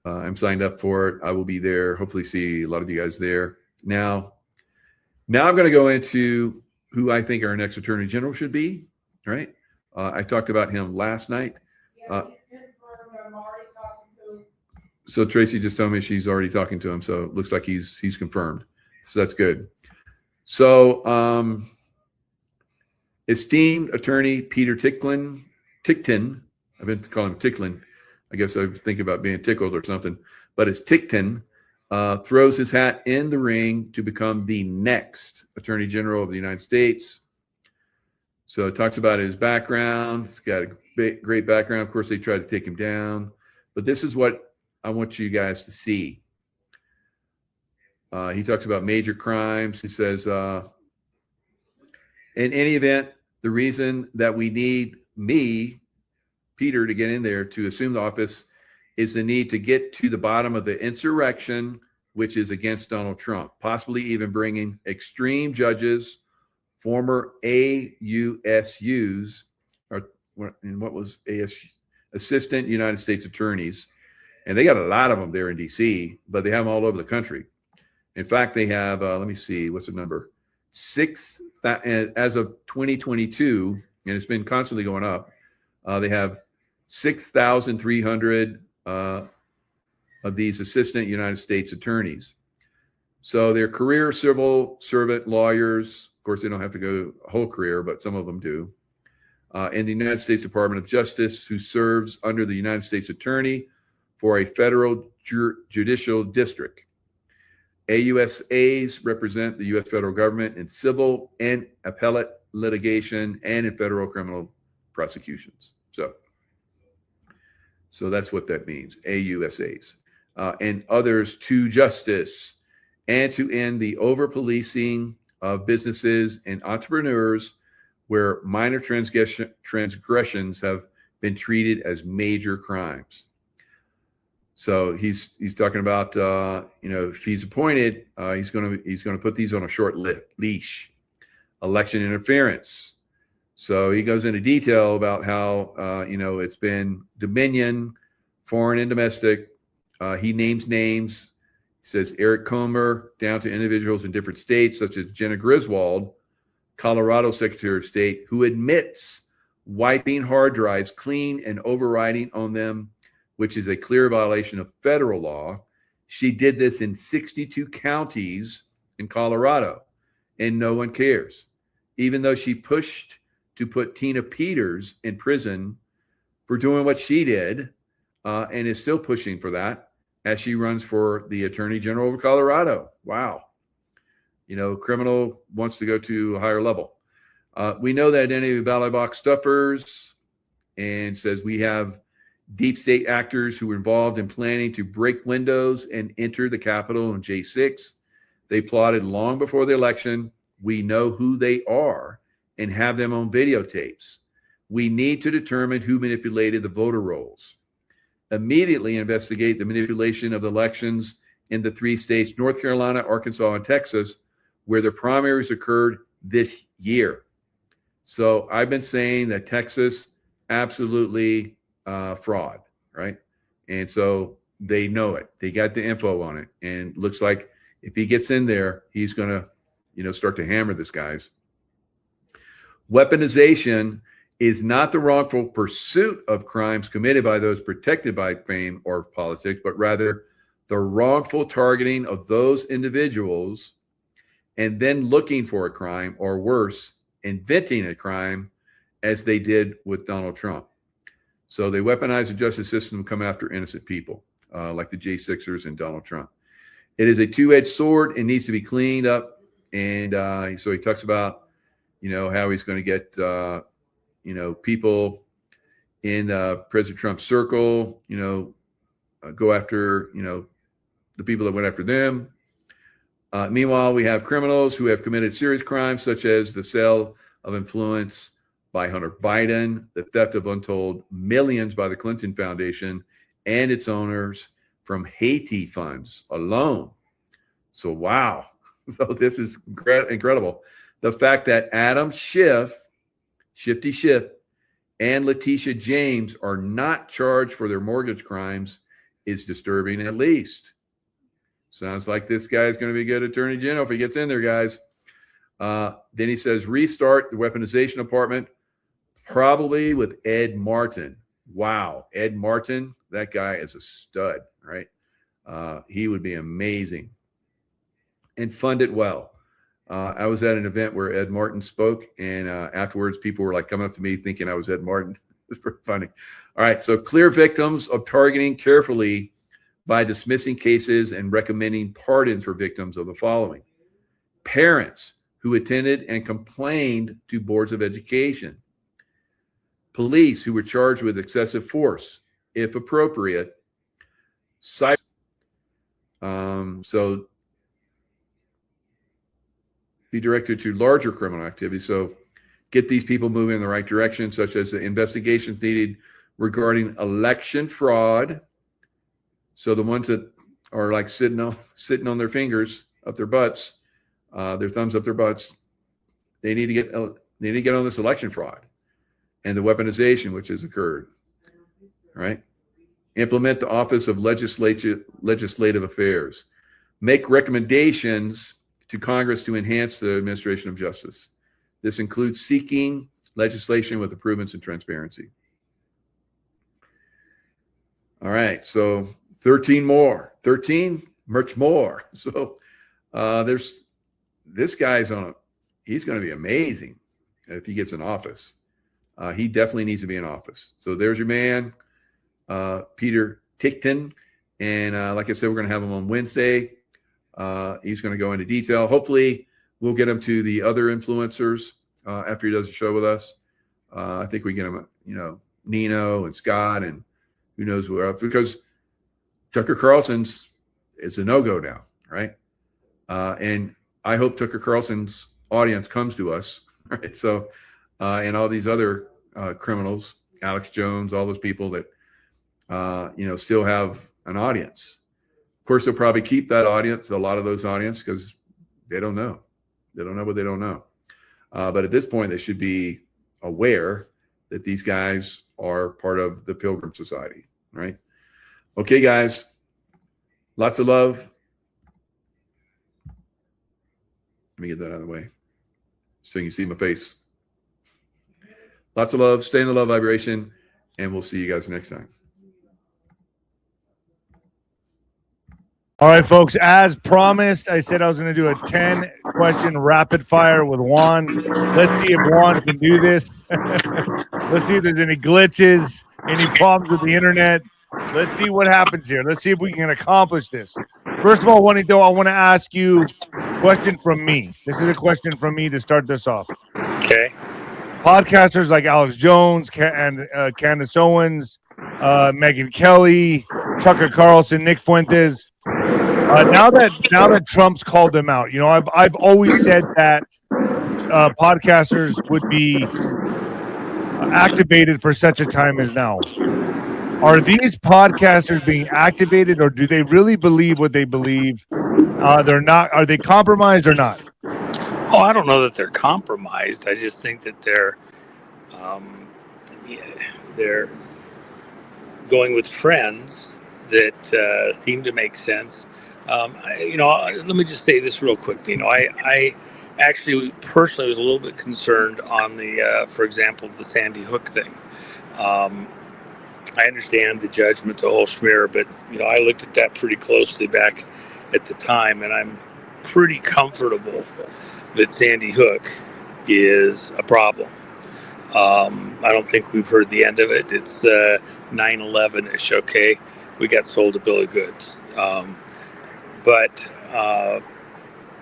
I'm signed up for it. I will be there. Hopefully see a lot of you guys there. Now I'm going to go into who I think our next Attorney General should be. All right. I talked about him last night. So Tracy just told me she's already talking to him. So it looks like he's confirmed. So that's good. So esteemed attorney Peter Ticktin, I've been calling him Ticklin. I guess I was thinking about being tickled or something, but it's Ticktin, throws his hat in the ring to become the next Attorney General of the United States. So it talks about his background. He's got a great background. Of course, they tried to take him down, but this is what I want you guys to see. He talks about major crimes. He says, in any event, the reason that we need me, Peter, to get in there to assume the office is the need to get to the bottom of the insurrection, which is against Donald Trump, possibly even bringing extreme judges, former AUSUs, and what was ASU, Assistant United States Attorneys. And they got a lot of them there in DC, but they have them all over the country. In fact, they have, let me see, what's the number? 6, as of 2022, and it's been constantly going up, they have 6,300 of these Assistant United States Attorneys. So they're career civil servant lawyers. Of course, they don't have to go a whole career, but some of them do. In the United States Department of Justice, who serves under the United States Attorney for a federal judicial district. AUSAs represent the U.S. federal government in civil and appellate litigation and in federal criminal prosecutions. So that's what that means, AUSAs. And others to justice and to end the over-policing of businesses and entrepreneurs where minor transgressions have been treated as major crimes. So he's talking about if he's appointed, he's going to put these on a short leash. Election interference. So he goes into detail about how it's been Dominion, foreign and domestic. He names names. He says Eric Comer down to individuals in different states, such as Jenna Griswold, Colorado Secretary of State, who admits wiping hard drives clean and overwriting on them, which is a clear violation of federal law. She did this in 62 counties in Colorado, and no one cares. Even though she pushed to put Tina Peters in prison for doing what she did, and is still pushing for that as she runs for the Attorney General of Colorado. Wow. Criminal wants to go to a higher level. We know that any ballot box stuffers, and says we have deep state actors who were involved in planning to break windows and enter the Capitol on J6. They plotted long before the election. We know who they are and have them on videotapes. We need to determine who manipulated the voter rolls. Immediately investigate the manipulation of the elections in the 3 states, North Carolina, Arkansas, and Texas, where the primaries occurred this year. So I've been saying that Texas, absolutely fraud, right? And so they know it. They got the info on it. And looks like if he gets in there, he's going to, start to hammer this guys. Weaponization is not the wrongful pursuit of crimes committed by those protected by fame or politics, but rather the wrongful targeting of those individuals and then looking for a crime, or worse, inventing a crime, as they did with Donald Trump. So they weaponize the justice system to come after innocent people, like the J6ers and Donald Trump. It is a two-edged sword and needs to be cleaned up. And so he talks about, how he's going to get, people in President Trump's circle, go after, the people that went after them. Meanwhile, we have criminals who have committed serious crimes, such as the sale of influence by Hunter Biden, the theft of untold millions by the Clinton Foundation and its owners from Haiti funds alone. So, wow. So this is incredible. The fact that Adam Schiff, Shifty Schiff, and Letitia James are not charged for their mortgage crimes is disturbing, at least. Sounds like this guy is going to be a good attorney general if he gets in there, guys. Then he says, restart the weaponization department, probably with Ed Martin. Wow. Ed Martin, that guy is a stud, right? He would be amazing. And fund it well. I was at an event where Ed Martin spoke, and afterwards people were like coming up to me thinking I was Ed Martin. It's pretty funny. All right. So clear victims of targeting carefully by dismissing cases and recommending pardons for victims of the following: parents who attended and complained to boards of education, police who were charged with excessive force, if appropriate, so be directed to larger criminal activity. So get these people moving in the right direction, such as the investigations needed regarding election fraud. So the ones that are like sitting on their fingers up their butts, their thumbs up their butts, they need to get on this election fraud and the weaponization which has occurred. Right? Implement the Office of Legislative Affairs. Make recommendations to Congress to enhance the administration of justice. This includes seeking legislation with improvements in transparency. All right, so 13 more. 13, much more. So There's this guy's he's going to be amazing if he gets in office. He definitely needs to be in office. So there's your man, Peter Tickton. And like I said, we're going to have him on Wednesday. He's going to go into detail. Hopefully we'll get him to the other influencers after he does a show with us. I think we get him, Nino and Scott and who knows who else, because Tucker Carlson's is a no-go now, right? And I hope Tucker Carlson's audience comes to us, right? So, and all these other criminals, Alex Jones, all those people that, still have an audience. Of course, they'll probably keep that audience, a lot of those audience, because they don't know. They don't know what they don't know. But at this point, they should be aware that these guys are part of the Pilgrim Society, right? Okay, guys. Lots of love. Let me get that out of the way so you can see my face. Lots of love. Stay in the love vibration, and we'll see you guys next time. All right, folks, as promised, I said I was going to do a 10-question rapid fire with Juan. Let's see if Juan can do this. Let's see if there's any glitches, any problems with the internet. Let's see what happens here. Let's see if we can accomplish this. First of all, Juanito, I want to ask you a question from me. This is a question from me to start this off. Okay. Podcasters like Alex Jones and Candace Owens, Megyn Kelly, Tucker Carlson, Nick Fuentes. Now that Trump's called them out, I've always said that podcasters would be activated for such a time as now. Are these podcasters being activated, or do they really believe what they believe? They're not. Are they compromised or not? Oh, I don't know that they're compromised. I just think that they're going with trends that seem to make sense. Let me just say this real quick. I actually personally was a little bit concerned on the, for example, the Sandy Hook thing. I understand the judgment, the whole schmear, but I looked at that pretty closely back at the time, and I'm pretty comfortable that Sandy Hook is a problem. I don't think we've heard the end of it. It's 9/11-ish, okay? We got sold a bill of goods. But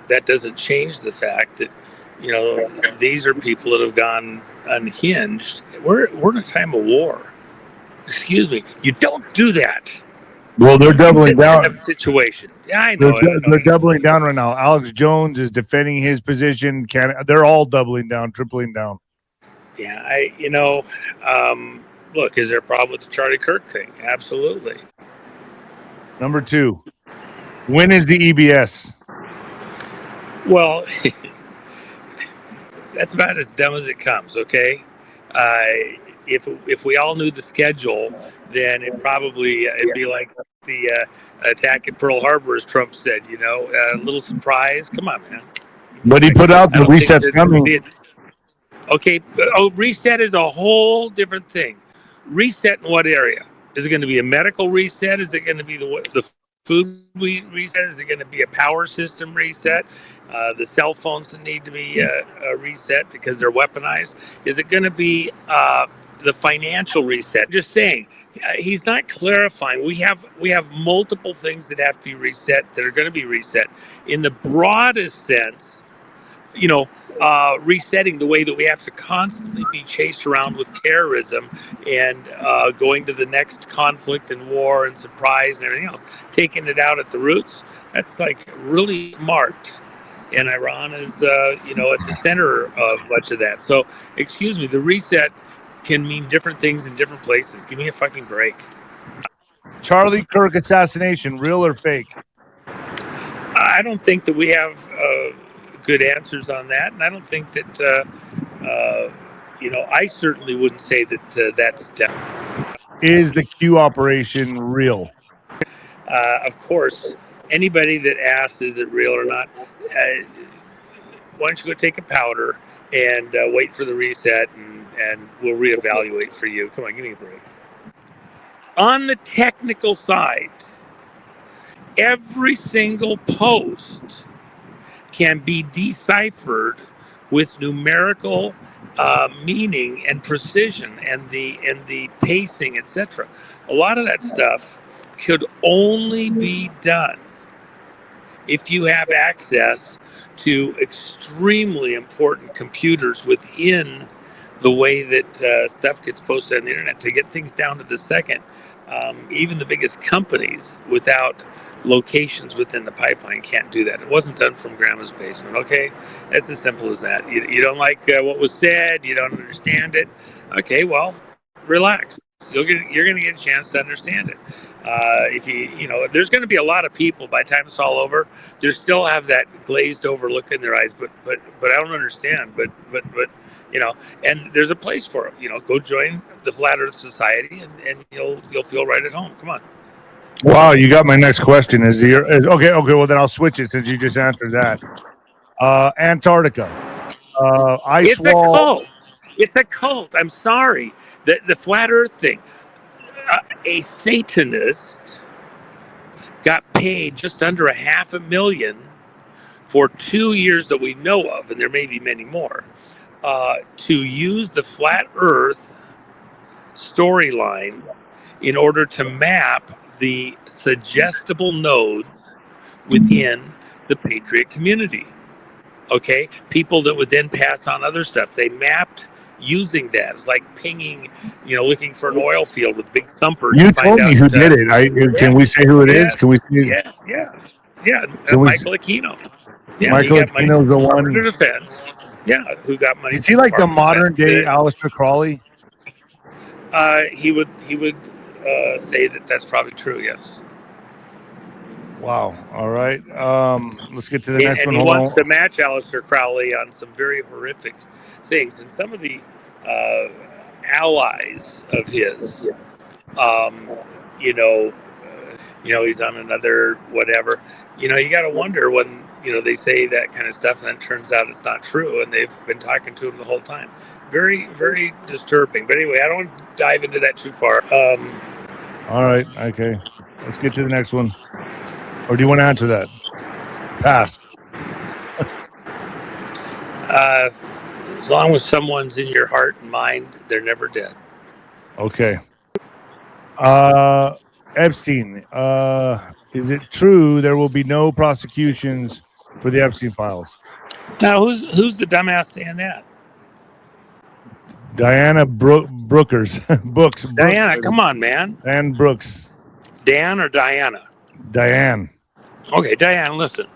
that doesn't change the fact that, these are people that have gone unhinged. We're in a time of war. Excuse me. You don't do that. Well, they're doubling down. Situation. Yeah, I know. They're doubling down right now. Alex Jones is defending his position. They're all doubling down, tripling down. Yeah, look, is there a problem with the Charlie Kirk thing? Absolutely. Number 2, when is the EBS? Well, that's about as dumb as it comes, okay? If we all knew the schedule, then it'd be like the attack at Pearl Harbor, as Trump said, a little surprise. Come on, man. But he put out the reset's coming. Okay, reset is a whole different thing. Reset in what area? Is it going to be a medical reset? Is it going to be the food reset? Is it going to be a power system reset? The cell phones that need to be reset because they're weaponized? Is it going to be the financial reset? Just saying, he's not clarifying. We have multiple things that have to be reset, that are going to be reset. In the broadest sense, resetting the way that we have to constantly be chased around with terrorism and going to the next conflict and war and surprise and everything else, taking it out at the roots. That's like really smart. And Iran is, at the center of much of that. So, excuse me, the reset can mean different things in different places. Give me a fucking break. Charlie Kirk assassination, real or fake? I don't think that we have good answers on that, and I don't think that I certainly wouldn't say that that's done. Is the Q operation real? Of course, anybody that asks is it real or not, why don't you go take a powder and wait for the reset, and we'll reevaluate for you. Come on, give me a break. On the technical side, every single post can be deciphered with numerical meaning and precision and the pacing, etc. A lot of that stuff could only be done if you have access to extremely important computers within the way that stuff gets posted on the internet to get things down to the second. Even the biggest companies without locations within the pipeline can't do that. It wasn't done from grandma's basement, okay? It's as simple as that. You don't like what was said, you don't understand it. Okay, well, relax. You're going to get a chance to understand it. If there's going to be a lot of people by the time it's all over. They still have that glazed over look in their eyes. But I don't understand. But and there's a place for it. Go join the Flat Earth Society, and you'll feel right at home. Come on. Wow, you got my next question. Okay? Well, then I'll switch it since you just answered that. Antarctica, ice It's wall. a cult. It's a cult. I'm sorry. The Flat Earth thing. A Satanist got paid just under $500,000 for 2 years that we know of, and there may be many more, to use the Flat Earth storyline in order to map the suggestible nodes within the Patriot community. Okay? People that would then pass on other stuff. They mapped using that. It's like pinging, looking for an oil field with big thumpers. You told me who did it. Can we say who it is? Can we? Yeah. Michael Aquino. Yeah, Michael Aquino's the one. Department of Defense. Yeah, who got money? Is he like the modern day Aleister Crowley? He would say that that's probably true. Yes. Wow. All right. Let's get to the next one. And he wants to match Aleister Crowley on some very horrific things, and some of the allies of his, he's on another whatever. You got to wonder when they say that kind of stuff, and then it turns out it's not true, and they've been talking to him the whole time. Very, very disturbing. But anyway, I don't want to dive into that too far. All right. Okay. Let's get to the next one. Or do you want to answer that? Pass. As long as someone's in your heart and mind, they're never dead. Okay. Epstein. Is it true there will be no prosecutions for the Epstein files? Now, who's the dumbass saying that? Diana Brooks. Diana, come on, man. Dan Brooks. Dan or Diana? Diane. Okay, Diane, listen.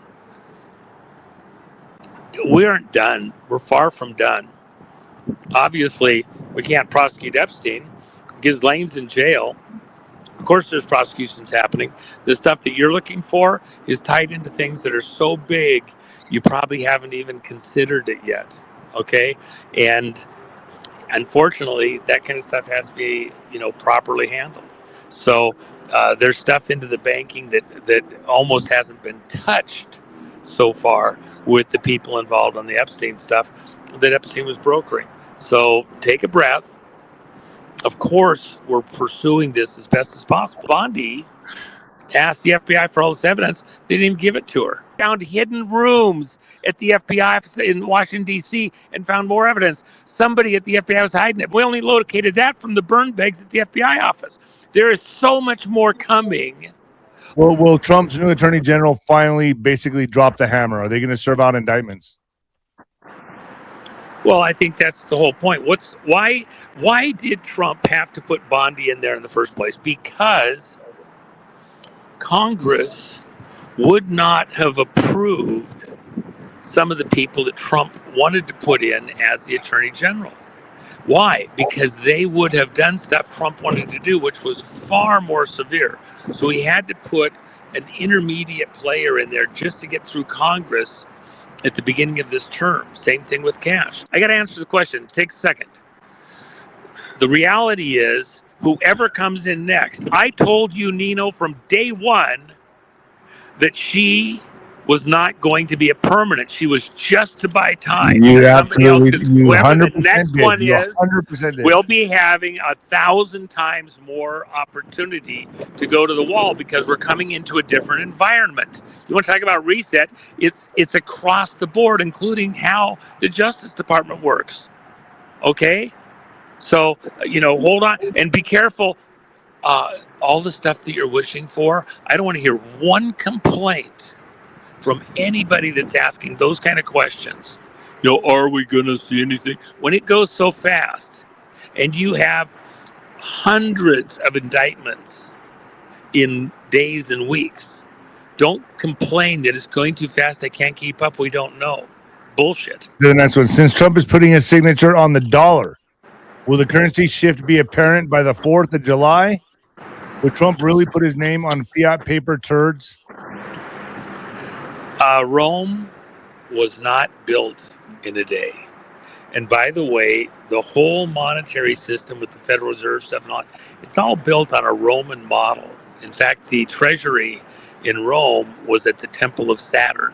We aren't done. We're far from done. Obviously, we can't prosecute Epstein. Ghislaine's in jail. Of course, there's prosecutions happening. The stuff that you're looking for is tied into things that are so big, you probably haven't even considered it yet. Okay? And unfortunately, that kind of stuff has to be, properly handled. So there's stuff into the banking that almost hasn't been touched so far with the people involved on the Epstein stuff that Epstein was brokering. So take a breath. Of course, we're pursuing this as best as possible. Bondi asked the FBI for all this evidence. They didn't even give it to her. Found hidden rooms at the FBI in Washington, D.C. and found more evidence. Somebody at the FBI was hiding it. We only located that from the burn bags at the FBI office. There is so much more coming. Well, will Trump's new attorney general finally basically drop the hammer? Are they going to serve out indictments? Well, I think that's the whole point. Why did Trump have to put Bondi in there in the first place? Because Congress would not have approved some of the people that Trump wanted to put in as the attorney general. Why? Because they would have done stuff Trump wanted to do, which was far more severe. So he had to put an intermediate player in there just to get through Congress at the beginning of this term. Same thing with Cash. I got to answer the question. Take a second. The reality is, whoever comes in next, I told you, Nino, from day one that she was not going to be a permanent. She was just to buy time. You Somebody else absolutely, could- you whoever 100% the next did. one You is, 100% did. we'll be having 1,000 times more opportunity to go to the wall because we're coming into a different environment. You want to talk about reset? It's across the board, including how the Justice Department works. Okay, so hold on and be careful. All the stuff that you're wishing for, I don't want to hear one complaint from anybody that's asking those kind of questions. Are we going to see anything? When it goes so fast and you have hundreds of indictments in days and weeks, don't complain that it's going too fast. They can't keep up. We don't know. Bullshit. The next one. Since Trump is putting his signature on the dollar, will the currency shift be apparent by the 4th of July? Would Trump really put his name on fiat paper turds? Rome was not built in a day. And by the way, the whole monetary system with the Federal Reserve stuff and all, it's all built on a Roman model. In fact, the treasury in Rome was at the Temple of Saturn.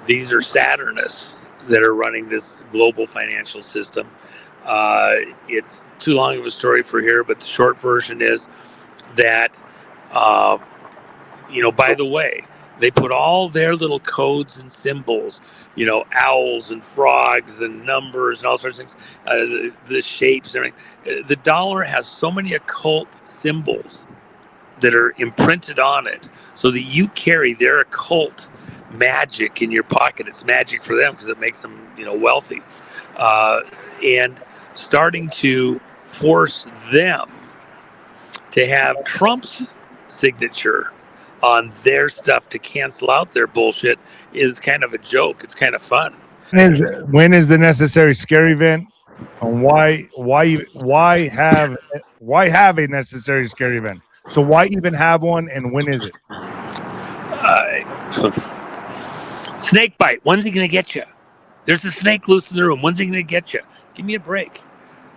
These are Saturnists that are running this global financial system. It's too long of a story for here, but the short version is that, by the way, they put all their little codes and symbols, owls and frogs and numbers and all sorts of things, the shapes and everything. The dollar has so many occult symbols that are imprinted on it so that you carry their occult magic in your pocket. It's magic for them because it makes them, wealthy. And starting to force them to have Trump's signature on their stuff to cancel out their bullshit is kind of a joke. It's kind of fun. When is the necessary scare event? And why have a necessary scare event? So why even have one, and when is it? Snake bite. When's he going to get you? There's a snake loose in the room. When's he going to get you? Give me a break.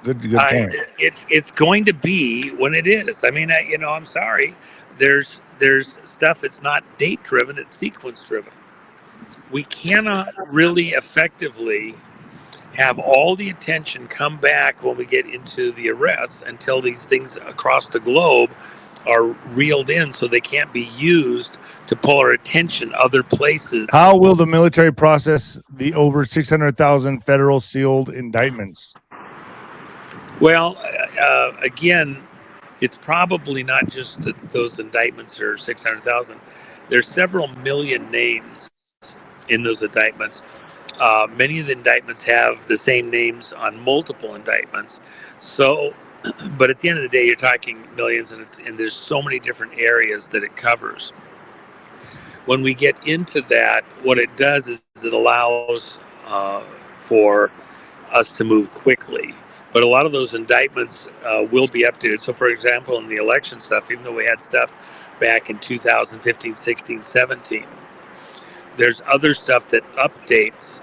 Good point. It's going to be when it is. I mean, I'm sorry. There's stuff that's not date driven, it's sequence driven. We cannot really effectively have all the attention come back when we get into the arrests until these things across the globe are reeled in so they can't be used to pull our attention other places. How will the military process the over 600,000 federal sealed indictments? Well, again, it's probably not just that those indictments are 600,000. There's several million names in those indictments. Many of the indictments have the same names on multiple indictments. So, but at the end of the day, you're talking millions, and there's so many different areas that it covers. When we get into that, what it does is it allows for us to move quickly. But a lot of those indictments will be updated. So, for example, in the election stuff, even though we had stuff back in 2015, 16, 17, there's other stuff that updates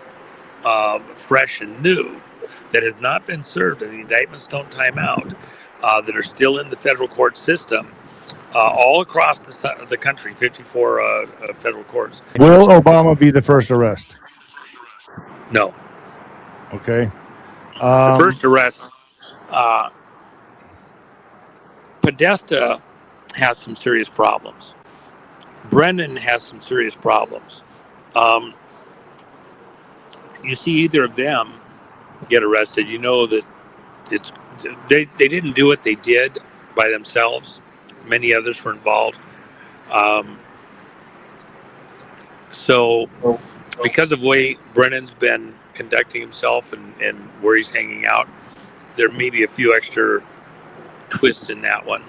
fresh and new that has not been served, and the indictments don't time out, that are still in the federal court system all across the country, 54 federal courts. Will Obama be the first arrest? No. Okay. The first arrest, Podesta has some serious problems. Brennan has some serious problems. You see either of them get arrested, you know that they didn't do what they did by themselves. Many others were involved. So because of the way Brennan's been conducting himself and where he's hanging out, there may be a few extra twists in that one.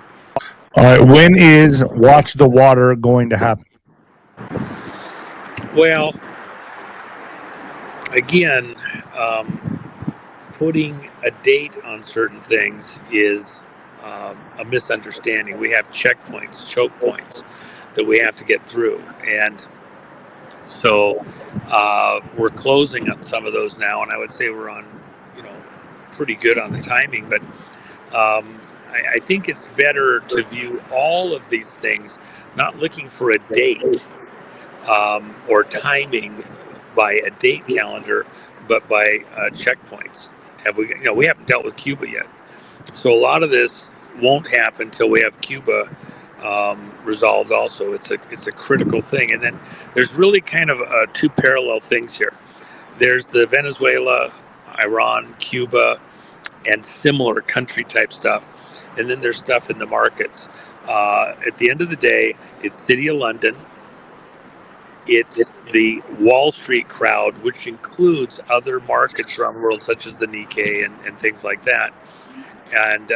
All right. When is Watch the Water going to happen? Well, again, putting a date on certain things is a misunderstanding. We have checkpoints, choke points that we have to get through. And so we're closing on some of those now, and I would say we're on, pretty good on the timing. But I think it's better to view all of these things, not looking for a date, or timing by a date calendar, but by checkpoints. We haven't dealt with Cuba yet, so a lot of this won't happen until we have Cuba resolved. Also, it's a critical thing. And then there's really kind of two parallel things here. There's the Venezuela, Iran, Cuba, and similar country type stuff, and then there's stuff in the markets. At the end of the day, it's City of London. It's the Wall Street crowd, which includes other markets around the world, such as the Nikkei and things like that. And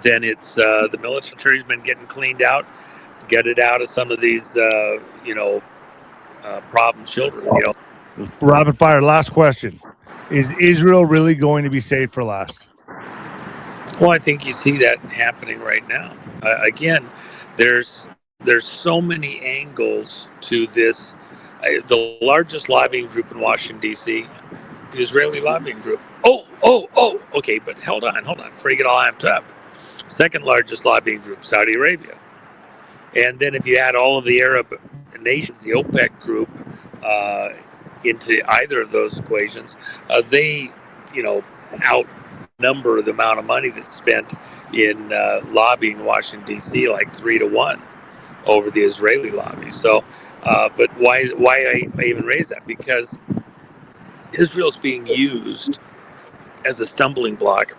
then it's the military's been getting cleaned out, get it out of some of these, problem children. Rapid fire. Last question: is Israel really going to be saved for last? Well, I think you see that happening right now. Again, there's so many angles to this. The largest lobbying group in Washington, D.C., the Israeli lobbying group. Oh, okay, but hold on, before you get all amped up. Second largest lobbying group, Saudi Arabia. And then if you add all of the Arab nations, the OPEC group, into either of those equations, they, outnumber the amount of money that's spent in lobbying Washington, D.C. like 3-1 over the Israeli lobby. So, but why I even raise that? Because Israel's being used as a stumbling block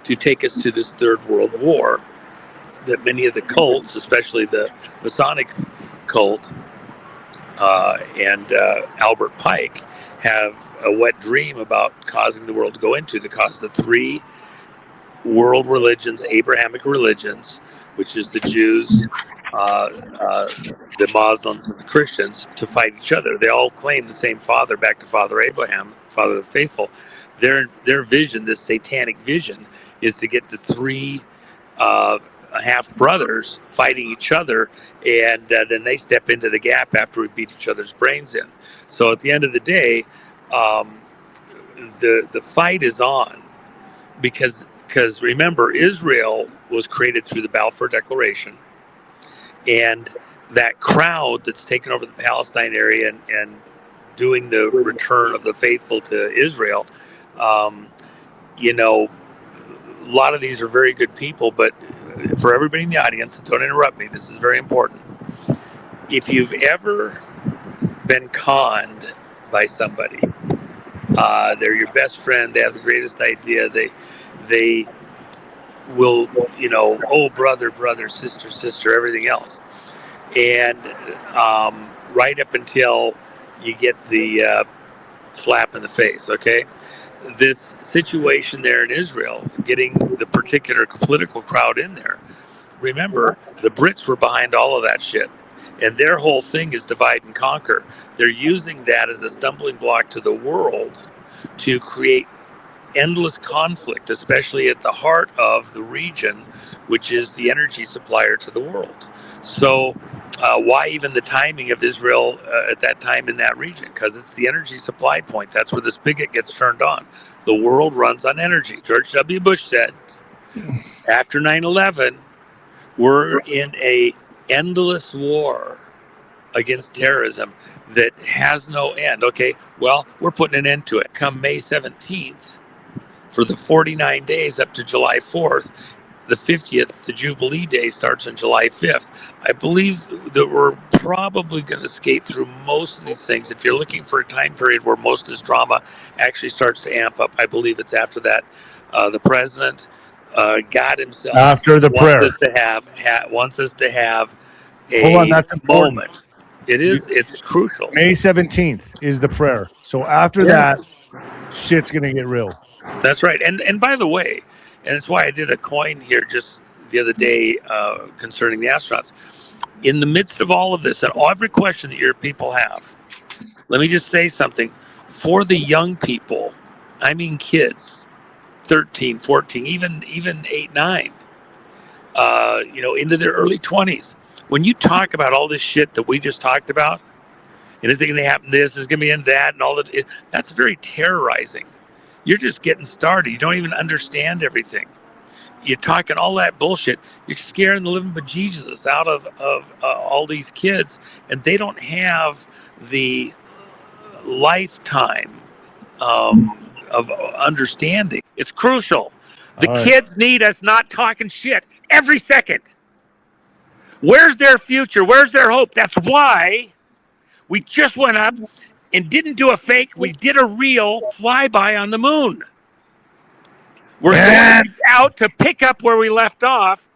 to take us to this third world war that many of the cults, especially the Masonic cult and Albert Pike, have a wet dream about causing the world to go into, to cause the three world religions, Abrahamic religions, which is the Jews, the Muslims, and the Christians, to fight each other. They all claim the same father, back to Father Abraham, Father of the Faithful. Their vision, this satanic vision, is to get the three half brothers fighting each other, and then they step into the gap after we beat each other's brains in. So at the end of the day, the fight is on, because remember, Israel was created through the Balfour Declaration, and that crowd that's taken over the Palestine area and doing the return of the faithful to Israel, a lot of these are very good people, but for everybody in the audience, don't interrupt me, this is very important. If you've ever been conned by somebody, they're your best friend, they have the greatest idea, they will, oh, brother, sister, everything else. And right up until you get the slap in the face, okay? This situation there in Israel, getting the particular political crowd in there. Remember, the Brits were behind all of that shit. And their whole thing is divide and conquer. They're using that as a stumbling block to the world to create endless conflict, especially at the heart of the region, which is the energy supplier to the world. So why even the timing of Israel at that time in that region? Because it's the energy supply point. That's where the spigot gets turned on. The world runs on energy. George W. Bush said, after 9/11, we're in a endless war against terrorism that has no end. Okay, well, we're putting an end to it. Come May 17th, for the 49 days up to July 4th, the 50th, the Jubilee Day, starts on July 5th. I believe that we're probably going to skate through most of these things. If you're looking for a time period where most of this drama actually starts to amp up, I believe it's after that. The president, God himself, After the prayer, wants us to have a hold on, that's important. Moment. It's crucial. May 17th is the prayer. So after that, shit's going to get real. That's right. And by the way, and it's why I did a coin here just the other day concerning the astronauts. In the midst of all of this, and every question that your people have, let me just say something. For the young people, I mean kids, 13, 14, even 8, 9, into their early 20s. When you talk about all this shit that we just talked about, and is it going to happen this, is going to be in that, and all that, that's very terrorizing. You're just getting started. You don't even understand everything. you're talking all that bullshit. You're scaring the living bejesus out of all these kids, and they don't have the lifetime of understanding. It's crucial. The kids need us not talking shit every second. Where's their future? Where's their hope? That's why we just went up and didn't do a fake. We did a real flyby on the moon. We're going out to pick up where we left off,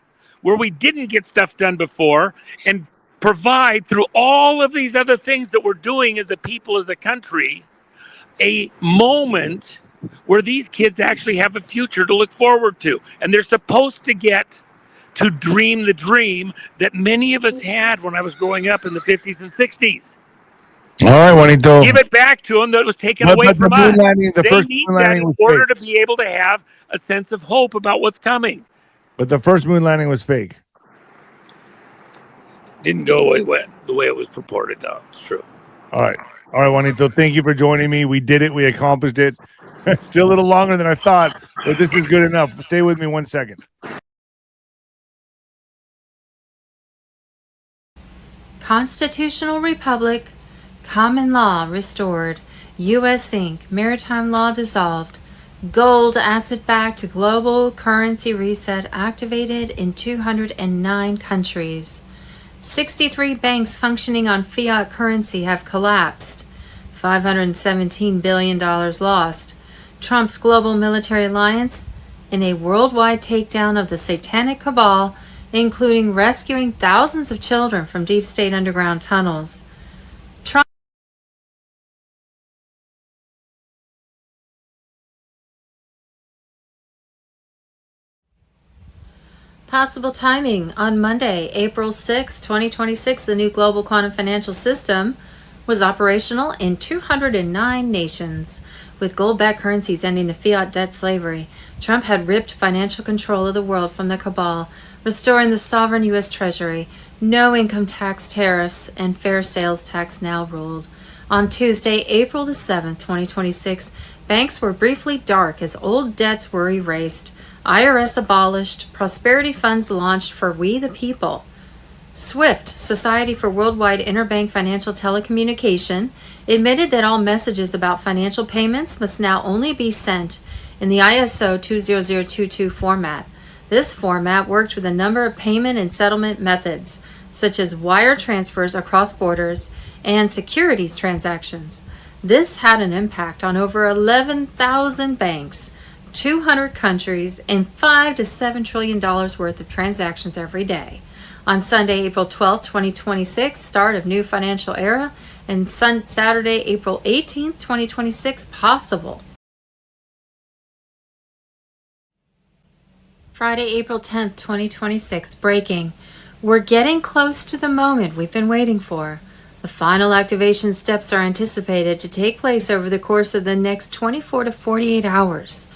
where we didn't get stuff done before, and provide through all of these other things that we're doing as a people, as a country, a moment where these kids actually have a future to look forward to. And they're supposed to get to dream the dream that many of us had when I was growing up in the 50s and 60s. All right, Juanito. Give it back to them that was taken away from us. They need that in order to be able to have a sense of hope about what's coming. But the first moon landing was fake. Didn't go away the way it was purported. No, it's true. All right, Juanito. Thank you for joining me. We did it. We accomplished it. Still a little longer than I thought, but this is good enough. Stay with me 1 second. Constitutional Republic, common law restored, U.S. Inc., maritime law dissolved, gold asset-backed global currency reset activated in 209 countries. 63 banks functioning on fiat currency have collapsed. $517 billion lost. Trump's global military alliance in a worldwide takedown of the satanic cabal, including rescuing thousands of children from deep state underground tunnels. Trump Possible timing. On Monday, April 6, 2026, the new global quantum financial system was operational in 209 nations. With gold-backed currencies ending the fiat debt slavery, Trump had ripped financial control of the world from the cabal, restoring the sovereign U.S. Treasury. No income tax tariffs and fair sales tax now ruled. On Tuesday, April the 7th, 2026, banks were briefly dark as old debts were erased. IRS abolished, prosperity funds launched for we the people. SWIFT, Society for Worldwide Interbank Financial Telecommunication, admitted that all messages about financial payments must now only be sent in the ISO 20022 format. This format worked with a number of payment and settlement methods, such as wire transfers across borders and securities transactions. This had an impact on over 11,000 banks, 200 countries, and $5 to $7 trillion worth of transactions every day. On Sunday, April 12, 2026, start of new financial era, and Saturday, April 18, 2026, possible. Friday, April 10th, 2026, breaking. We're getting close to the moment we've been waiting for. The final activation steps are anticipated to take place over the course of the next 24 to 48 hours.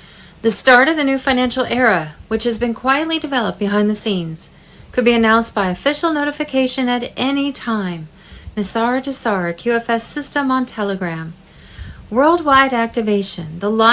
The start of the new financial era, which has been quietly developed behind the scenes, could be announced by official notification at any time. Nasara Jasara, QFS system on Telegram. Worldwide activation. The line